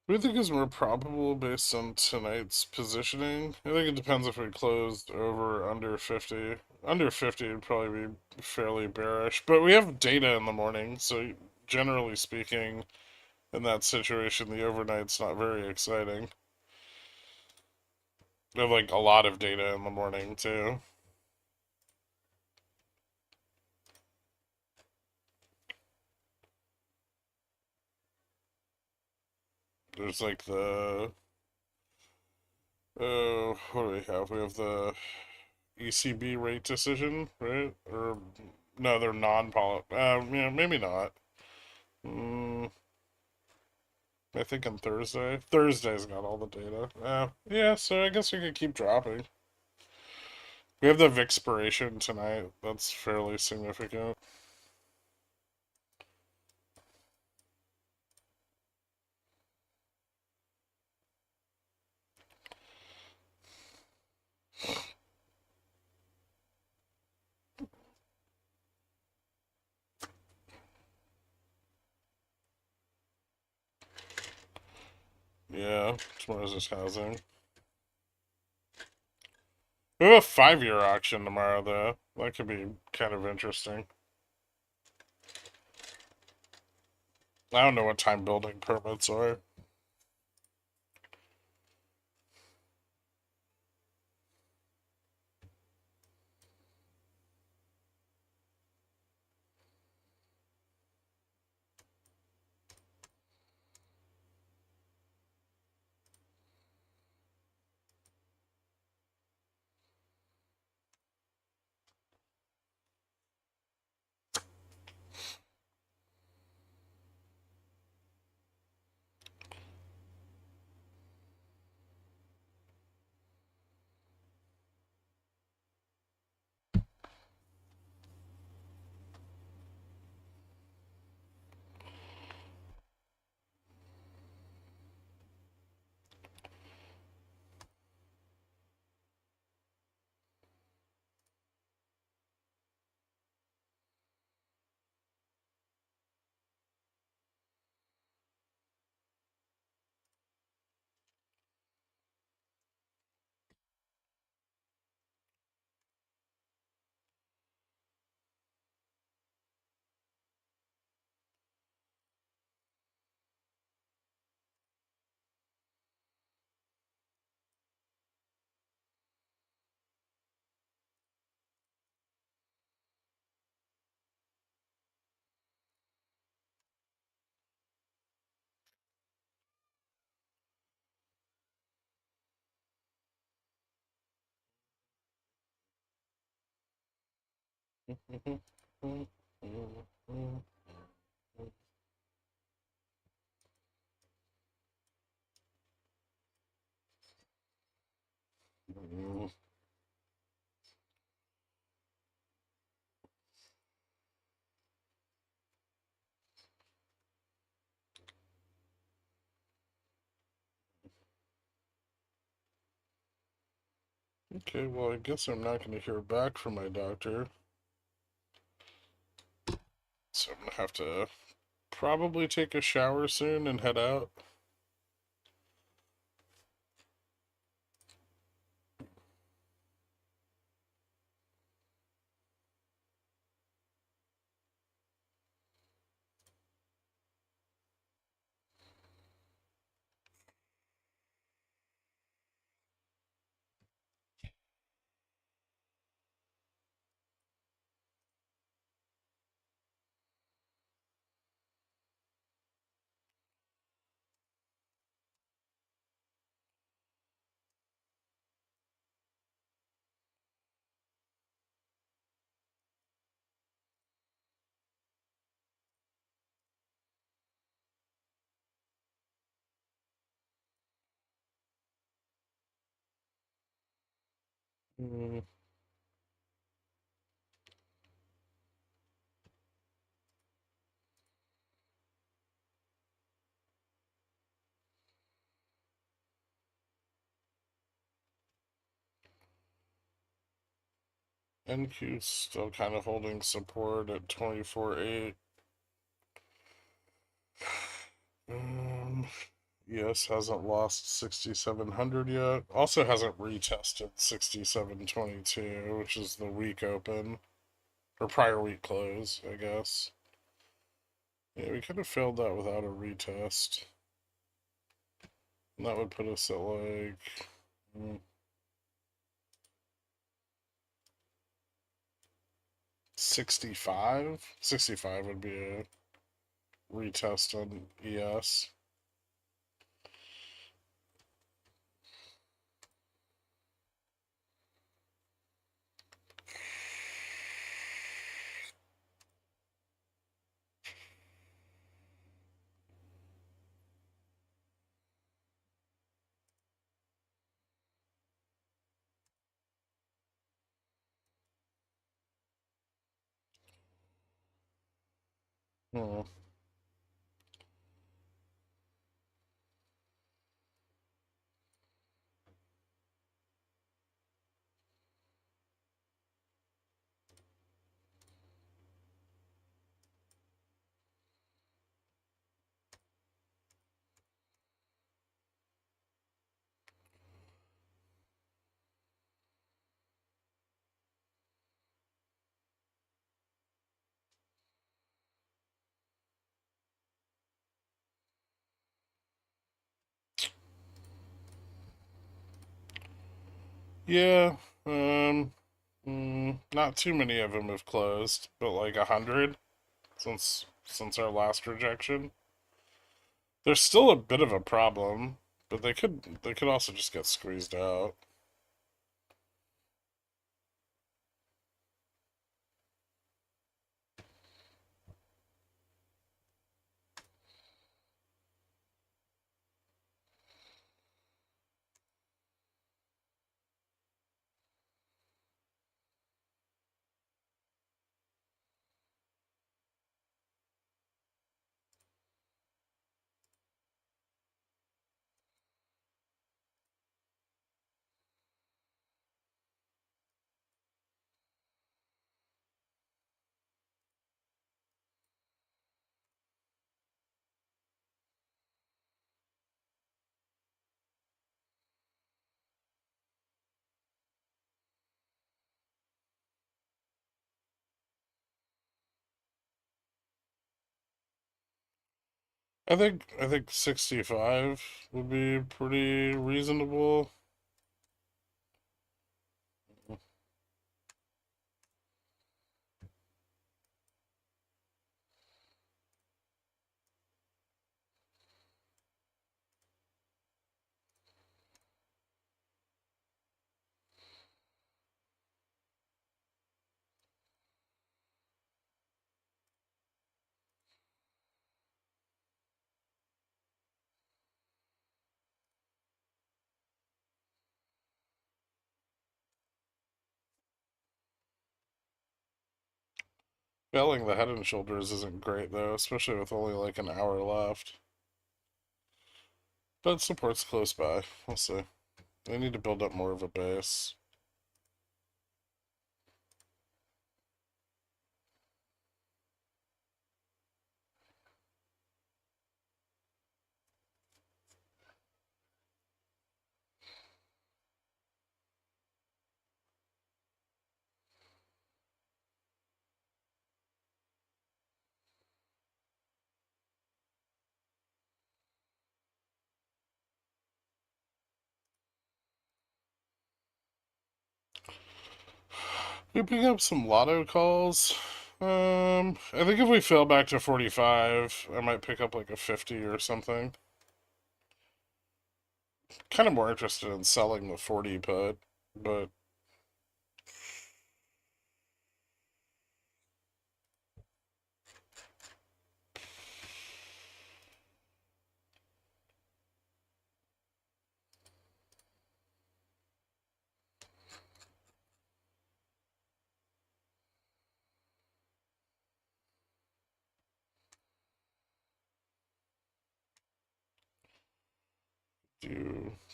Who do you think is more probable based on tonight's positioning? I think it depends if we closed over under 50. Under 50 would probably be fairly bearish, but we have data in the morning, so generally speaking, in that situation, the overnight's not very exciting. We have like a lot of data in the morning too. There's like the what do we have? We have the ECB rate decision, right? Or no, they're non-polit. Yeah, maybe not. I think on Thursday. Thursday's got all the data. Yeah. So I guess we could keep dropping. We have the expiration tonight. That's fairly significant. Yeah, tomorrow's just housing. We have a 5-year auction tomorrow, though. That could be kind of interesting. I don't know what time building permits are. Okay, well, I guess I'm not going to hear back from my doctor. So I'm going to have to probably take a shower soon and head out. Mm. NQ's still kind of holding support at 24.8. ES hasn't lost 6,700 yet. Also hasn't retested 6722, which is the week open. Or prior week close, I guess. Yeah, we could have failed that without a retest. And that would put us at like... 65? 65 would be a retest on ES. Hmm. Yeah, not too many of them have closed, but like 100 since our last rejection. There's still a bit of a problem, but they could also just get squeezed out. I think 65 would be pretty reasonable. Failing the Head and Shoulders isn't great though, especially with only like an hour left. But support's close by. We'll see. They need to build up more of a base. We pick up some lotto calls. I think if we fail back to 45, I might pick up like a 50 or something. Kind of more interested in selling the 40 put, but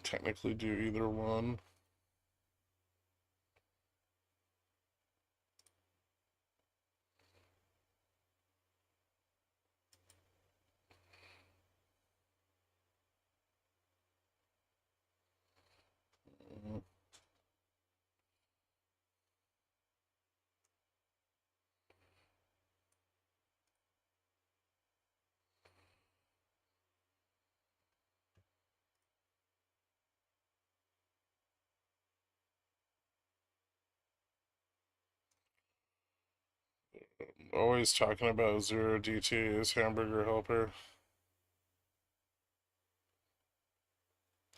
technically do either one. Always talking about 0 DTs, hamburger helper.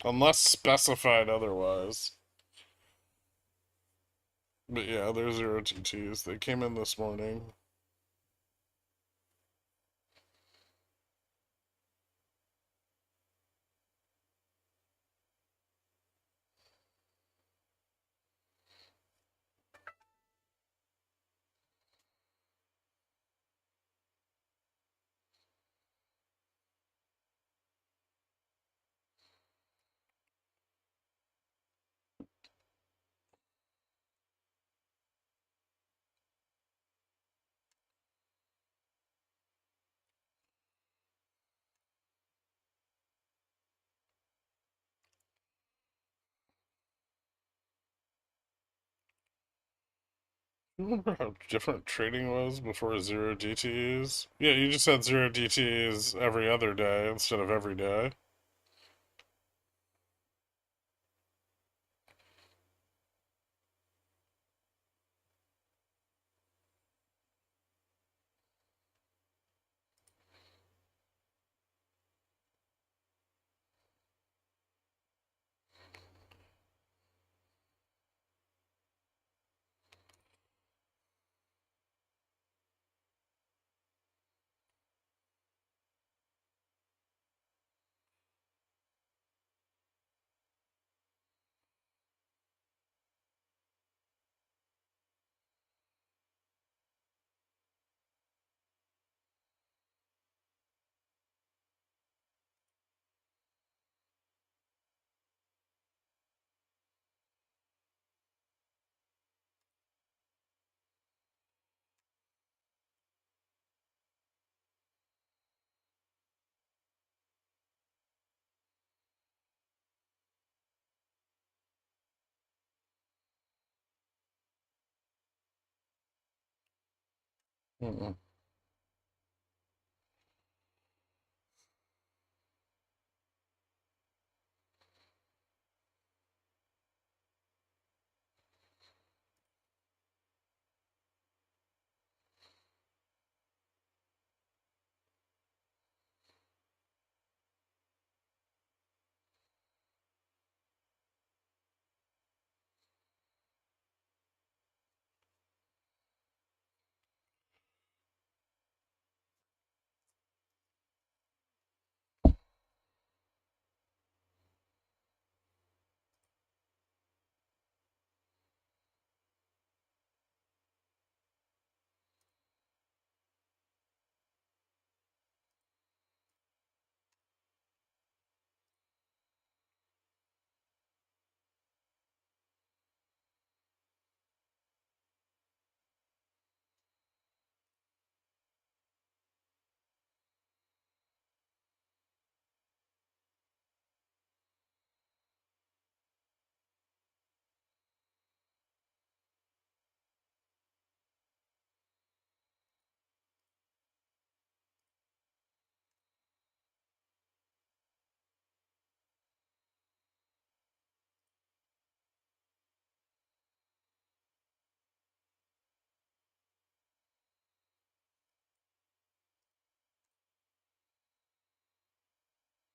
Unless specified otherwise. But yeah, they're 0 DTs. They came in this morning. Remember how different trading was before 0 DTs? Yeah, you just had 0 DTs every other day instead of every day. Mm-mm.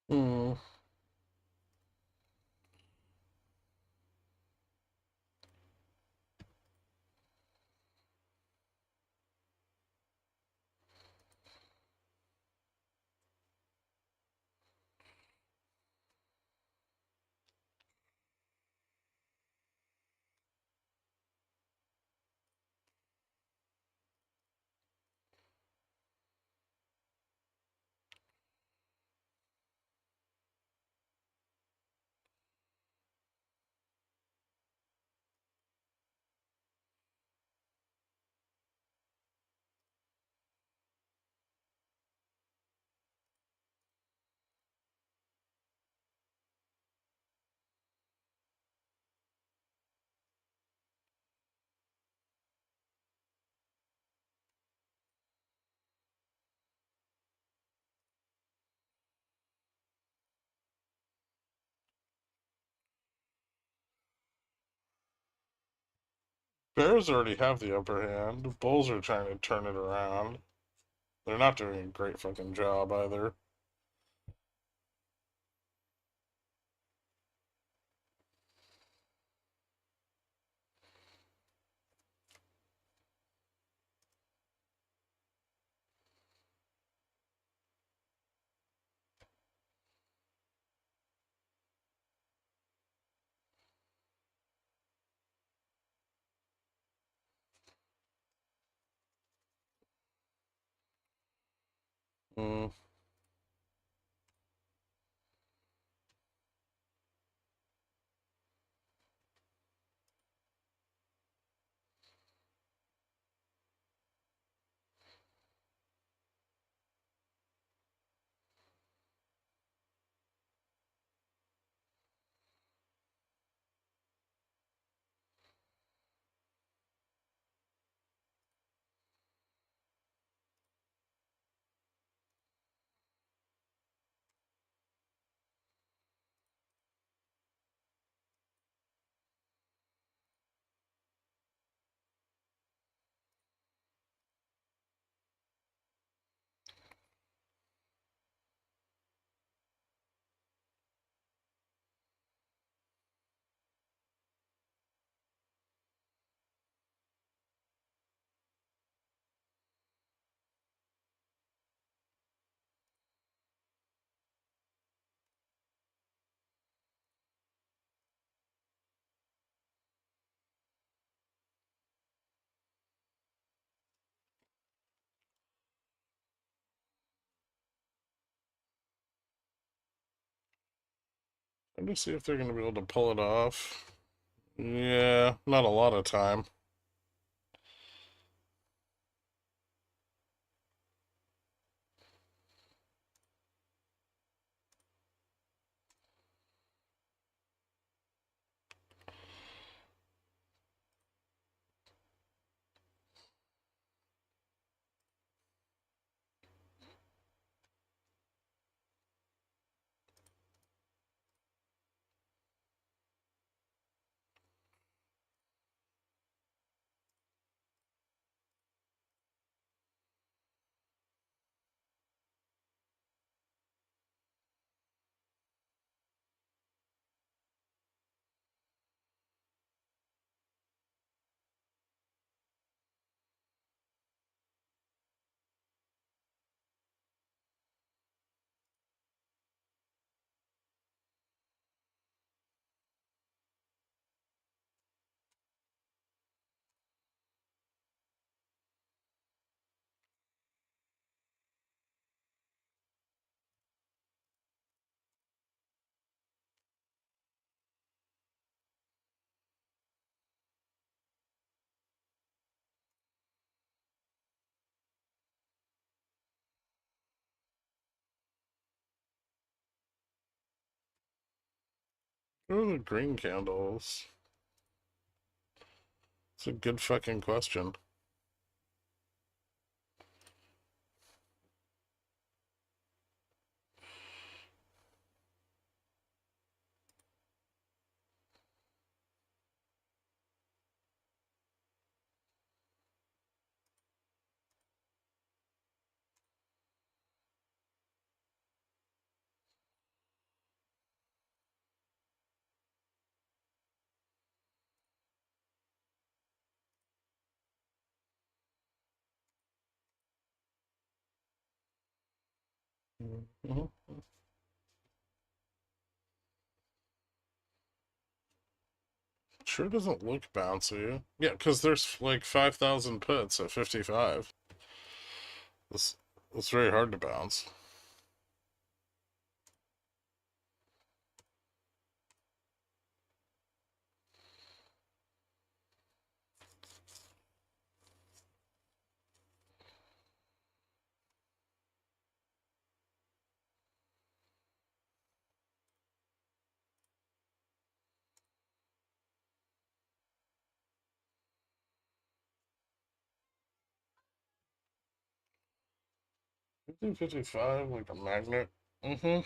Hmm. Bears already have the upper hand. The Bulls are trying to turn it around. They're not doing a great fucking job either. Mm. Let me see if they're going to be able to pull it off. Yeah, not a lot of time. What are the green candles? It's a good fucking question. Mhm. Sure doesn't look bouncy. Yeah, because there's like 5,000 puts at 55. This it's very hard to bounce. Fifty 55 like a magnet. Mm-hmm.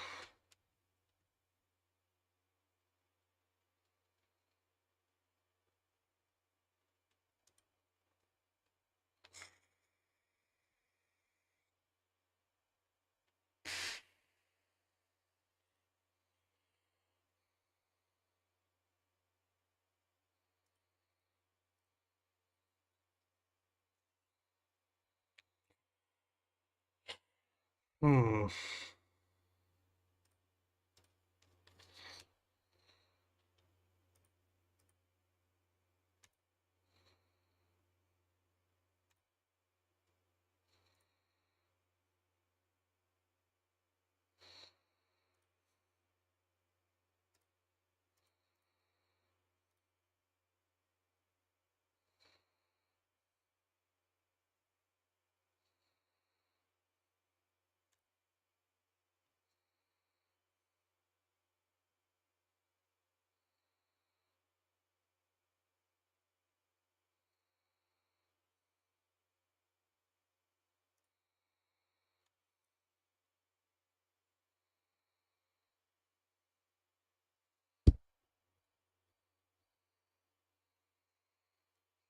Hmm.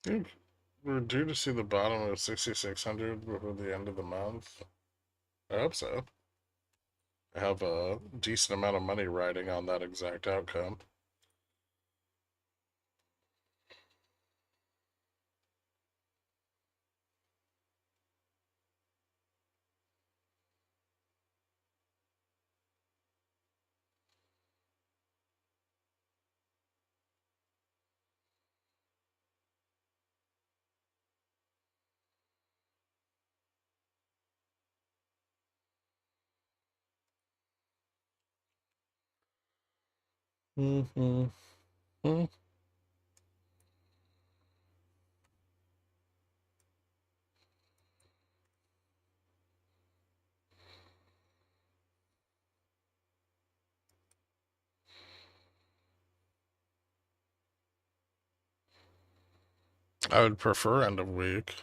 I think we're due to see the bottom of 6,600 before the end of the month. I hope so. I have a decent amount of money riding on that exact outcome. Mm-hmm. I would prefer end of week.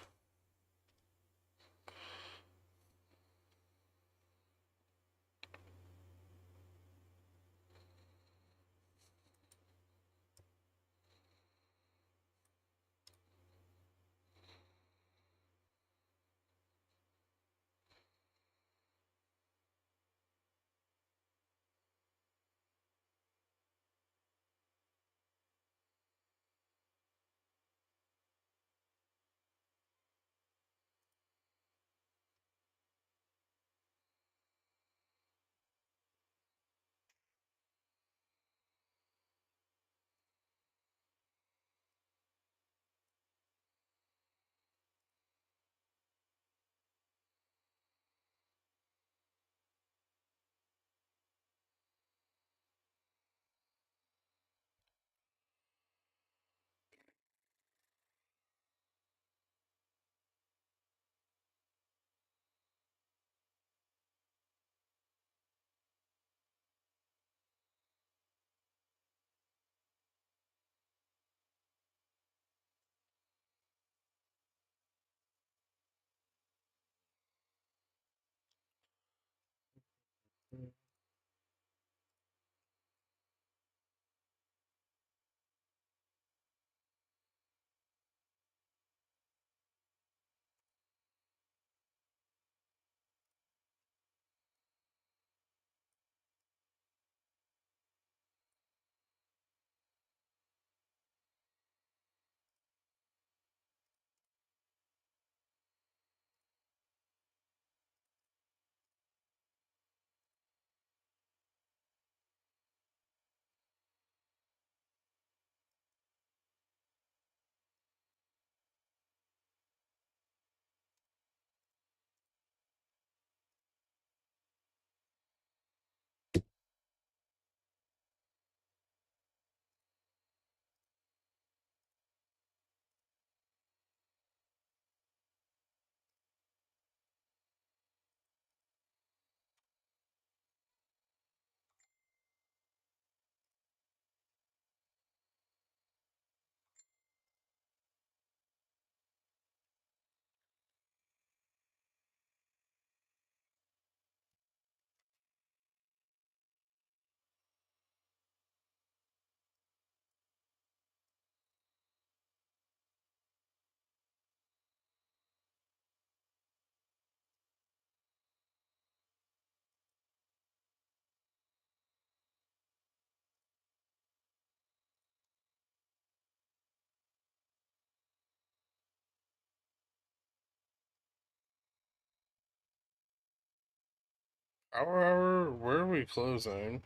Where are we closing?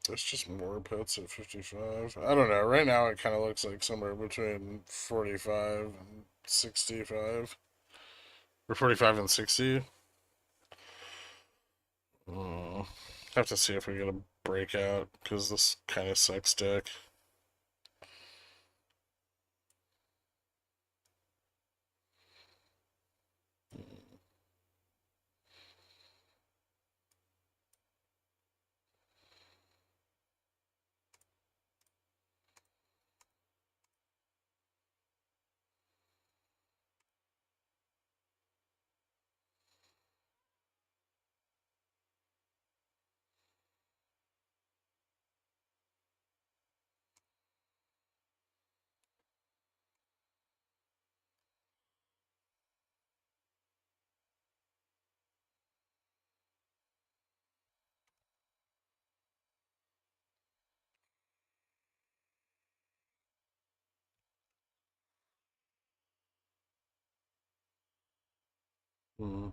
There's just more puts at 55. I don't know. Right now it kind of looks like somewhere between 45 and 65. Or 45 and 60. Have to see if we get a breakout, because this kind of sucks dick. Hmm.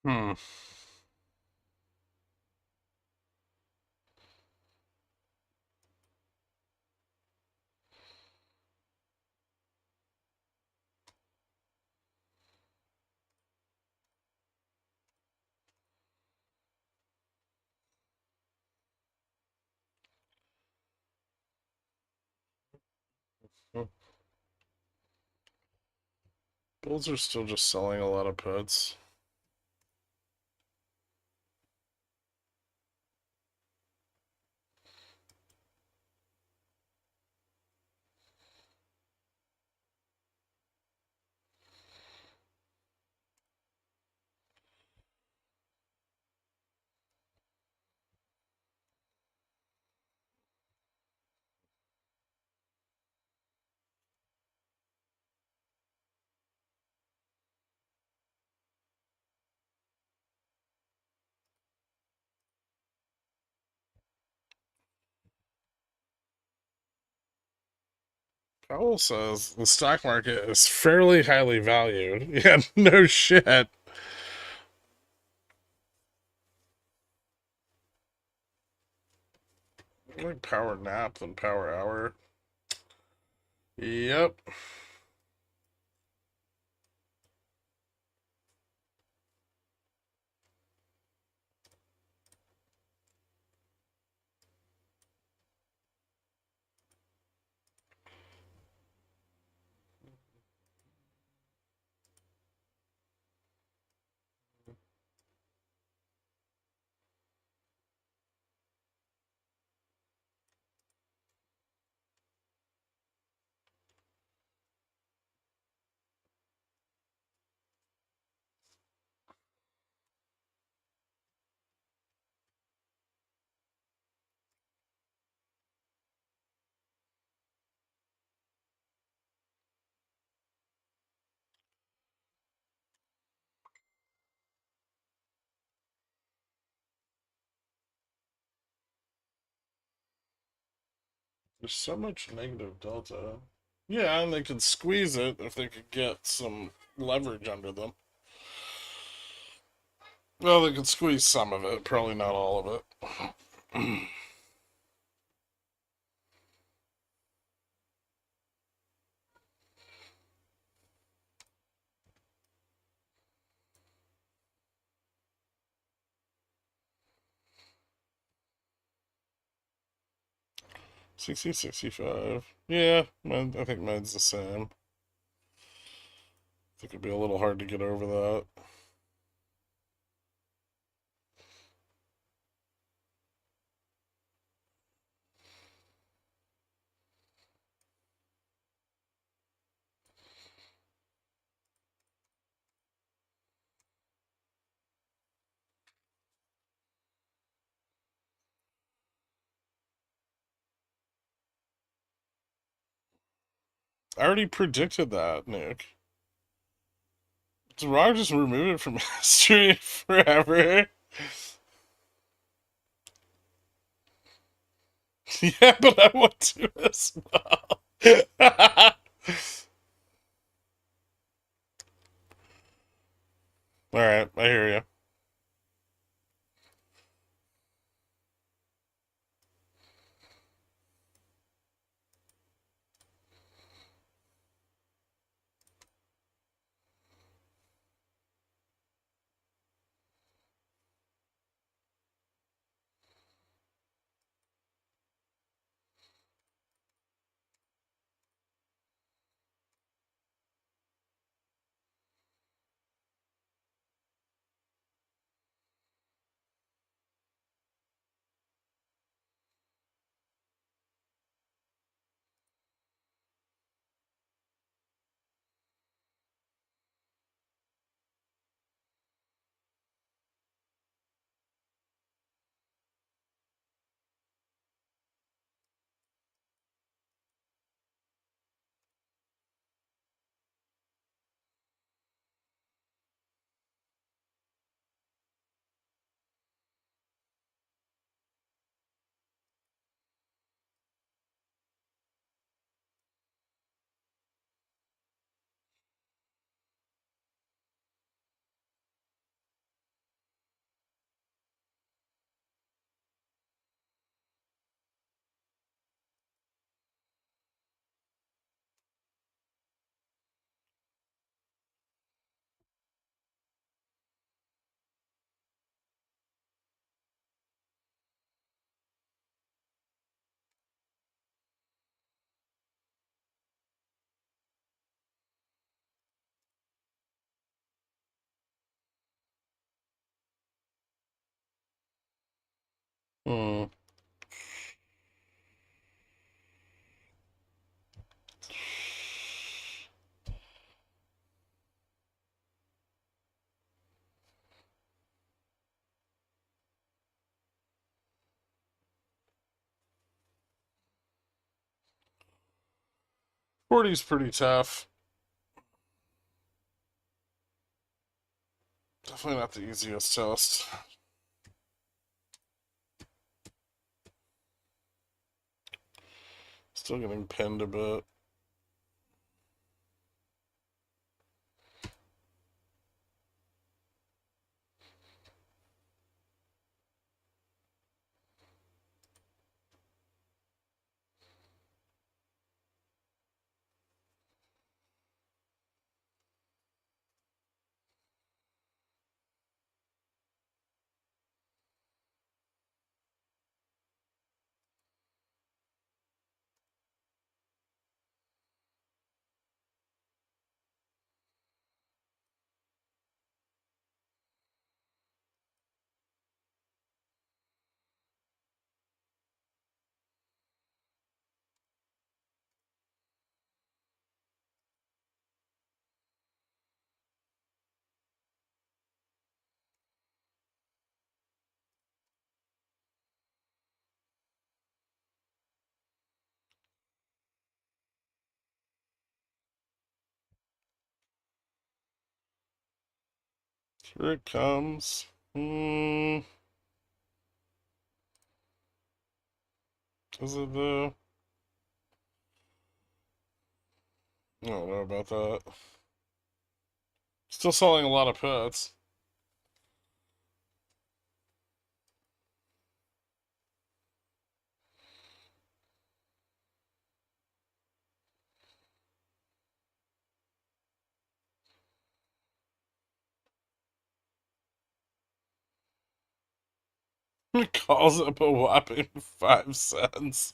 Hmm. Bulls are still just selling a lot of puts. Powell says the stock market is fairly highly valued. Yeah, no shit. Like power nap than power hour. Yep. There's so much negative delta. Yeah, and they could squeeze it if they could get some leverage under them. Well, they could squeeze some of it, probably not all of it. 60, 65. Yeah, I think mine's the same. I think it'd be a little hard to get over that. I already predicted that, Nick. Did Rock just remove it from history forever? Yeah, but I want to as well. Alright, I hear you. Hmm. Forty's pretty tough. Definitely not the easiest test. Still getting pinned a bit. Here it comes. Is it the... I don't know about that. Still selling a lot of puts. It calls up a whopping 5 cents.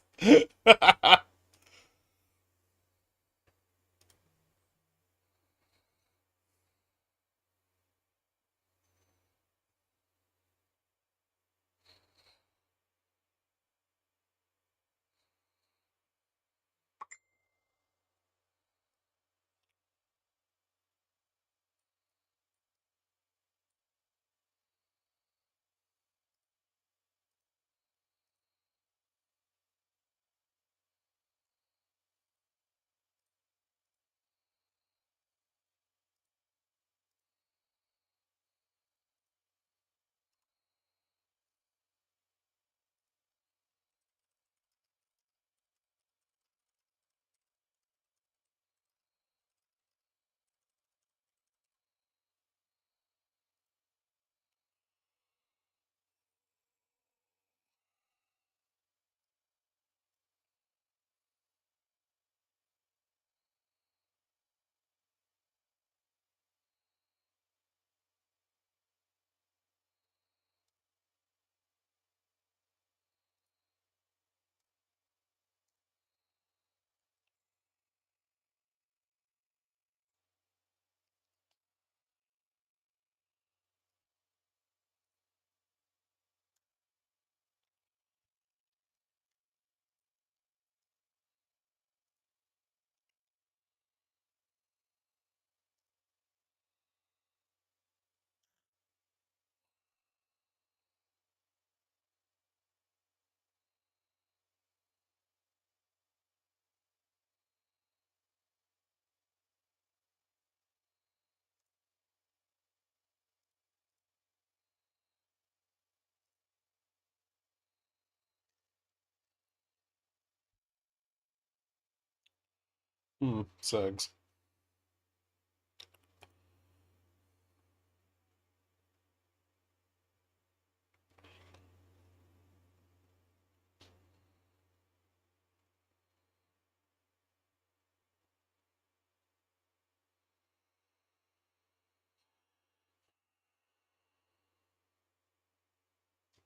Segs.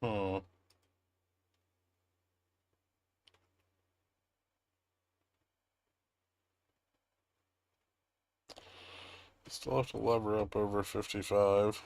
Hmm. Still have to lever up over 55.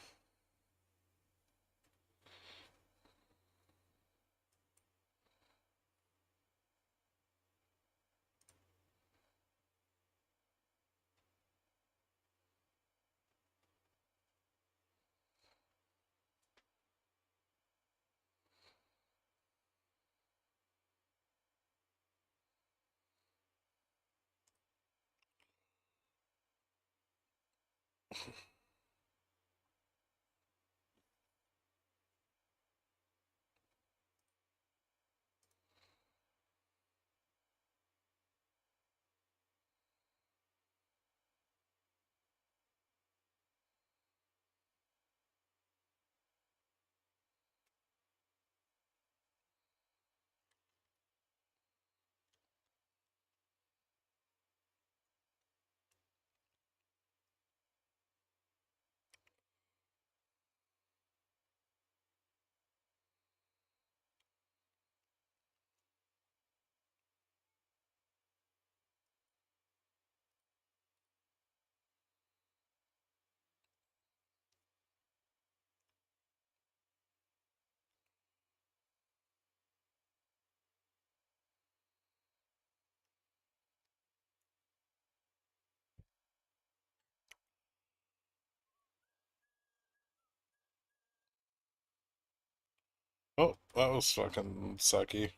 Oh, that was fucking sucky.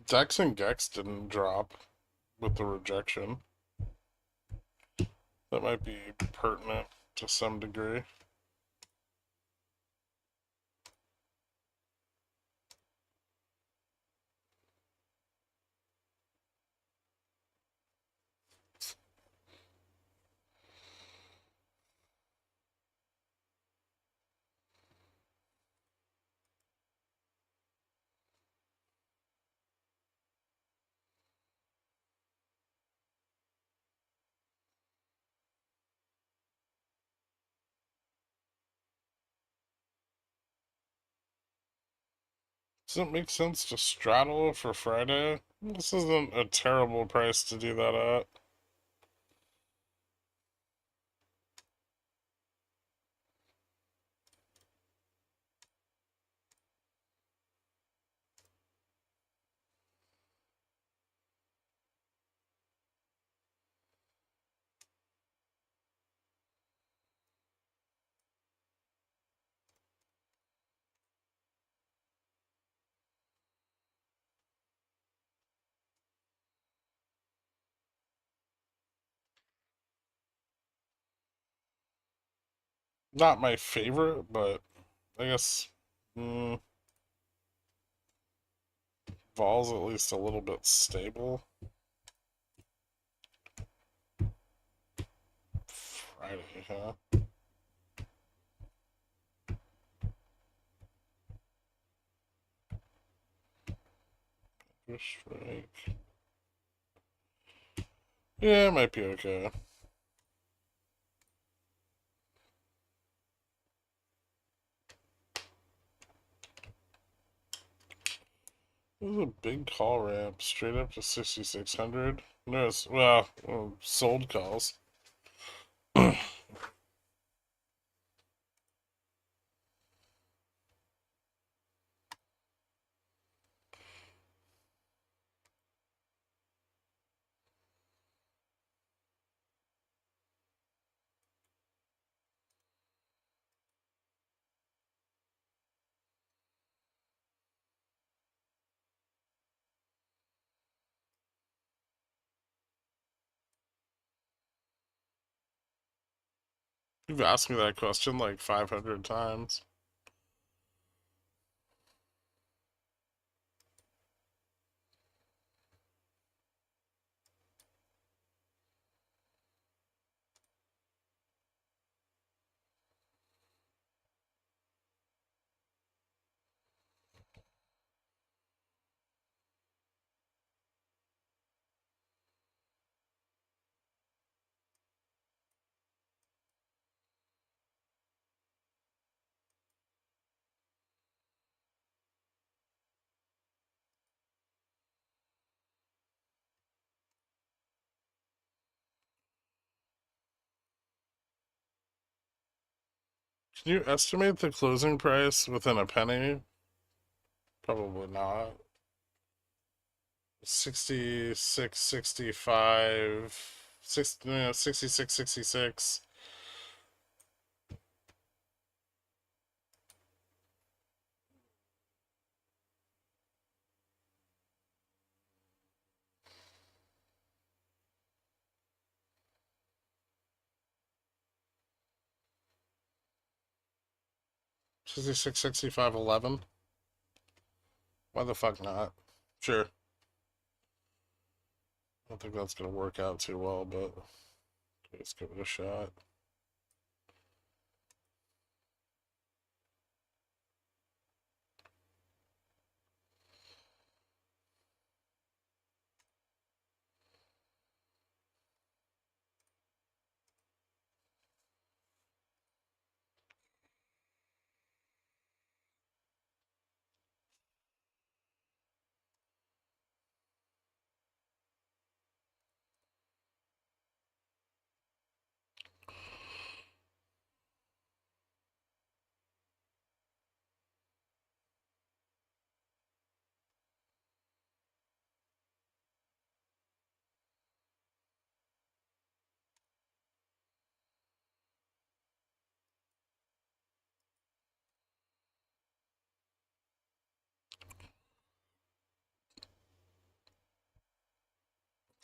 Dex and Gex didn't drop with the rejection. That might be pertinent to some degree. Does it make sense to straddle for Friday? This isn't a terrible price to do that at. Not my favorite, but I guess Vol's at least a little bit stable. Friday, huh? Strike. Yeah, it might be okay. This is a big call ramp straight up to 6,600. No, it's, well, sold calls. 'You've asked me that question like 500 times. Can you estimate the closing price within a penny? Probably not. 66, 65, 66, 66. Sixty-six, 65, 11. Why the fuck not? Sure. I don't think that's gonna work out too well, but let's give it a shot.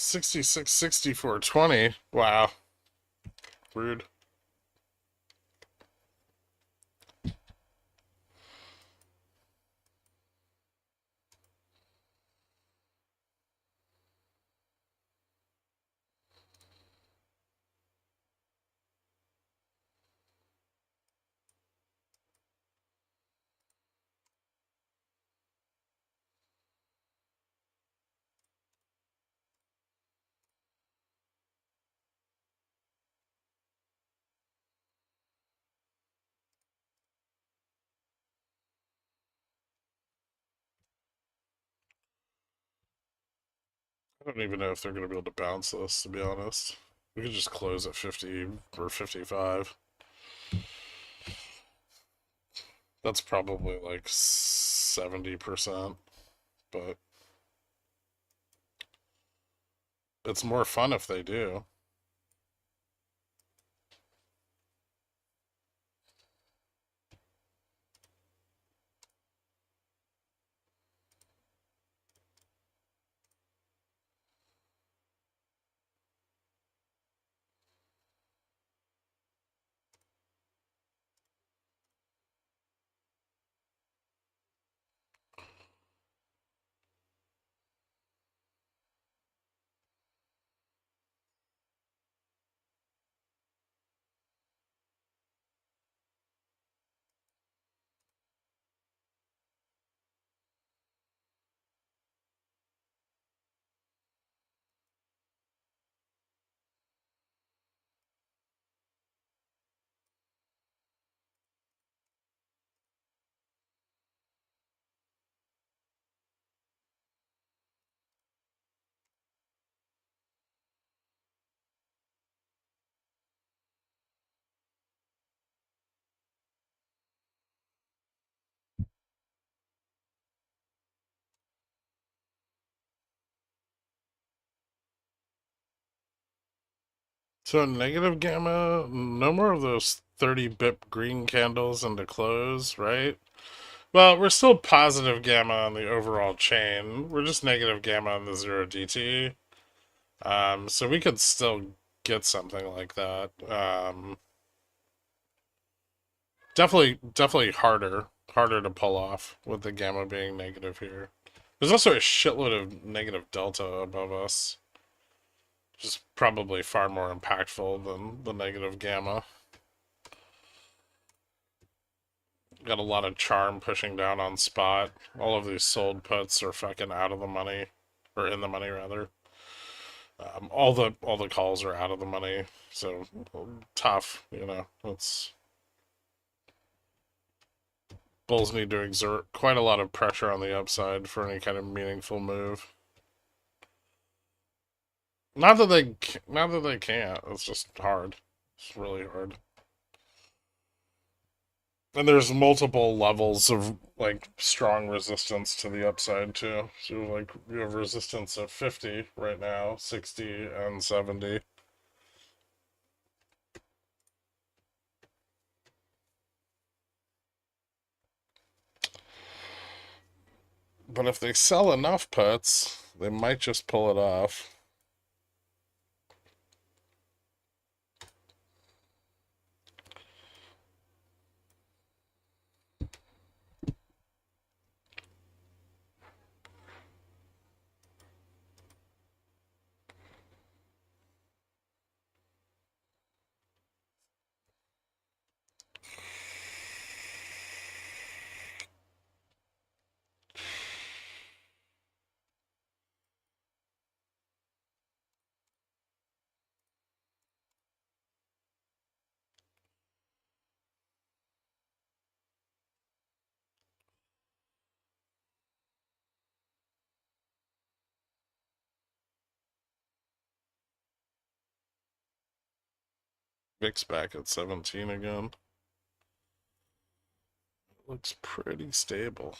66, 64, 20. Wow. Rude. I don't even know if they're going to be able to bounce this, to be honest. We could just close at 50 or 55. That's probably like 70%, but it's more fun if they do. So negative gamma, no more of those 30 bip green candles into close, right? Well, we're still positive gamma on the overall chain. We're just negative gamma on the 0DT. So we could still get something like that. Definitely harder to pull off with the gamma being negative here. There's also a shitload of negative delta above us, which is probably far more impactful than the negative gamma. Got a lot of charm pushing down on spot. All of these sold puts are fucking out of the money, or in the money rather. All the calls are out of the money, so tough. You know, it's bulls need to exert quite a lot of pressure on the upside for any kind of meaningful move. Not that they can't. It's just hard. It's really hard. And there's multiple levels of like strong resistance to the upside too. So like you have resistance at 50 right now, 60 and 70. But if they sell enough puts, they might just pull it off. VIX back at 17 again. Looks pretty stable.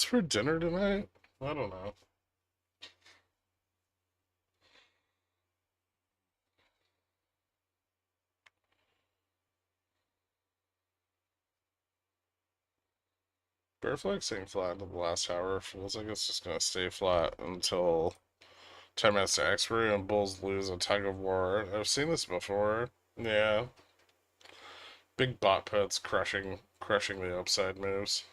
What's for dinner tonight? I don't know. Bear flag staying flat in the last hour. Feels like it's just gonna stay flat until 10 minutes to expiry and bulls lose a tug of war. I've seen this before. Yeah. Big bot puts crushing the upside moves.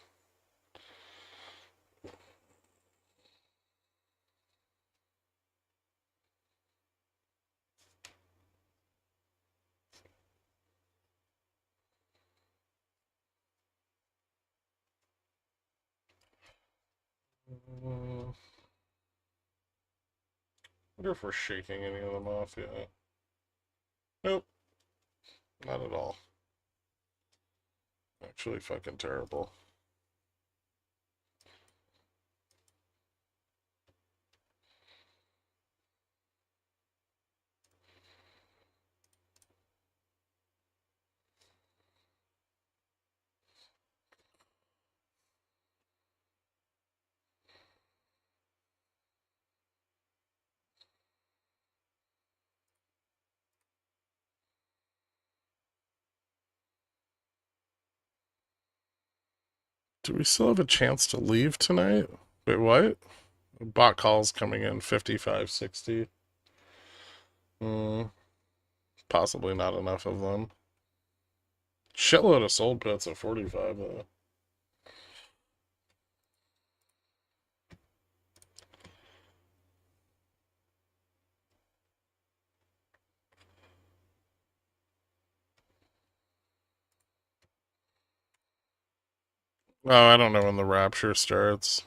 Wonder if we're shaking any of them off yet. Nope. Not at all. Actually fucking terrible. Do we still have a chance to leave tonight? Wait, what? Bot calls coming in 55, 60. Possibly not enough of them. Shitload of sold puts at 45 though. Oh, I don't know when the Rapture starts.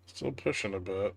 Still pushing a bit.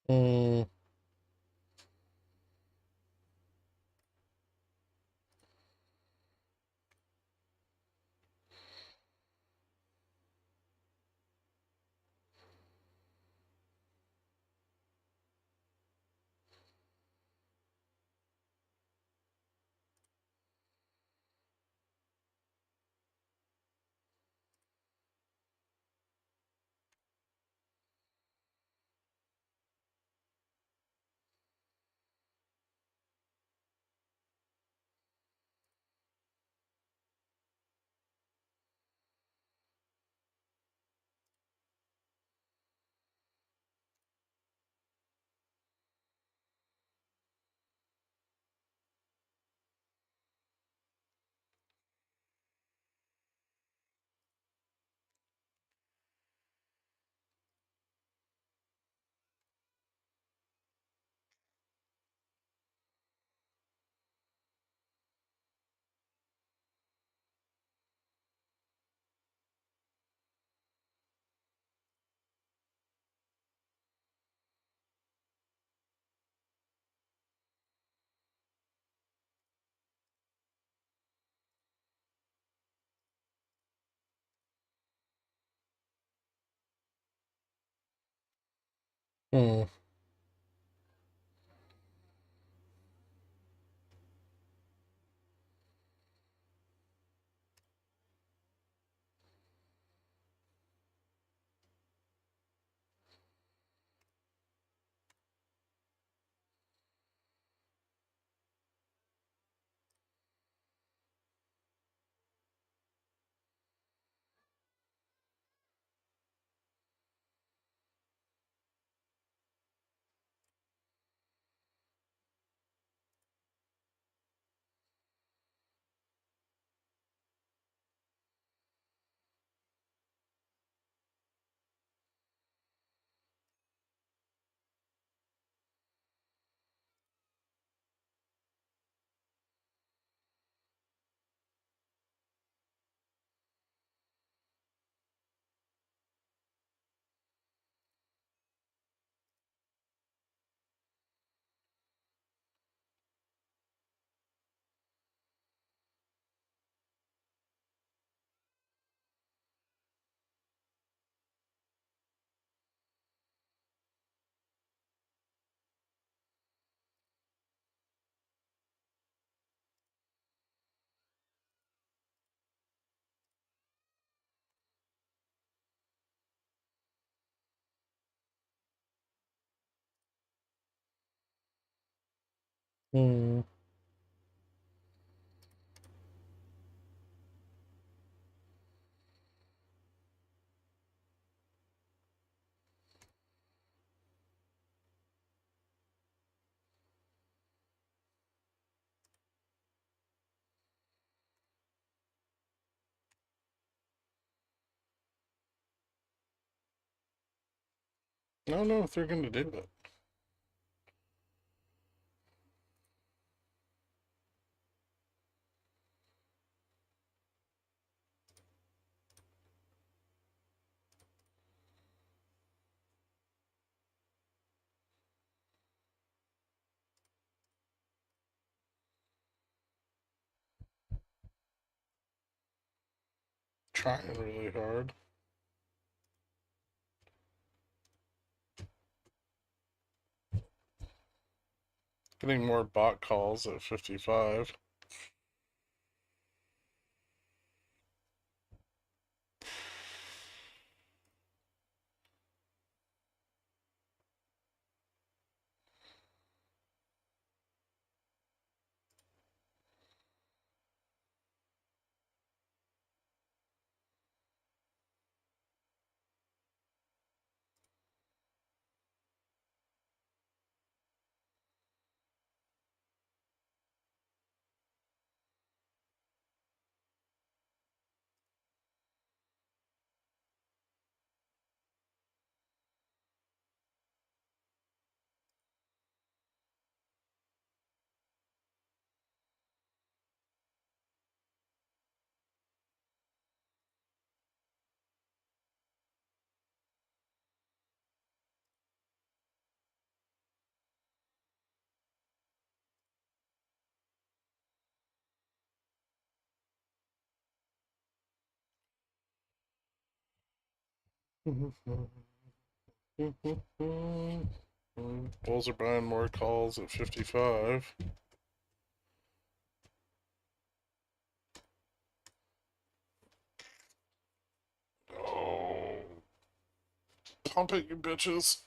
Mm, mm, mm. I don't know if they're going to do it. Trying really hard. Getting more bot calls at 55. Bulls are buying more calls at 55. Oh, pump it, you bitches.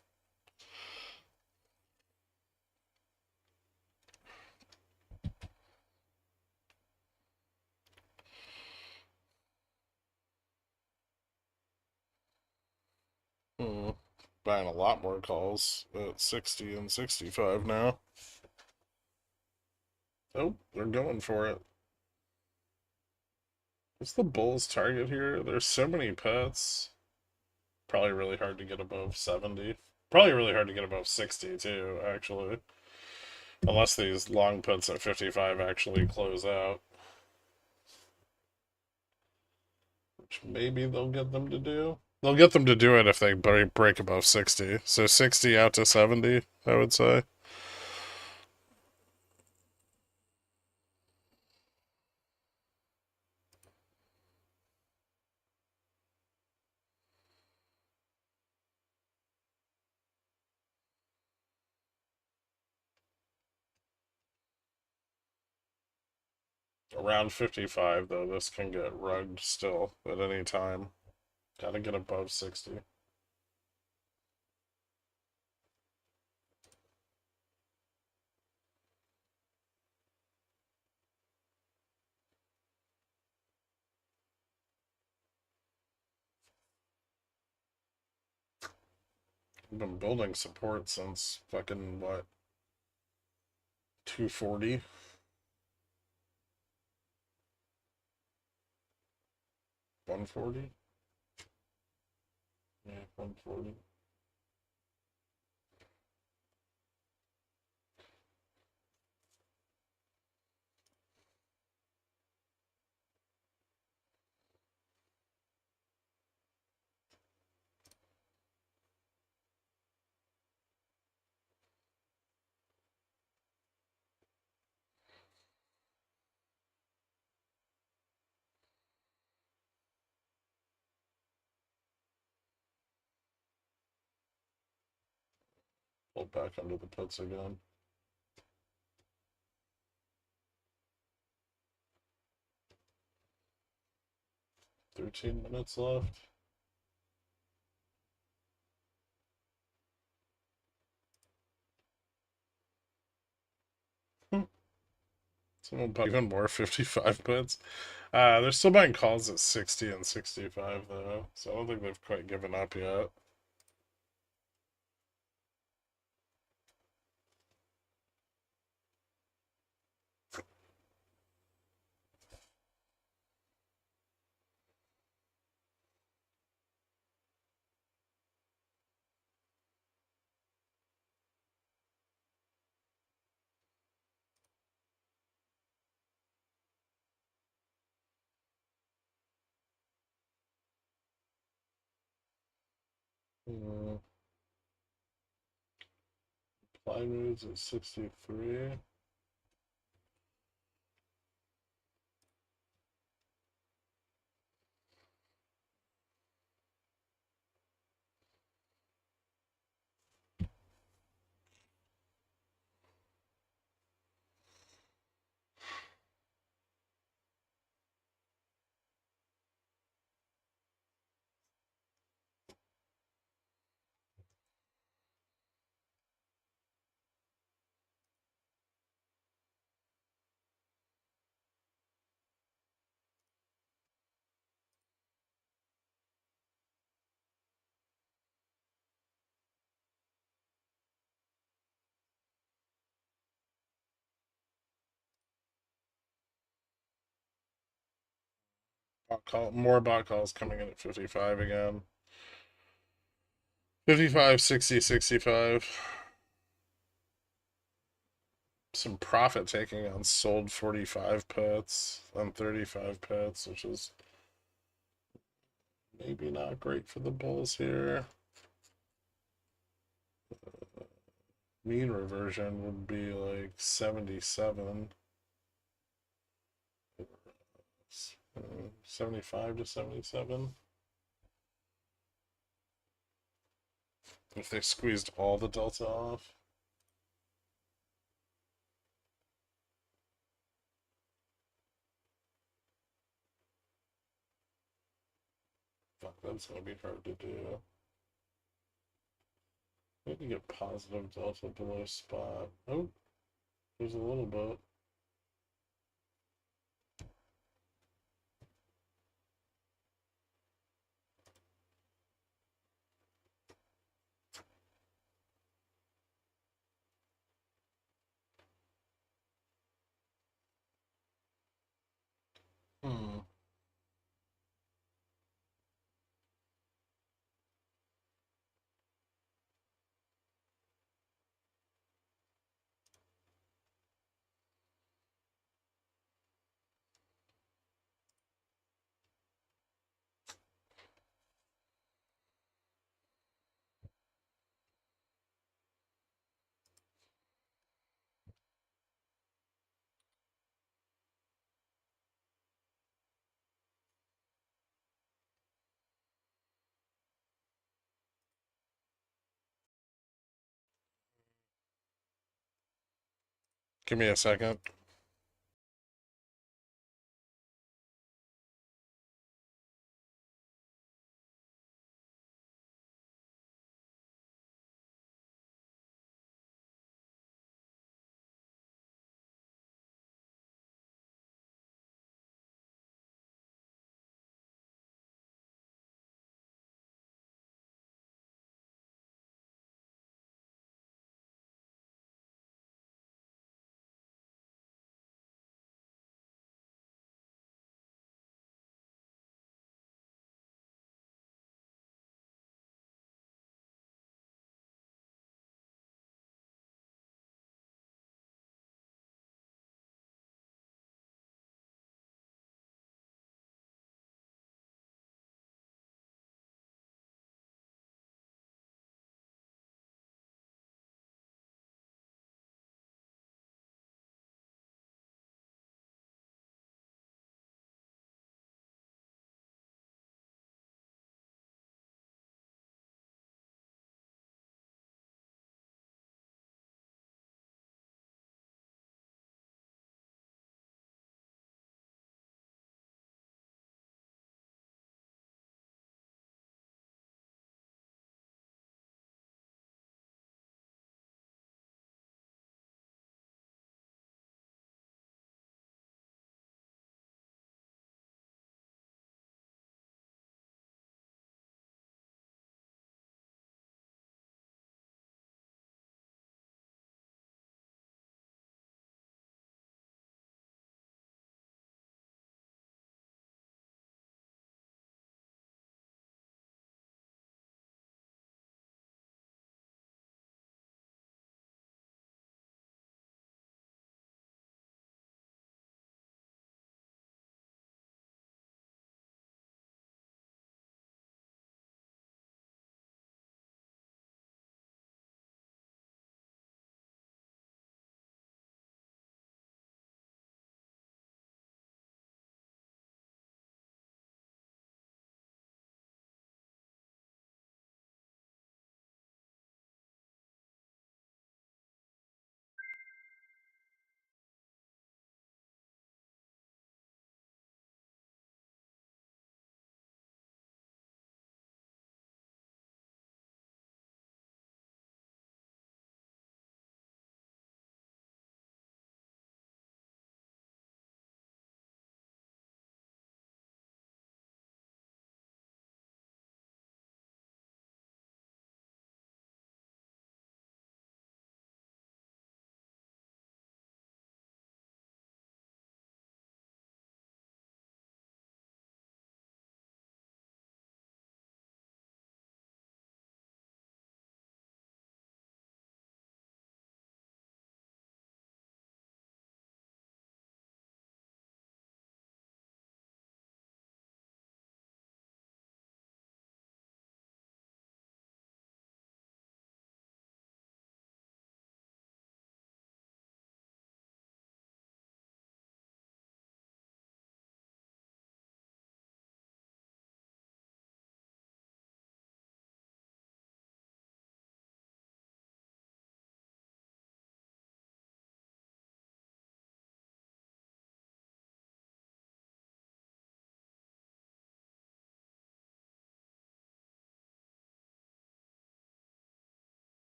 Buying a lot more calls at 60 and 65 now. Oh, they're going for it. What's the Bulls' target here? There's so many pets. Probably really hard to get above 70. Probably really hard to get above 60 too, actually. Unless these long puts at 55 actually close out. Which maybe they'll get them to do. They'll get them to do it if they break above 60. So 60 out to 70, I would say. Around 55, though, this can get rugged still at any time. Gotta get above 60. I've been building support since fucking, what, 240? $140? Yeah, 140. Pull back under the puts again. 13 minutes left. Someone bought even more 55 puts. They're still buying calls at 60 and 65, though, so I don't think they've quite given up yet. Fly moves at 63. More bot calls coming in at 55 again. 55, 60, 65. Some profit taking on sold 45 puts on 35 puts, which is maybe not great for the Bulls here. Mean reversion would be like 77. 75 to 77. If they squeezed all the delta off. Fuck, that's gonna be hard to do. We can get positive delta below spot. Oh, there's a little bit. Hmm. Give me a second.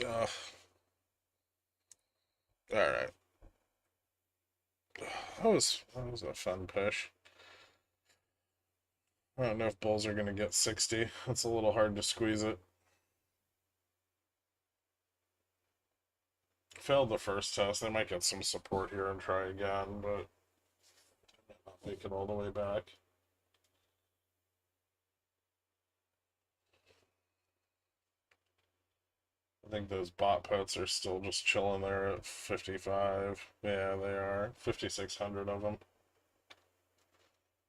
All right. That was a fun push. I don't know if bulls are going to get 60. It's a little hard to squeeze it. Failed the first test. They might get some support here and try again, but might not make it all the way back. I think those bot puts are still just chilling there at 55. Yeah, they are. 5,600 of them,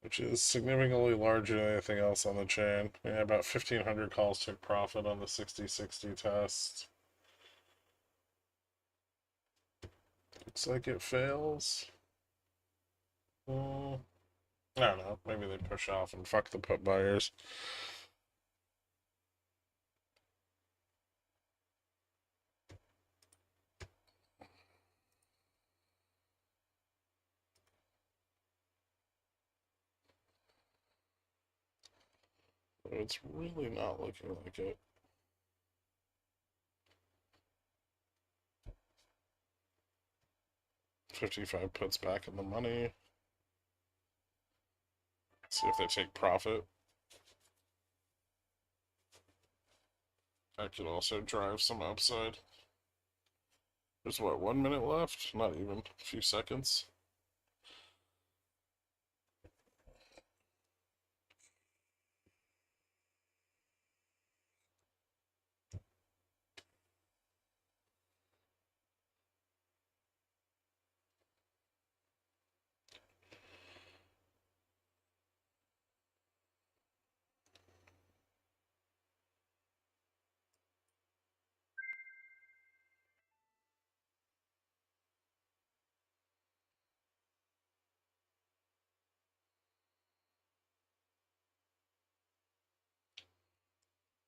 which is significantly larger than anything else on the chain. Yeah, about 1,500 calls took profit on the 60-60 test. Looks like it fails. I don't know. Maybe they push off and fuck the put buyers. It's really not looking like it. $55 puts back in the money. See if they take profit. That could also drive some upside. There's what, 1 minute left? Not even, a few seconds.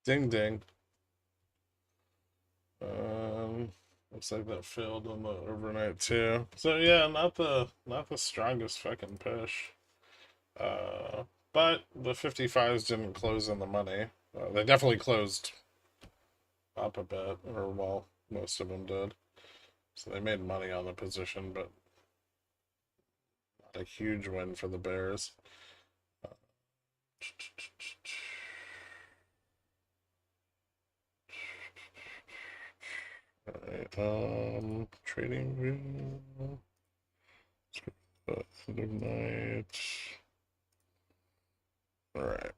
Ding ding. Looks like that failed on the overnight too. So yeah, not the strongest fucking push. But the 55s didn't close in the money. They definitely closed up a bit, or well, most of them did. So they made money on the position, but not a huge win for the Bears. Alright, trading view. End of night. Alright.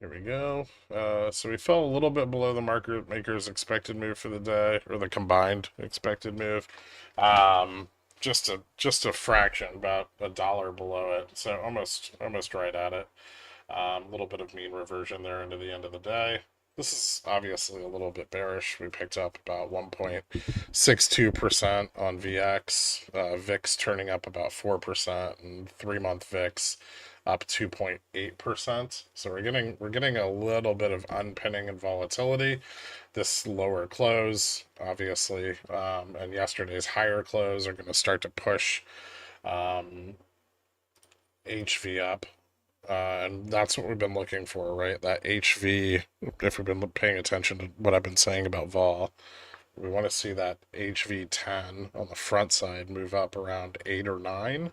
Here we go. So we fell a little bit below the market maker's expected move for the day, or the combined expected move. Just a fraction, about $1 below it. So almost right at it. A little bit of mean reversion there into the end of the day. This is obviously a little bit bearish. We picked up about 1.62% on VX. VIX turning up about 4%, and 3-month VIX up 2.8%. So we're getting a little bit of unpinning and volatility. This lower close, obviously, and yesterday's higher close are going to start to push HV up. And that's what we've been looking for, right? That HV, if we've been paying attention to what I've been saying about vol, we want to see that HV10 on the front side move up around 8 or 9,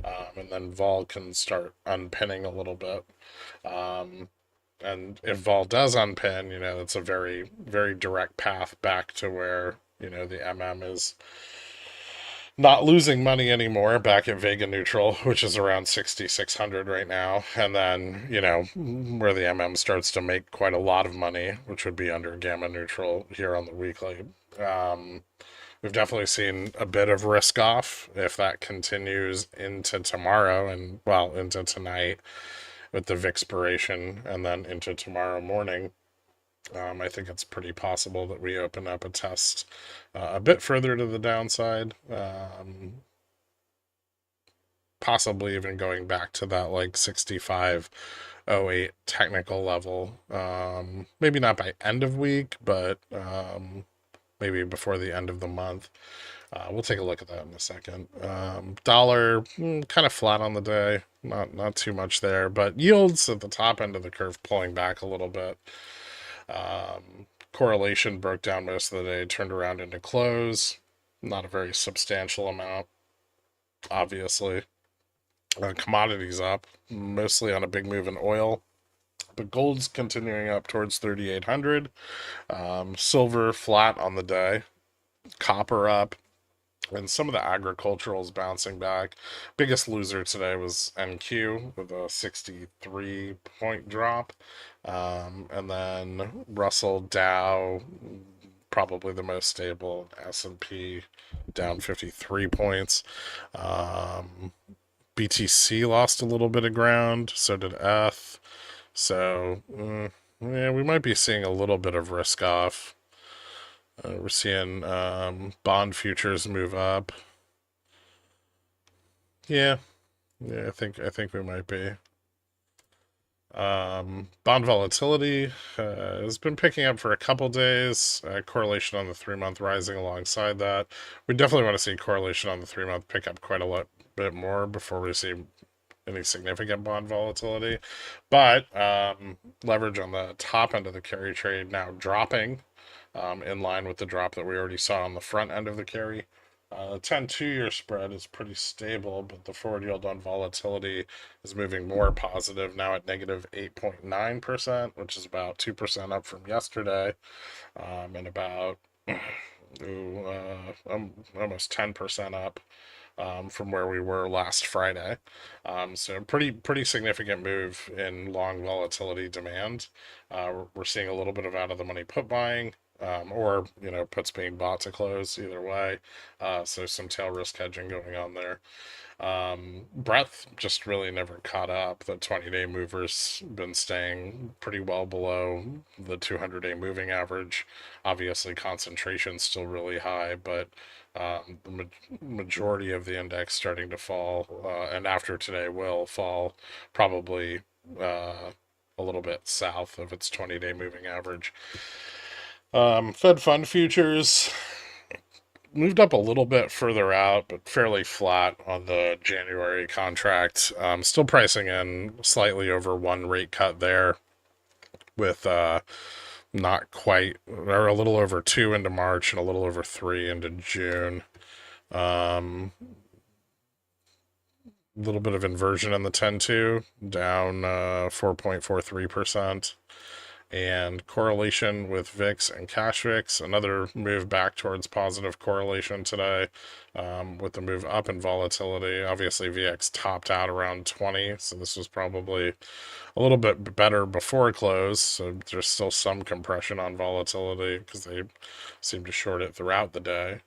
and then vol can start unpinning a little bit. And if vol does unpin, that's a very, very direct path back to where, the MM is not losing money anymore, back at Vega neutral, which is around 6,600 right now. And then, where the MM starts to make quite a lot of money, which would be under gamma neutral here on the weekly. We've definitely seen a bit of risk off. If that continues into tomorrow and, well, into tonight with the Vixpiration and then into tomorrow morning, I think it's pretty possible that we open up a test a bit further to the downside, possibly even going back to that like 65.08 technical level. Maybe not by end of week, but maybe before the end of the month. We'll take a look at that in a second. Dollar kind of flat on the day, not too much there, but yields at the top end of the curve pulling back a little bit. Correlation broke down most of the day, turned around into close. Not a very substantial amount, obviously. Commodities up, mostly on a big move in oil, but gold's continuing up towards 3,800. Silver flat on the day, copper up, and some of the agriculturals bouncing back. Biggest loser today was NQ with a 63-point drop. And then Russell, Dow, probably the most stable. S&P down 53 points. BTC lost a little bit of ground. So did ETH. So, yeah, we might be seeing a little bit of risk off. We're seeing bond futures move up. Yeah, I think we might be. Bond volatility has been picking up for a couple days. Correlation on the 3-month rising alongside that. We definitely want to see correlation on the 3-month pick up quite a bit more before we see any significant bond volatility. But leverage on the top end of the carry trade now dropping. In line with the drop that we already saw on the front end of the carry. 10-2-year spread is pretty stable, but the forward yield on volatility is moving more positive, now at negative 8.9%, which is about 2% up from yesterday, and about almost 10% up from where we were last Friday. So pretty significant move in long volatility demand. We're seeing a little bit of out of the money put buying. Or, puts being bought to close, either way. So some tail risk hedging going on there. Breadth just really never caught up. The 20-day mover's been staying pretty well below the 200-day moving average. Obviously, concentration's still really high, but the majority of the index starting to fall, and after today will fall probably a little bit south of its 20-day moving average. Fed fund futures moved up a little bit further out, but fairly flat on the January contract. Still pricing in slightly over 1 rate cut there, with not quite, or a little over 2 into March and a little over 3 into June. A little bit of inversion in the 10-2, down 4.43%. And correlation with VIX and cash VIX, another move back towards positive correlation today, with the move up in volatility. Obviously, VX topped out around 20, so this was probably a little bit better before close. So there's still some compression on volatility because they seem to short it throughout the day.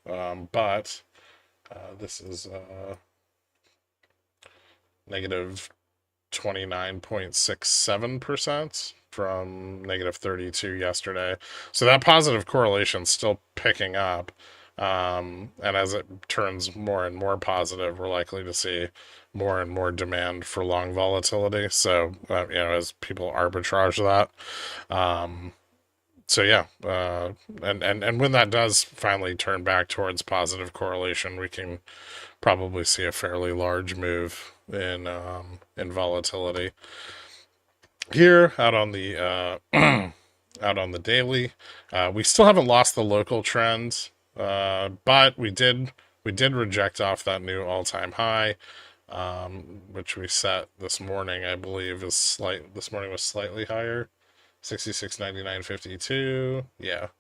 But this is negative 29.67%. From negative 32 yesterday. So that positive correlation is still picking up. And as it turns more and more positive, we're likely to see more and more demand for long volatility. So, as people arbitrage that. So yeah, and when that does finally turn back towards positive correlation, we can probably see a fairly large move in volatility. Here out on the daily, we still haven't lost the local trend, but we did reject off that new all-time high, which we set this morning. I believe this morning was slightly higher, 66.99.52. Yeah.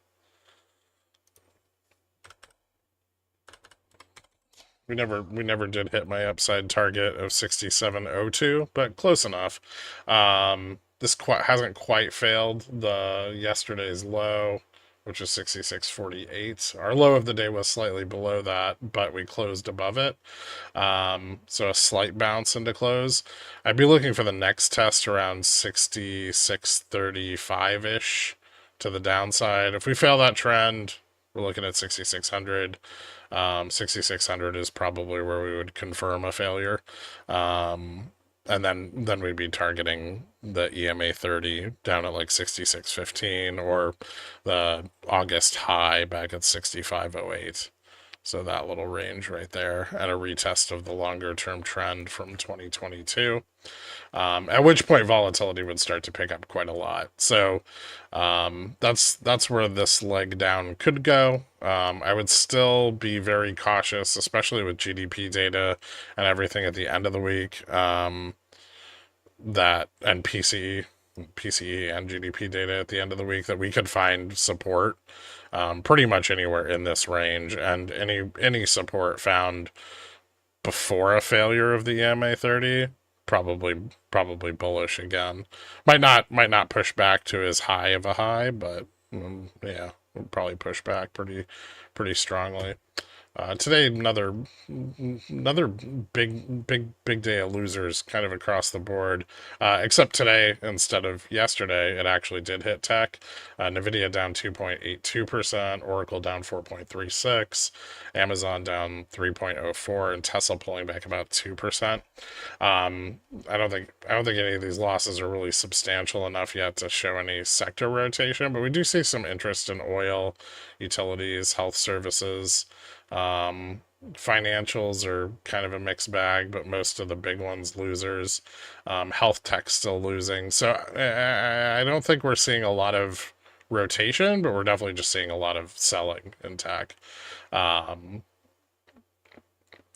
We never did hit my upside target of 67.02, but close enough. This hasn't quite failed the yesterday's low, which was 66.48. Our low of the day was slightly below that, but we closed above it. So a slight bounce into close. I'd be looking for the next test around 66.35-ish to the downside. If we fail that trend, we're looking at 6,600. 6,600 is probably where we would confirm a failure. And then we'd be targeting the EMA 30 down at like 66.15 or the August high back at 65.08. So that little range right there, and a retest of the longer term trend from 2022. At which point volatility would start to pick up quite a lot. So that's where this leg down could go. I would still be very cautious, especially with GDP data and everything at the end of the week. That and PCE and GDP data at the end of the week, that we could find support pretty much anywhere in this range, and any support found before a failure of the EMA 30 probably bullish again. Might not push back to as high of a high, but yeah, we'll probably push back pretty strongly. Today, another big day of losers kind of across the board, except today, instead of yesterday, it actually did hit tech. Nvidia down 2.82%, Oracle down 4.36%, Amazon down 3.04%, and Tesla pulling back about 2%. I don't think any of these losses are really substantial enough yet to show any sector rotation, but we do see some interest in oil, utilities, health services. Financials are kind of a mixed bag, but most of the big ones losers. Health tech still losing. So I don't think we're seeing a lot of rotation, but we're definitely just seeing a lot of selling in tech.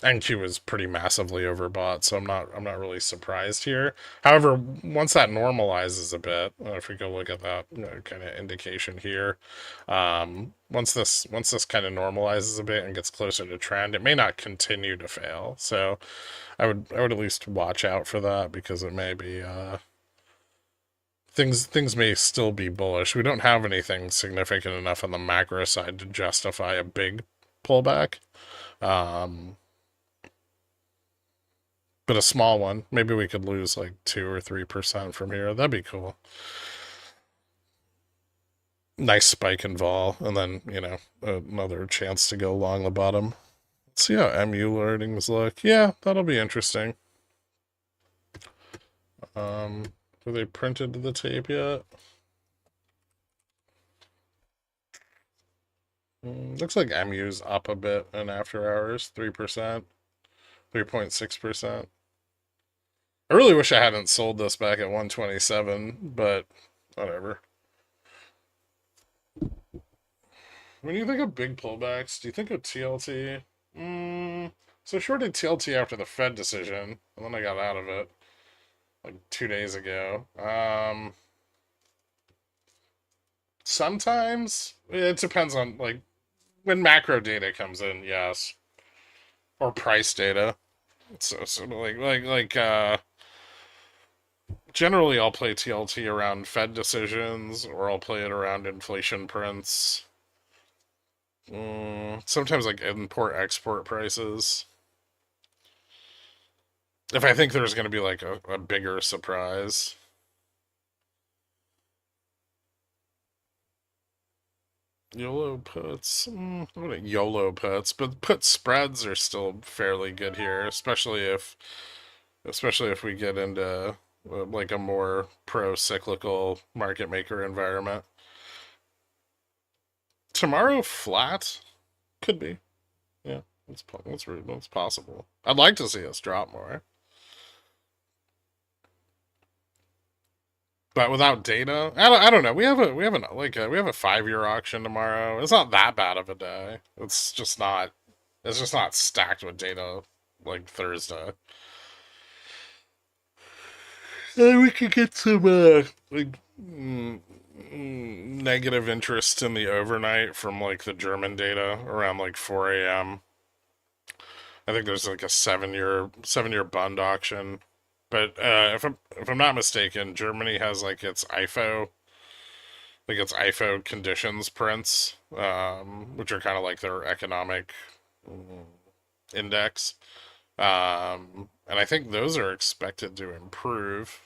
NQ is pretty massively overbought, so I'm not really surprised here. However, once that normalizes a bit, if we go look at that kind of indication here, once this kind of normalizes a bit and gets closer to trend, it may not continue to fail. So I would at least watch out for that, because it may be things may still be bullish. We don't have anything significant enough on the macro side to justify a big pullback. But a small one. Maybe we could lose like 2 or 3% from here. That'd be cool. Nice spike in vol, and then, another chance to go along the bottom. Let's see how MU earnings look. Yeah, that'll be interesting. Have they printed the tape yet? Looks like MU's up a bit in after hours, 3%. 3.6%. I really wish I hadn't sold this back at 127, but whatever. When you think of big pullbacks, do you think of TLT? So shorted TLT after the Fed decision, and then I got out of it like 2 days ago. Sometimes it depends on like when macro data comes in, yes, or price data. So generally I'll play TLT around Fed decisions, or I'll play it around inflation prints. Sometimes like import-export prices. If I think there's going to be like a bigger surprise. YOLO puts, what are YOLO puts? But put spreads are still fairly good here, especially if we get into like a more pro-cyclical market maker environment. Tomorrow flat, could be, yeah, it's possible. I'd like to see us drop more, but without data, I don't know. We have a 5-year auction tomorrow. It's not that bad of a day. It's just not stacked with data like Thursday. And we could get some negative interest in the overnight from like the German data around like 4 a.m. I think there's like a 7-year bond auction. But if I'm not mistaken, Germany has like its IFO conditions prints, which are kind of like their economic index, and I think those are expected to improve.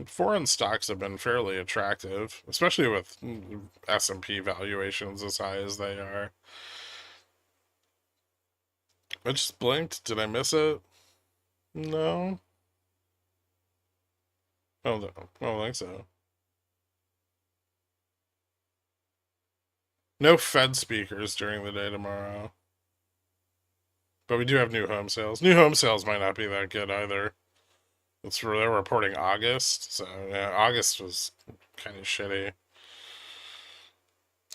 Foreign stocks have been fairly attractive, especially with S&P valuations as high as they are. I just blinked. Did I miss it? No. Oh, no. I don't think so. No Fed speakers during the day tomorrow. But we do have new home sales. New home sales might not be that good either. They're reporting August, so yeah, August was kind of shitty.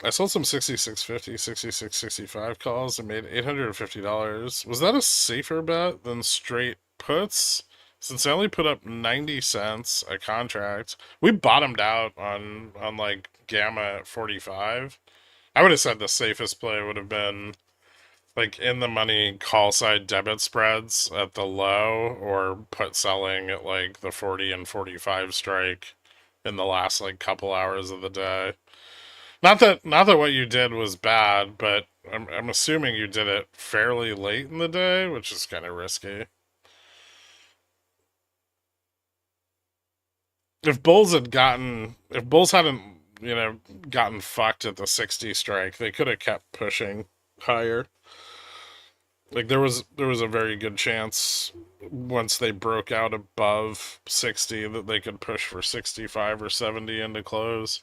I sold some 66.50, 66.65 calls and made $850. Was that a safer bet than straight puts? Since I only put up 90 cents a contract, we bottomed out on like Gamma at 45. I would have said the safest play would have been like in the money call side debit spreads at the low, or put selling at like the 40 and 45 strike in the last like couple hours of the day. Not that what you did was bad, but I'm assuming you did it fairly late in the day, which is kind of risky. If Bulls hadn't, gotten fucked at the 60 strike, they could have kept pushing higher. Like there was a very good chance once they broke out above 60 that they could push for 65 or 70 into close.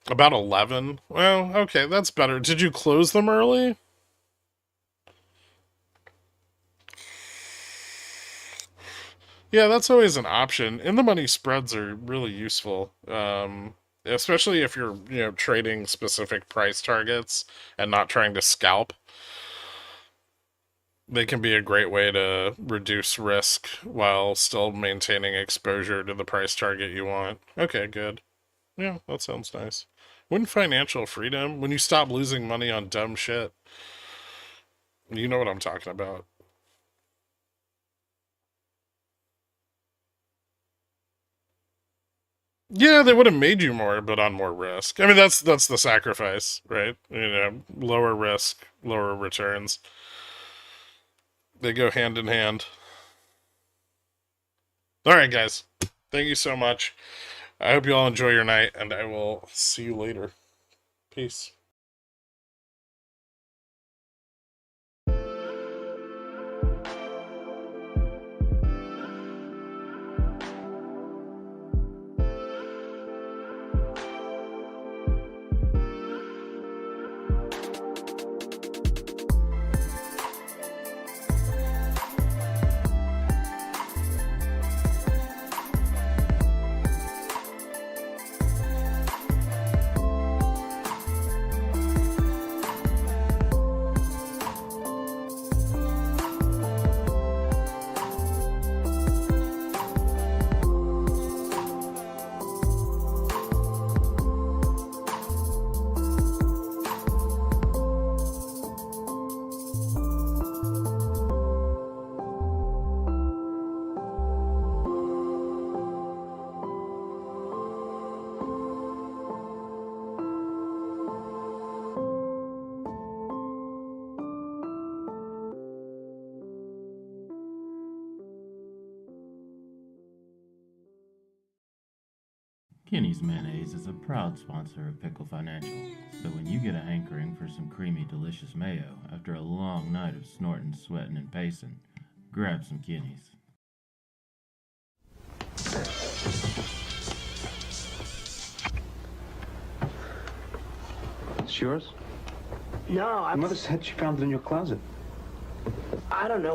About 11? Well, okay, that's better. Did you close them early? Yeah, that's always an option. In the money spreads are really useful. Especially if you're, trading specific price targets and not trying to scalp. They can be a great way to reduce risk while still maintaining exposure to the price target you want. Okay, good. Yeah, that sounds nice. When financial freedom, when you stop losing money on dumb shit. You know what I'm talking about. Yeah, they would have made you more, but on more risk. I mean, that's the sacrifice, right? Lower risk, lower returns. They go hand in hand. All right, guys. Thank you so much. I hope you all enjoy your night, and I will see you later. Peace. Kenny's Mayonnaise is a proud sponsor of Pickle Financial, so when you get a hankering for some creamy, delicious mayo after a long night of snorting, sweating, and pacing, grab some Kenny's. It's yours? No, Your mother said she found it in your closet. I don't know.